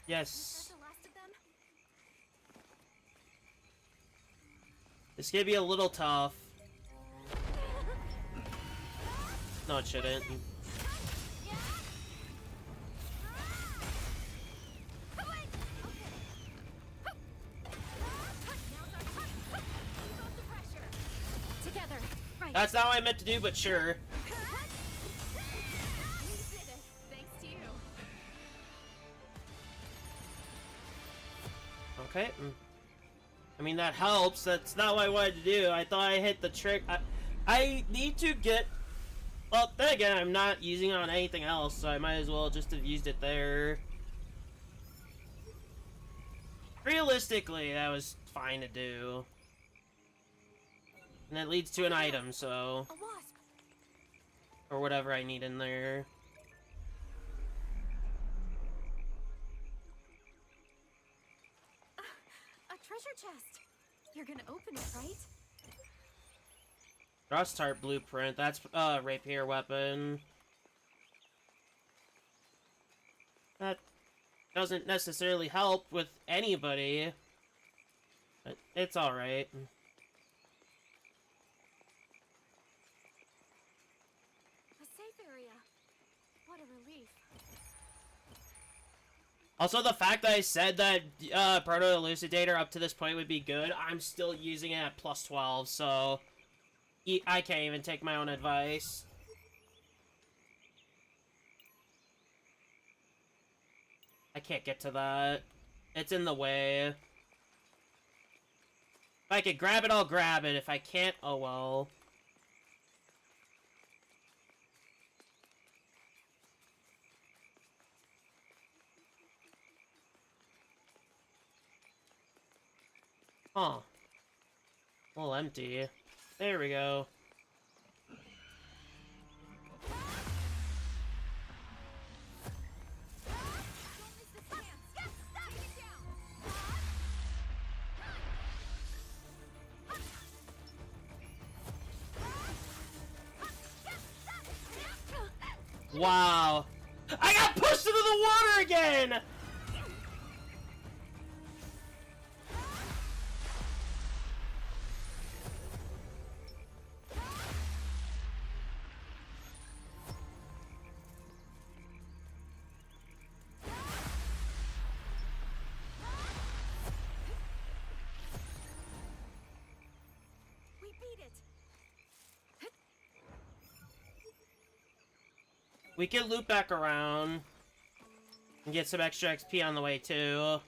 Yes. Is that the last of them? This could be a little tough. No, it shouldn't. Together. Right. That's not what I meant to do, but sure. Thanks to you. Okay. I mean, that helps. That's not what I wanted to do. I thought I hit the trick. I need to get... Well, then again, I'm not using it on anything else, so I might as well just have used it there. Realistically, that was fine to do. And it leads to an item, so... A wasp. Or whatever I need in there. A treasure chest. You're gonna open it, right? Rust-Tart blueprint. That's rapier weapon. That doesn't necessarily help with anybody. But it's alright. A safe area. What a relief. Also, the fact that I said that Proto-Elucidator up to this point would be good, I'm still using it at plus 12, so... I can't even take my own advice. I can't get to that. It's in the way. If I could grab it, I'll grab it. If I can't, oh well. Huh. A little empty. There we go. Wow. I got pushed into the water again! We can loop back around and get some extra XP on the way too.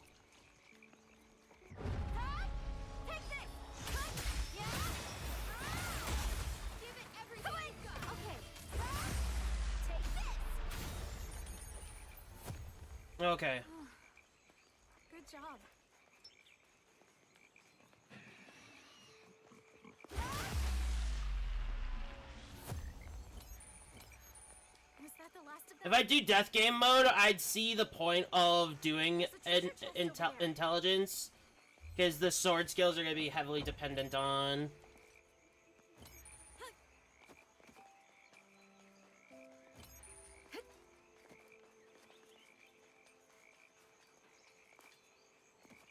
Okay. Good job. Was that the last rest of If them. I do death game mode, I'd see the point of doing intelligence, because the sword skills are going to be heavily dependent on.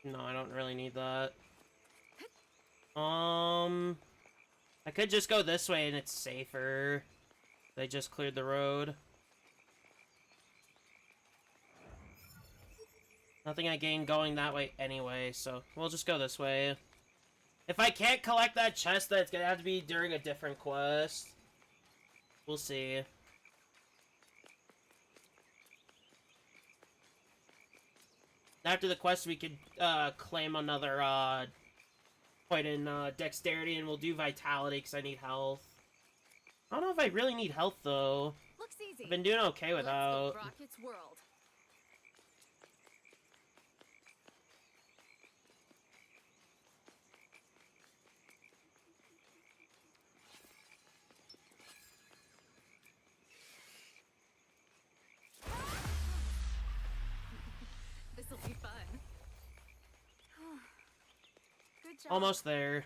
No, I don't really need that. I could just go this way and it's safer. They just cleared the road. Nothing I gain going that way anyway, so we'll just go this way. If I can't collect that chest, then it's gonna have to be during a different quest. We'll see. After the quest, we could claim another point in dexterity, and we'll do vitality because I need health. I don't know if I really need health though. Looks easy. I've been doing okay without. Let's go rock its world. This'll be fun. Good job. Almost there.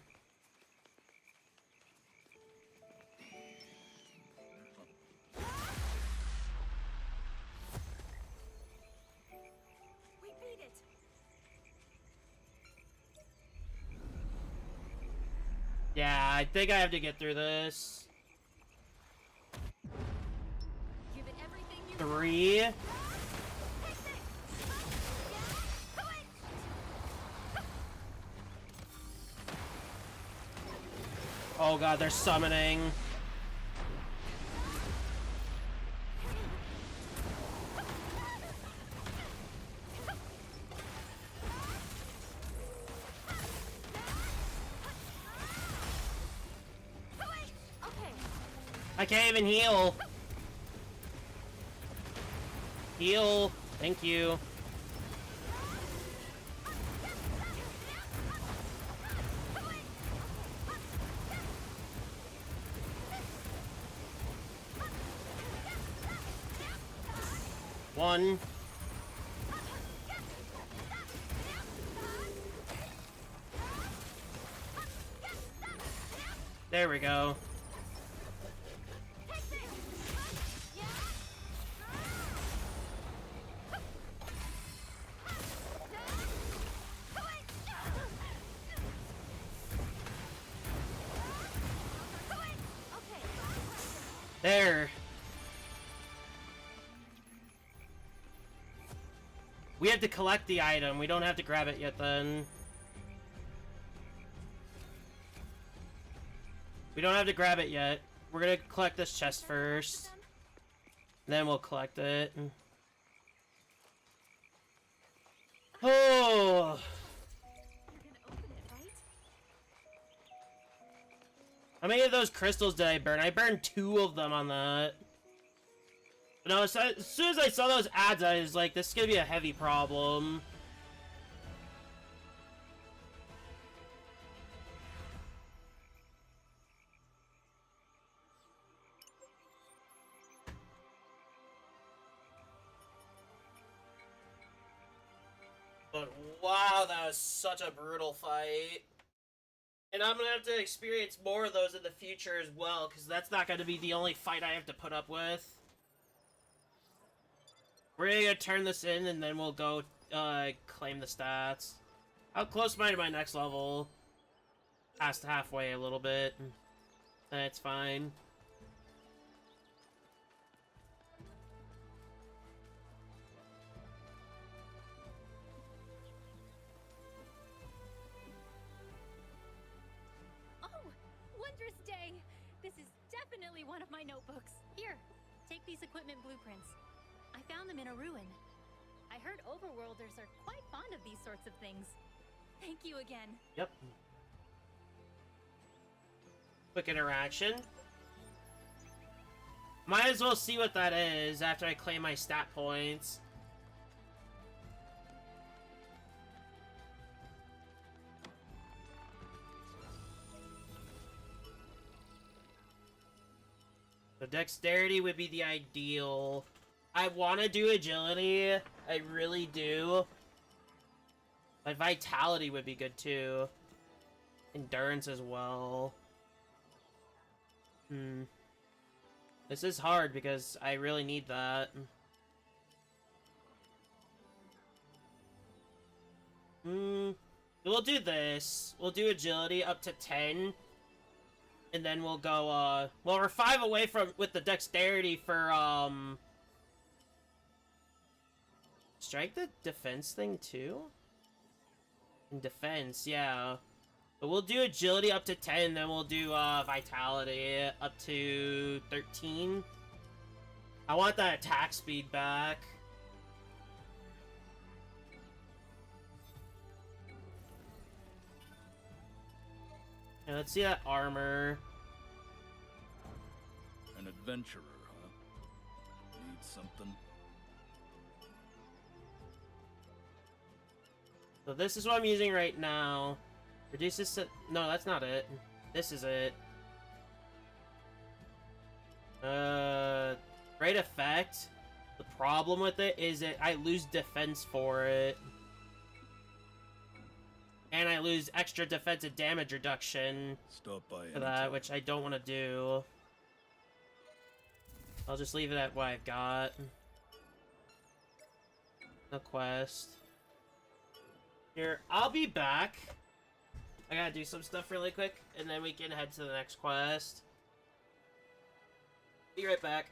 We beat it. Yeah, I think I have to get through this. Give it everything you 3. Oh god, they're summoning. I can't even heal. Heal. Thank you. One. There we go. There. We have to collect the item. We don't have to grab it yet then. We don't have to grab it yet. We're gonna collect this chest first. Then we'll collect it. Oh. How many of those crystals did I burn? I burned 2 of them on that. No, as soon as I saw those ads, I was like, this is gonna be a heavy problem. But wow, that was such a brutal fight. And I'm gonna have to experience more of those in the future as well, because that's not gonna be the only fight I have to put up with. We're gonna turn this in, and then we'll go claim the stats. How close am I to my next level? Past halfway a little bit. That's fine. Wondrous day! This is definitely one of my notebooks. Here, take these equipment blueprints. I found them in a ruin. I heard overworlders are quite fond of these sorts of things. Thank you again. Yep. Quick interaction. Might as well see what that is after I claim my stat points. So dexterity would be the ideal. I want to do agility. I really do. But vitality would be good too. Endurance as well. This is hard because I really need that. We'll do this. We'll do agility up to 10. And then we'll go, well, we're 5 away from, with the dexterity for, strike the defense thing too? In defense, yeah. But we'll do agility up to 10, then we'll do, vitality up to 13. I want that attack speed back. Yeah, let's see that armor. An adventurer, huh? Need something? So this is what I'm using right now. Reduces to... No, that's not it. This is it. Great effect. The problem with it is I lose defense for it. And I lose extra defensive damage reduction Stop by for that, which I don't want to do. I'll just leave it at what I've got. No quest. Here, I'll be back. I gotta do some stuff really quick, and then we can head to the next quest. Be right back.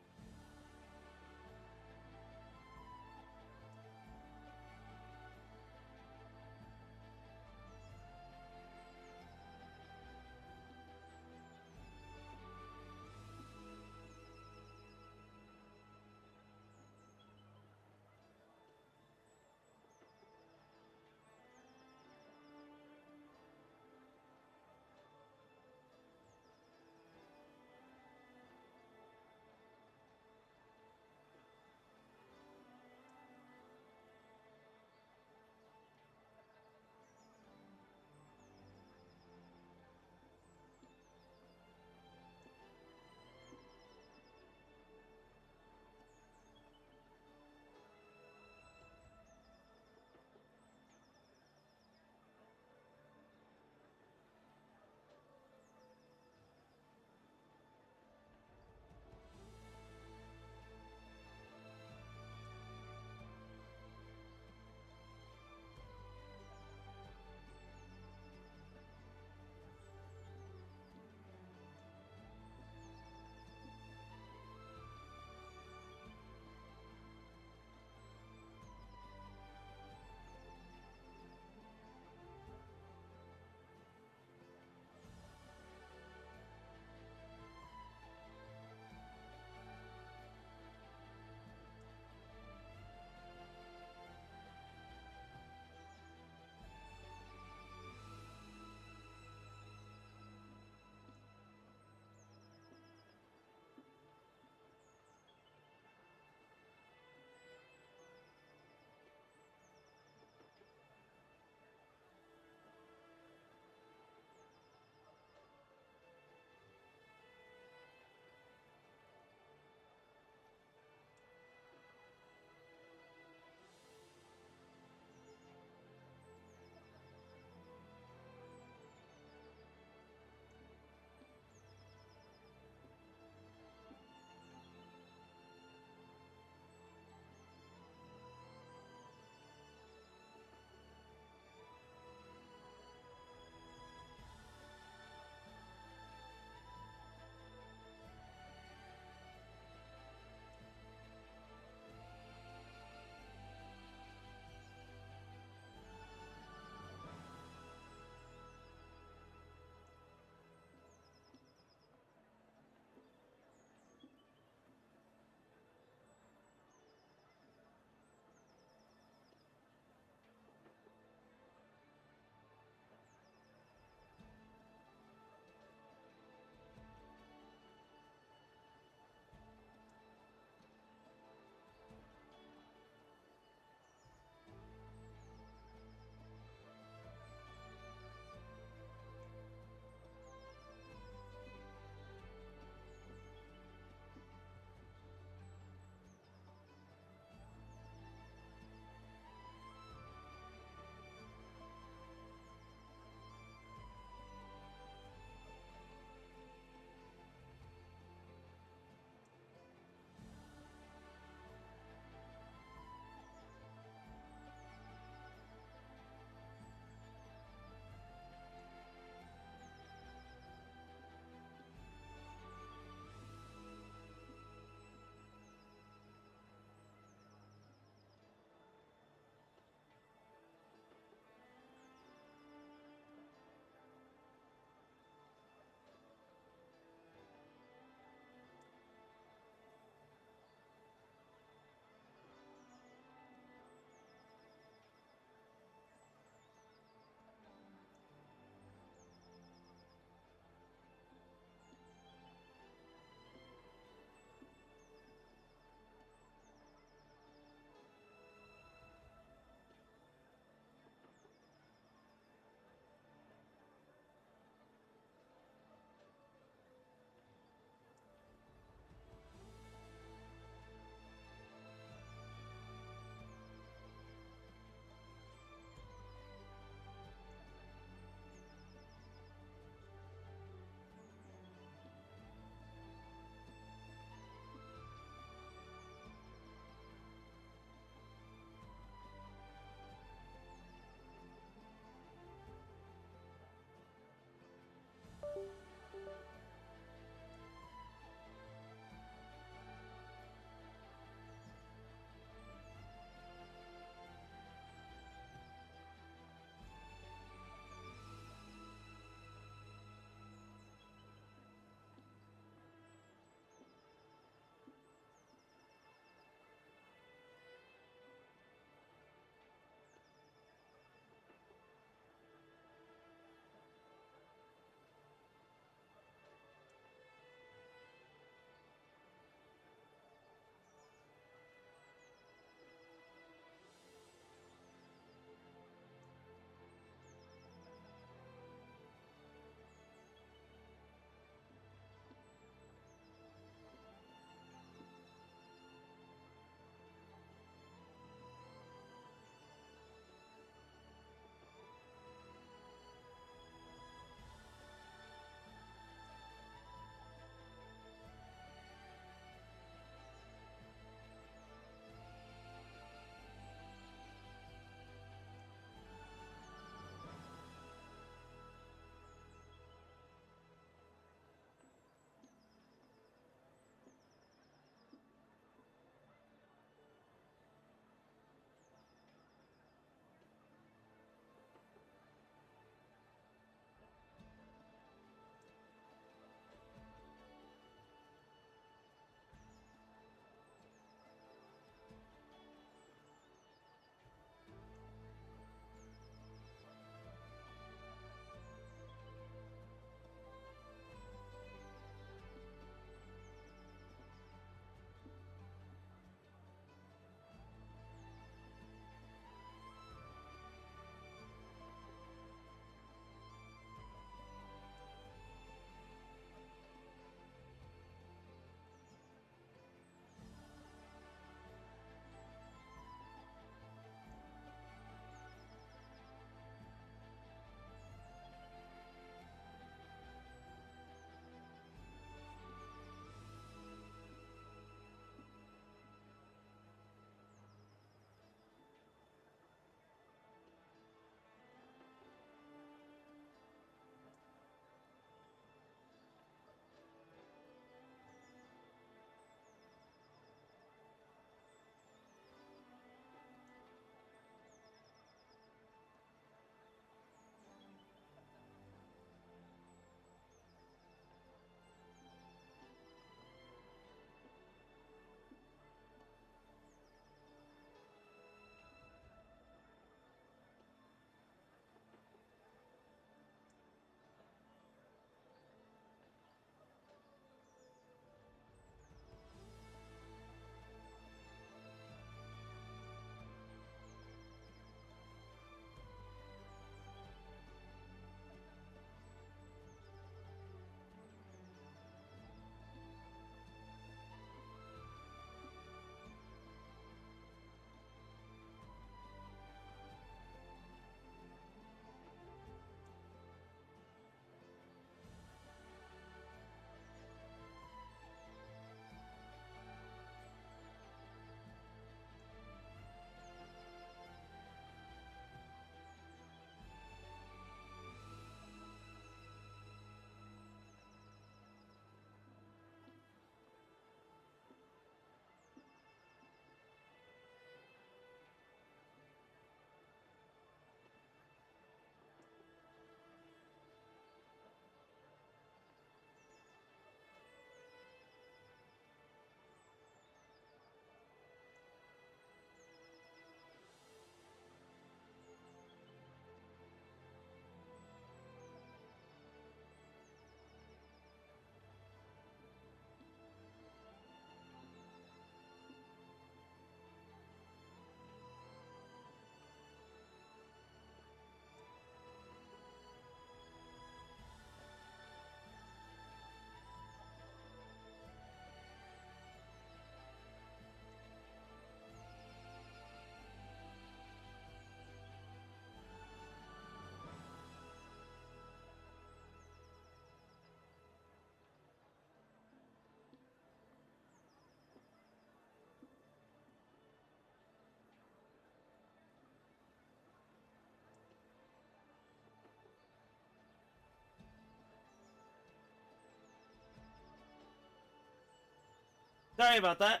Sorry about that.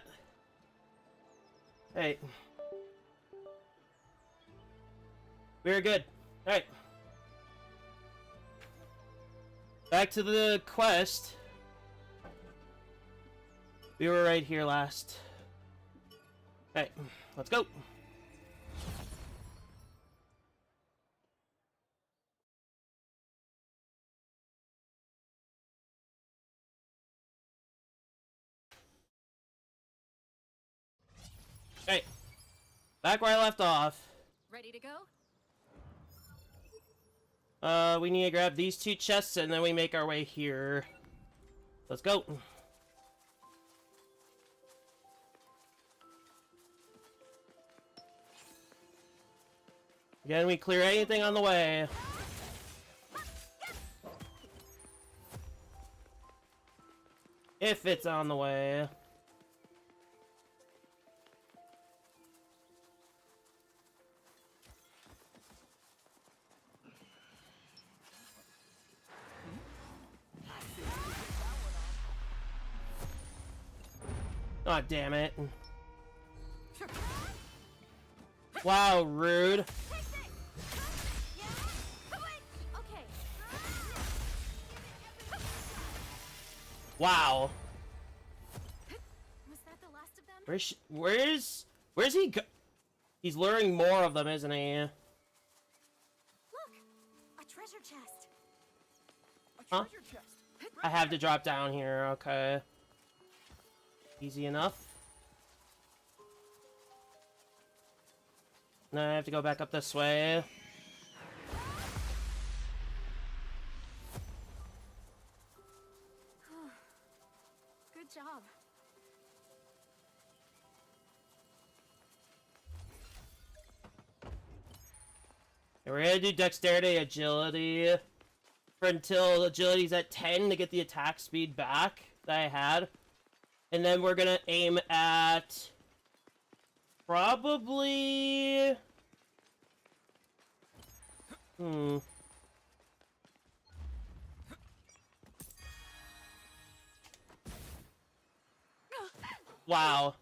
Hey. We're good. Alright. Back to the quest. We were right here last. Alright, let's go. Okay, back where I left off. Ready to go? We need to grab these two chests and then we make our way here. Let's go. Again, we clear anything on the way. If it's on the way. Oh, damn it. Wow, rude. Wow. Was that the last of them? Where's he go? He's luring more of them, isn't he? Look, a treasure chest. Huh? I have to drop down here, okay. Easy enough. Now I have to go back up this way. Good job. And we're gonna do dexterity, agility for until agility's at 10 to get the attack speed back that I had. And then we're gonna aim at probably wow.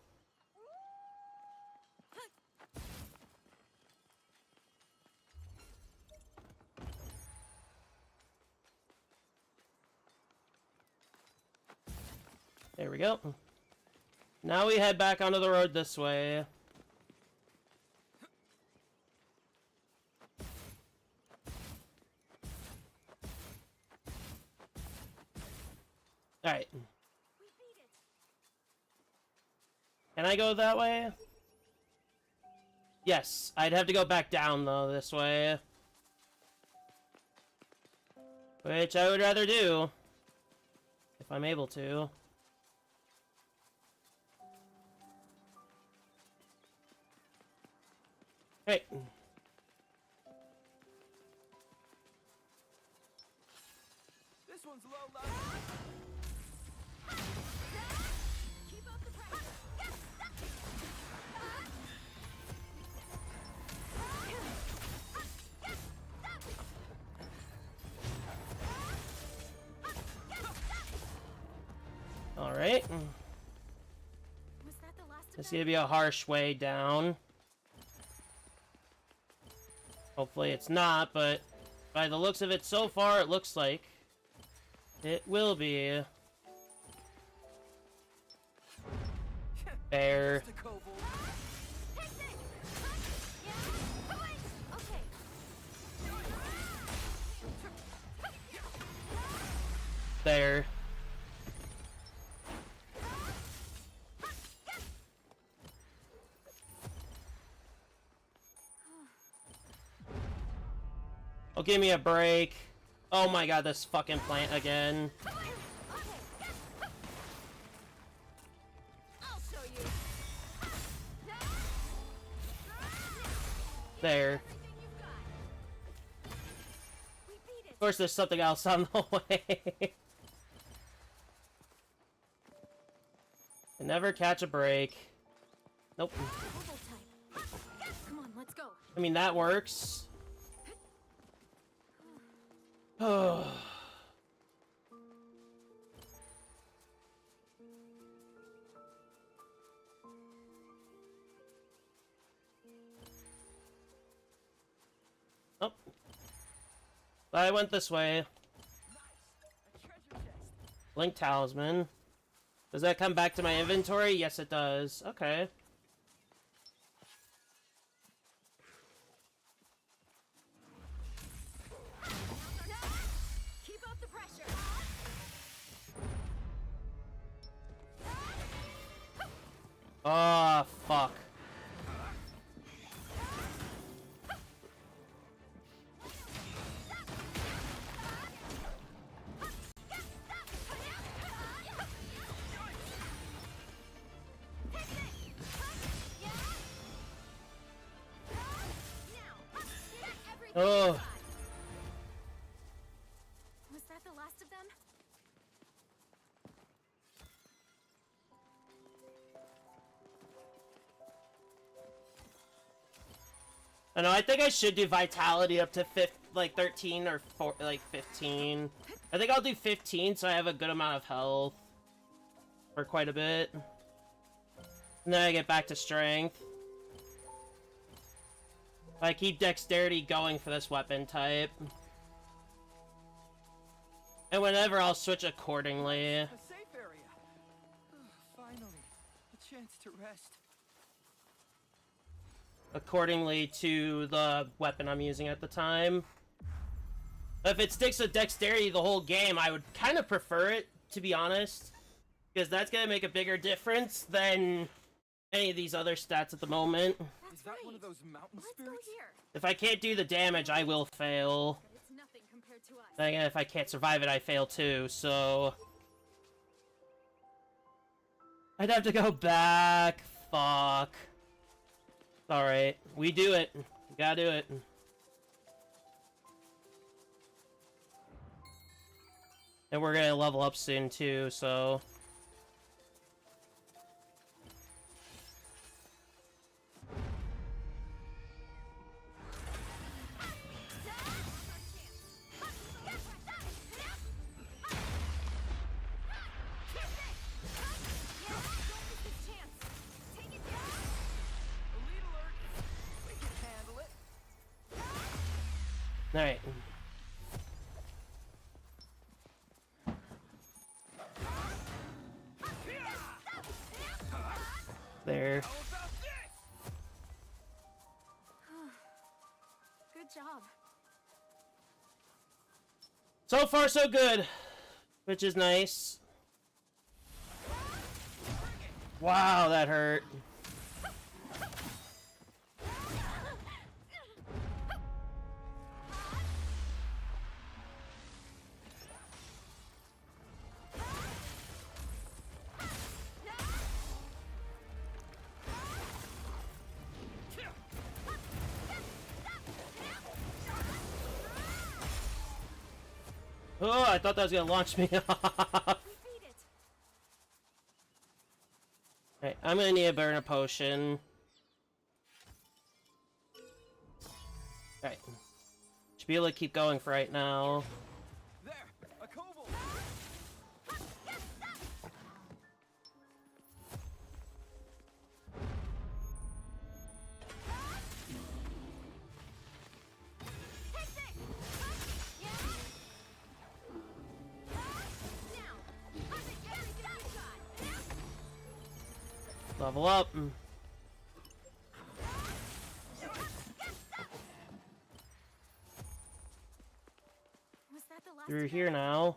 There we go. Now we head back onto the road this way. Alright. Can I go that way? Yes, I'd have to go back down though this way. Which I would rather do. If I'm able to. Hey. This one's low level. Keep up the pressure. All right. Was that the last of This is them? gonna be a harsh way down. Hopefully it's not, but by the looks of it so far, it looks like it will be. There. There. Oh, give me a break. Oh my god, this fucking plant again. I'll show you. There. Of course, there's something else on the way. And never catch a break. Nope. Come on, let's go. I mean, that works. Oh. Oh. I went this way. Link talisman. Does that come back to my inventory? Yes, it does. Okay. Keep up the pressure. Oh, fuck. Oh. Was that the last of them? I know, I think I should do vitality up to 13 or 15. I think I'll do 15 so I have a good amount of health. For quite a bit. And then I get back to strength. I keep dexterity going for this weapon type. And whenever I'll switch accordingly. A safe area. Finally, a chance to rest. Accordingly to the weapon I'm using at the time. If it sticks with dexterity the whole game, I would kind of prefer it, to be honest. Because that's going to make a bigger difference than any of these other stats at the moment. Is that one of those mountain spirits? If I can't do the damage, I will fail. It's nothing compared to us. And again, if I can't survive it, I fail too, so... I'd have to go back. Fuck. Alright, we do it. We gotta do it. And we're gonna level up soon too, so... Alright. There. Good job. So far, so good. Which is nice. Wow, that hurt. Oh, I thought that was gonna launch me off. Alright, I'm gonna need to burn a potion. Alright. Should be able to keep going for right now. There, a kobold. Level up. Was that the last Through of here them? now.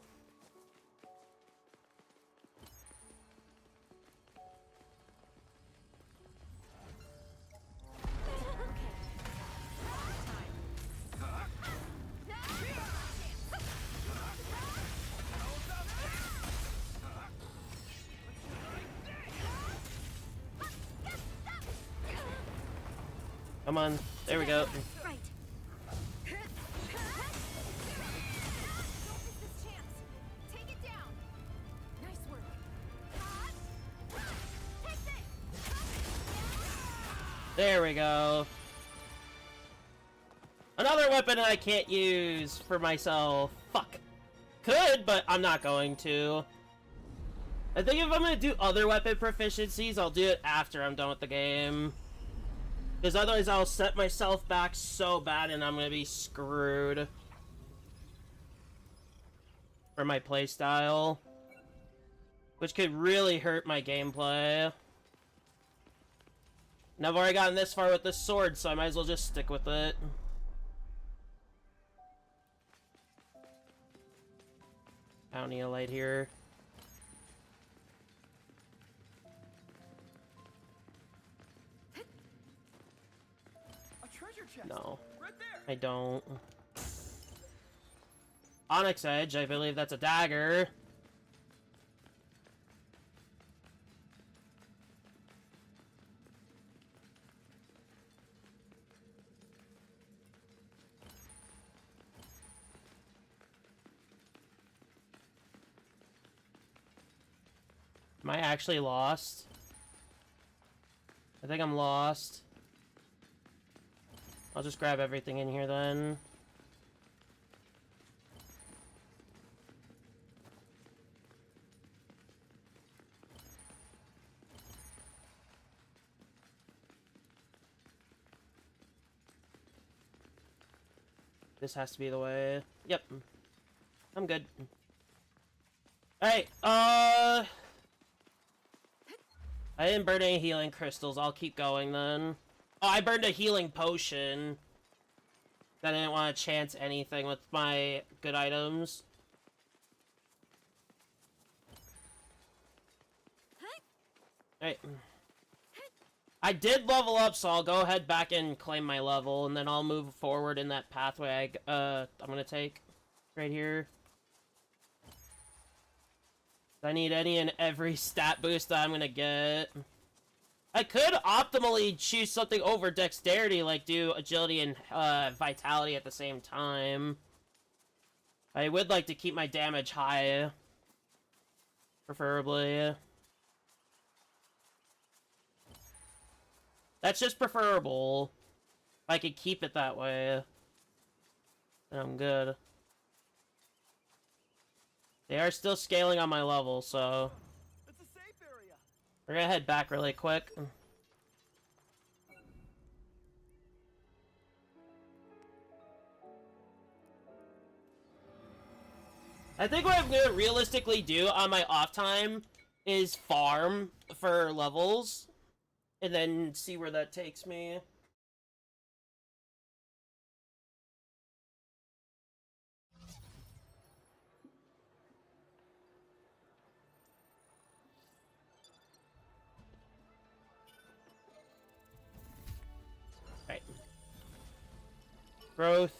Come on. There we go. Right. Don't miss this chance. Take it down. Nice work. Take this. There we go. Another weapon I can't use for myself. Fuck. Could, but I'm not going to. I think if I'm gonna do other weapon proficiencies, I'll do it after I'm done with the game. Because otherwise I'll set myself back so bad and I'm gonna be screwed for my playstyle, which could really hurt my gameplay. And I've already gotten this far with this sword, so I might as well just stick with it. I don't need a light here. No, I don't. Onyx Edge, I believe that's a dagger. Am I actually lost? I think I'm lost. I'll just grab everything in here then. This has to be the way. Yep. I'm good. Alright, I didn't burn any healing crystals. I'll keep going then. Oh, I burned a healing potion. I didn't want to chance anything with my good items. Alright. I did level up, so I'll go ahead back and claim my level, and then I'll move forward in that pathway I'm gonna take right here. I need any and every stat boost that I'm gonna get. I could optimally choose something over dexterity, like do agility and vitality at the same time. I would like to keep my damage high, preferably. That's just preferable. If I could keep it that way, then I'm good. They are still scaling on my level, so It's a safe area. we're gonna head back really quick. I think what I'm gonna realistically do on my off time is farm for levels, and then see where that takes me. Right. Growth.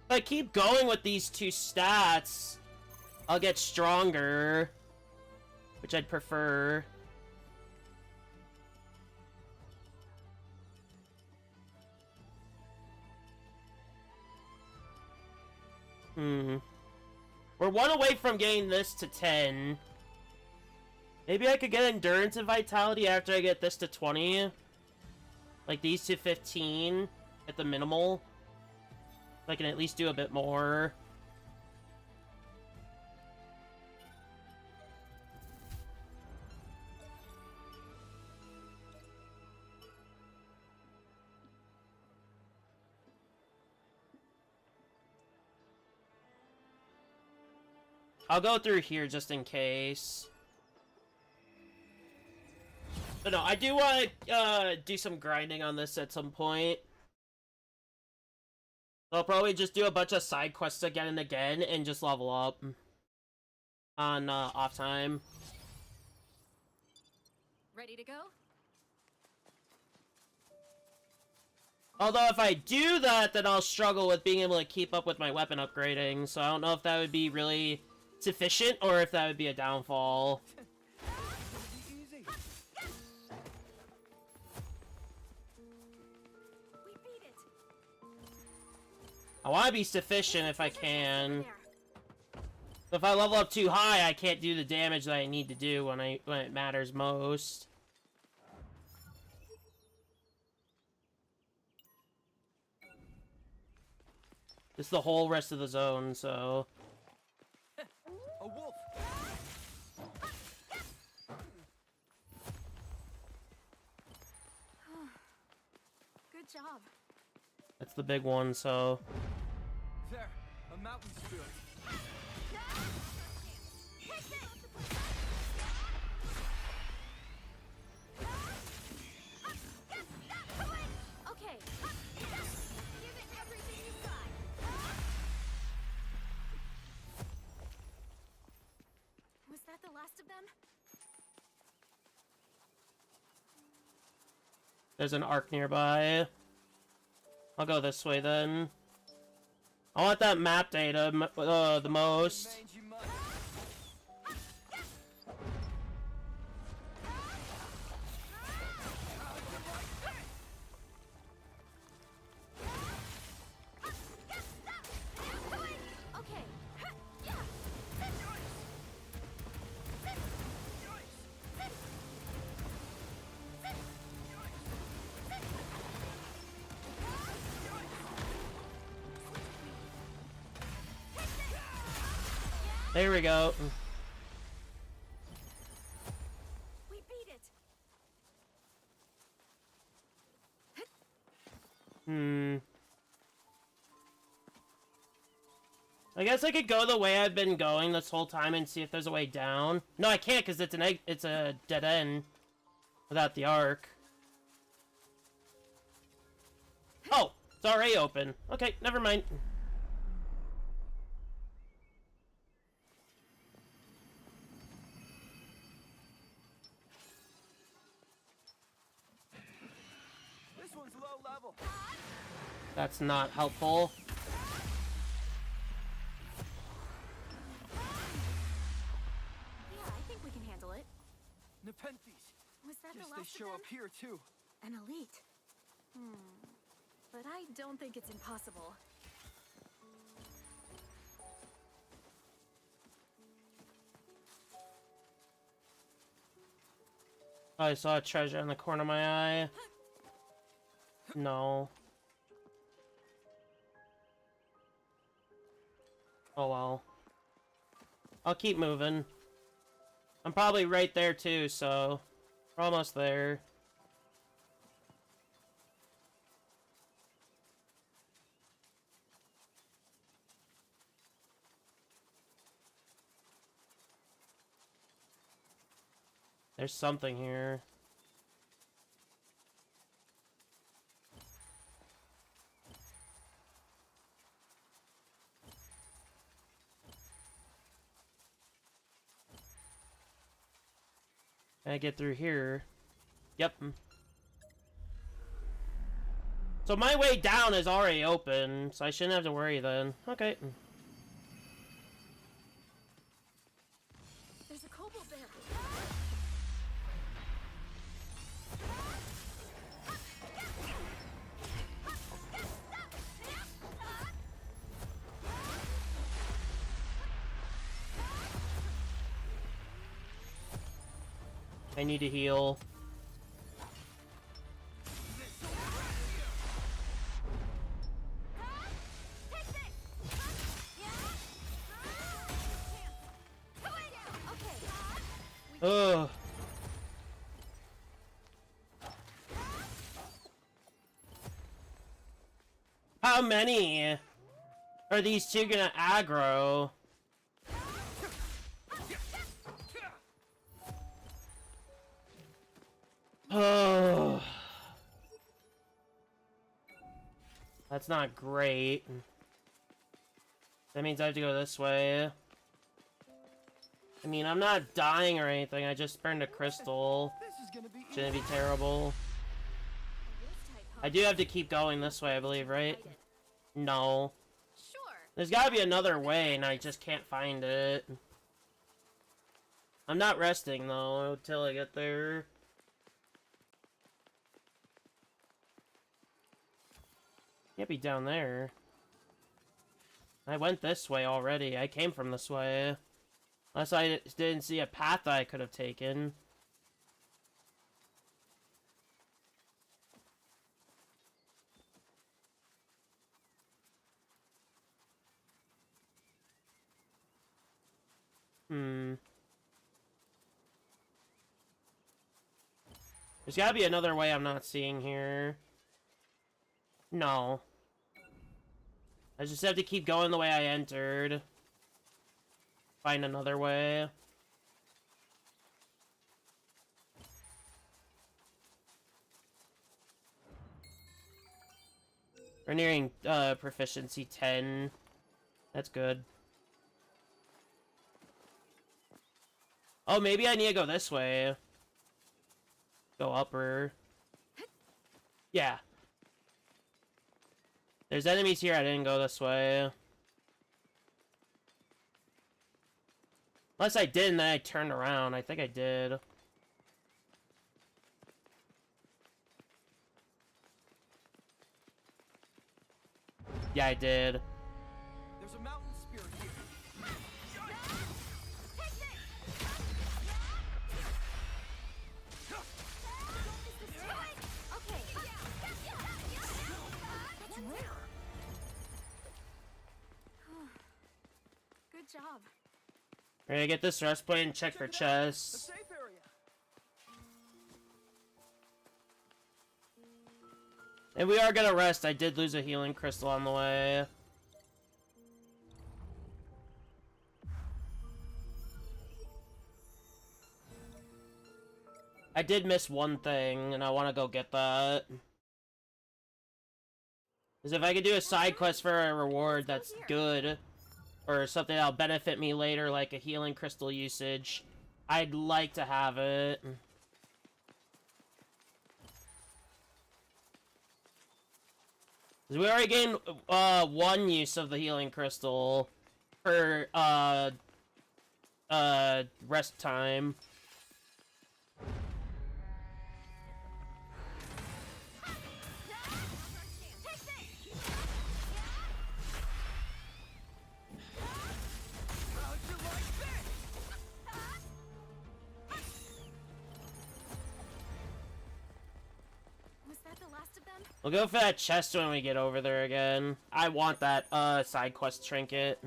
If I keep going with these two stats, I'll get stronger, which I'd prefer. We're one away from getting this to 10. Maybe I could get endurance and vitality after I get this to 20. Like these to 15 at the minimal. I can at least do a bit more. I'll go through here just in case. But no, I do want to do some grinding on this at some point. So I'll probably just do a bunch of side quests again and again and just level up on off time. Ready to go? Although if I do that, then I'll struggle with being able to keep up with my weapon upgrading. So I don't know if that would be really sufficient or if that would be a downfall. I want to be sufficient if I can. If I level up too high, I can't do the damage that I need to do when it matters most. It's the whole rest of the zone, so... A wolf. Good job. That's the big one, so... There, a mountain spirit. Okay. Give it everything you got. Was that the last of them? There's an arc nearby. I'll go this way then. I want that map data the most. Mangy mud. Okay. There we go. We beat it. I guess I could go the way I've been going this whole time and see if there's a way down. No, I can't because it's a dead end without the arc. Oh, it's already open. Okay, never mind. This one's low level. That's not helpful. Yeah, I think we can handle it. Nepenthes. Was that Guess the they last show of up them? here too. An elite. But I don't think it's impossible. I saw a treasure in the corner of my eye. No. Oh well. I'll keep moving. I'm probably right there too, so we're almost there. There's something here. Can I get through here? Yep. So my way down is already open, so I shouldn't have to worry then. Okay. There's a kobold there. I need to heal. Ugh. How many are these two gonna aggro? Oh, that's not great. That means I have to go this way. I mean, I'm not dying or anything. I just burned a crystal. This is gonna be Shouldn't be terrible. I do have to keep going this way, I believe, right? No. Sure. There's gotta be another way, and I just can't find it. I'm not resting, though, until I get there. Can't be down there. I went this way already. I came from this way. Unless I didn't see a path that I could have taken. There's gotta be another way I'm not seeing here. No. I just have to keep going the way I entered. Find another way. We're nearing proficiency 10. That's good. Oh, maybe I need to go this way. Go upper. Yeah. There's enemies here. I didn't go this way. Unless I did and then I turned around. I think I did. Yeah, I did. There's a mountain spirit here. Good job. We're gonna get this rest point and check for A chests. safe area. And we are gonna rest. I did lose a healing crystal on the way. I did miss one thing, and I want to go get that. Because if I could do a side quest for a reward that's good, or something that'll benefit me later, like a healing crystal usage, I'd like to have it. Because we already gained one use of the healing crystal for rest time. Was that the last of them? We'll go for that chest when we get over there again. I want that side quest trinket.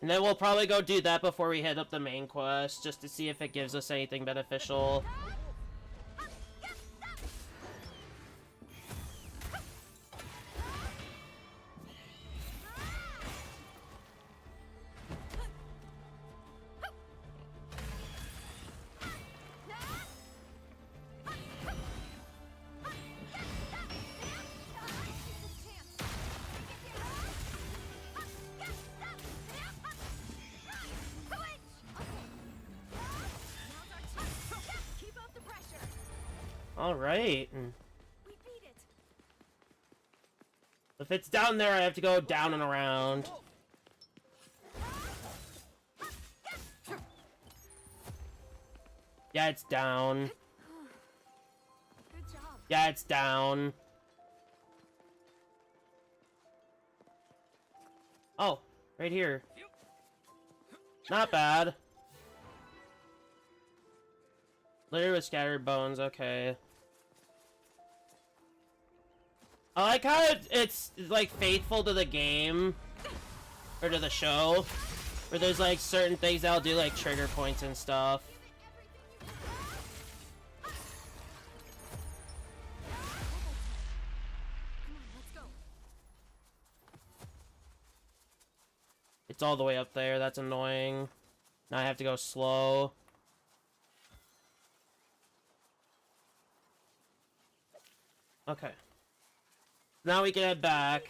And then we'll probably go do that before we hit up the main quest, just to see if it gives us anything beneficial. Alright. We beat it. If it's down there, I have to go down and around. Yeah, it's down. Good job. Yeah, it's down. Oh, right here. Not bad. Litter with scattered bones, okay. I like how it's like faithful to the game or to the show, where there's like certain things that'll do like trigger points and stuff. It's all the way up there, that's annoying. Now I have to go slow. Okay. Now we can head back.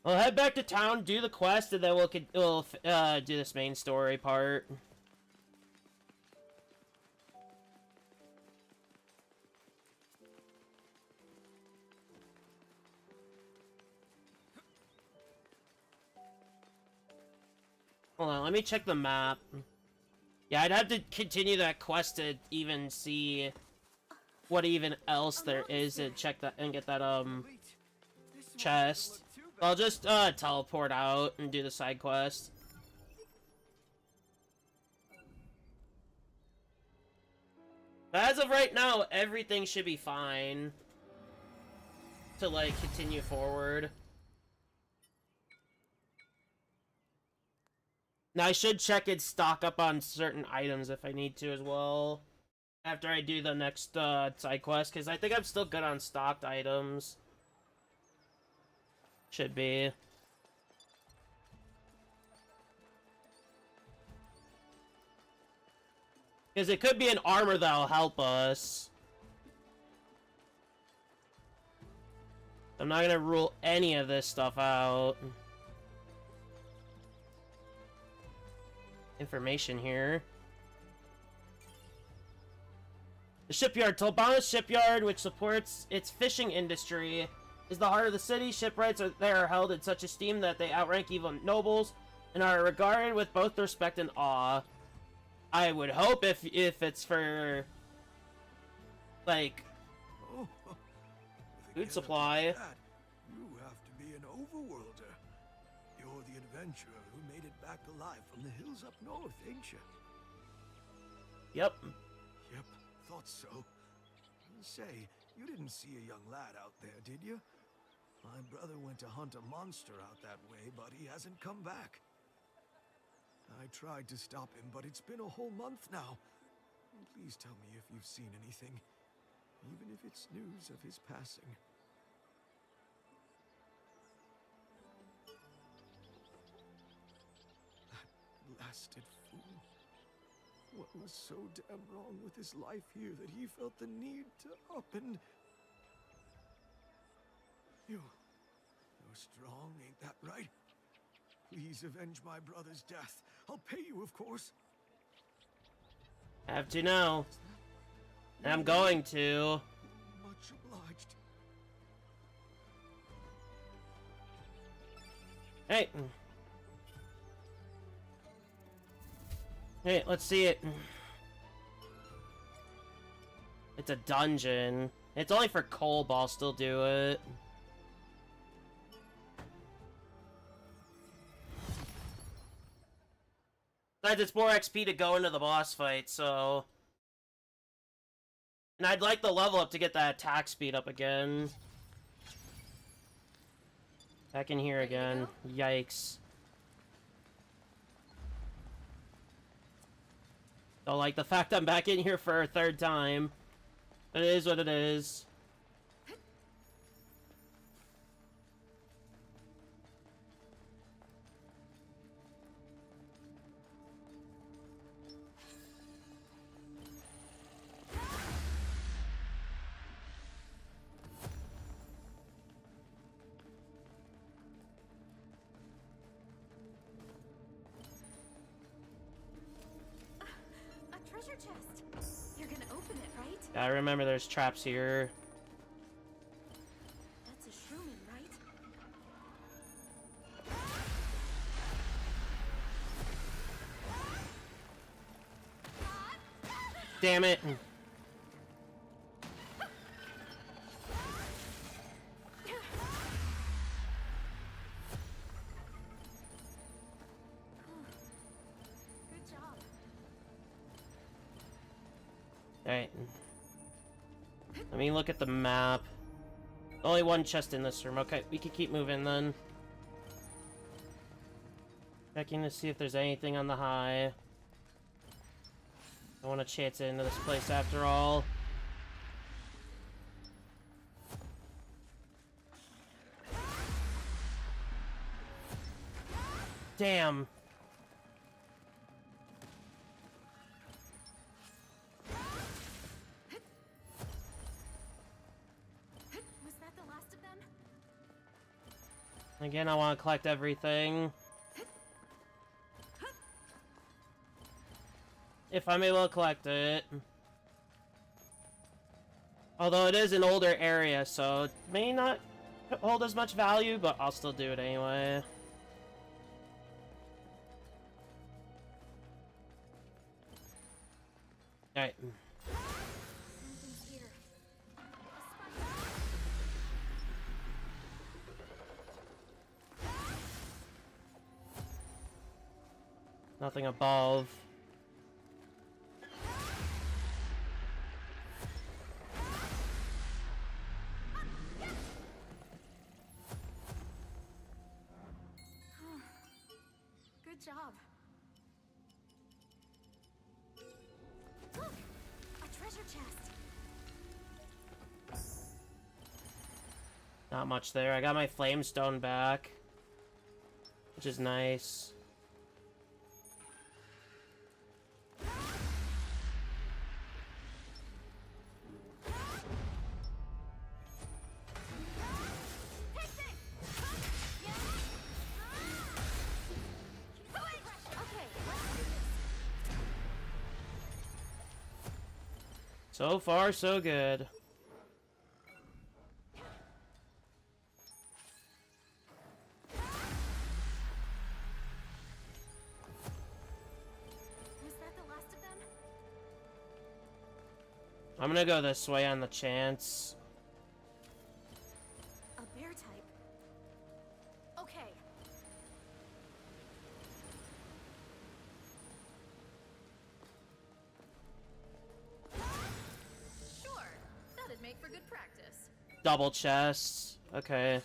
We'll head back to town, do the quest, and then we'll do this main story part. Hold on, let me check the map. Yeah, I'd have to continue that quest to even see what even else there is to check that and get that chest. I'll just teleport out and do the side quest. But as of right now, everything should be fine to like continue forward. Now I should check its stock up on certain items if I need to as well. After I do the next side quest, because I think I'm still good on stocked items. Should be. Because it could be an armor that'll help us. I'm not gonna rule any of this stuff out. Information here. The shipyard. Tolbana Shipyard, which supports its fishing industry, is the heart of the city. Shipwrights there are held in such esteem that they outrank even nobles and are regarded with both respect and awe. I would hope if it's for, like, Oh, food supply. That, you have to be an overworlder. You're the adventurer who made it back alive from the hills up north, ain't you? Yep. Yep, thought so. Say, you didn't see a young lad out there, did you? My brother went to hunt a monster out that way, but he hasn't come back. I tried to stop him, but it's been a whole month now. Please tell me if you've seen anything, even if it's news of his passing. That blasted fool. What was so damn wrong with his life here that he felt the need to up and... You're strong, ain't that right? Please avenge my brother's death. I'll pay you, of course. Have to know. And I'm going to. Much obliged. Hey. Hey, let's see it. It's a dungeon. It's only for coal, but I'll still do it. Besides, it's more XP to go into the boss fight, so... And I'd like the level up to get that attack speed up again. Back in here again. Yikes. Don't like the fact I'm back in here for a third time. It is what it is. A treasure chest. You're gonna open it, right? I remember there's traps here. That's a shrooming, right? Damn it. Good job. Alright. Let me look at the map. Only one chest in this room. Okay, we can keep moving then. Checking to see if there's anything on the high. I want to chance it into this place after all. Damn. Was that the last of them? Again, I want to collect everything. If I'm able to collect it. Although it is an older area, so it may not hold as much value, but I'll still do it anyway. Alright. Something's here. Nothing above. Good job. treasure chest. Not much there. I got my flamestone back, which is nice. So far, so good. Was that the last of them? I'm gonna go this way on the chance. A bear type. Okay. Sure, that'd make for good practice. Double chests. Okay.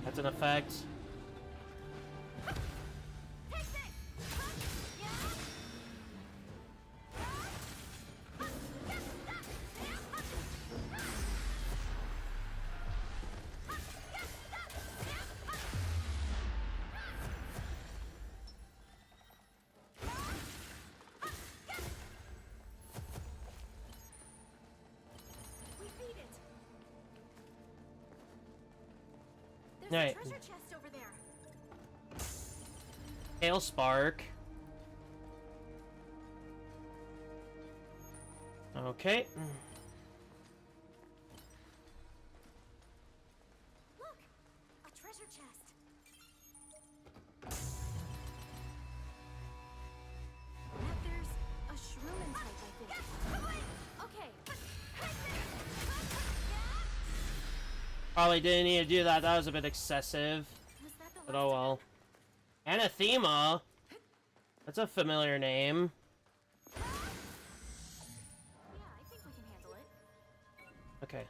That's an effect. We beat it. There's Right. a treasure chest over there. Hail Spark. Okay. Look, a treasure chest. Matt, there's a Shroomin type, I think. Okay. Probably didn't need to do that. That was a bit excessive. Was that the But last oh of well. them? Anathema? That's a familiar name. Yeah, I think we can handle it. Okay.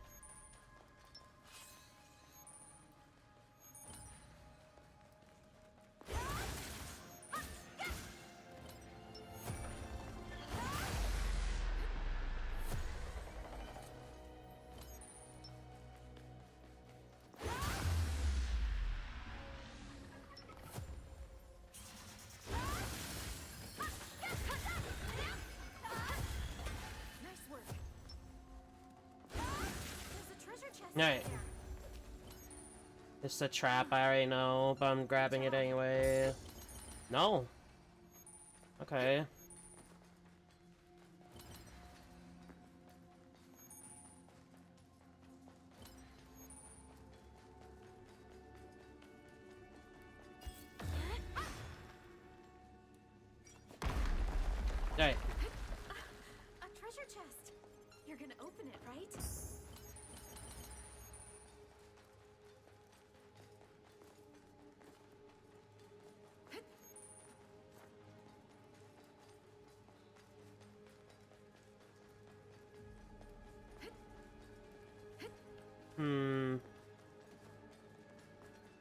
Nice work. There's a treasure chest Alright. over there. It's a trap, I already know, but I'm grabbing it anyway. No. Okay. Alright. A treasure chest. You're gonna open it, right?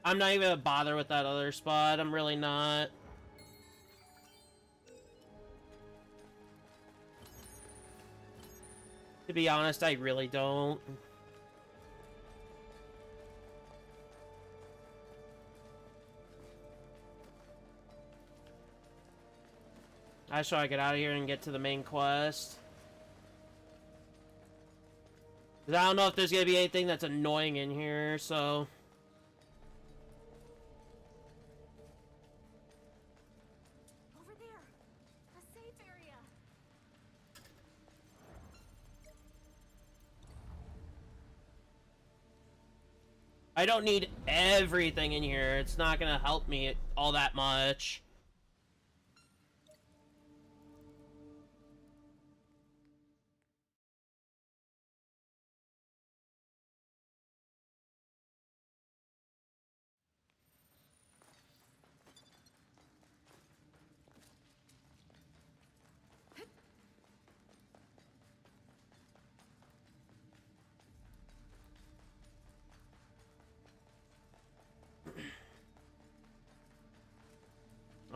I'm not even gonna bother with that other spot. I'm really not. To be honest, I really don't. I just want to get out of here and get to the main quest. 'Cause I don't know if there's gonna be anything that's annoying in here, so... Over there. A safe area. I don't need everything in here. It's not gonna help me all that much.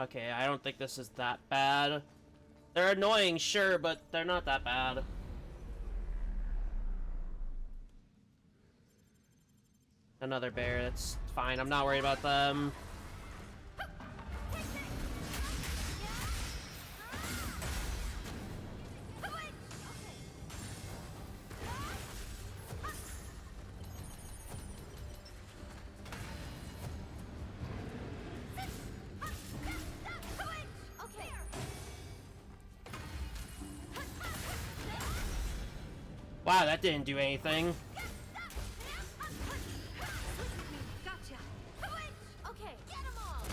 Okay, I don't think this is that bad. They're annoying, sure, but they're not that bad. Another bear, that's fine. I'm not worried about them. Wow, that didn't do anything. Gotcha. Okay, get 'em all.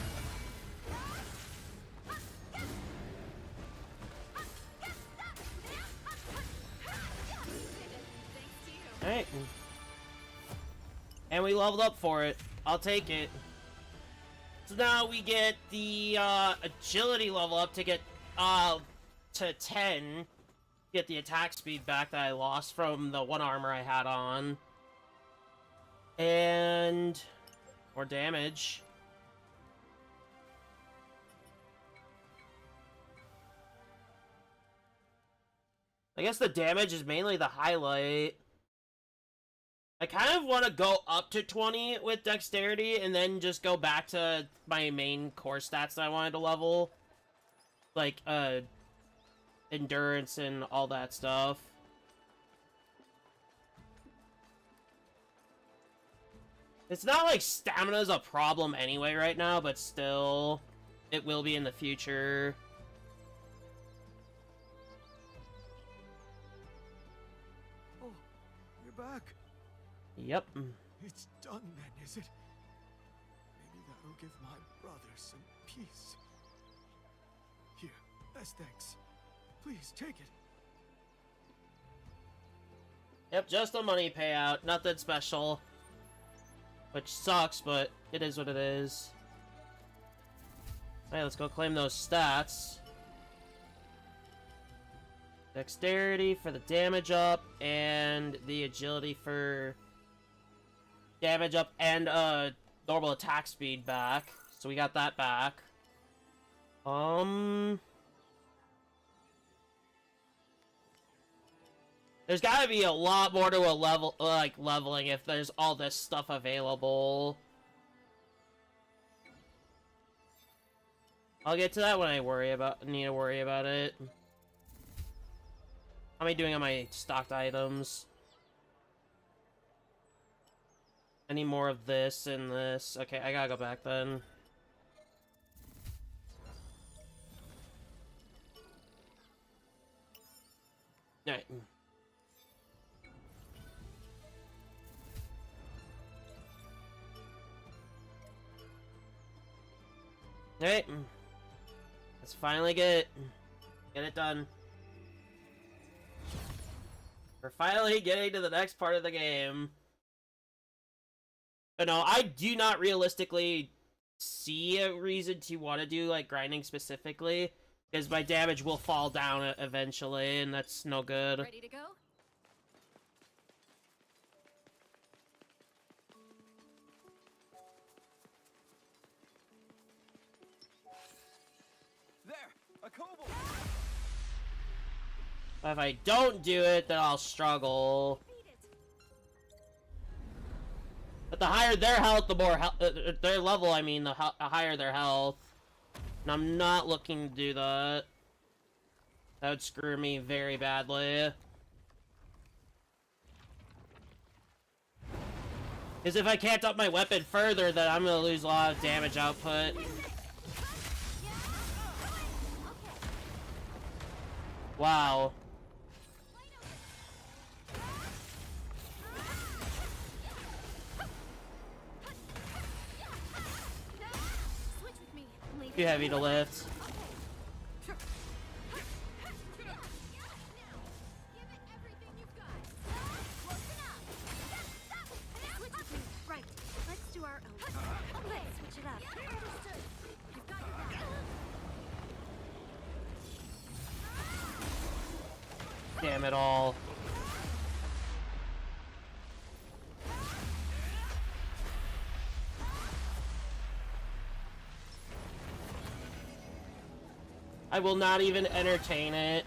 Alright. And we leveled up for it. I'll take it. So now we get the agility level up to get to 10. Get the attack speed back that I lost from the one armor I had on. And more damage. I guess the damage is mainly the highlight. I kind of want to go up to 20 with dexterity and then just go back to my main core stats that I wanted to level. Like, endurance and all that stuff. It's not like stamina's a problem anyway right now, but still, it will be in the future. Oh, you're back. Yep. It's done then, is it? Maybe that'll give my brother some peace. Here, as thanks. Please, take it. Yep, just a money payout. Nothing special. Which sucks, but it is what it is. Alright, let's go claim those stats. Dexterity for the damage up, and the agility for damage up, and normal attack speed back. So we got that back. There's gotta be a lot more to a level, like, leveling if there's all this stuff available. I'll get to that when I need to worry about it. How am I doing on my stocked items? Any more of this and this? Okay, I gotta go back then. Alright. Alright. Let's finally get it done. We're finally getting to the next part of the game. But no, I do not realistically see a reason to want to do, like, grinding specifically. Because my damage will fall down eventually, and that's no good. Ready to go? There, a kobold. If I don't do it, then I'll struggle. But the higher their health, the more their level, I mean, the higher their health. And I'm not looking to do that. That would screw me very badly. Because if I can't up my weapon further, then I'm going to lose a lot of damage output. Wow. Too heavy to lift. Right. Let's do our own. Okay, switch it up. Understood. You've got your back. Damn it all. I will not even entertain it.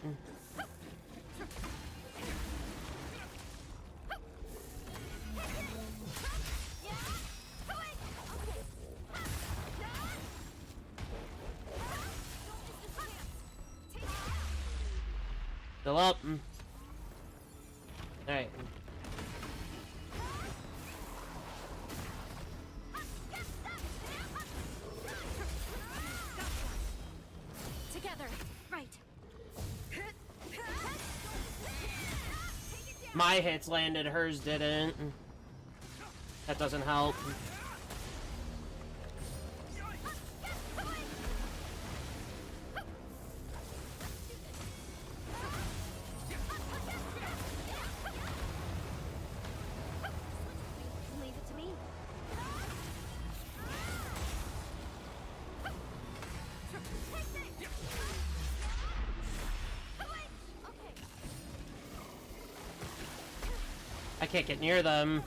Still up. Alright. Together, right. My hits landed, hers didn't. That doesn't help. Leave it to me. I can't get near them.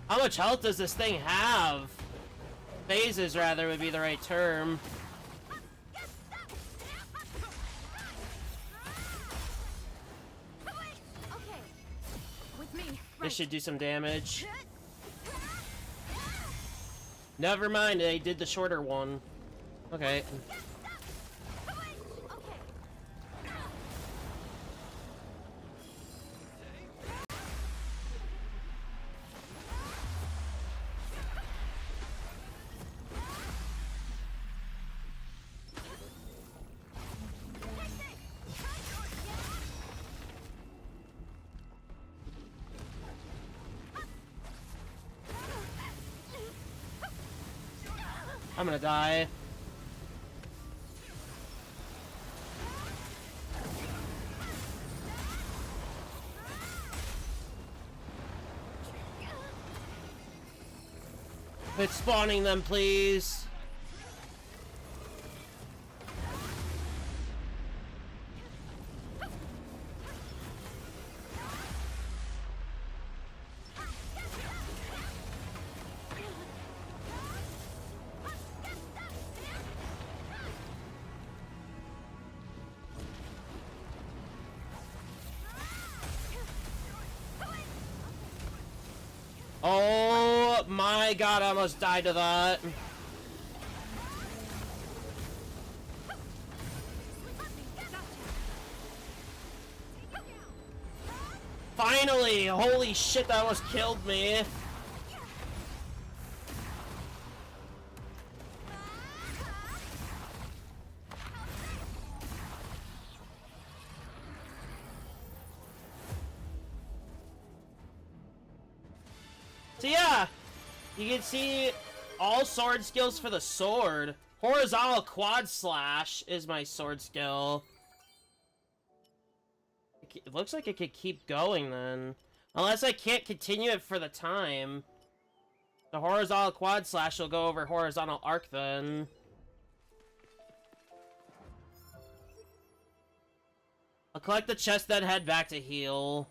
How much health does this thing have? Phases, rather, would be the right term. With me. This should do some damage. Never mind, they did the shorter one. Okay. I'm gonna die. Quit spawning them, please. Oh my god, I almost died to that. Finally! Holy shit, that almost killed me. So yeah, you can see all sword skills for the sword. Horizontal quad slash is my sword skill. It looks like it could keep going then. Unless I can't continue it for the time. The horizontal quad slash will go over horizontal arc then. I'll collect the chest, then head back to heal.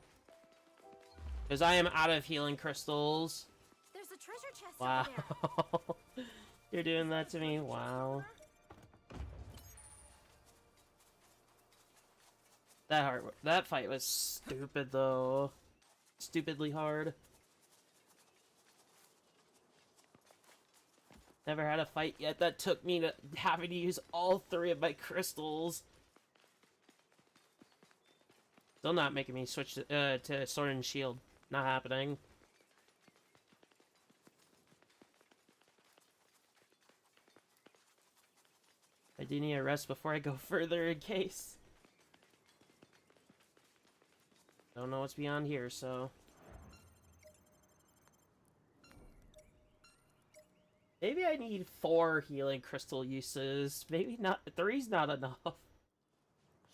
Because I am out of healing crystals. There's a treasure chest Wow. over there. You're doing that to me? Wow. That fight was stupid though. Stupidly hard. Never had a fight yet that took me to having to use all 3 of my crystals. Still not making me switch to sword and shield. Not happening. I do need a rest before I go further in case. Don't know what's beyond here, so... Maybe I need 4 healing crystal uses. Maybe not. 3's not enough.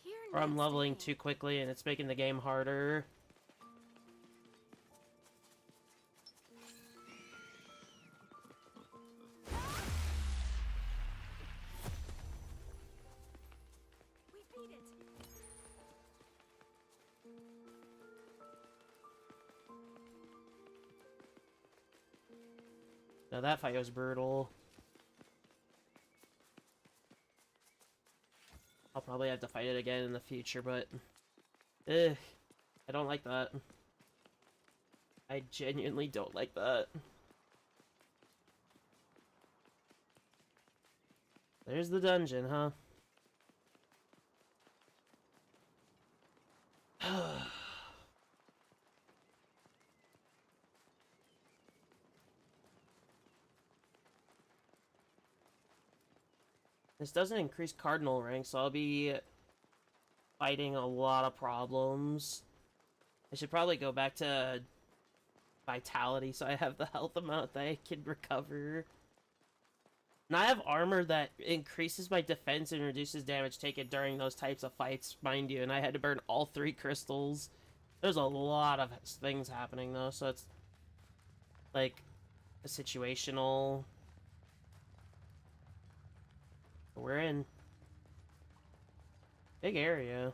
Here Or I'm next leveling day. too quickly and it's making the game harder. We beat it. Now that fight was brutal. I'll probably have to fight it again in the future, but... I don't like that. I genuinely don't like that. There's the dungeon, huh? This doesn't increase cardinal rank, so I'll be fighting a lot of problems. I should probably go back to vitality so I have the health amount that I can recover. And I have armor that increases my defense and reduces damage taken during those types of fights, mind you, and I had to burn all 3 crystals. There's a lot of things happening though, so it's like a situational. We're in big area.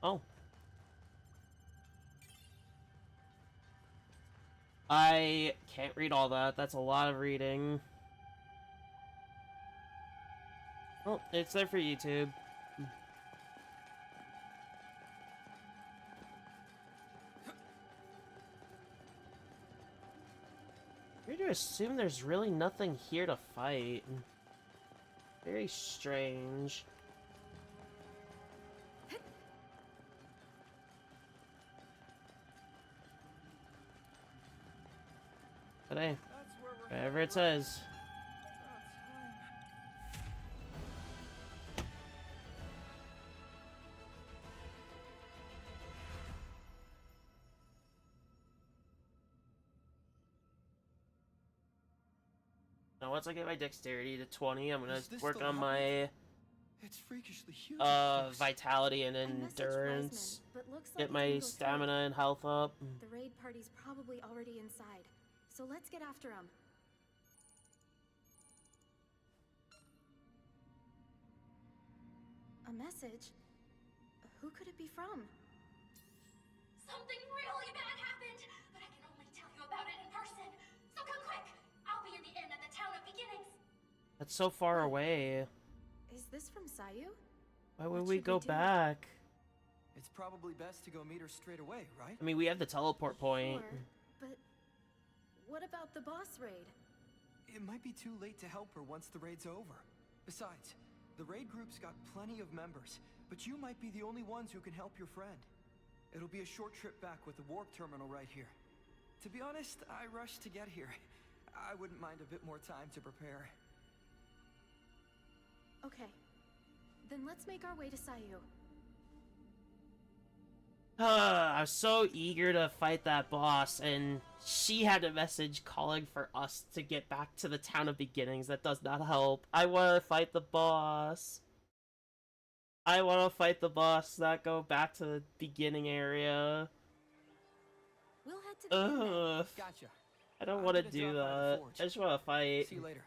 Oh. I can't read all that. That's a lot of reading. Oh, it's there for YouTube. Weird to assume there's really nothing here to fight. Very strange. But hey, whatever it says. Now once I get my dexterity to 20, I'm gonna work on my It's freakishly huge. Vitality and I messaged endurance. Wiseman, but looks like Get it my can go stamina and health up. through. The raid party's probably already inside, so let's get after him. A message? Who could it be from? Something really bad happened, but I can only tell you about it in person. So come quick. I'll be in the inn at the Town of Beginnings. That's so far away. Is this from Sayu? Why would What we should go do? back? It's probably best to go meet her straight away, right? I mean, we have the teleport point. Sure, but what about the boss raid? It might be too late to help her once the raid's over. Besides, the raid group's got plenty of members, but you might be the only ones who can help your friend. It'll be a short trip back with the warp terminal right here. To be honest, I rushed to get here. I wouldn't mind a bit more time to prepare. Okay, then let's make our way to Sayu. I was so eager to fight that boss, and she had a message calling for us to get back to the Town of Beginnings. That does not help. I want to fight the boss. I want to fight the boss, not go back to the beginning area. We'll head to the inn then. Ugh. Gotcha. I don't I'm want to gonna do drop by the that. forge. I just want to fight. See you later.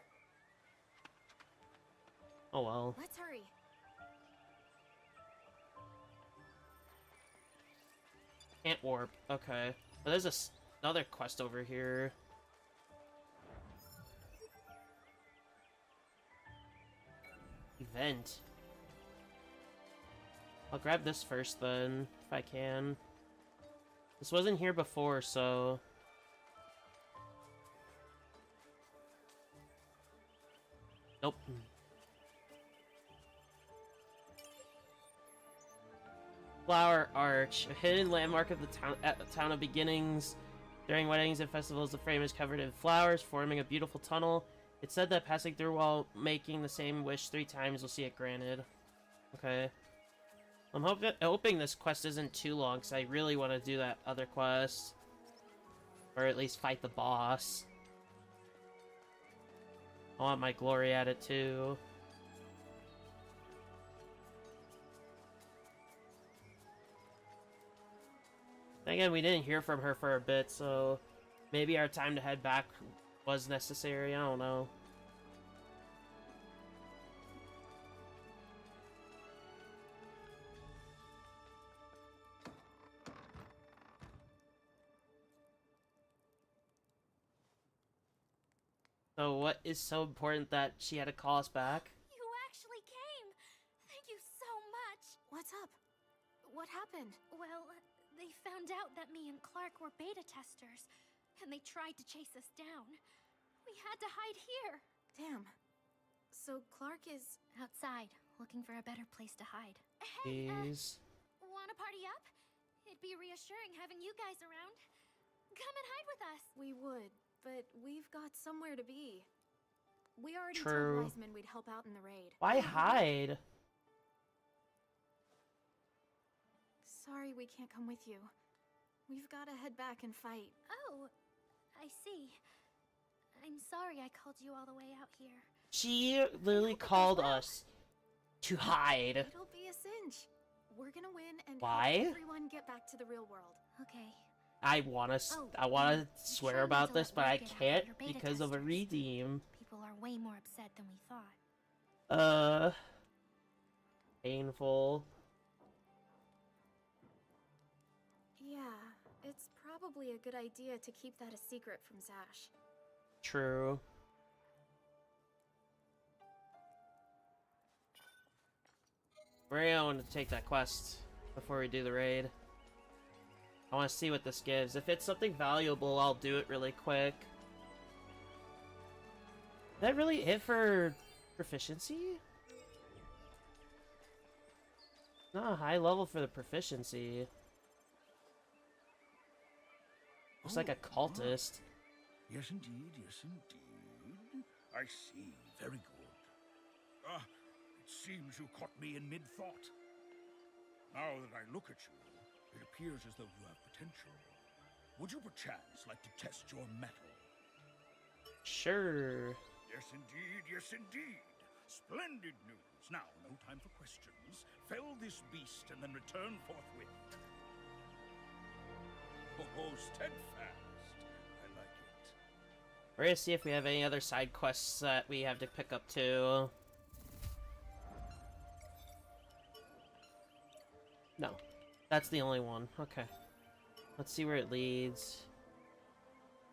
Oh well. Let's hurry. Can't warp. Okay. But there's another quest over here. Event. I'll grab this first then, if I can. This wasn't here before, so... Nope. Flower Arch, a hidden landmark of the town of Beginnings. During weddings and festivals, the frame is covered in flowers, forming a beautiful tunnel. It's said that passing through while making the same wish 3 times will see it granted. Okay. I'm hoping this quest isn't too long, because I really want to do that other quest. Or at least fight the boss. I want my glory at it too. Again, we didn't hear from her for a bit, so maybe our time to head back was necessary. I don't know. So what is so important that she had to call us back? You actually came! Thank you so much! What's up? What happened? Well, they found out that me and Clark were beta testers, and they tried to chase us down. We had to hide here. Damn. So Clark is... Outside, looking for a better place to hide. Hey, Jeez. wanna party up? It'd be reassuring having you guys around. Come and hide with us! We would, but we've got somewhere to be. We already True. told Wiseman we'd help out in the raid. Why hide? Sorry we can't come with you. We've got to head back and fight. Oh, I see. I'm sorry I called you all the way out here. She literally called us to hide. It'll be a cinch. We're gonna win and Why? help everyone get back to the real world. Okay. I wanna swear sure about not to this, let but I word get out can't that you're beta because of a testers. redeem. People are way more upset than we thought. Painful. Yeah, it's probably a good idea to keep that a secret from Zash. True. We're going to take that quest before we do the raid. I want to see what this gives. If it's something valuable, I'll do it really quick. Is that really it for proficiency? Not a high level for the proficiency. Looks like a cultist. Yes, indeed. Yes, indeed. I see. Very good. Ah, it seems you caught me in mid-thought. Now that I look at you, it appears as though you have potential. Would you perchance like to test your mettle? Sure. Yes, indeed. Yes, indeed. Splendid news. Now, no time for questions. Fell this beast and then return forthwith. Oh, steadfast. I like it. We're gonna see if we have any other side quests that we have to pick up too. No. That's the only one. Okay. Let's see where it leads.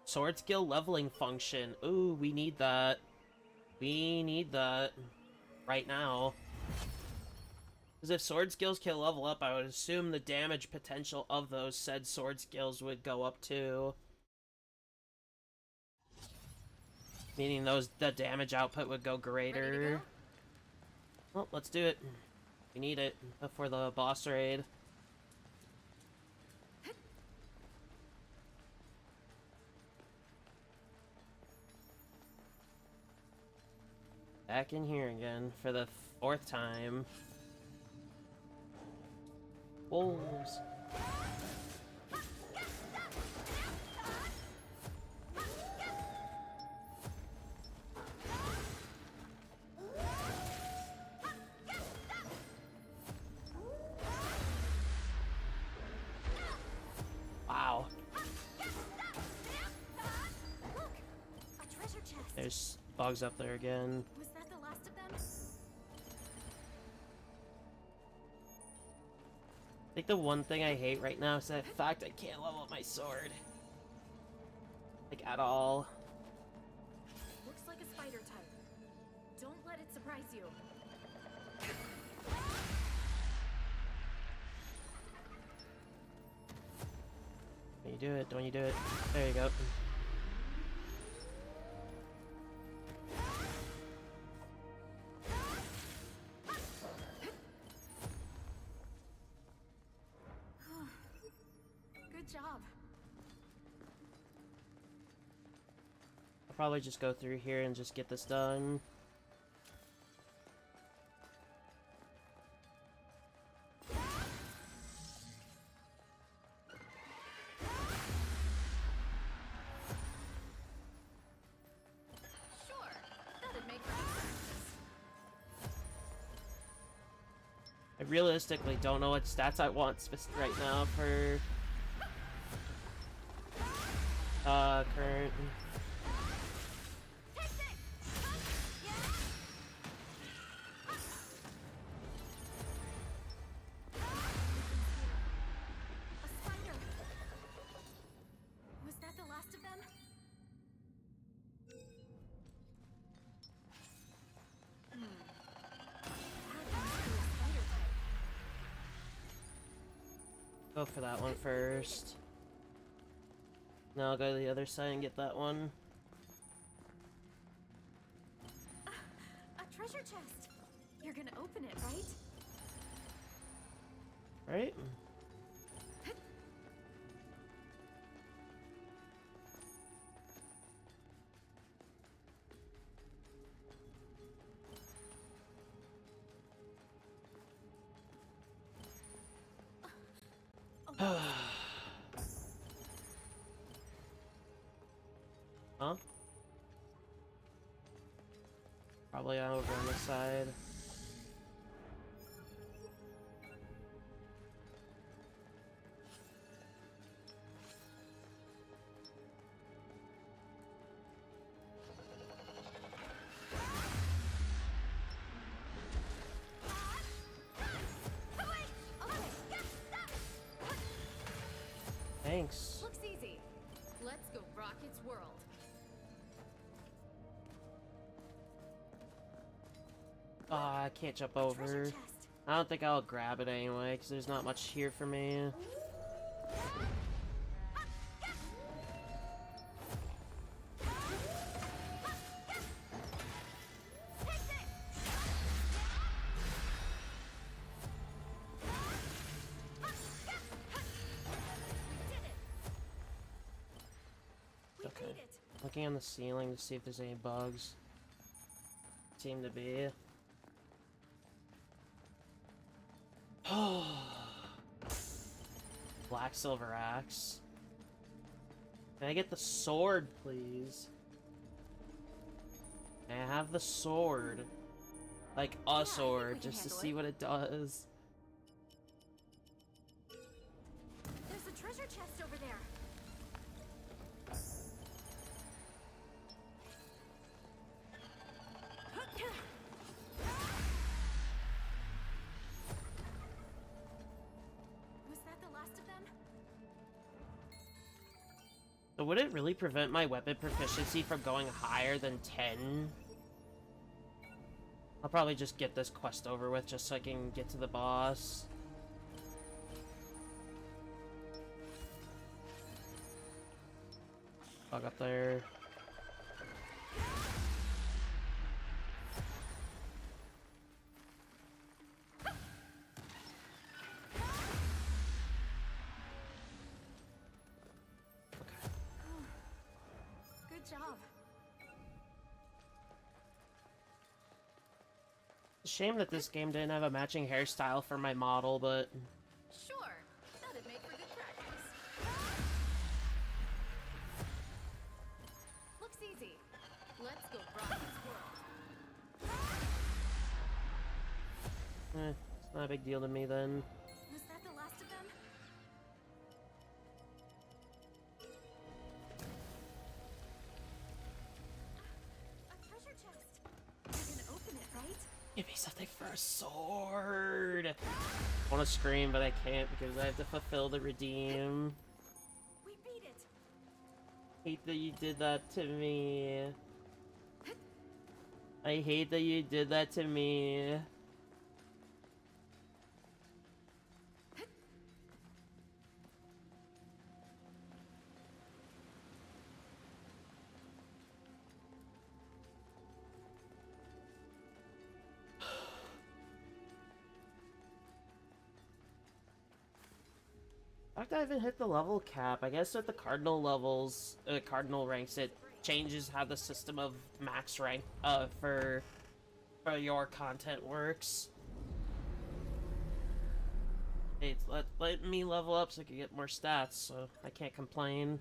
Sword skill leveling function. Ooh, we need that. We need that. Right now. Because if sword skills can level up, I would assume the damage potential of those said sword skills would go up too. Meaning the damage output would go greater. Well, let's do it. We need it before the boss raid. Back in here again for the 4th time. Wolves. Wow. Look! A treasure chest! There's bugs up there again. Was that the last of them? I think the one thing I hate right now is the fact I can't level up my sword. Like, at all. Looks like a spider type. Don't let it surprise you. Don't you do it, don't you do it. There you go. Good job. I'll probably just go through here and just get this done. Sure, that'd make sense. I realistically don't know what stats I want right now for current. A spider. Was that the last of them? Go for that one first. No, I'll go to the other side and get that one. A treasure chest. You're gonna open it, right? Right? Huh? Probably over on the side. Thanks. Looks easy. Let's go rock its world. I can't jump Treasure over. chest. I don't think I'll grab it anyway, because there's not much here for me. Okay. Looking on the ceiling to see if there's any bugs. Seem to be. Black silver axe. Can I get the sword, please? Can I have the sword? Like a sword, just to see what it does. There's a treasure chest over there. Was that the last of them? So would it really prevent my weapon proficiency from going higher than 10? I'll probably just get this quest over with just so I can get to the boss. Bug up there. Good job. Shame that this game didn't have a matching hairstyle for my model, but Sure. That'd make for good practice. Looks easy. Let's go rock its world. it's not a big deal to me then. Was that the last of them? A treasure chest. You're gonna open it, right? Give me something for a sword! I want to scream, but I can't because I have to fulfill the redeem. We beat it. Hate that you did that to me. I hate that you did that to me. In fact, I haven't hit the level cap. I guess at the cardinal levels, cardinal ranks, it changes how the system of max rank for your content works. It's let me level up so I can get more stats, so I can't complain.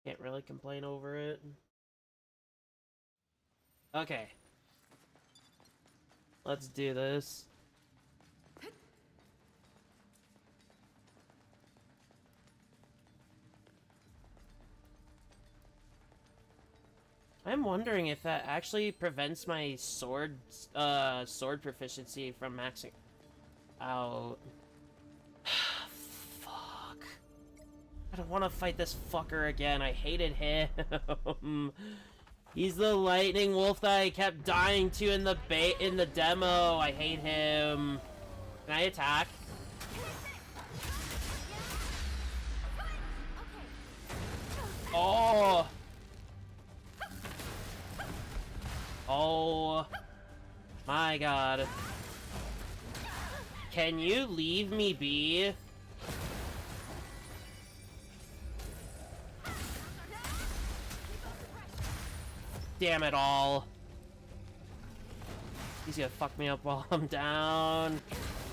Can't really complain over it. Okay. Let's do this. I'm wondering if that actually prevents my sword proficiency from maxing out. Fuck. I don't want to fight this fucker again. I hated him. He's the lightning wolf that I kept dying to in the demo. I hate him. Can I attack? Oh. Oh. My god. Can you leave me be? Damn it all. He's gonna fuck me up while I'm down.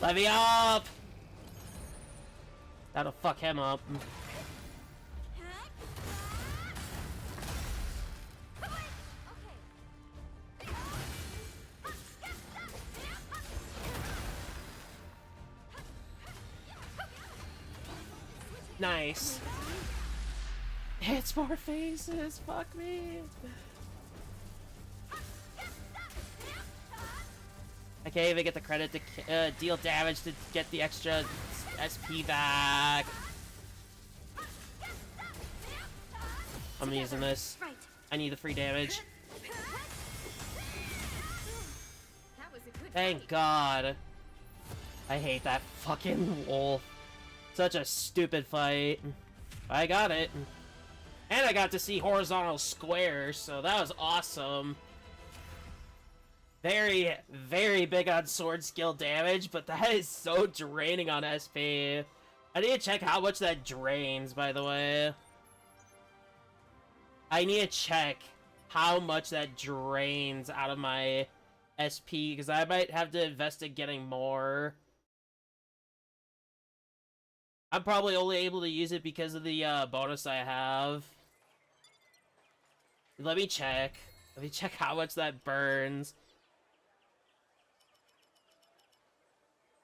Let me up! That'll fuck him up. Nice. It's more faces. Fuck me. I can't even get the credit to deal damage to get the extra SP back. I'm using this. I need the free damage. Thank God. I hate that fucking wolf. Such a stupid fight. I got it. And I got to see horizontal squares, so that was awesome. Very, very big on sword skill damage, but that is so draining on SP. I need to check how much that drains, by the way. I need to check how much that drains out of my SP, because I might have to invest in getting more. I'm probably only able to use it because of the bonus I have. Let me check. Let me check how much that burns.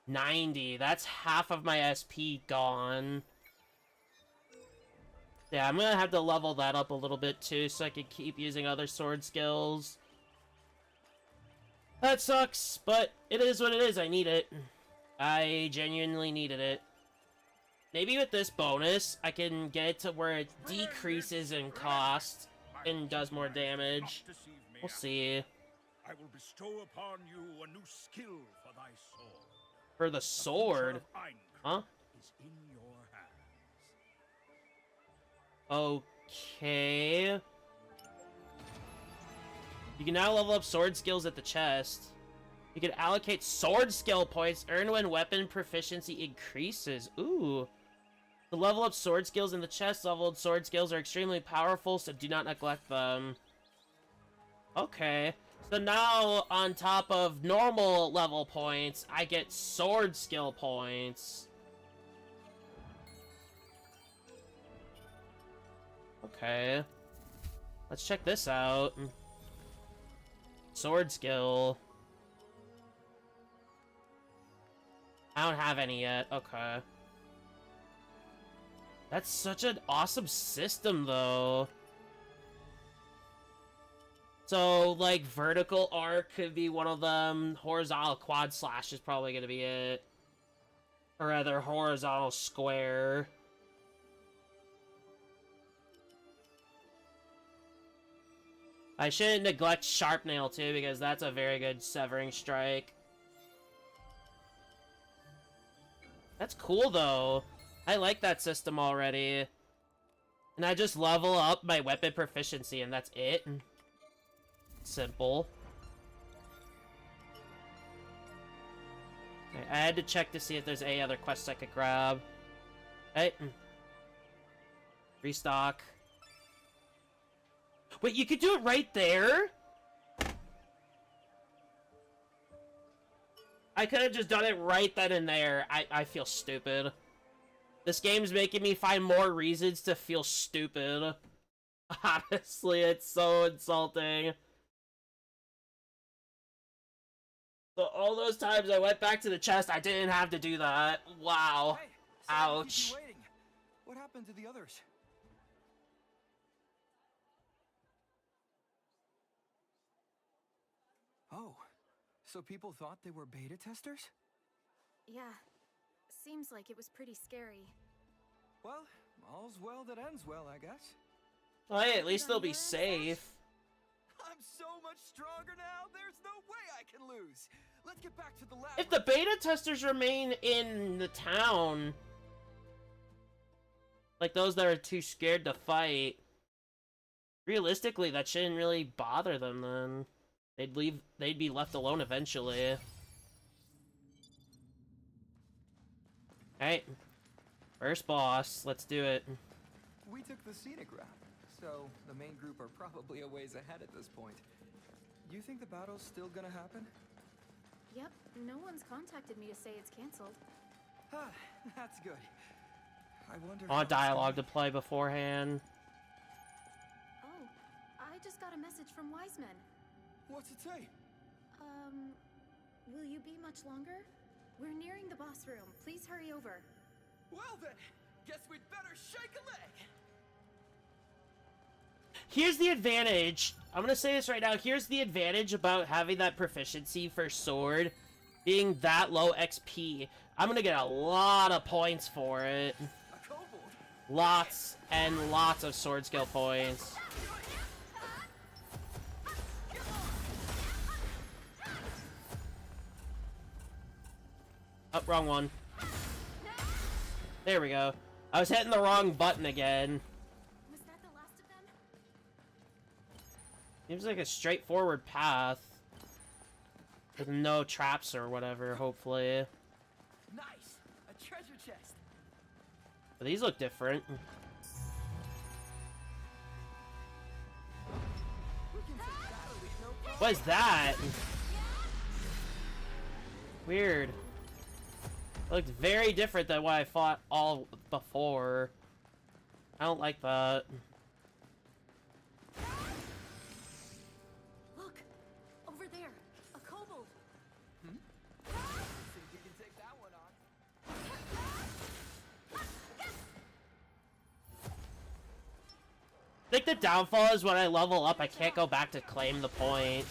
90. That's half of my SP gone. Yeah, I'm gonna have to level that up a little bit too so I can keep using other sword skills. That sucks, but it is what it is. I need it. I genuinely needed it. Maybe with this bonus, I can get it to where it decreases in cost and does more damage. We'll see. I will bestow upon you a new skill for thy sword. For the sword? Huh? Is in your hands. Okay. You can now level up sword skills at the chest. You can allocate sword skill points earned when weapon proficiency increases. Ooh. The level up sword skills in the chest leveled sword skills are extremely powerful, so do not neglect them. Okay. So now, on top of normal level points, I get sword skill points. Okay. Let's check this out. Sword skill. I don't have any yet. Okay. That's such an awesome system, though. So, like, vertical arc could be one of them. Horizontal quad slash is probably gonna be it. Or rather, horizontal square. I shouldn't neglect Sharp Nail, too, because that's a very good severing strike. That's cool, though. I like that system already. And I just level up my weapon proficiency, and that's it. Simple. Okay, I had to check to see if there's any other quests I could grab. Hey. Restock. Wait, you could do it right there? I could have just done it right then and there. I feel stupid. This game's making me find more reasons to feel stupid. Honestly, it's so insulting. So all those times I went back to the chest, I didn't have to do that. Wow. Hey, Ouch. What happened to the others? Oh, so people thought they were beta testers? Yeah. Seems like it was pretty scary. Well, all's well that ends well, I guess. Well, hey, at least they'll be safe. I'm so much stronger now, there's no way I can lose. Let's get back to the lab. If the beta testers remain in the town, like those that are too scared to fight, realistically, that shouldn't really bother them then. They'd be left alone eventually. Alright. First boss, let's do it. We took the scenic route, so the main group are probably a ways ahead at this point. You think the battle's still gonna happen? Yep, no one's contacted me to say it's canceled. Ah, that's good. I wonder. I want dialogue to play beforehand. Oh, I just got a message from Wiseman. What's it say? Will you be much longer? We're nearing the boss room. Please hurry over. Well then, guess we'd better shake a leg. Here's the advantage. I'm gonna say this right now. Here's the advantage about having that proficiency for sword being that low XP. I'm gonna get a lot of points for it. A kobold. Lots and lots of sword skill points. Oh, wrong one. There we go. I was hitting the wrong button again. Was that the last of them? Seems like a straightforward path. With no traps or whatever, hopefully. Nice, a treasure chest. But these look different. We can take that elite, no problem. What is that? Weird. Looked very different than what I fought all before. I don't like that. Look! Over there! A kobold! See if you can take that one on. I think the downfall is when I level up, I can't go back to claim the point.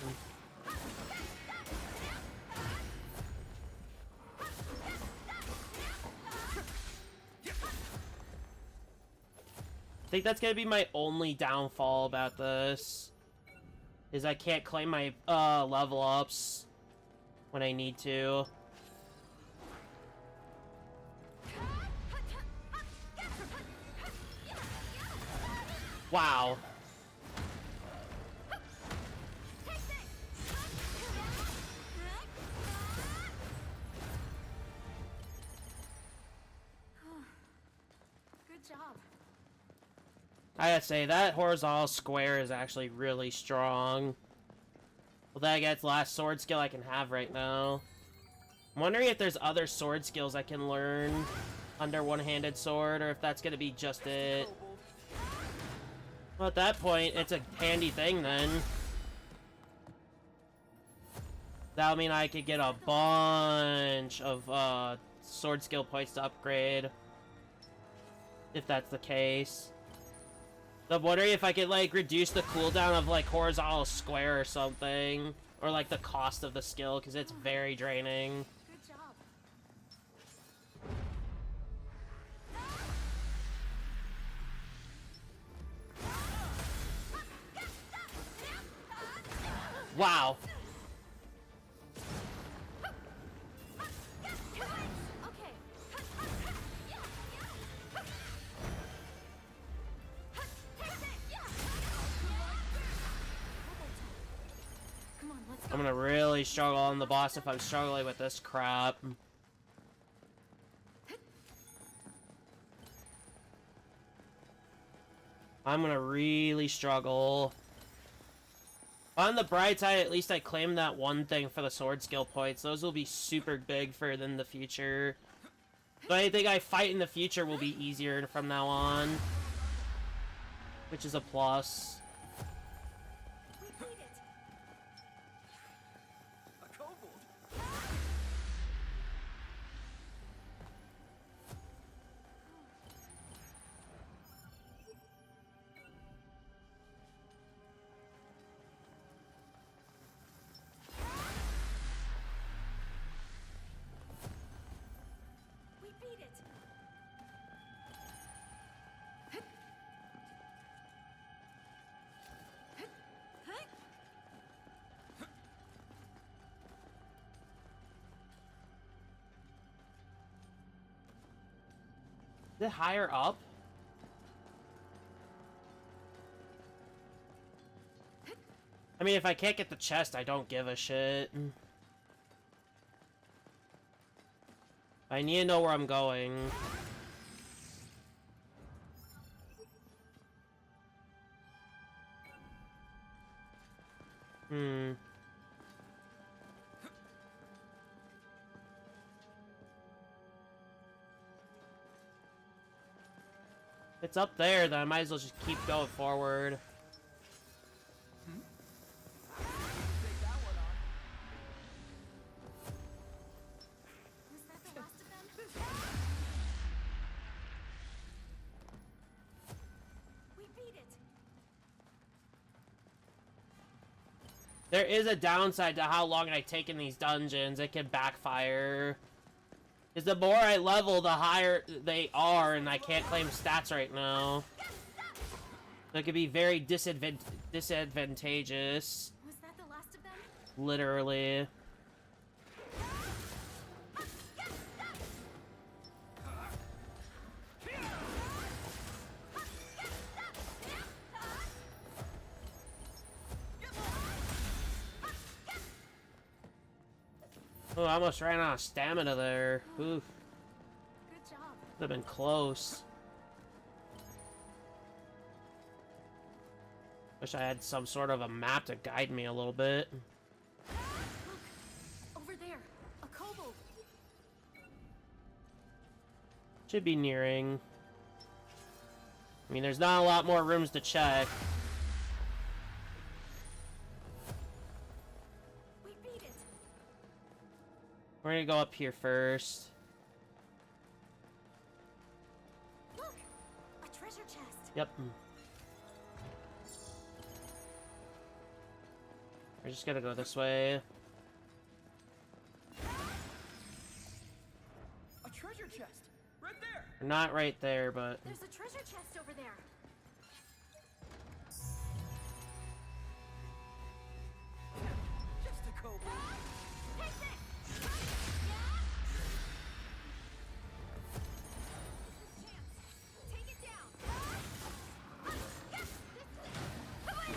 I think that's gonna be my only downfall about this. Is I can't claim my level ups when I need to. Wow. Good job. I gotta say, that horizontal square is actually really strong. Well, that gets the last sword skill I can have right now. I'm wondering if there's other sword skills I can learn under one-handed sword, or if that's gonna be just it. Well, at that point, it's a handy thing then. That'll mean I could get a bunch of sword skill points to upgrade. If that's the case. I'm wondering if I could, like, reduce the cooldown of, like, horizontal square or something. Or, like, the cost of the skill, because it's very draining. Good job. Wow. Okay. Come on, let's go. I'm gonna really struggle on the boss if I'm struggling with this crap. I'm gonna really struggle. On the bright side, at least I claimed that one thing for the sword skill points. Those will be super big for in the future. So anything I fight in the future will be easier from now on. Which is a plus. We beat it. A kobold. We beat it. Is it higher up? I mean, if I can't get the chest, I don't give a shit. I need to know where I'm going. It's up there, then I might as well just keep going forward. Was that the last of them? We beat it. There is a downside to how long I take in these dungeons. It can backfire. Because the more I level, the higher they are, and I can't claim stats right now. So it could be very disadvantageous. Was that the last of them? Literally. Oh, I almost ran out of stamina there. Oof. Good job. Would have been close. Wish I had some sort of a map to guide me a little bit. Look, over there, a kobold. Should be nearing. I mean, there's not a lot more rooms to check. We beat it. We're gonna go up here first. Look, a treasure chest. Yep. We're just gonna go this way. A treasure chest! Right there! We're not right there, but... There's a treasure chest over there. Just a kobold. Take this. Yeah. This chance. Take it down. Yes. Come on. Okay.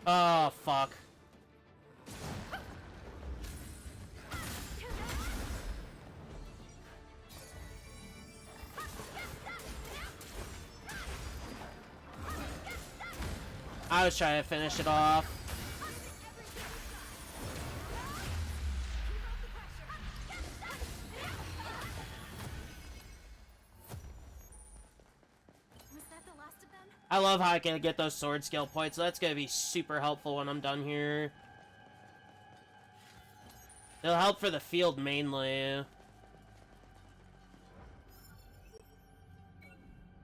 Oh, fuck. I was trying to finish it off. Was that the last of them? I love how I can get those sword skill points. So that's gonna be super helpful when I'm done here. It'll help for the field mainly. I'm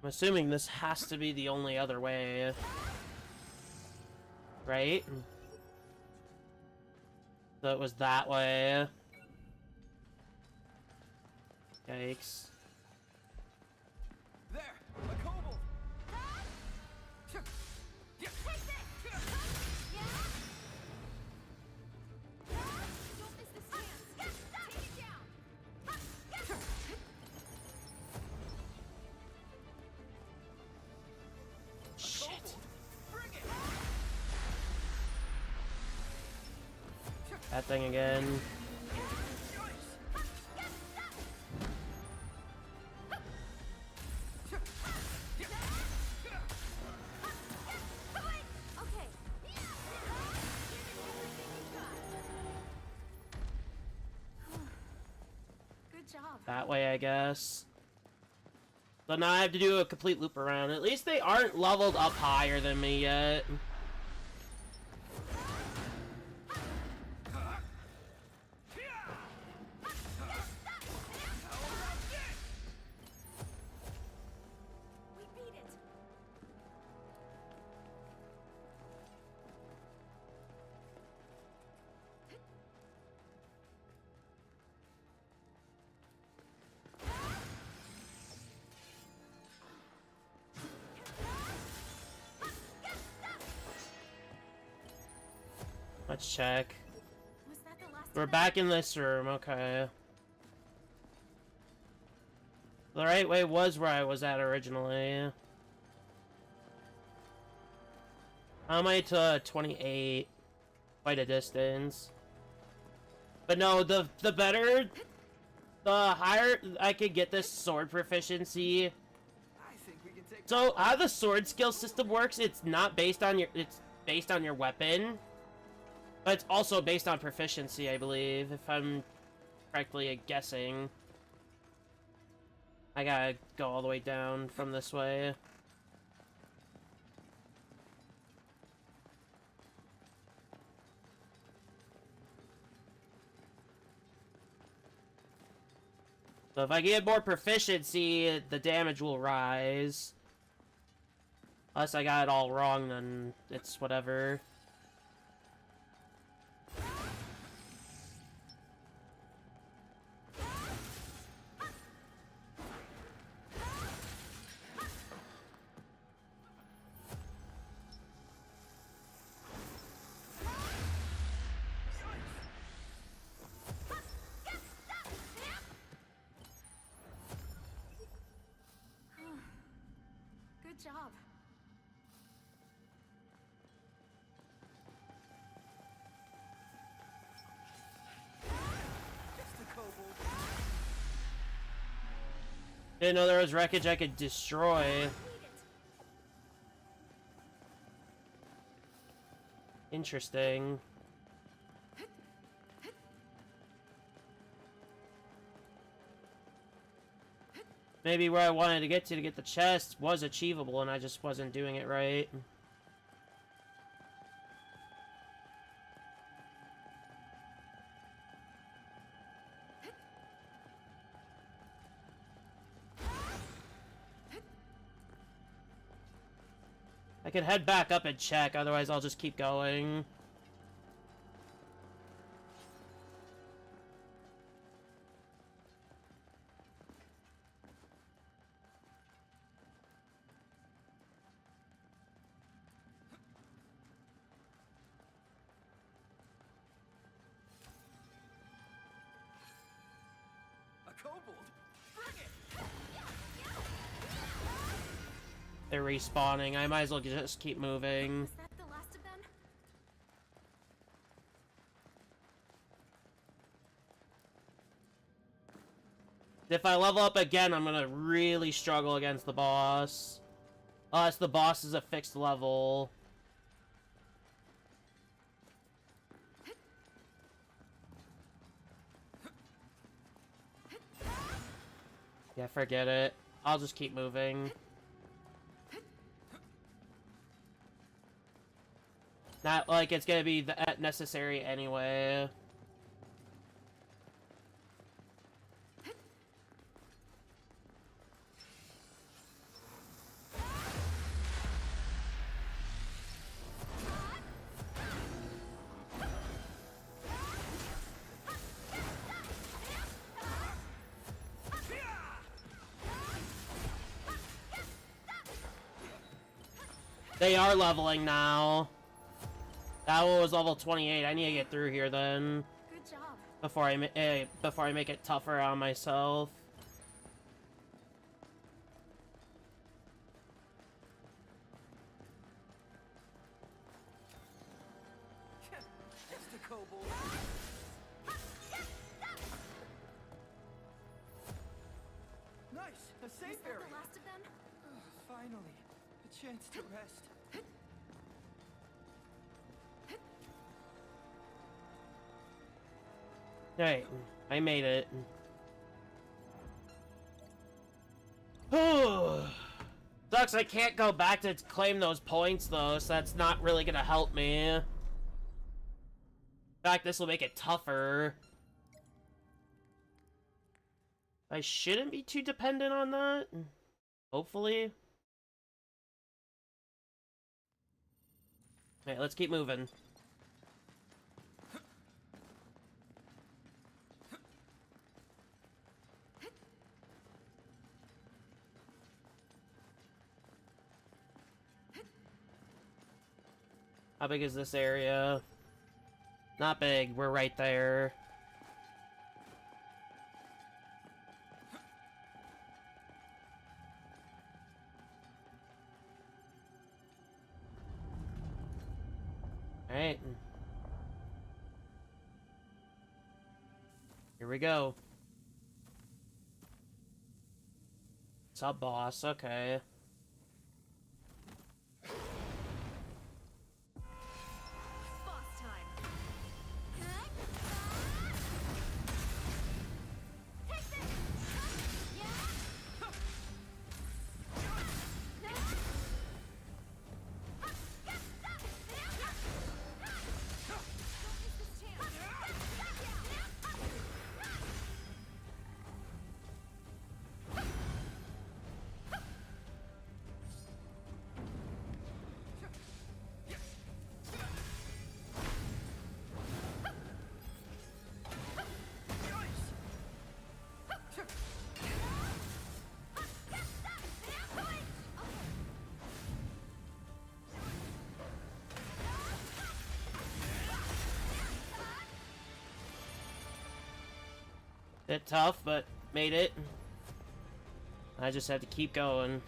assuming this has to be the only other way. Right? So it was that way. Yikes. There! A kobold! Take this. Yeah. Don't miss this chance. Take it down. Shit. Bring it! That thing again. Okay. Good job. That way, I guess. So now I have to do a complete loop around. At least they aren't leveled up higher than me yet. Let's check. Was that the last We're of them? back in this room, okay. The right way was where I was at originally. How am I to 28? Quite a distance. But no, the better, the higher I could get this sword proficiency. I think we can take So how the sword skill system works, it's not based on it's based on your weapon. But it's also based on proficiency, I believe, if I'm correctly guessing. I gotta go all the way down from this way. So if I get more proficiency, the damage will rise. Unless I got it all wrong, then it's whatever. Good job. It's the kobold. Didn't know there was wreckage I could destroy. Interesting. Maybe where I wanted to get the chest was achievable and I just wasn't doing it right. I could head back up and check, otherwise I'll just keep going. A kobold. Bring it. They're respawning. I might as well just keep moving. Was that the last of them? If I level up again, I'm gonna really struggle against the boss. Unless the boss is a fixed level. Yeah, forget it. I'll just keep moving. Not like it's gonna be that necessary anyway. They are leveling now. That one was level 28. I need to get through here then. Good job. Before I make it tougher on myself. It's the kobold. Nice. A Was safe that area. the last of them? Finally, a chance to rest. Right, I made it. Sucks I can't go back to claim those points though, so that's not really gonna help me. In fact, this will make it tougher. I shouldn't be too dependent on that. Hopefully. Okay, let's keep moving. How big is this area? Not big. We're right there. Alright. Here we go. What's up, boss? Okay. Boss time. Take this! Yeah! Bit tough, but made it. I just have to keep going.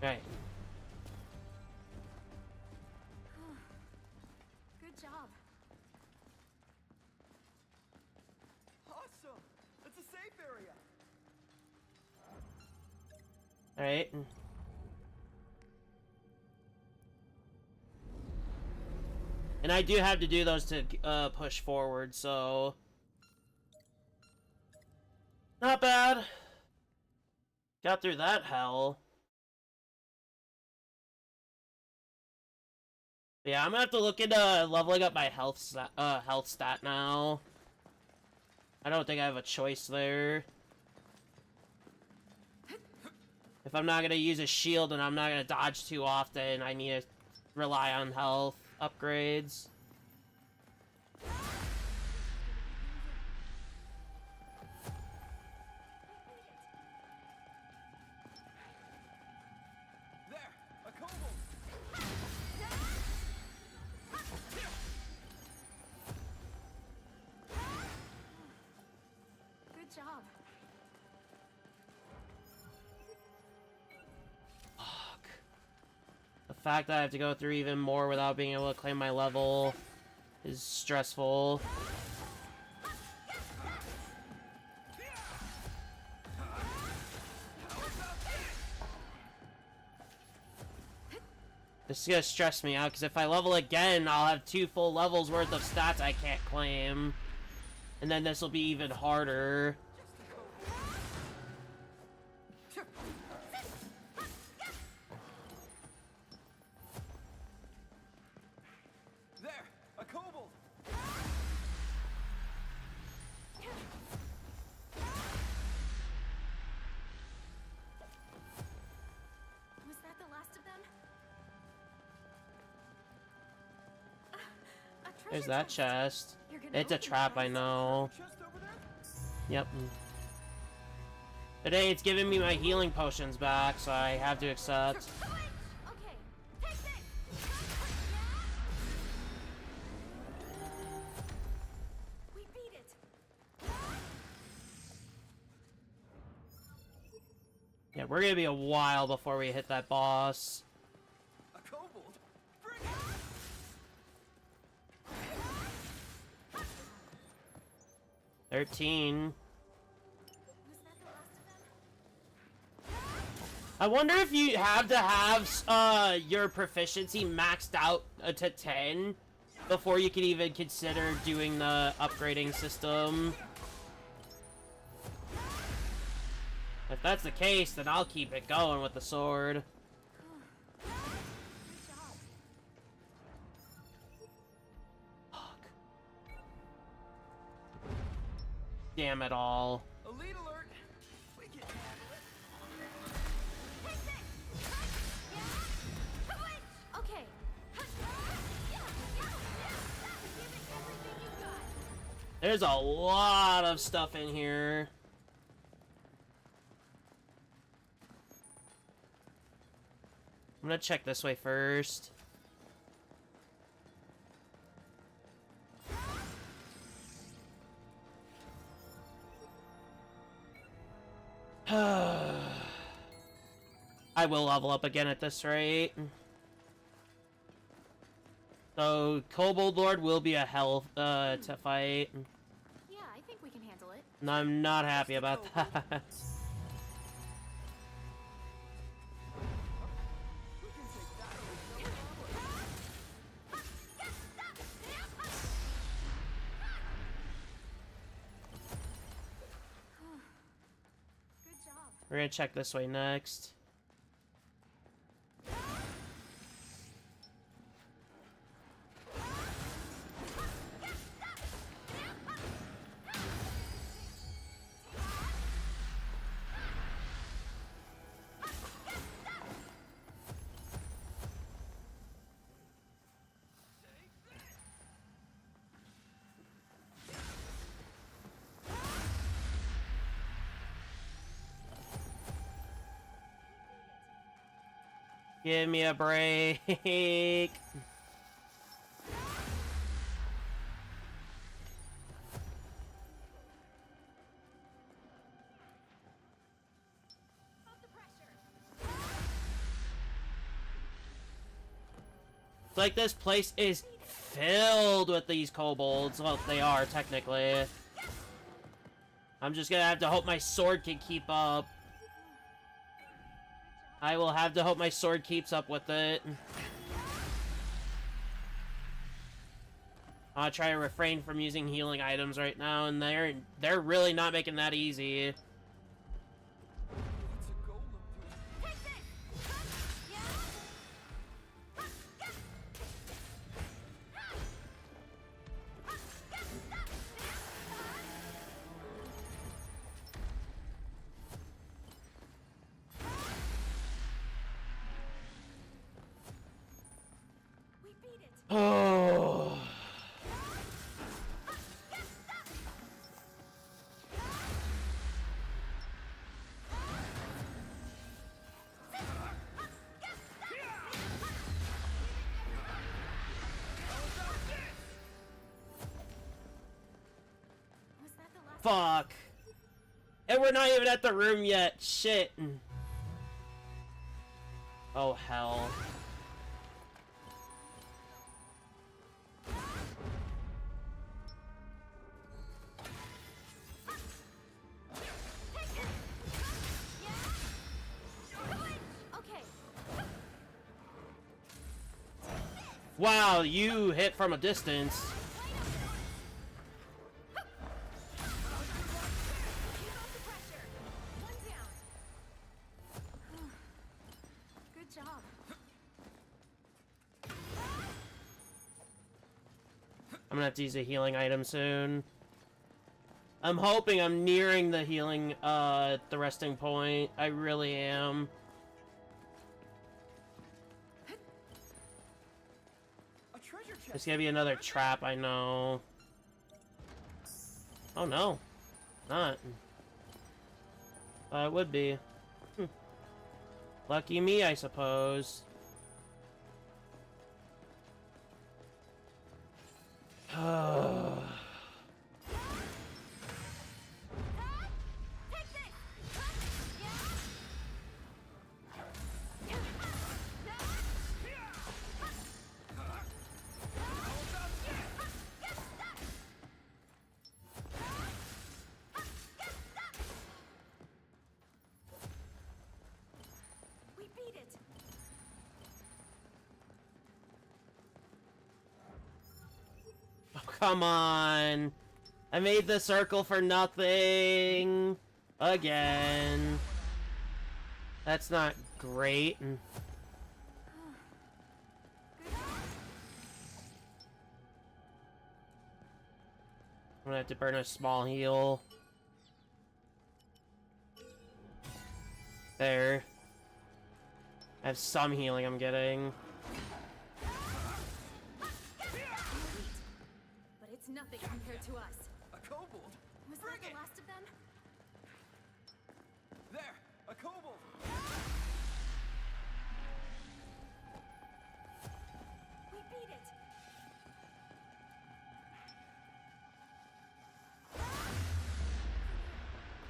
Right. Good job. Awesome! It's a safe area. Alright. And I do have to do those to push forward, so... Not bad. Got through that hell. Yeah, I'm gonna have to look into leveling up my health stat now. I don't think I have a choice there. If I'm not gonna use a shield and I'm not gonna dodge too often, I need to rely on health upgrades. There! A kobold! Good job. Fuck. The fact that I have to go through even more without being able to claim my level is stressful. This is gonna stress me out, because if I level again, I'll have 2 full levels worth of stats I can't claim. And then this will be even harder. There! A kobold! Was that the last of them? A treasure There's that chest. You're gonna It's a open it, trap, I right? know. Chest over there? Yep. Today it's giving me my healing potions back, so I have to accept. Okay, take this! We beat it. Yeah, we're gonna be a while before we hit that boss. A kobold? Bring it! 13. Was that the last of them? I wonder if you have to have your proficiency maxed out to 10 before you can even consider doing the upgrading system. If that's the case, then I'll keep it going with the sword. Good job. Fuck. Damn it all. Elite alert! We can handle it. Take this! Yeah! Switch! Okay. Yeah! Give it everything you got. There's a lot of stuff in here. I'm gonna check this way first. will level up again at this rate. So, Kobold Lord will be a hell to fight. Yeah, I think we can handle it. And I'm not happy about that. Good job. We're gonna check this way next. Give me a break. It's like this place is filled with these kobolds. Well, they are, technically. I'm just gonna have to hope my sword can keep up. I will have to hope my sword keeps up with it. I'll try to refrain from using healing items right now, and they're really not making that easy. Oh. Fuck. And we're not even at the room yet. Shit. Oh, hell. Wow, you hit from a distance. Good job. I'm gonna have to use a healing item soon. I'm hoping I'm nearing the healing, the resting point. I really am. There's gonna be another trap, I know. Oh no. Not. It would be. Lucky me, I suppose. Come on. I made the circle for nothing. Again. That's not great. I'm gonna have to burn a small heal. There. I have some healing I'm getting. Nothing compared to us. A kobold? Was that the last of them? There! A kobold! We beat it!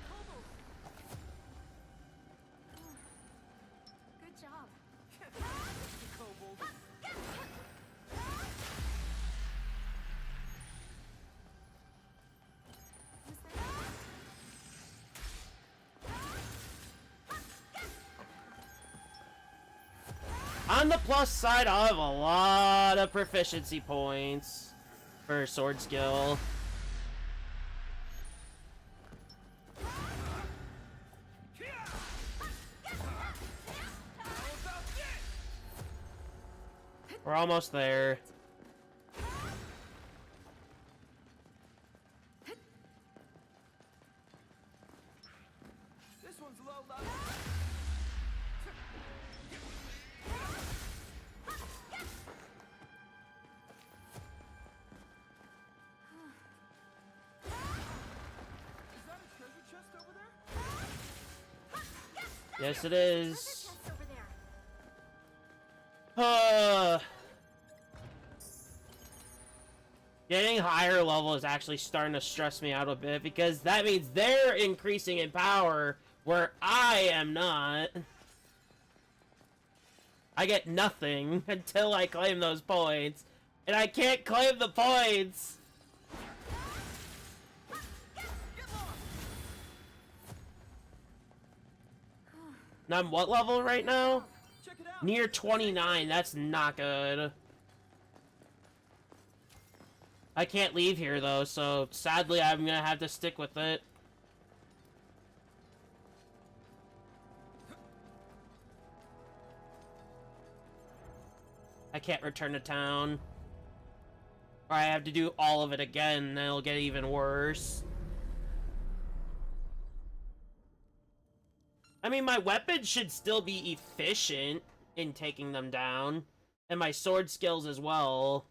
Kobold! Good On the plus side, I'll have a lot of proficiency points for sword skill. We're almost there. This one's low level. Is that a treasure chest over there? Yes, it is. Chest over there. Getting higher level is actually starting to stress me out a bit because that means they're increasing in power where I am not. I get nothing until I claim those points, and I can't claim the points. And I'm what level right now? Check it out. Near 29. That's not good. I can't leave here though, so sadly I'm gonna have to stick with it. I can't return to town. Or I have to do all of it again, and then it'll get even worse. I mean, my weapons should still be efficient in taking them down. And my sword skills as well.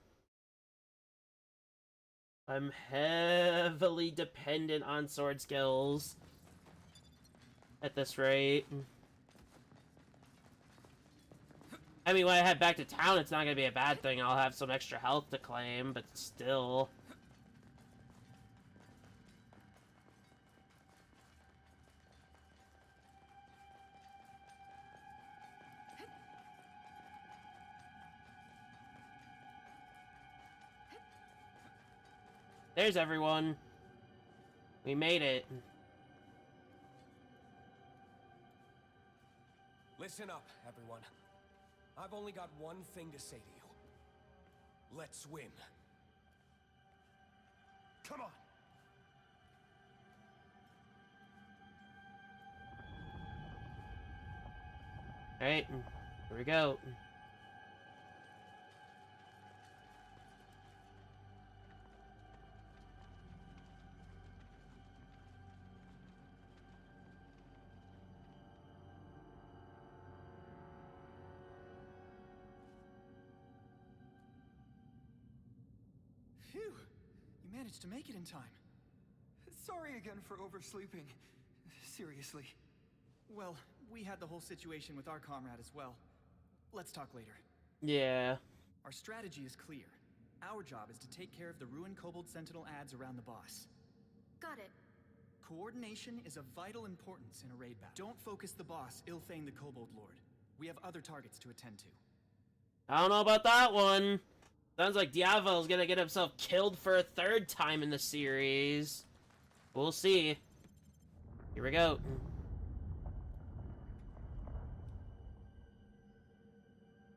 I'm heavily dependent on sword skills at this rate. I mean, when I head back to town, it's not gonna be a bad thing. I'll have some extra health to claim, but still. There's everyone. We made it. Listen up, everyone. I've only got one thing to say to you. Let's win. Come on! Alright, here we go. Phew! You managed to make it in time. Sorry again for oversleeping. Seriously. Well, we had the whole situation with our comrade as well. Let's talk later. Yeah. Our strategy is clear. Our job is to take care of the ruined Kobold Sentinel ads around the boss. Got it. Coordination is of vital importance in a raid battle. Don't focus the boss, ill-fame the Kobold Lord. We have other targets to attend to. I don't know about that one. Sounds like Diavo's gonna get himself killed for a third time in the series. We'll see. Here we go.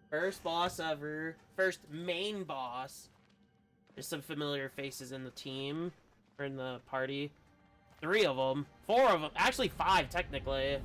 First boss ever. First main boss. There's some familiar faces in the team. Or in the party. 3 of them. 4 of them. Actually 5, technically.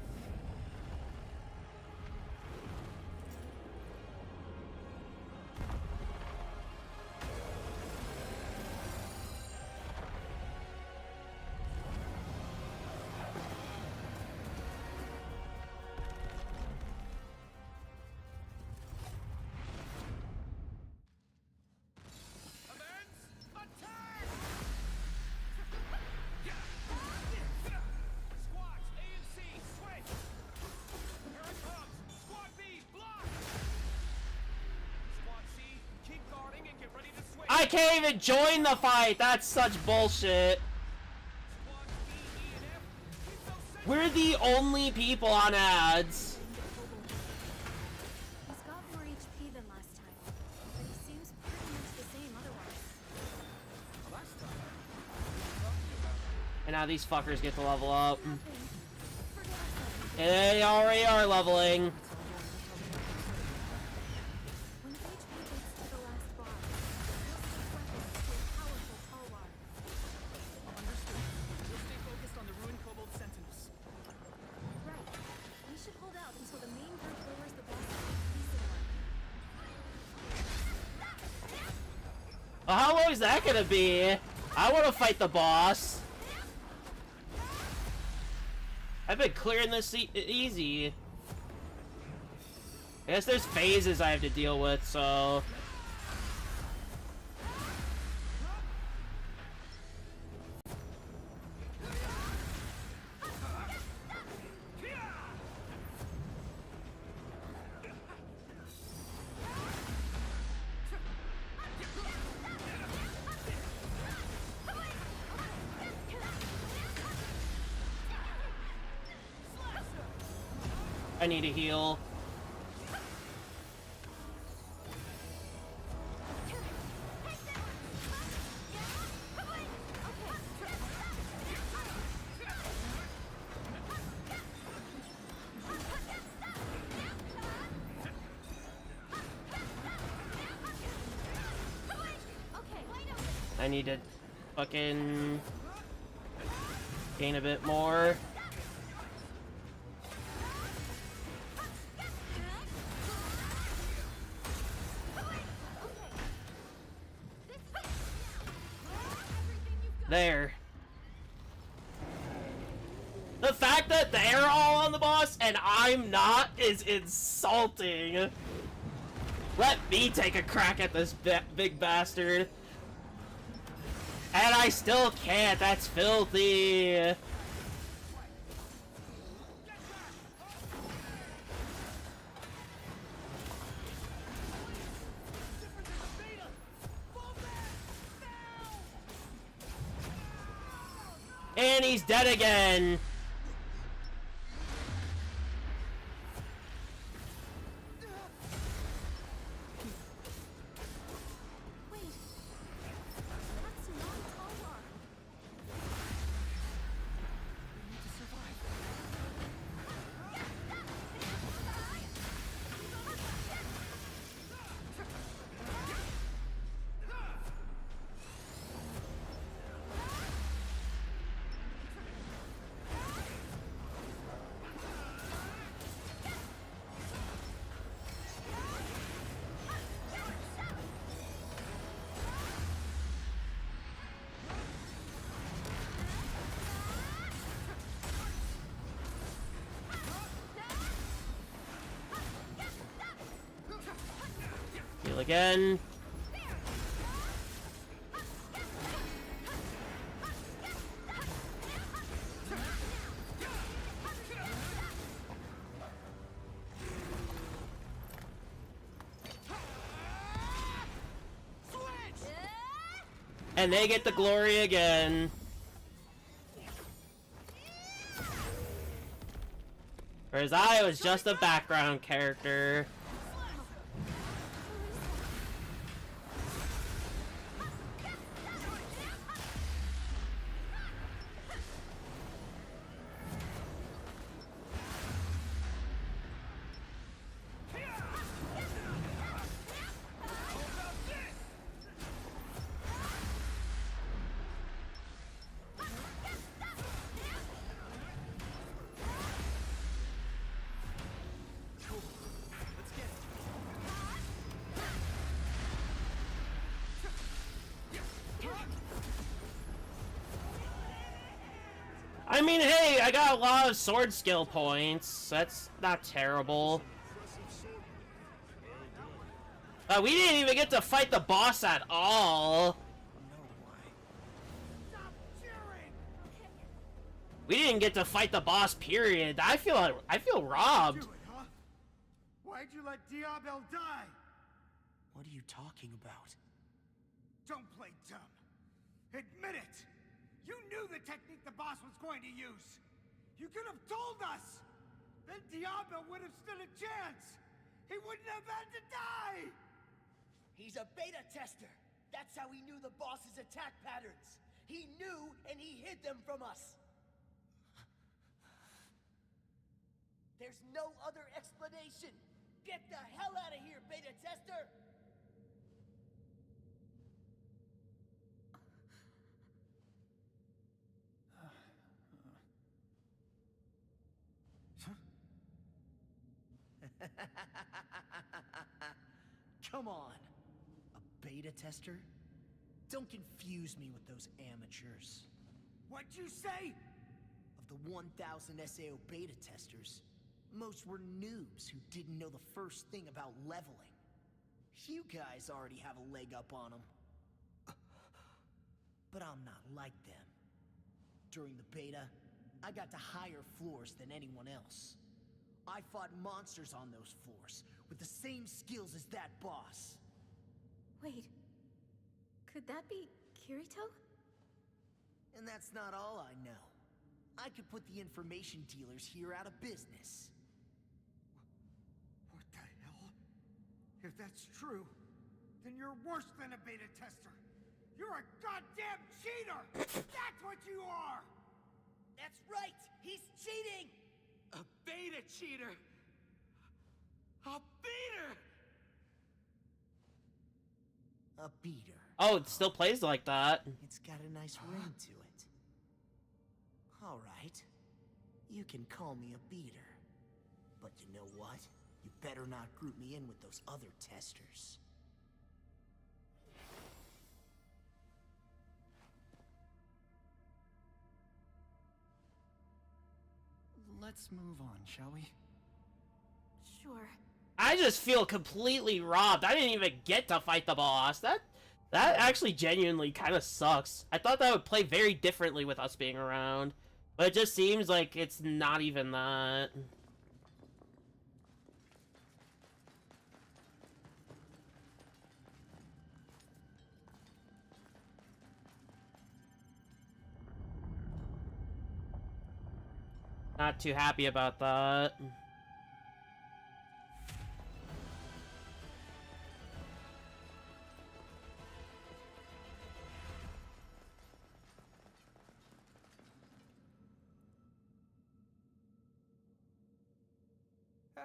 I can't even join the fight! That's such bullshit! We're the only people on ads. He's got more HP than last And now these fuckers get to level up. And they already are leveling. When HP gets to the last bar, you'll switch weapons to a powerful talwar. Understood. We'll stay focused on the ruined kobold sentinels. Right. We should hold out until the main group lowers the boss decent one. Well, how long is that gonna be? I want to fight the boss. I've been clearing this easy. I guess there's phases I have to deal with, so... I need a heal. I need to fucking gain a bit more. There. The fact that they're all on the boss and I'm not is insulting. Let me take a crack at this big bastard. And I still can't. That's filthy. And he's dead again. Wait. That's not talwar. We need to survive. Heal again. And they get the glory again. Whereas I was just a background character. I mean, hey, I got a lot of sword skill points. That's not terrible. We didn't even get to fight the boss at all. We didn't get to fight the boss, period. I feel robbed. Do it, huh? Why'd you let Diabel die? What are you talking about? Don't play dumb. Admit it! You knew the technique the boss was going to use! You could have told us! Then Diablo would have stood a chance! He wouldn't have had to die! He's a beta tester! That's how he knew the boss's attack patterns! He knew and he hid them from us. There's no other explanation. Get the hell out of here, beta tester! Come on. A beta tester? Don't confuse me with those amateurs. What'd you say? Of the 1,000 SAO beta testers, most were noobs who didn't know the first thing about leveling. You guys already have a leg up on them. But I'm not like them. During the beta, I got to higher floors than anyone else. I fought monsters on those floors with the same skills as that boss. Wait. Could that be Kirito? And that's not all I know. I could put the information dealers here out of business. What the hell? If that's true, then you're worse than a beta tester. You're a goddamn cheater! That's what you are! That's right! He's cheating! A beta cheater! A beater! A beater. Oh, it still plays like that. It's got a nice ring to it. All right. You can call me a beater. But you know what? You better not group me in with those other testers. Let's move on, shall we? Sure. I just feel completely robbed. I didn't even get to fight the boss. That actually genuinely kind of sucks. I thought that would play very differently with us being around. But it just seems like it's not even that. Not too happy about that. Hey,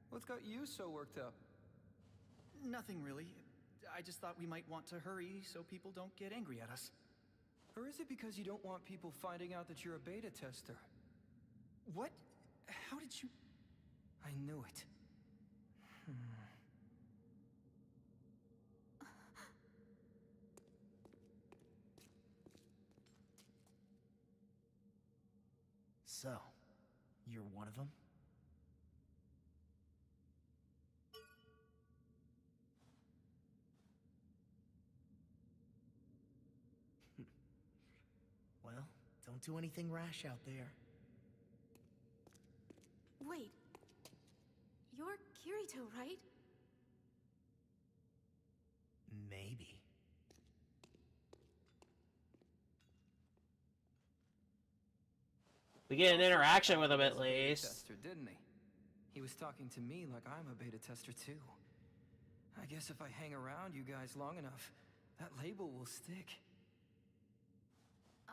what's got you so worked up? Nothing really. I just thought we might want to hurry so people don't get angry at us. Or is it because you don't want people finding out that you're a beta tester? What? How did you... I knew it. So, you're one of them? Well, don't do anything rash out there. Wait. You're Kirito, right? Maybe. We get an interaction with him at least. Tester, didn't he? He was talking to me like I'm a beta tester too. I guess if I hang around you guys long enough, that label will stick.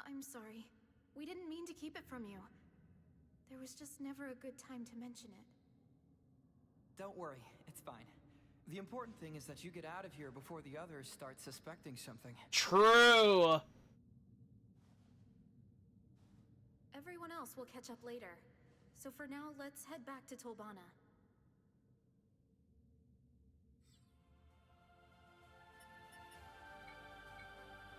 I'm sorry. We didn't mean to keep it from you. There was just never a good time to mention it. Don't worry, it's fine. The important thing is that you get out of here before the others start suspecting something. True! Everyone else will catch up later. So for now, let's head back to Tolbana.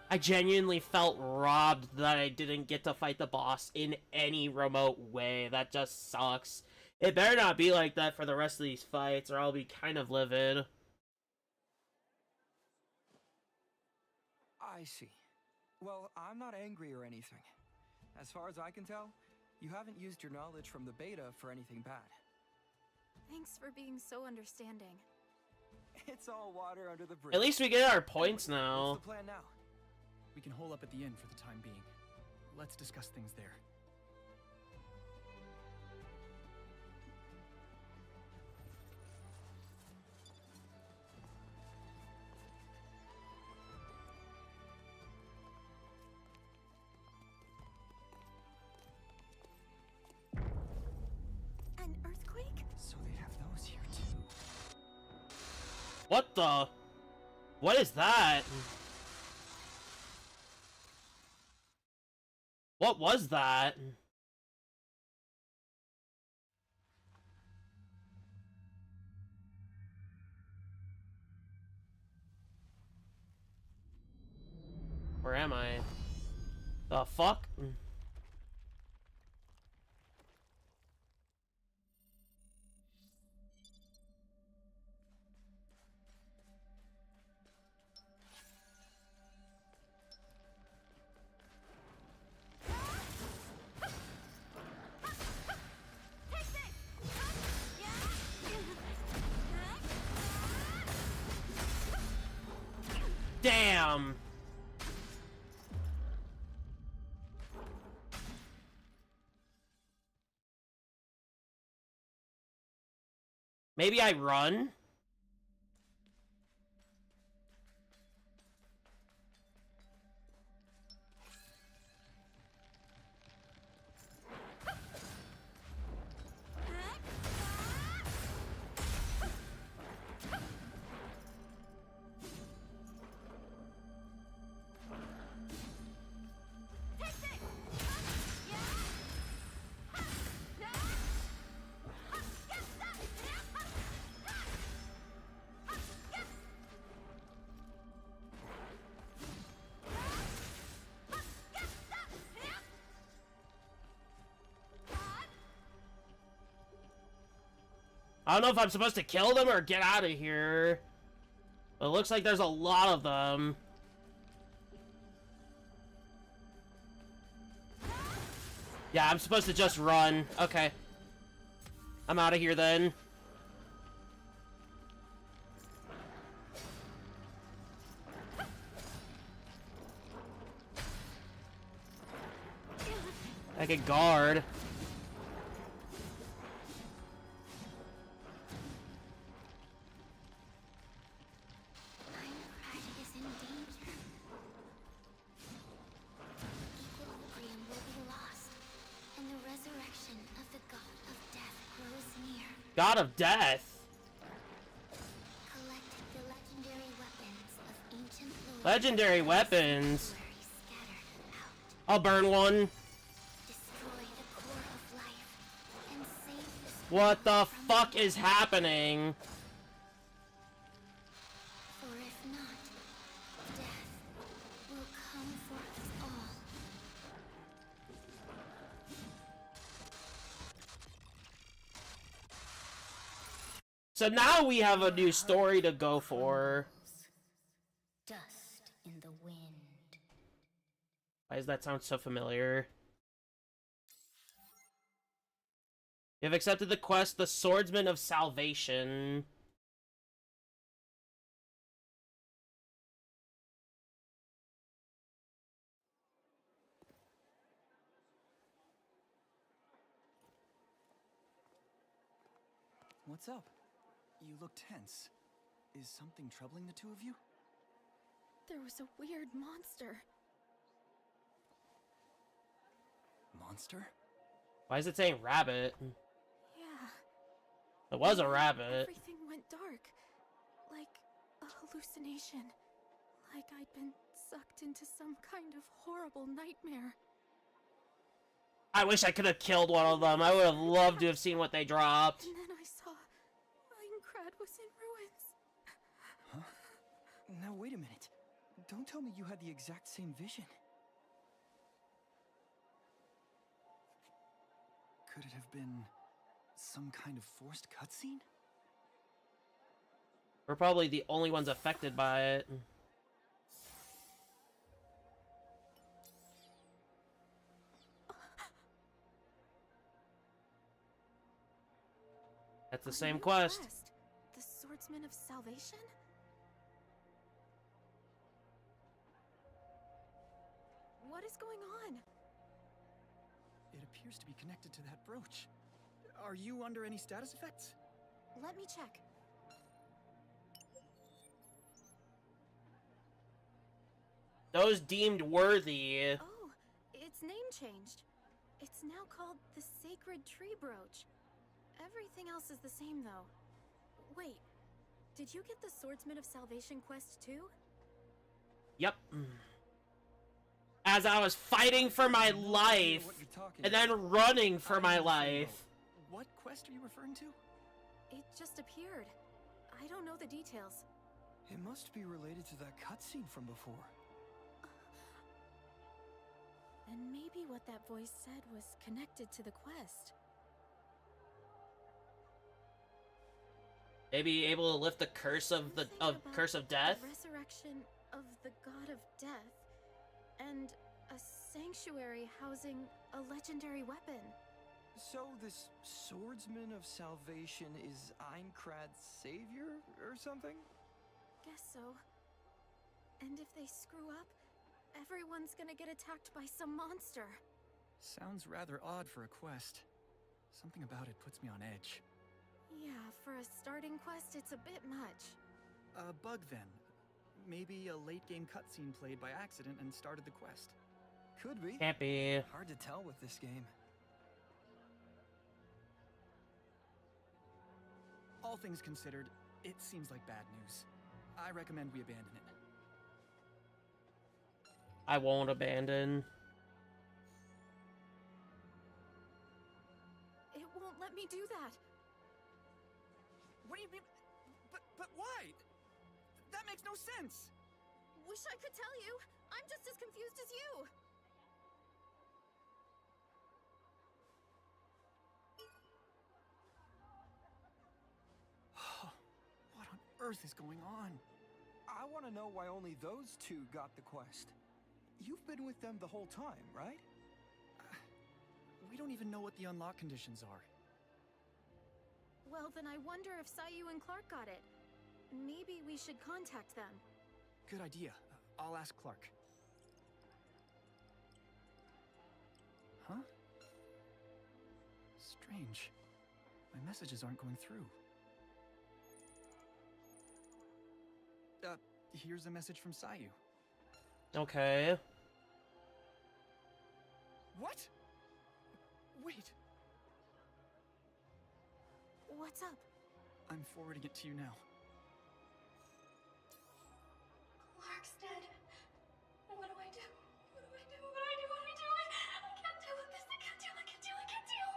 I genuinely felt robbed that I didn't get to fight the boss in any remote way. That just sucks. It better not be like that for the rest of these fights, or I'll be kind of livid. I see. Well, I'm not angry or anything. As far as I can tell, you haven't used your knowledge from the beta for anything bad. Thanks for being so understanding. It's all water under the bridge. At least we get our points now. What's the plan now? We can hole up at the inn for the time being. Let's discuss things there. What the? What is that? What was that? Where am I? The fuck? Damn! Maybe I run? I don't know if I'm supposed to kill them or get out of here. But it looks like there's a lot of them. Yeah, I'm supposed to just run. Okay. I'm out of here then. I can guard. Aincrad is in danger. Equilibrium will be lost, and the resurrection of the god of death grows near. God of Death? Collect the legendary weapons of ancient lords. Legendary weapons? Scattered out. I'll burn one. Destroy the core of life and save this What the world from fuck is happening? For if not, death will come for us all. So now we have a new story to go for. Dust in the wind. Why does that sound so familiar? You have accepted the quest, the Swordsman of Salvation. What's up? You look tense. Is something troubling the two of you? There was a weird monster. Monster? Why is it saying rabbit? Yeah. It was a And then rabbit. Everything went dark. Like a hallucination. Like I'd been sucked into some kind of horrible nightmare. I wish I could have killed one of them. I would have loved to have seen what they dropped. And then I saw Aincrad was in ruins. Huh? Now wait a minute. Don't tell me you had the exact same vision. Could it have been some kind of forced cutscene? We're probably the only ones affected by it. That's the same quest. The Swordsman of Salvation? What is going on? It appears to be connected to that brooch. Are you under any status effects? Let me check. Those deemed worthy. Oh, its name changed. It's now called the Sacred Tree Brooch. Everything else is the same, though. Wait, Did you get the Swordsman of Salvation quest too? Yep. As I was fighting for my life, and then running for my life. What quest are you referring to? It just appeared. I don't know the details. It must be related to that cutscene from before. Then maybe what that voice said was connected to the quest. Maybe able to lift the curse of the curse of death. The resurrection of the god of death, and a sanctuary housing a legendary weapon. So this Swordsman of Salvation is Aincrad's savior or something? Guess so. And if they screw up, everyone's gonna get attacked by some monster. Sounds rather odd for a quest. Something about it puts me on edge. Yeah, for a starting quest, it's a bit much. A bug then. Maybe a late-game cutscene played by accident and started the quest. Could be. Can't be. Hard to tell with this game. All things considered, it seems like bad news. I recommend we abandon it. I won't abandon. It won't let me do that. What do you mean? But why? That makes no sense. Wish I could tell you. I'm just as confused as you. What on earth is going on? I want to know why only those two got the quest. You've been with them the whole time, right? We don't even know what the unlock conditions are. Well, then I wonder if Sayu and Clark got it. Maybe we should contact them. Good idea. I'll ask Clark. Huh? Strange. My messages aren't going through. Here's a message from Sayu. Okay. What? Wait. What's up? I'm forwarding it to you now. Clark's dead. What do I do? What do I do? What do I do? What do I do? I can't deal with this. I can't deal. I can't deal. I can't deal.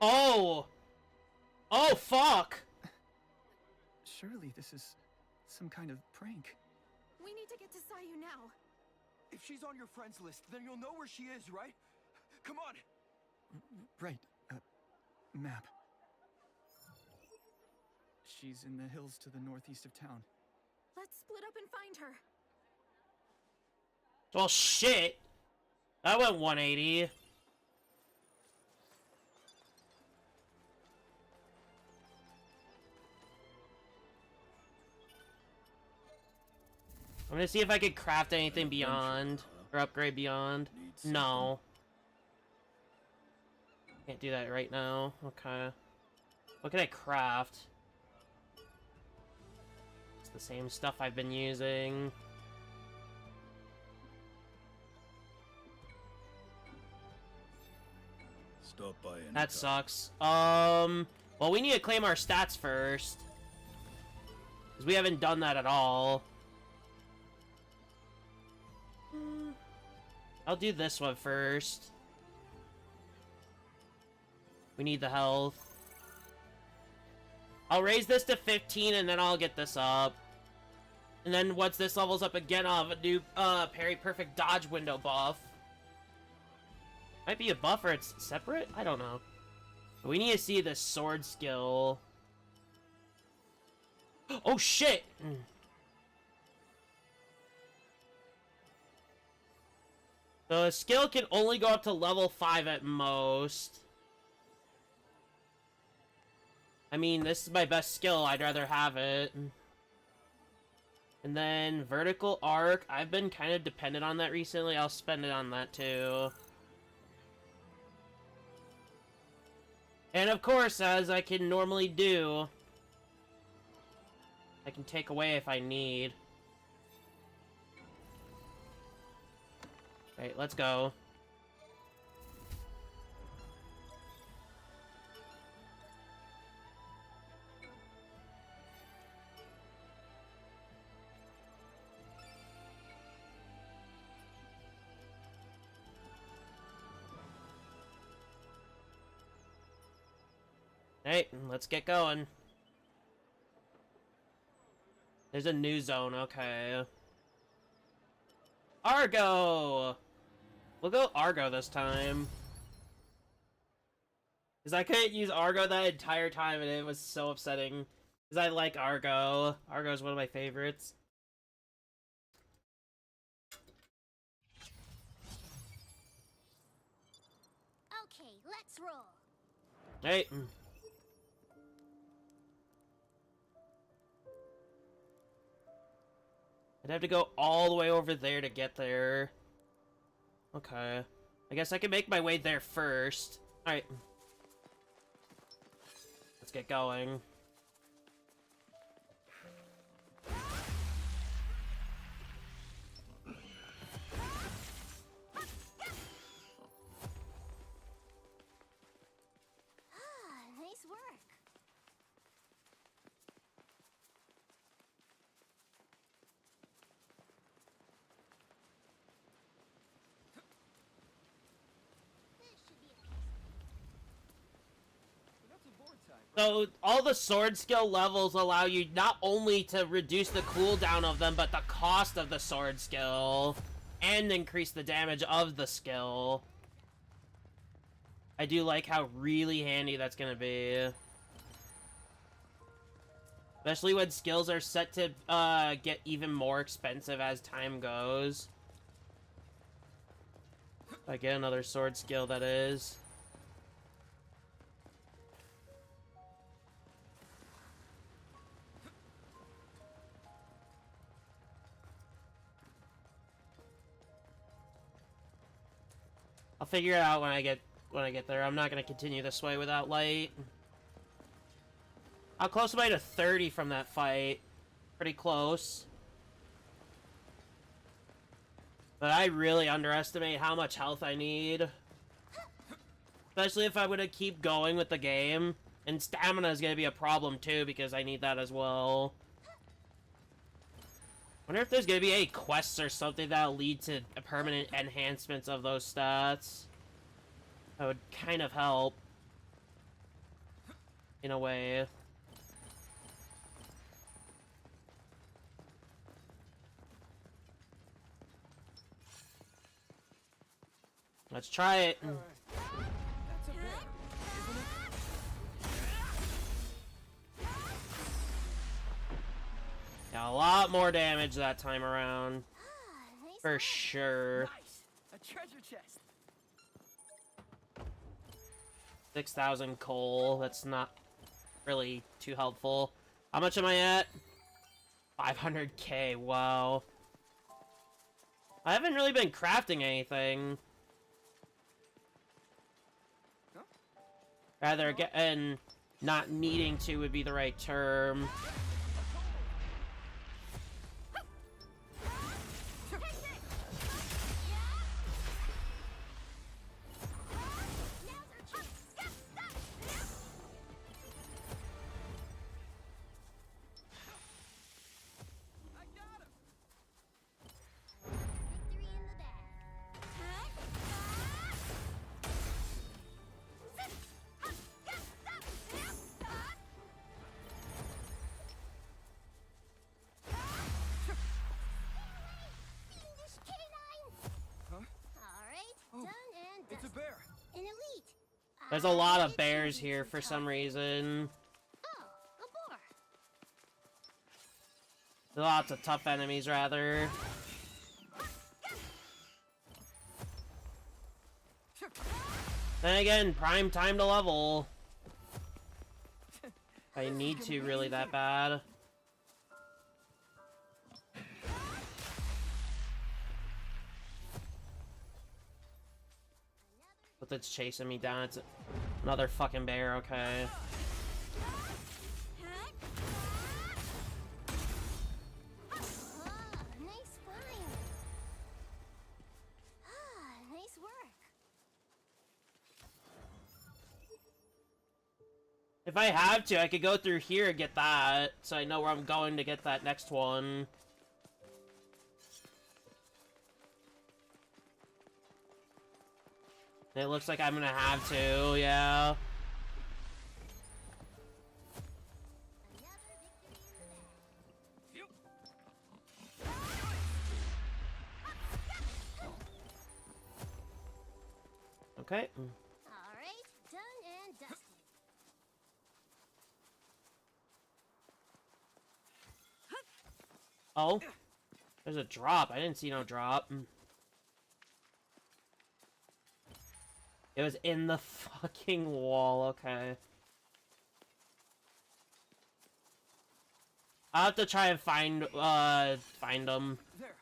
Oh! Oh, fuck! Surely this is some kind of prank. We need to get to Sayu now. If she's on your friends list, then you'll know where she is, right? Come on! Right. Map. She's in the hills to the northeast of town. Let's split up and find her. Well, shit. That went 180. I'm gonna see if I could craft anything beyond, or upgrade beyond. No. Can't do that right now. Okay. What can I craft? It's the same stuff I've been using. Stop by anytime. That sucks. Well, we need to claim our stats first. Because we haven't done that at all. I'll do this one first. We need the health. I'll raise this to 15 and then I'll get this up. And then once this levels up again, I'll have a new parry perfect dodge window buff. Might be a buff or it's separate? I don't know. But we need to see the sword skill. Oh shit! The skill can only go up to level 5 at most. I mean, this is my best skill. I'd rather have it. And then vertical arc. I've been kind of dependent on that recently. I'll spend it on that too. And of course, as I can normally do, I can take away if I need. Alright, let's go. Hey, let's get going. There's a new zone, okay. Argo! We'll go Argo this time. Because I couldn't use Argo that entire time and it was so upsetting. Because I like Argo. Argo is one of my favorites. Okay, let's roll. Hey. I'd have to go all the way over there to get there. Okay. I guess I can make my way there first. Alright. Let's get going. Nice work. So, all the sword skill levels allow you not only to reduce the cooldown of them, but the cost of the sword skill. And increase the damage of the skill. I do like how really handy that's gonna be. Especially when skills are set to get even more expensive as time goes. If I get another sword skill, that is. I'll figure it out when I get there. I'm not gonna continue this way without light. How close am I to 30 from that fight? Pretty close. But I really underestimate how much health I need. Especially if I'm gonna keep going with the game. And stamina is gonna be a problem too, because I need that as well. Wonder if there's gonna be any quests or something that'll lead to permanent enhancements of those stats. That would kind of help. In a way. Let's try it. Yeah, a lot more damage that time around. For sure. Nice. A treasure chest. 6,000 coal. That's not really too helpful. How much am I at? 500k. Wow. I haven't really been crafting anything. Rather, and not needing to would be the right term. It's a bear. An elite. There's a lot of bears here for some reason. Oh, a boar. Lots of tough enemies, rather. Then again, prime time to level. I need to really that bad. But it's chasing me down. It's another fucking bear, okay. Nice flying. Nice work. If I have to, I could go through here and get that, so I know where I'm going to get that next one. It looks like I'm gonna have to, yeah. Okay. Alright, done and dusted. Oh. There's a drop. I didn't see no drop. It was in the fucking wall. Okay. I'll have to try and find them. There.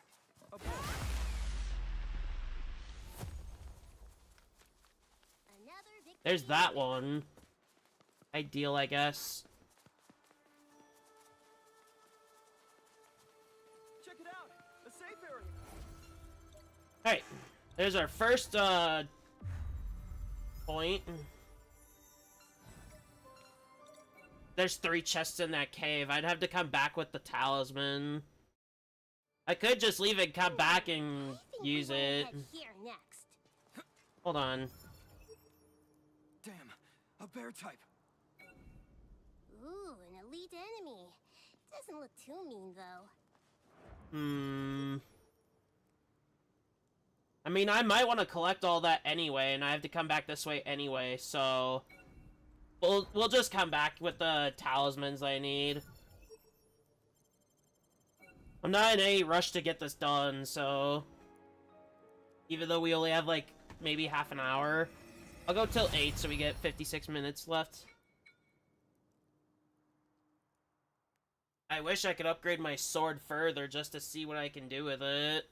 There's that one. Ideal, I guess. Check it out. A safe area. Alright. There's our first point. There's 3 chests in that cave. I'd have to come back with the talisman. I could just leave it, come back, and use it. Here next. Hold on. Damn, a bear type. Ooh, an elite enemy. Doesn't look too mean, though. I mean, I might want to collect all that anyway, and I have to come back this way anyway, so... We'll just come back with the talismans I need. I'm not in any rush to get this done, so... Even though we only have, like, maybe half an hour. I'll go till 8, so we get 56 minutes left. I wish I could upgrade my sword further just to see what I can do with it.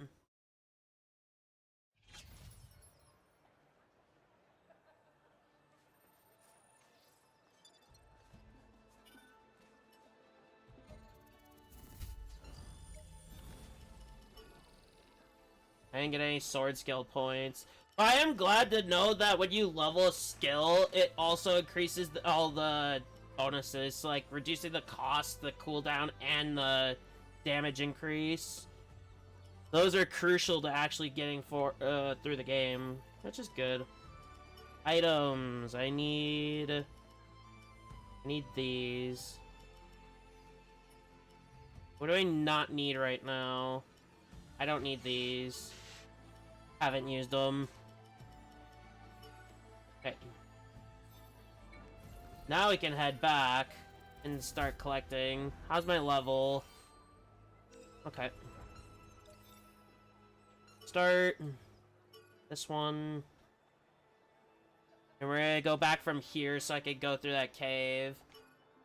I didn't get any sword skill points. But I am glad to know that when you level a skill, it also increases all the bonuses, like reducing the cost, the cooldown, and the damage increase. Those are crucial to actually getting through the game, which is good. Items. I need these. What do I not need right now? I don't need these. Haven't used them. Okay. Now we can head back and start collecting. How's my level? Okay. Start this one. And we're gonna go back from here so I can go through that cave.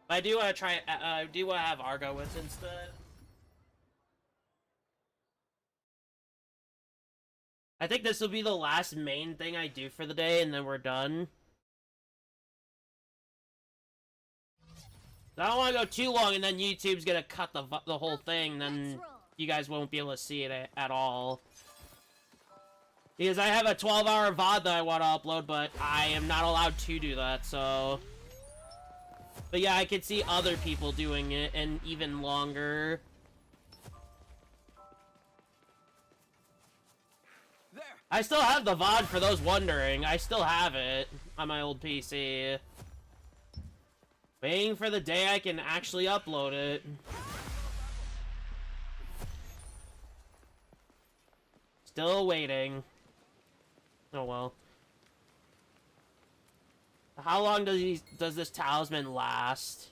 But I do want to try. I do want to have Argo with instead. I think this will be the last main thing I do for the day, and then we're done. I don't want to go too long, and then YouTube's gonna cut the whole thing, and then you guys won't be able to see it at all. Because I have a 12-hour VOD that I want to upload, but I am not allowed to do that, so... But yeah, I could see other people doing it, and even longer. I still have the VOD for those wondering. I still have it on my old PC. Waiting for the day I can actually upload it. Still waiting. Oh well. How long does this talisman last?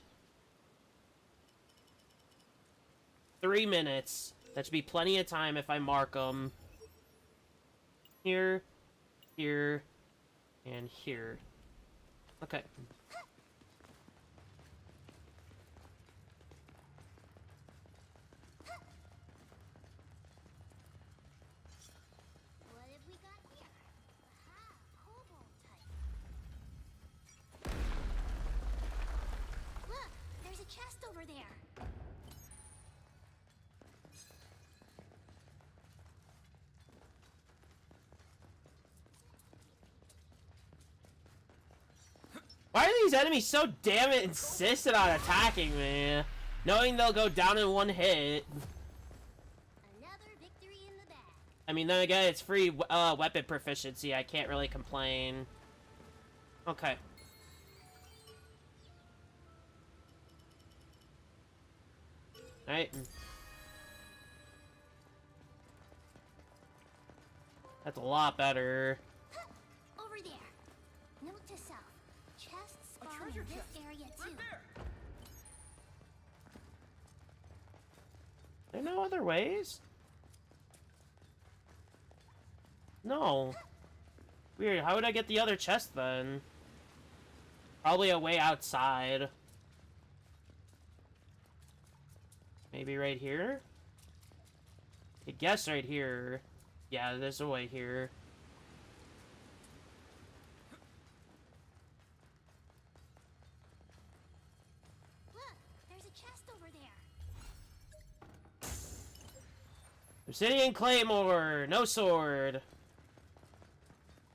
3 minutes. That should be plenty of time if I mark them. Here, here, and here. Okay. What have we got here? Aha, kobold type. Look, there's a chest over there. Why are these enemies so damn it insistent on attacking me? Knowing they'll go down in one hit. Another victory in the bag. I mean, then again, it's free weapon proficiency. I can't really complain. Okay. Alright. That's a lot better. Over there. to south. Chests A spawn treasure in this chest. area Right too. there. There no other ways? No. Weird. How would I get the other chest then? Probably a way outside. Maybe right here? I guess right here. Yeah, there's a way here. Look, there's a chest over there. Obsidian Claymore! No sword!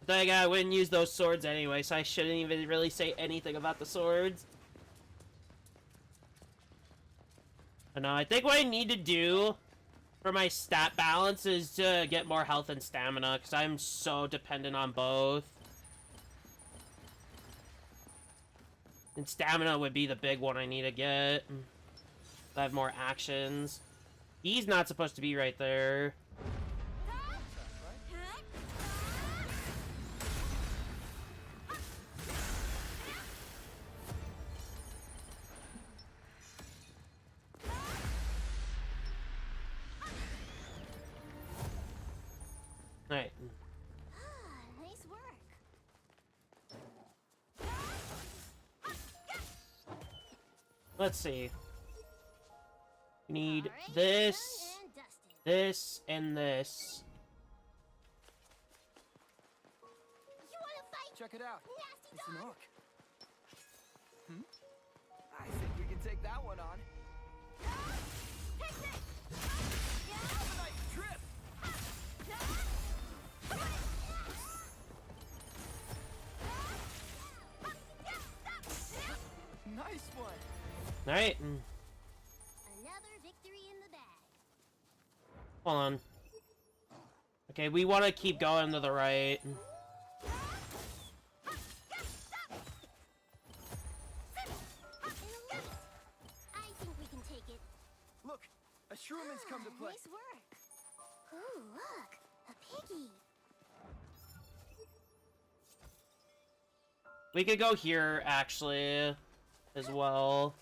But I wouldn't use those swords anyway, so I shouldn't even really say anything about the swords. But no, I think what I need to do for my stat balance is to get more health and stamina, because I'm so dependent on both. And stamina would be the big one I need to get. I have more actions. He's not supposed to be right there. Alright. Nice work. Let's see. We need Alright, this, done and dusted. this, and this. You wanna fight? Check it out. Nasty It's an dog. hook. I think we can take that one on. Picnic. Nice trip. Nice one. Alright. Another victory in the bag. Hold on. Okay, we want to keep going to the right. I think we can take it. Look, a Shrooman's come to play. Nice work. Ooh, look, a piggy. We could go here, actually, as well.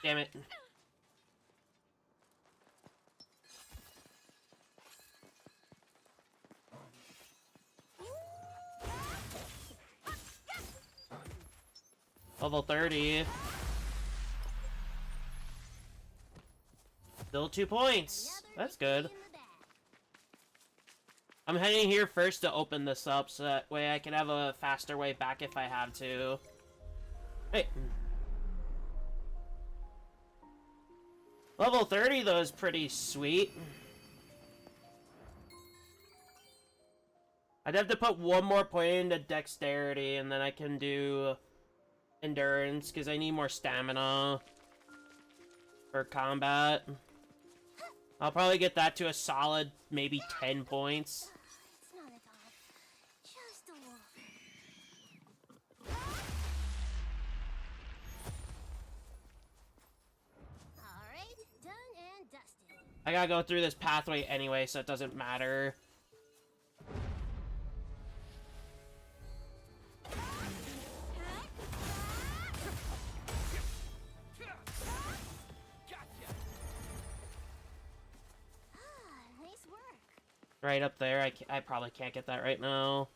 Damn it. Level 30. Still 2 points. That's good. I'm heading here first to open this up, so that way I can have a faster way back if I have to. Hey. Level 30, though, is pretty sweet. I'd have to put one more point into dexterity, and then I can do endurance, because I need more stamina for combat. I'll probably get that to a solid, maybe 10 points. It's not a dog, just a wolf. Alright, done and dusted. I gotta go through this pathway anyway, so it doesn't matter. Nice work. Right up there, I probably can't get that right now.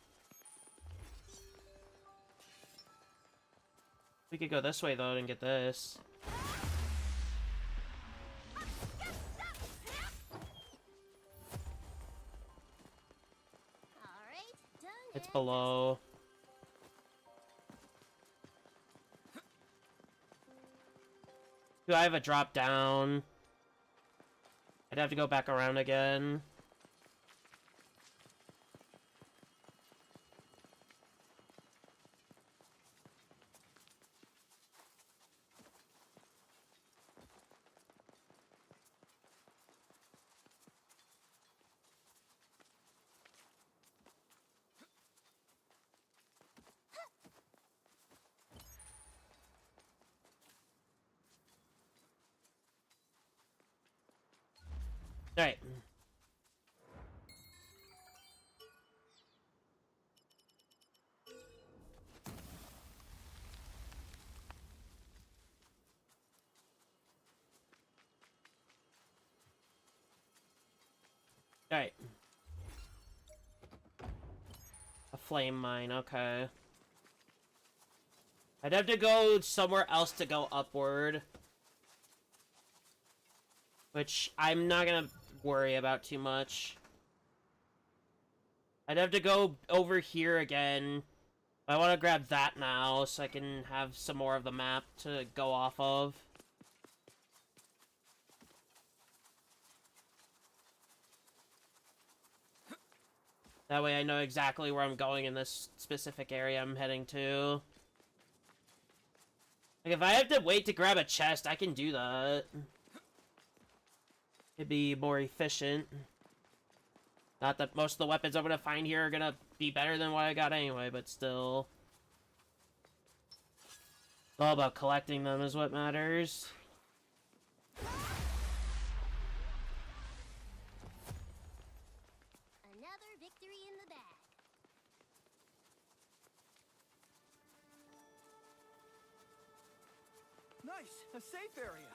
We could go this way, though, and get this. Alright, done. It's below. Do I have a drop down? I'd have to go back around again. Alright. Alright. A flame mine, okay. I'd have to go somewhere else to go upward. Which I'm not gonna worry about too much. I'd have to go over here again. I want to grab that now so I can have some more of the map to go off of. That way I know exactly where I'm going in this specific area I'm heading to. Like, if I have to wait to grab a chest, I can do that. It'd be more efficient. Not that most of the weapons I'm gonna find here are gonna be better than what I got anyway, but still. It's all about collecting them is what matters. Another victory in the bag. Nice, a safe area.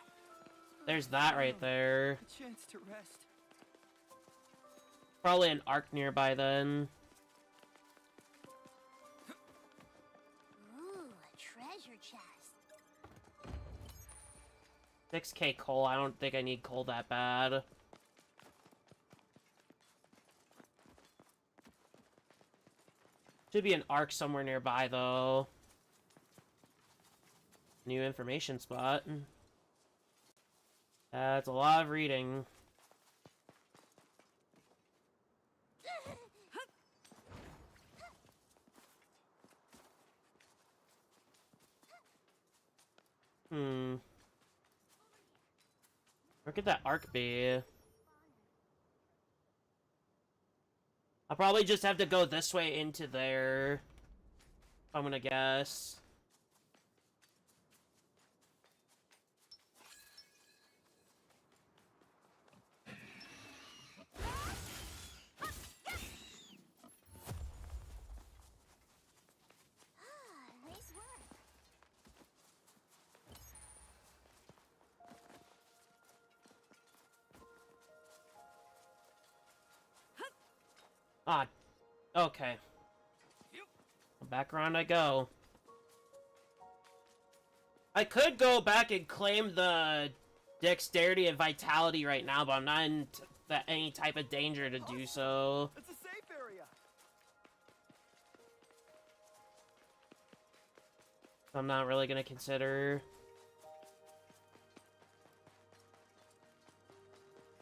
There's that right there. A chance to rest. Probably an arc nearby then. Ooh, a treasure chest. 6k coal, I don't think I need coal that bad. Should be an arc somewhere nearby though. New information spot. That's a lot of reading. Where could that arc be? I'll probably just have to go this way into there. I'm gonna guess. Nice work. Ah, okay. Back around I go. I could go back and claim the dexterity and vitality right now, but I'm not in any type of danger to do so. It's a safe area. I'm not really gonna consider.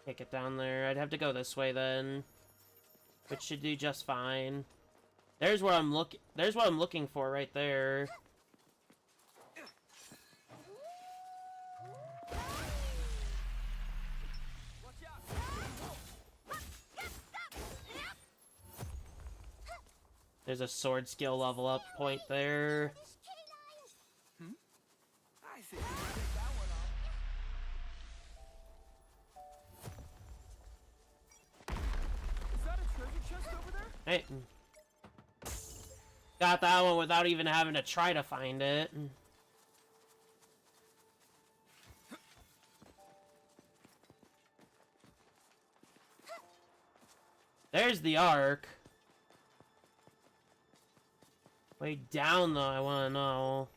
Can't get down there. I'd have to go this way then, which should do just fine. There's where I'm looking. There's what I'm looking for right there. There's a sword skill level up point there. I think we can take that one off. Is that a treasure chest over there? Hey. Got that one without even having to try to find it. There's the arc. Way down though, I want to know.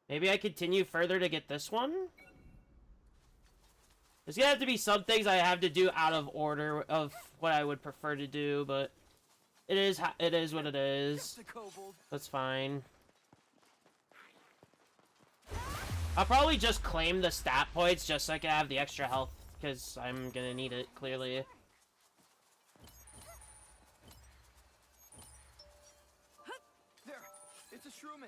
Maybe I continue further to get this one? There's gonna have to be some things I have to do out of order of what I would prefer to do, but it is what it is. That's fine. I'll probably just claim the stat points just so I can have the extra health, because I'm gonna need it, clearly. There, it's a shroom.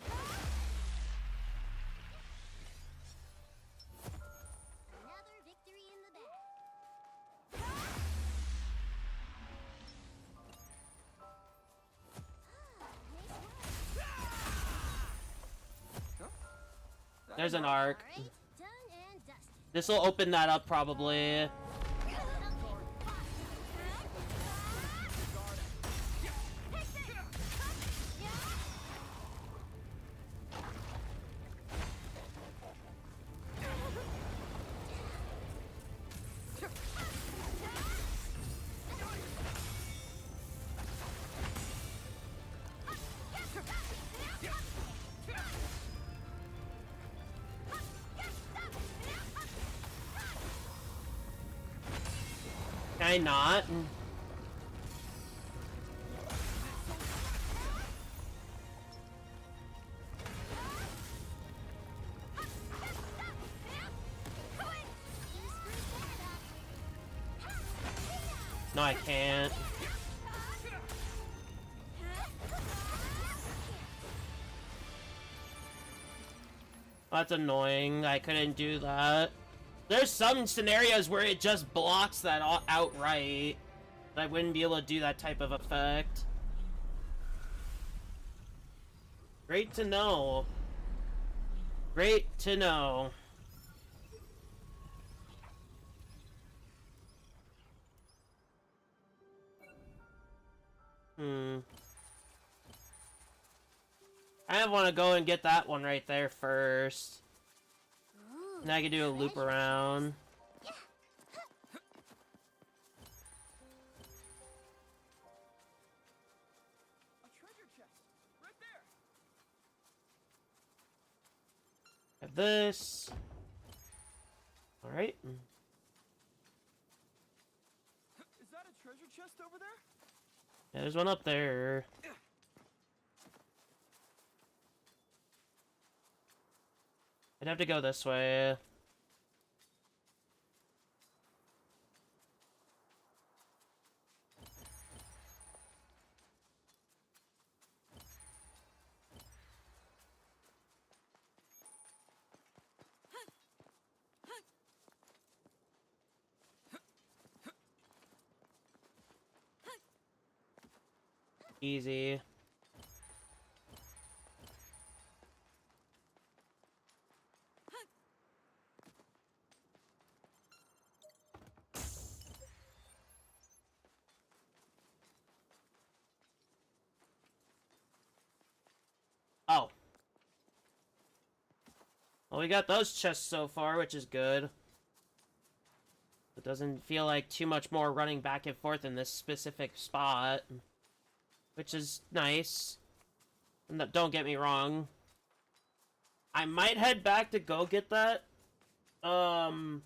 Another victory in the bag. There's an arc. Alright, done and dusted. This will open that up, probably. I not? No, I can't. That's annoying. I couldn't do that. There's some scenarios where it just blocks that outright. I wouldn't be able to do that type of effect. Great to know. Great to know. I want to go and get that one right there first. And I can do a loop around. Have this. Alright. Is that a treasure chest over there? Yeah, there's one up there. I'd have to go this way. Easy. Oh. Well, we got those chests so far, which is good. It doesn't feel like too much more running back and forth in this specific spot. Which is nice. Don't get me wrong. I might head back to go get that. Those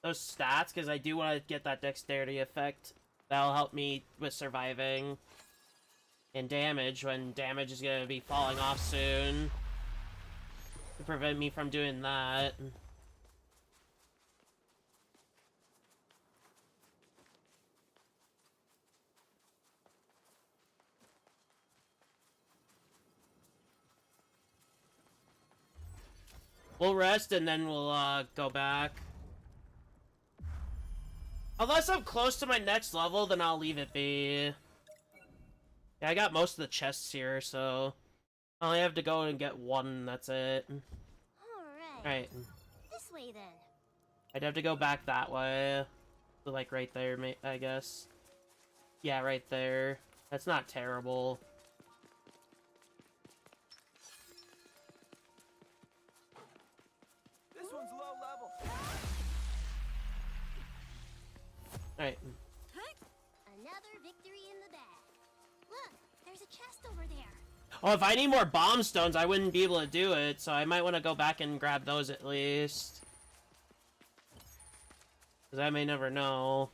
stats, because I do want to get that dexterity effect. That'll help me with surviving. And damage, when damage is going to be falling off soon. To prevent me from doing that. We'll rest and then we'll go back. Unless I'm close to my next level, then I'll leave it be. Yeah, I got most of the chests here, so I only have to go and get one, that's it. Alright. This way then. I'd have to go back that way. So, like, right there, I guess. Yeah, right there. That's not terrible. This one's low level. Alright. Another victory in the bag. Look, there's a chest over there. Oh, if I need more bomb stones, I wouldn't be able to do it, so I might want to go back and grab those at least. Because I may never know.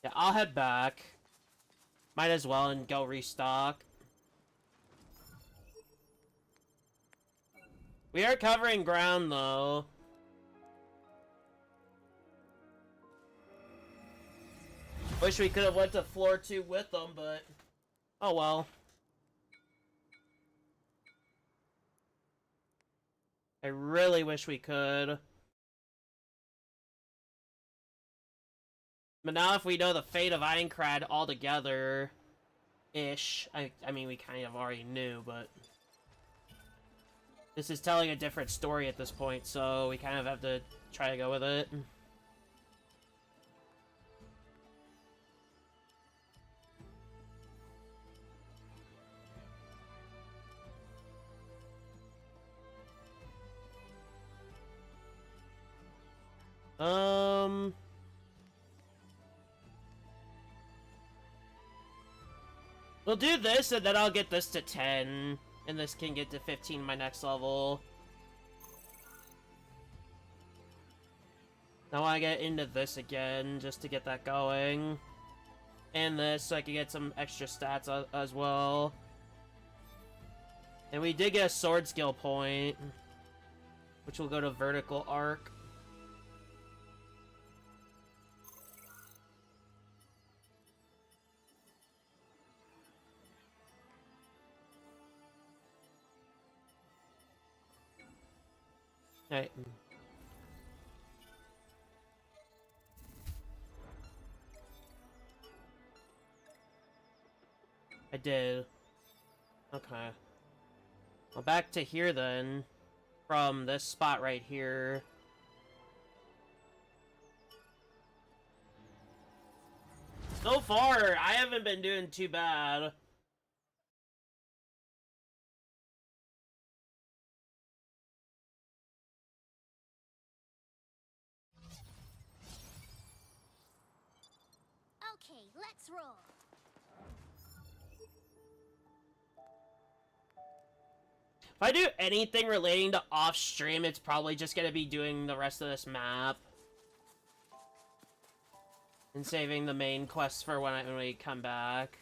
Yeah, I'll head back. Might as well and go restock. We are covering ground, though. Wish we could have went to floor 2 with them, but... oh well. I really wish we could. But now if we know the fate of Aincrad altogether-ish, I mean, we kind of already knew, but... this is telling a different story at this point, so we kind of have to try to go with it. We'll do this, and then I'll get this to 10. And this can get to 15 my next level. I want to get into this again, just to get that going. And this, so I can get some extra stats as well. And we did get a sword skill point, which will go to vertical arc. Alright. I did. Okay. Well, back to here then. From this spot right here. So far, I haven't been doing too bad. Okay, let's roll. If I do anything relating to off-stream, it's probably just gonna be doing the rest of this map. And saving the main quest for when we come back.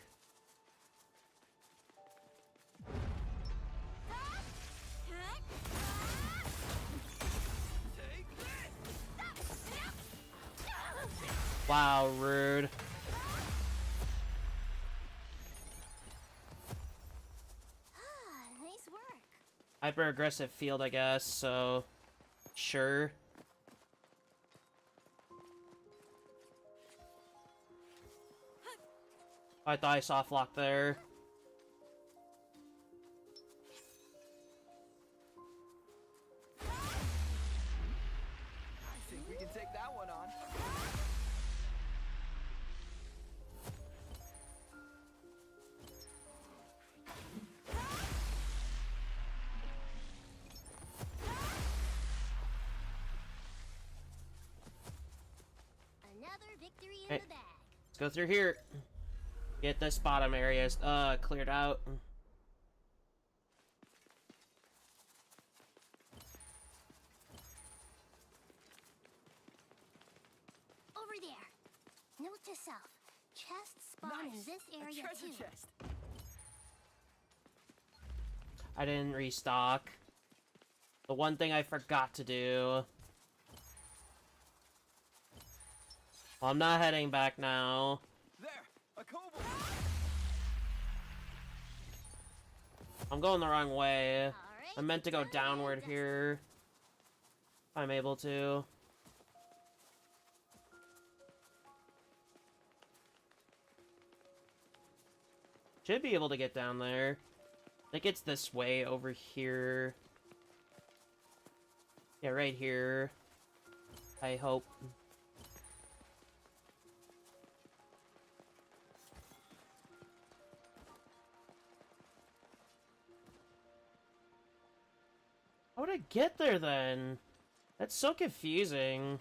Wow, rude. Nice work. Hyper-aggressive field, I guess, so... Sure. I thought I soft locked there. I think we can take that one on. Another victory in Hey, the bag. let's go through here. Get this bottom area cleared out. Over there. Note to self. Chest spawn in this area treasure too. chest. I didn't restock. The one thing I forgot to do. Well, I'm not heading back now. There, a kobold. I'm going the wrong way. All right, I meant to go downward here. If I'm able to. Should be able to get down there. I think it's this way over here. Yeah, right here. I hope. How would I get there then? That's so confusing.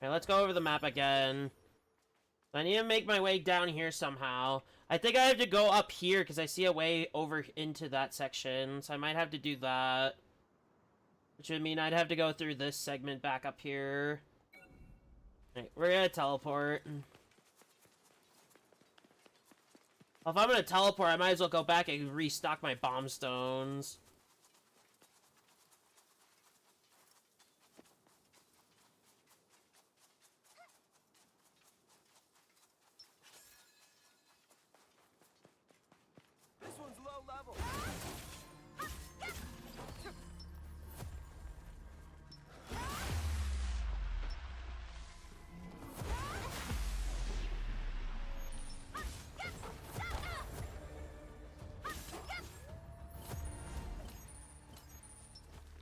Alright, let's go over the map again. I need to make my way down here somehow. I think I have to go up here because I see a way over into that section. So I might have to do that. Which would mean I'd have to go through this segment back up here. Alright, we're gonna teleport. Well, if I'm gonna teleport, I might as well go back and restock my bomb stones. This one's low level.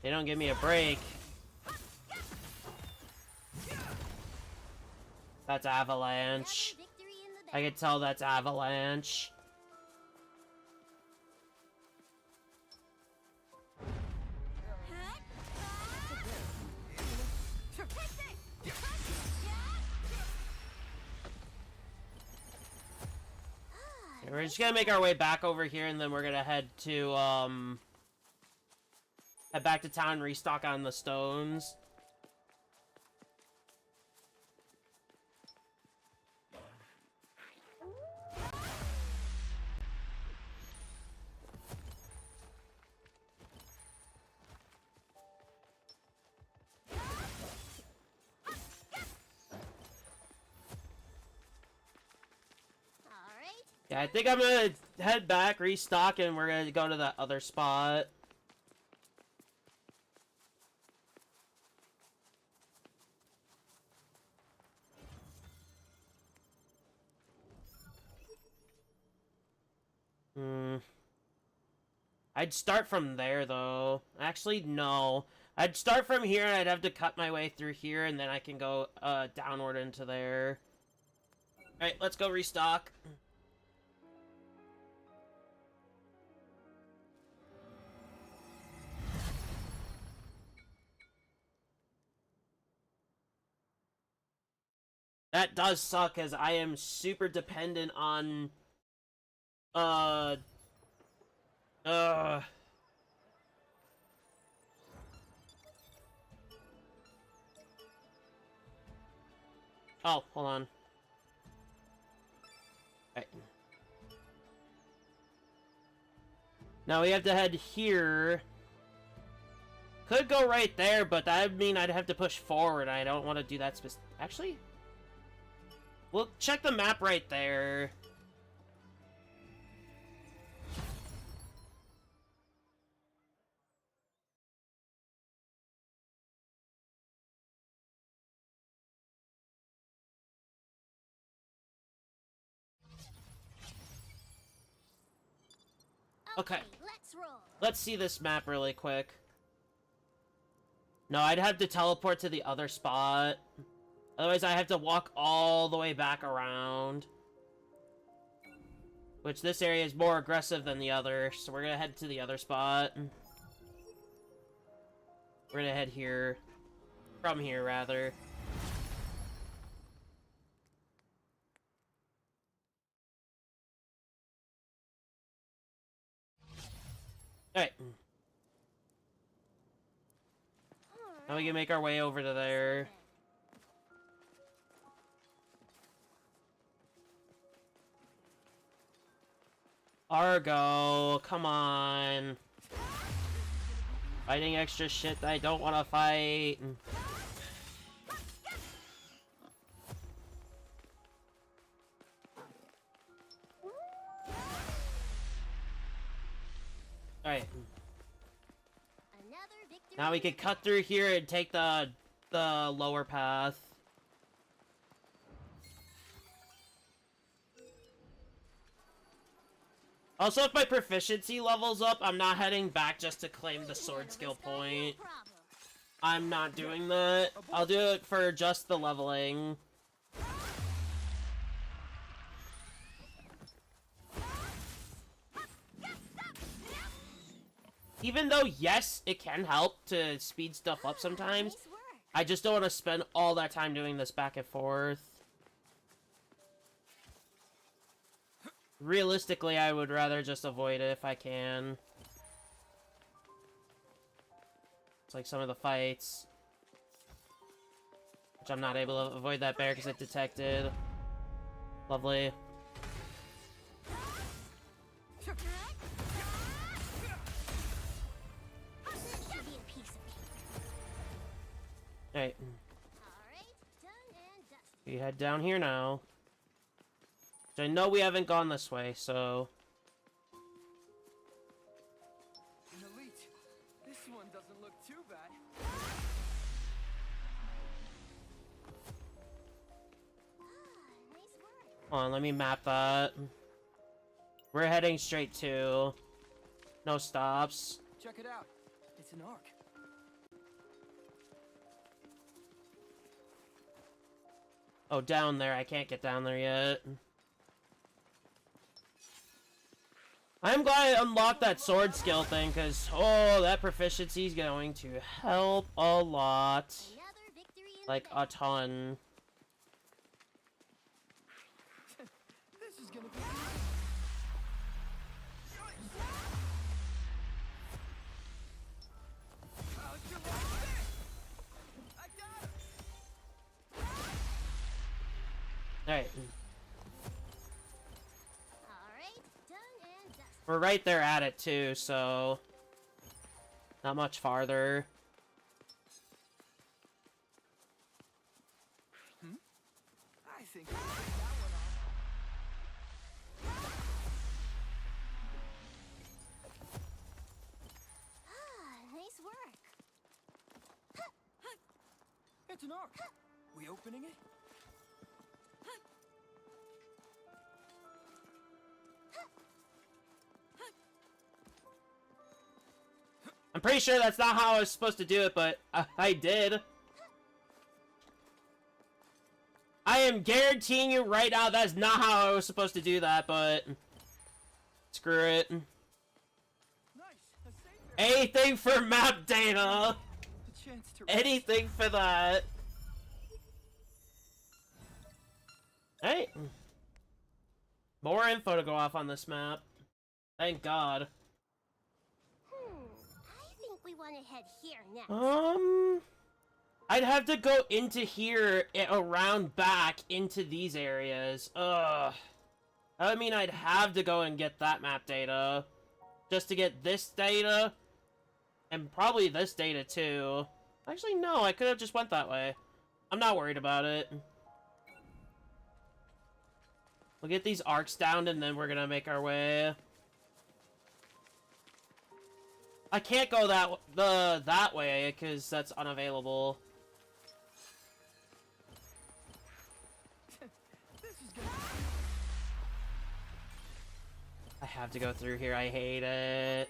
They don't give me a break. That's Avalanche. I can tell that's Avalanche. We're just gonna make our way back over here, and then we're gonna head to, head back to town and restock on the stones. Yeah, I think I'm gonna head back, restock, and we're gonna go to that other spot. I'd start from there, though. Actually, no. I'd start from here, and I'd have to cut my way through here, and then I can go, downward into there. Alright, let's go restock. That does suck, as I am super dependent on, Oh, hold on. Right. Now we have to head here. Could go right there, but that would mean I'd have to push forward. I don't want to do that Actually? We'll check the map right there. Okay. Let's see this map really quick. No, I'd have to teleport to the other spot. Otherwise, I have to walk all the way back around. Which, this area is more aggressive than the other, so we're gonna head to the other spot. We're gonna head here. From here, rather. Alright. Now we can make our way over to there. Argo, come on. Fighting extra shit that I don't want to fight. Alright. Now we can cut through here and take the lower path. Also, if my proficiency level's up, I'm not heading back just to claim the sword skill point. I'm not doing that. I'll do it for just the leveling. Even though, yes, it can help to speed stuff up sometimes, I just don't want to spend all that time doing this back and forth. Realistically, I would rather just avoid it if I can. It's like some of the fights. Which I'm not able to avoid that bear because it detected. Lovely. Alright. We head down here now. Which I know we haven't gone this way, so... An elite. This one doesn't look too bad. Hold on, let me map that. We're heading straight to... No stops. Check it out. It's an arc. Oh, down there. I can't get down there yet. I'm glad I unlocked that sword skill thing, because, oh, that proficiency is going to help a lot. Like, a ton. This is gonna be Alright. Alright, done and dusted. We're right there at it, too, so... Not much farther. I think we'll take that one Ah, nice work. off. It's an arc. We opening it? I'm pretty sure that's not how I was supposed to do it, but I did. I am guaranteeing you right now that's not how I was supposed to do that, but... Screw it. Nice. A safe area. Anything for map data! A chance to rest. Anything for that! Hey! More info to go off on this map. Thank God. I think we want to head here next. I'd have to go into here, around back, into these areas. Ugh. I mean, I'd have to go and get that map data. Just to get this data. And probably this data, too. Actually, no, I could have just went that way. I'm not worried about it. We'll get these arcs down, and then we're gonna make our way. I can't go that way, because that's unavailable. I have to go through here, I hate it.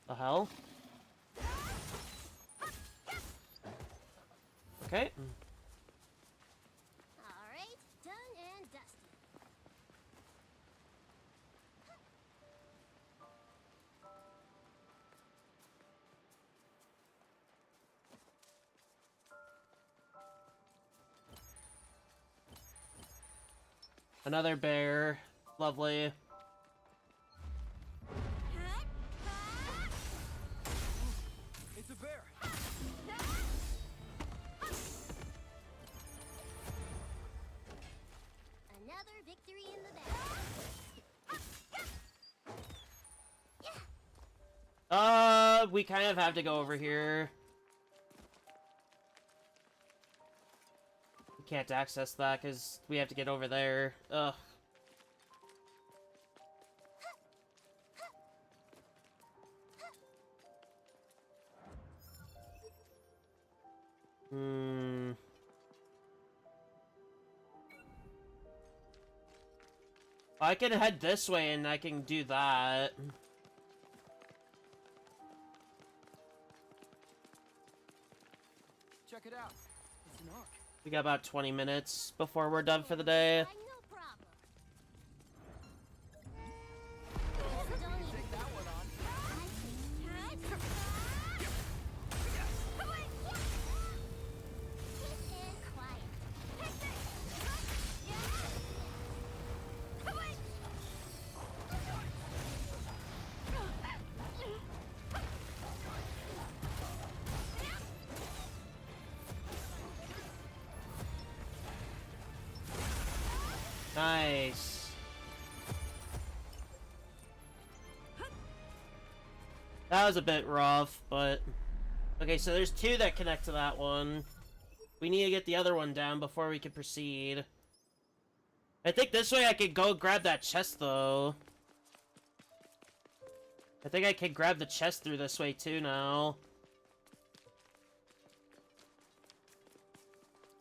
The hell? Okay. Alright, done and dusted. Another bear. Lovely. It's a bear. Another victory in the bag. We kind of have to go over here. We can't access that because we have to get over there. Ugh. I can head this way and I can do that. Check it out. It's an arc. We got about 20 minutes before we're done for the day. No problem. Take that one on. Nice. That was a bit rough, but... Okay, so there's two that connect to that one. We need to get the other one down before we can proceed. I think this way I could go grab that chest, though. I think I can grab the chest through this way, too, now.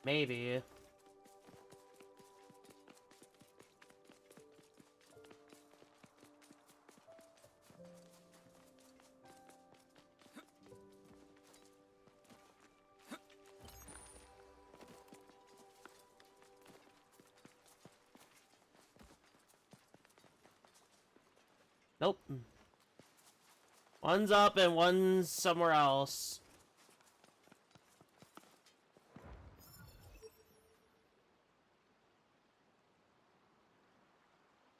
Maybe. Nope. One's up and one's somewhere else.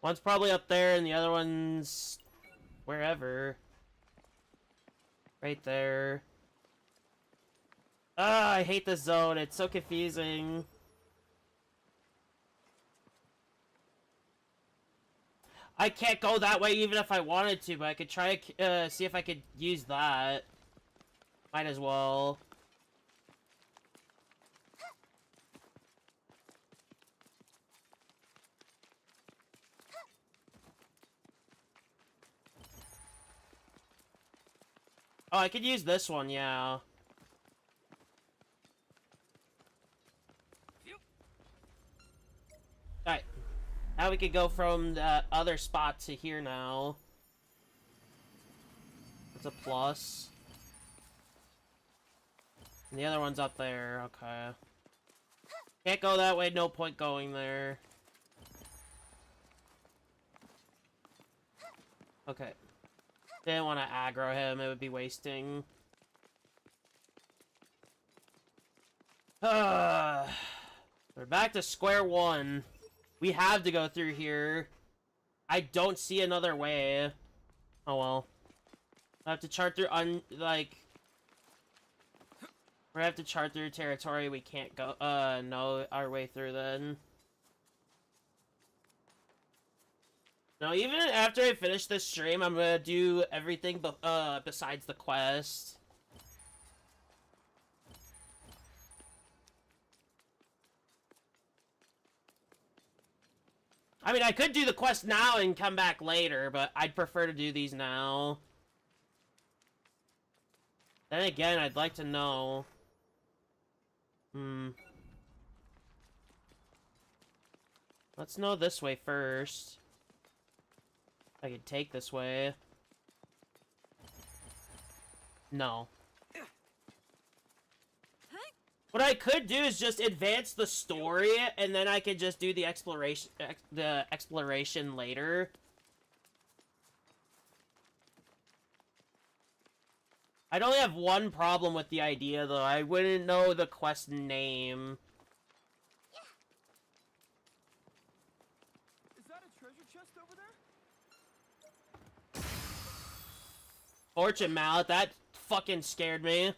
One's probably up there and the other one's wherever. Right there. Ah, I hate this zone. It's so confusing. I can't go that way even if I wanted to, but I could try see if I could use that. Might as well. Oh, I could use this one, yeah. Alright. Now we could go from the other spot to here now. That's a plus. And the other one's up there, okay. Can't go that way, no point going there. Okay. Didn't want to aggro him, it would be wasting. We're back to square one. We have to go through here. I don't see another way. Oh well. I have to chart through we have to chart through territory we can't go know our way through then. No, even after I finish this stream, I'm gonna do everything besides the quest. I mean, I could do the quest now and come back later, but I'd prefer to do these now. Then again, I'd like to know. Let's know this way first. I could take this way. No. What I could do is just advance the story, and then I could just do the exploration later. I'd only have one problem with the idea, though. I wouldn't know the quest name. Is that a treasure chest over there? Fortune Mallet, that fucking scared me.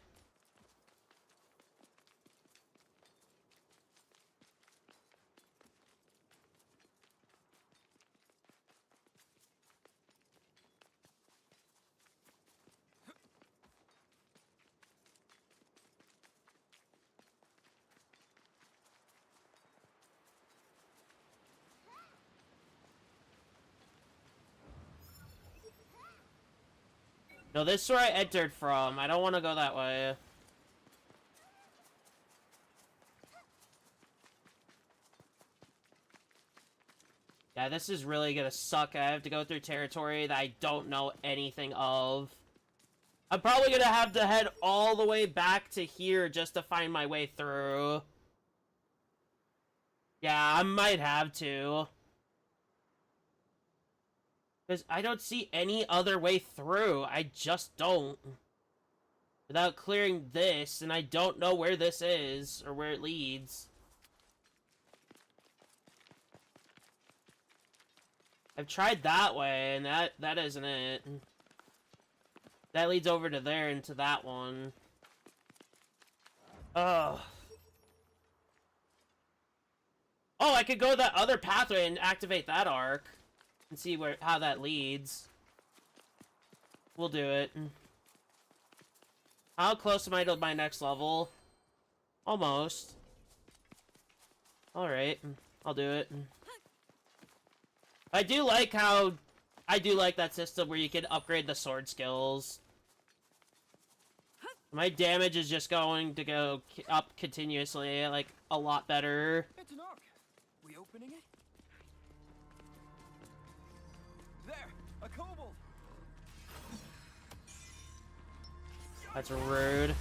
No, this is where I entered from. I don't want to go that way. Yeah, this is really gonna suck. I have to go through territory that I don't know anything of. I'm probably gonna have to head all the way back to here just to find my way through. Yeah, I might have to. Because I don't see any other way through. I just don't. Without clearing this, and I don't know where this is, or where it leads. I've tried that way, and that isn't it. That leads over to there and to that one. Ugh. Oh, I could go that other pathway and activate that arc. And see how that leads. We'll do it. How close am I to my next level? Almost. Alright, I'll do it. I do like that system where you can upgrade the sword skills. My damage is just going to go up continuously, like, a lot better. It's an arc. We opening it? There, a kobold. That's rude.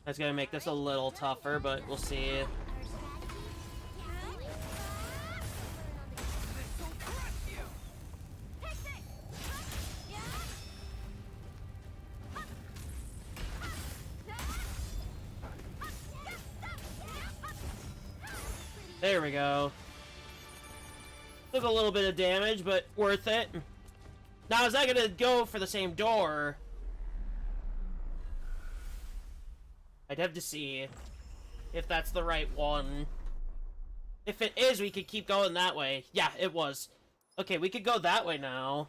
That's gonna make this a little tougher, but we'll see. There we go. Took a little bit of damage, but worth it. Now, is that gonna go for the same door? I'd have to see if that's the right one. If it is, we could keep going that way. Yeah, it was. Okay, we could go that way now.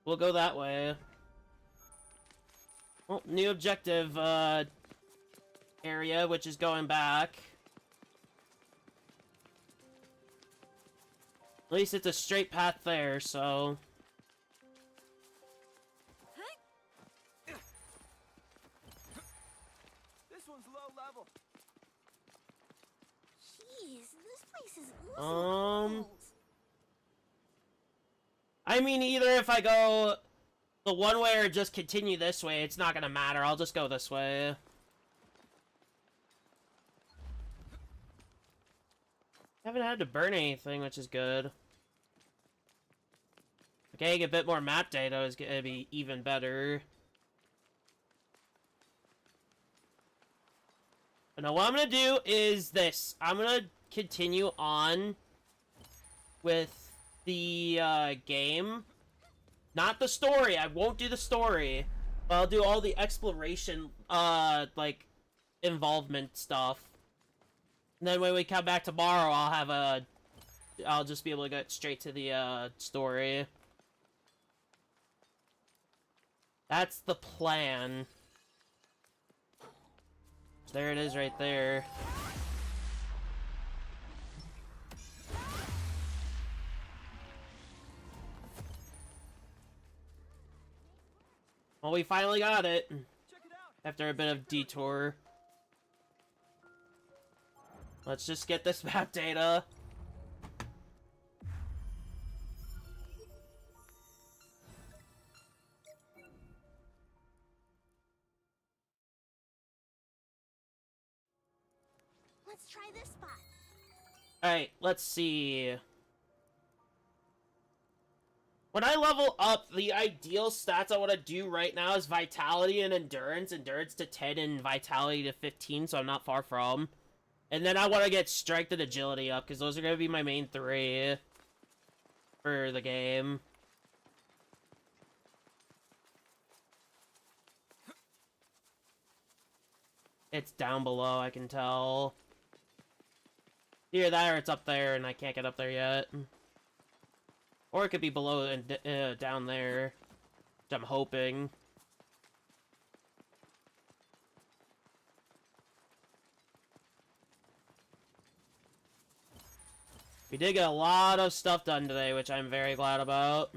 We'll go that way. Well, new objective, area, which is going back. At least it's a straight path there, so... This one's low level. Jeez, this place is oozing I mean, either if I go the one way or just continue this way, it's not gonna matter. I'll just go this way. Haven't had to burn anything, which is good. Getting a bit more map data is gonna be even better. But now what I'm gonna do is this. I'm gonna continue on with the game. Not the story. I won't do the story. But I'll do all the exploration, like, involvement stuff. And then when we come back tomorrow, I'll just be able to get straight to the, story. That's the plan. There it is right there. Well, we finally got it. After a bit of detour. Let's just get this map data. Let's try this spot. Alright, let's see. When I level up, the ideal stats I want to do right now is Vitality and Endurance. Endurance to 10 and Vitality to 15, so I'm not far from. And then I want to get Strength and Agility up, because those are going to be my main 3 for the game. It's down below, I can tell. Either that or it's up there and I can't get up there yet. Or it could be below and down there, which I'm hoping. We did get a lot of stuff done today, which I'm very glad about.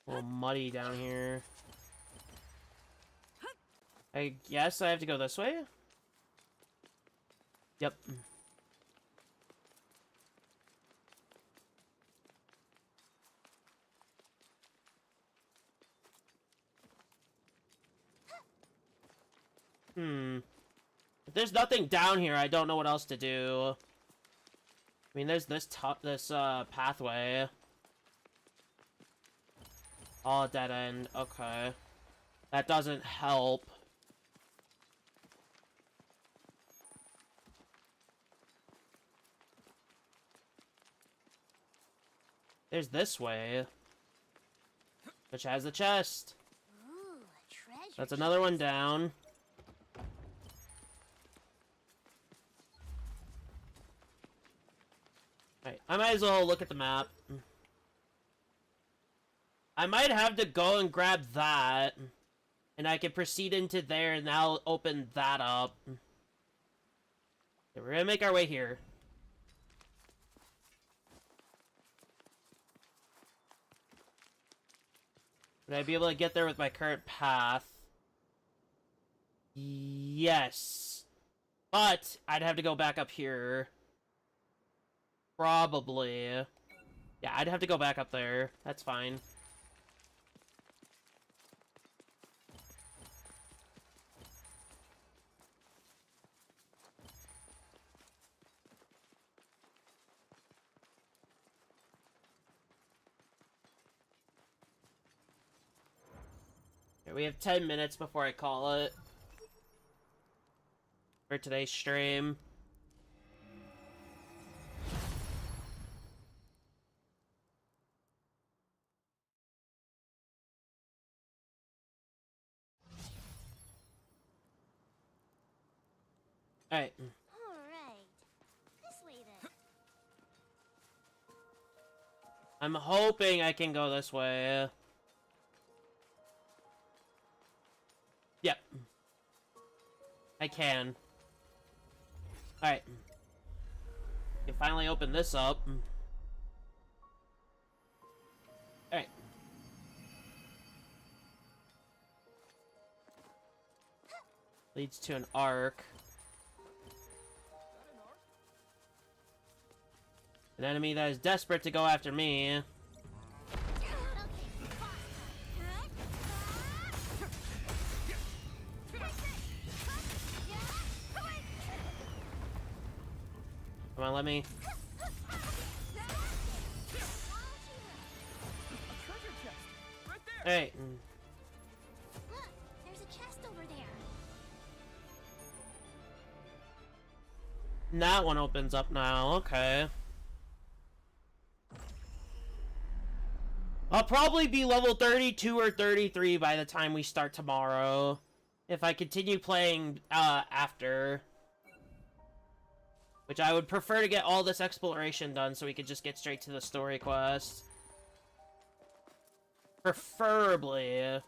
A little muddy down here. I guess I have to go this way? Yep. If there's nothing down here, I don't know what else to do. I mean, there's this pathway. Oh, dead end. Okay. That doesn't help. There's this way, which has a chest. Ooh, a treasure. That's another one down. Alright, I might as well look at the map. I might have to go and grab that, and I can proceed into there, and that'll open that up. Okay, we're gonna make our way here. Would I be able to get there with my current path? Yes. But, I'd have to go back up here. Probably. Yeah, I'd have to go back up there. That's fine. We have 10 minutes before I call it. for today's stream. Alright. Alright. This way then. I'm hoping I can go this way. Yep. I can. Alright. Can finally open this up. Alright. Leads to an arc. An enemy that is desperate to go after me. Come on, let me. Hey. Look, there's a chest over there. That one opens up now. Okay. I'll probably be level 32 or 33 by the time we start tomorrow. If I continue playing after. Which I would prefer to get all this exploration done so we could just get straight to the story quest. Preferably.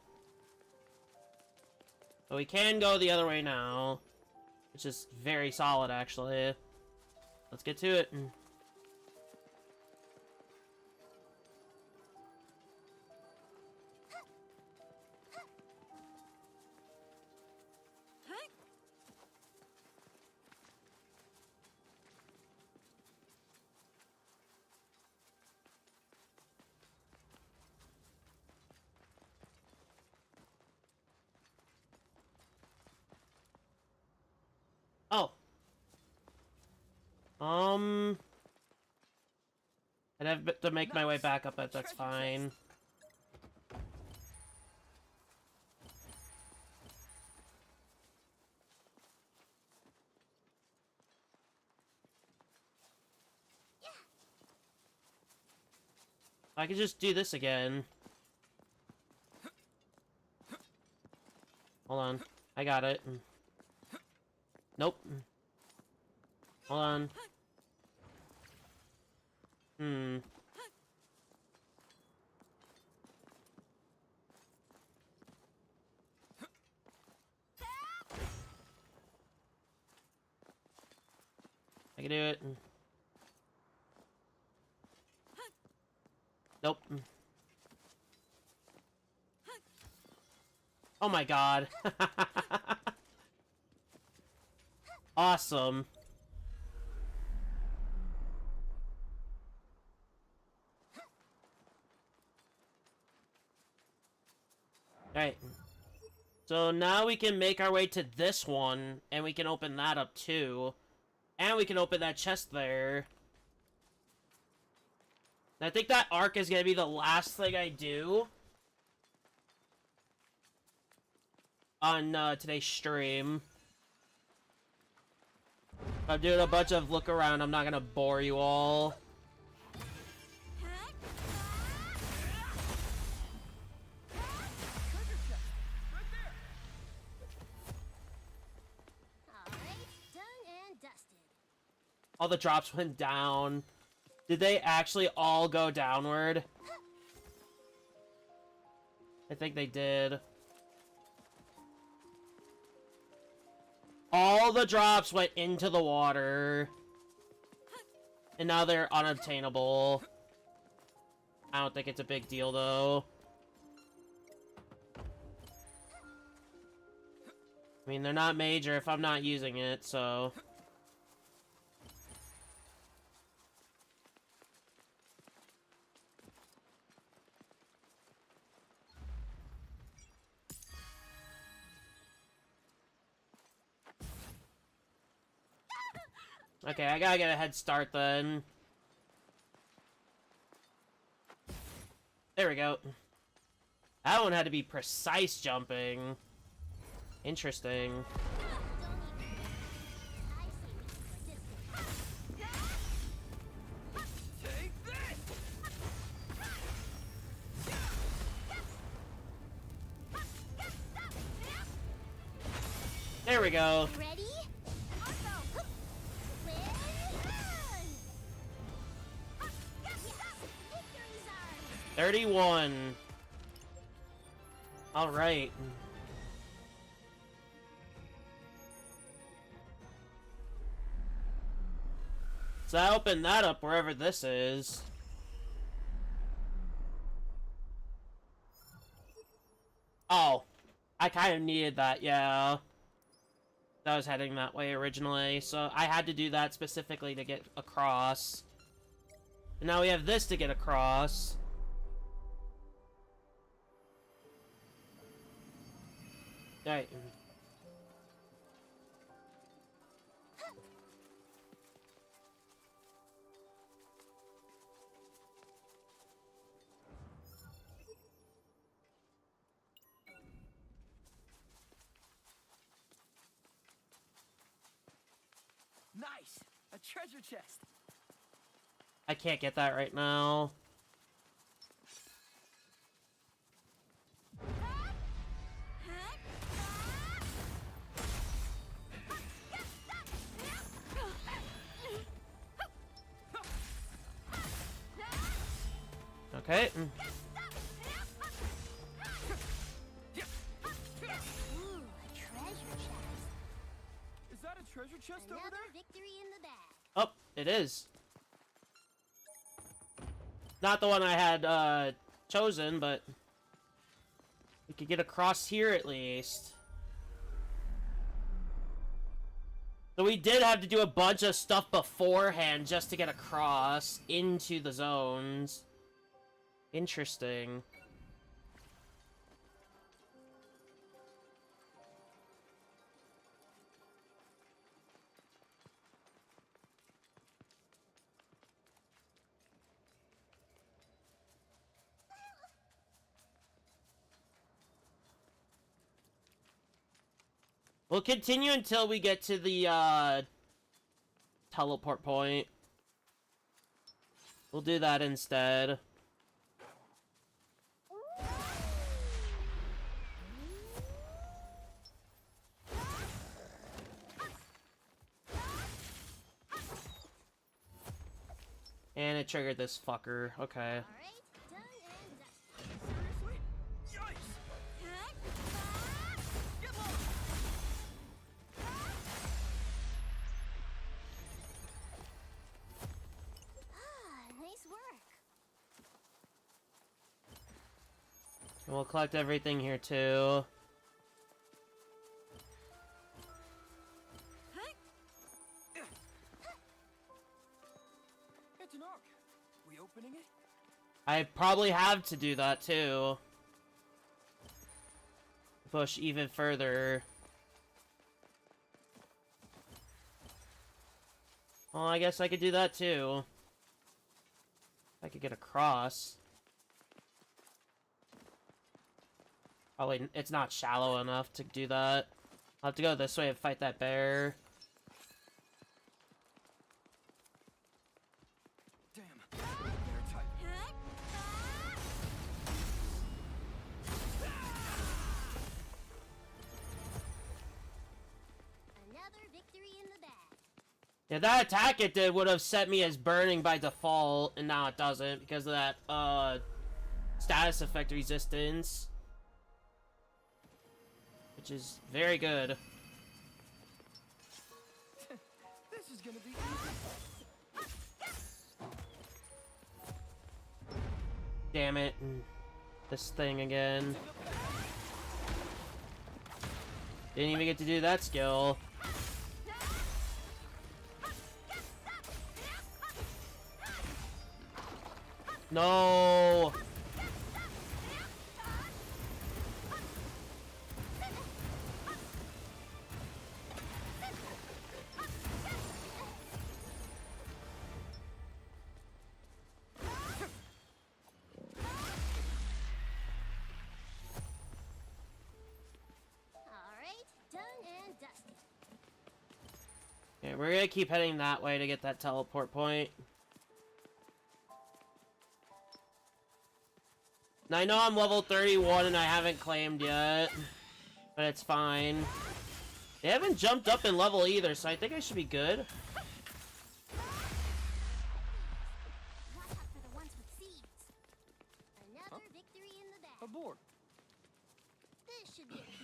But we can go the other way now. Which is very solid, actually. Let's get to it. Oh. I'd have to make my way back up, but that's fine. I could just do this again. Hold on. I got it. Nope. Hold on. I can do it. Nope. Oh my god. Awesome. Alright. So now we can make our way to this one, and we can open that up too. And we can open that chest there. I think that arc is gonna be the last thing I do on today's stream. I'm doing a bunch of look around. I'm not gonna bore you all. All the drops went down. Did they actually all go downward? I think they did. All the drops went into the water. And now they're unobtainable. I don't think it's a big deal, though. I mean, they're not major if I'm not using it, so... Okay, I gotta get a head start then. There we go. That one had to be precise jumping. Interesting. There we go. Ready? 31. All right. So I opened that up wherever this is. Oh, I kind of needed that, yeah. I was heading that way originally, so I had to do that specifically to get across. And now we have this to get across. Alright. Nice! A treasure chest! I can't get that right now. Okay. Ooh, a treasure chest. Is that a treasure chest over Another there? victory in the bag. Oh, it is. Not the one I had chosen, but we could get across here at least. So we did have to do a bunch of stuff beforehand just to get across into the zones. Interesting. We'll continue until we get to the, teleport point. We'll do that instead. And it triggered this fucker. Okay. Seriously? Yikes! Get low! Nice work. And we'll collect everything here too. It's an arc. We opening it? I probably have to do that too. Push even further. Well, I guess I could do that too. I could get across. Probably it's not shallow enough to do that. I'll have to go this way and fight that bear. Damn. Airtight. Another victory in the bag. Yeah, that attack it did would have set me as burning by default, and now it doesn't because of that, status effect resistance. Which is very good. This is gonna be easy. Damn it. This thing again. Didn't even get to do that skill. No. Alright, done and dusted. Okay, we're gonna keep heading that way to get that teleport point. Now, I know I'm level 31 and I haven't claimed yet, but it's fine. They haven't jumped up in level either, so I think I should be good. Watch out for the ones with seeds. Another victory in the bag. Aboard. This should be a piece.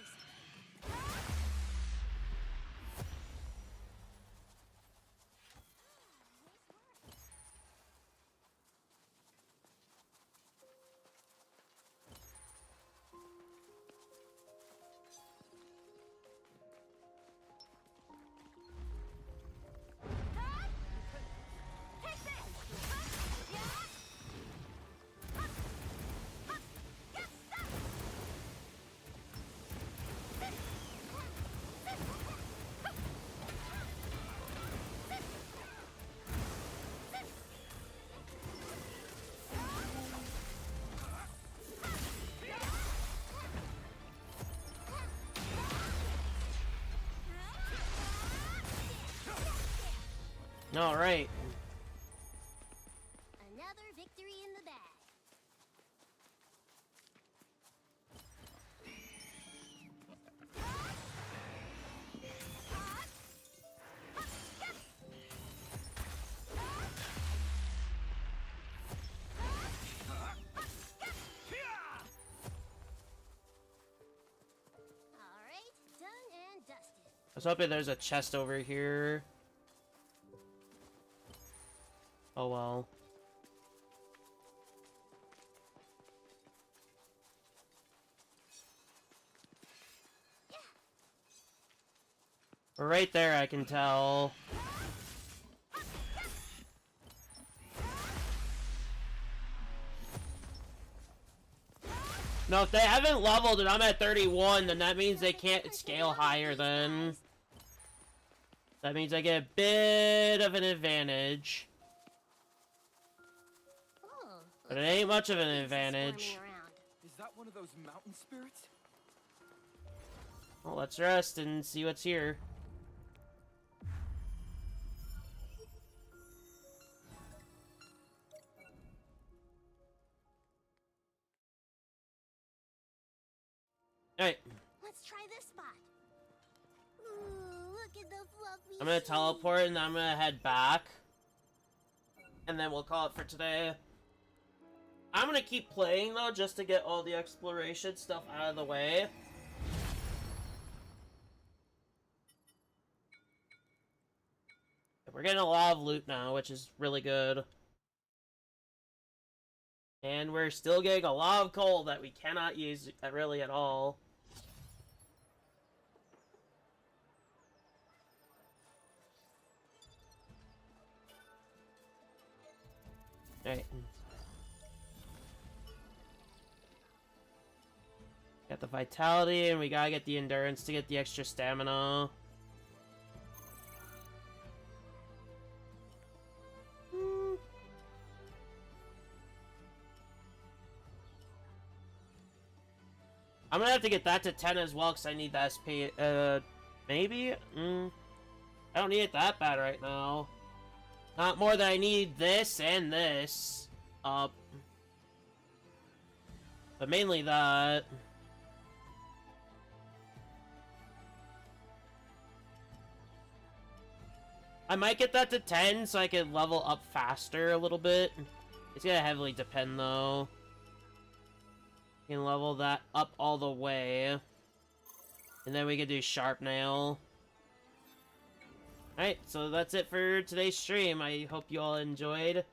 All right. Another victory in the bag. All right, done and dusted. I was hoping there's a chest over here. Oh well. We're right there, I can tell. No, if they haven't leveled and I'm at 31, then that means they can't scale higher then. That means I get a bit of an advantage. But it ain't much of an advantage. Is that one of those mountain spirits? Well, let's rest and see what's here. Alright. Let's try this spot. Ooh, look at the fluffy. I'm gonna teleport and I'm gonna head back. And then we'll call it for today. I'm gonna keep playing though, just to get all the exploration stuff out of the way. We're getting a lot of loot now, which is really good. And we're still getting a lot of coal that we cannot use really at all. Alright. Got the vitality, and we gotta get the endurance to get the extra stamina. I'm gonna have to get that to 10 as well, because I need the SP. Maybe? I don't need it that bad right now. Not more than I need this and this. But mainly that. I might get that to 10 so I can level up faster a little bit. It's gonna heavily depend though. You can level that up all the way. And then we can do Sharp Nail. Alright, so that's it for today's stream. I hope you all enjoyed.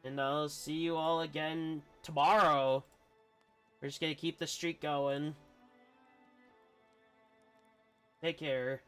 And I'll see you all again tomorrow. We're just gonna keep the streak going. Take care.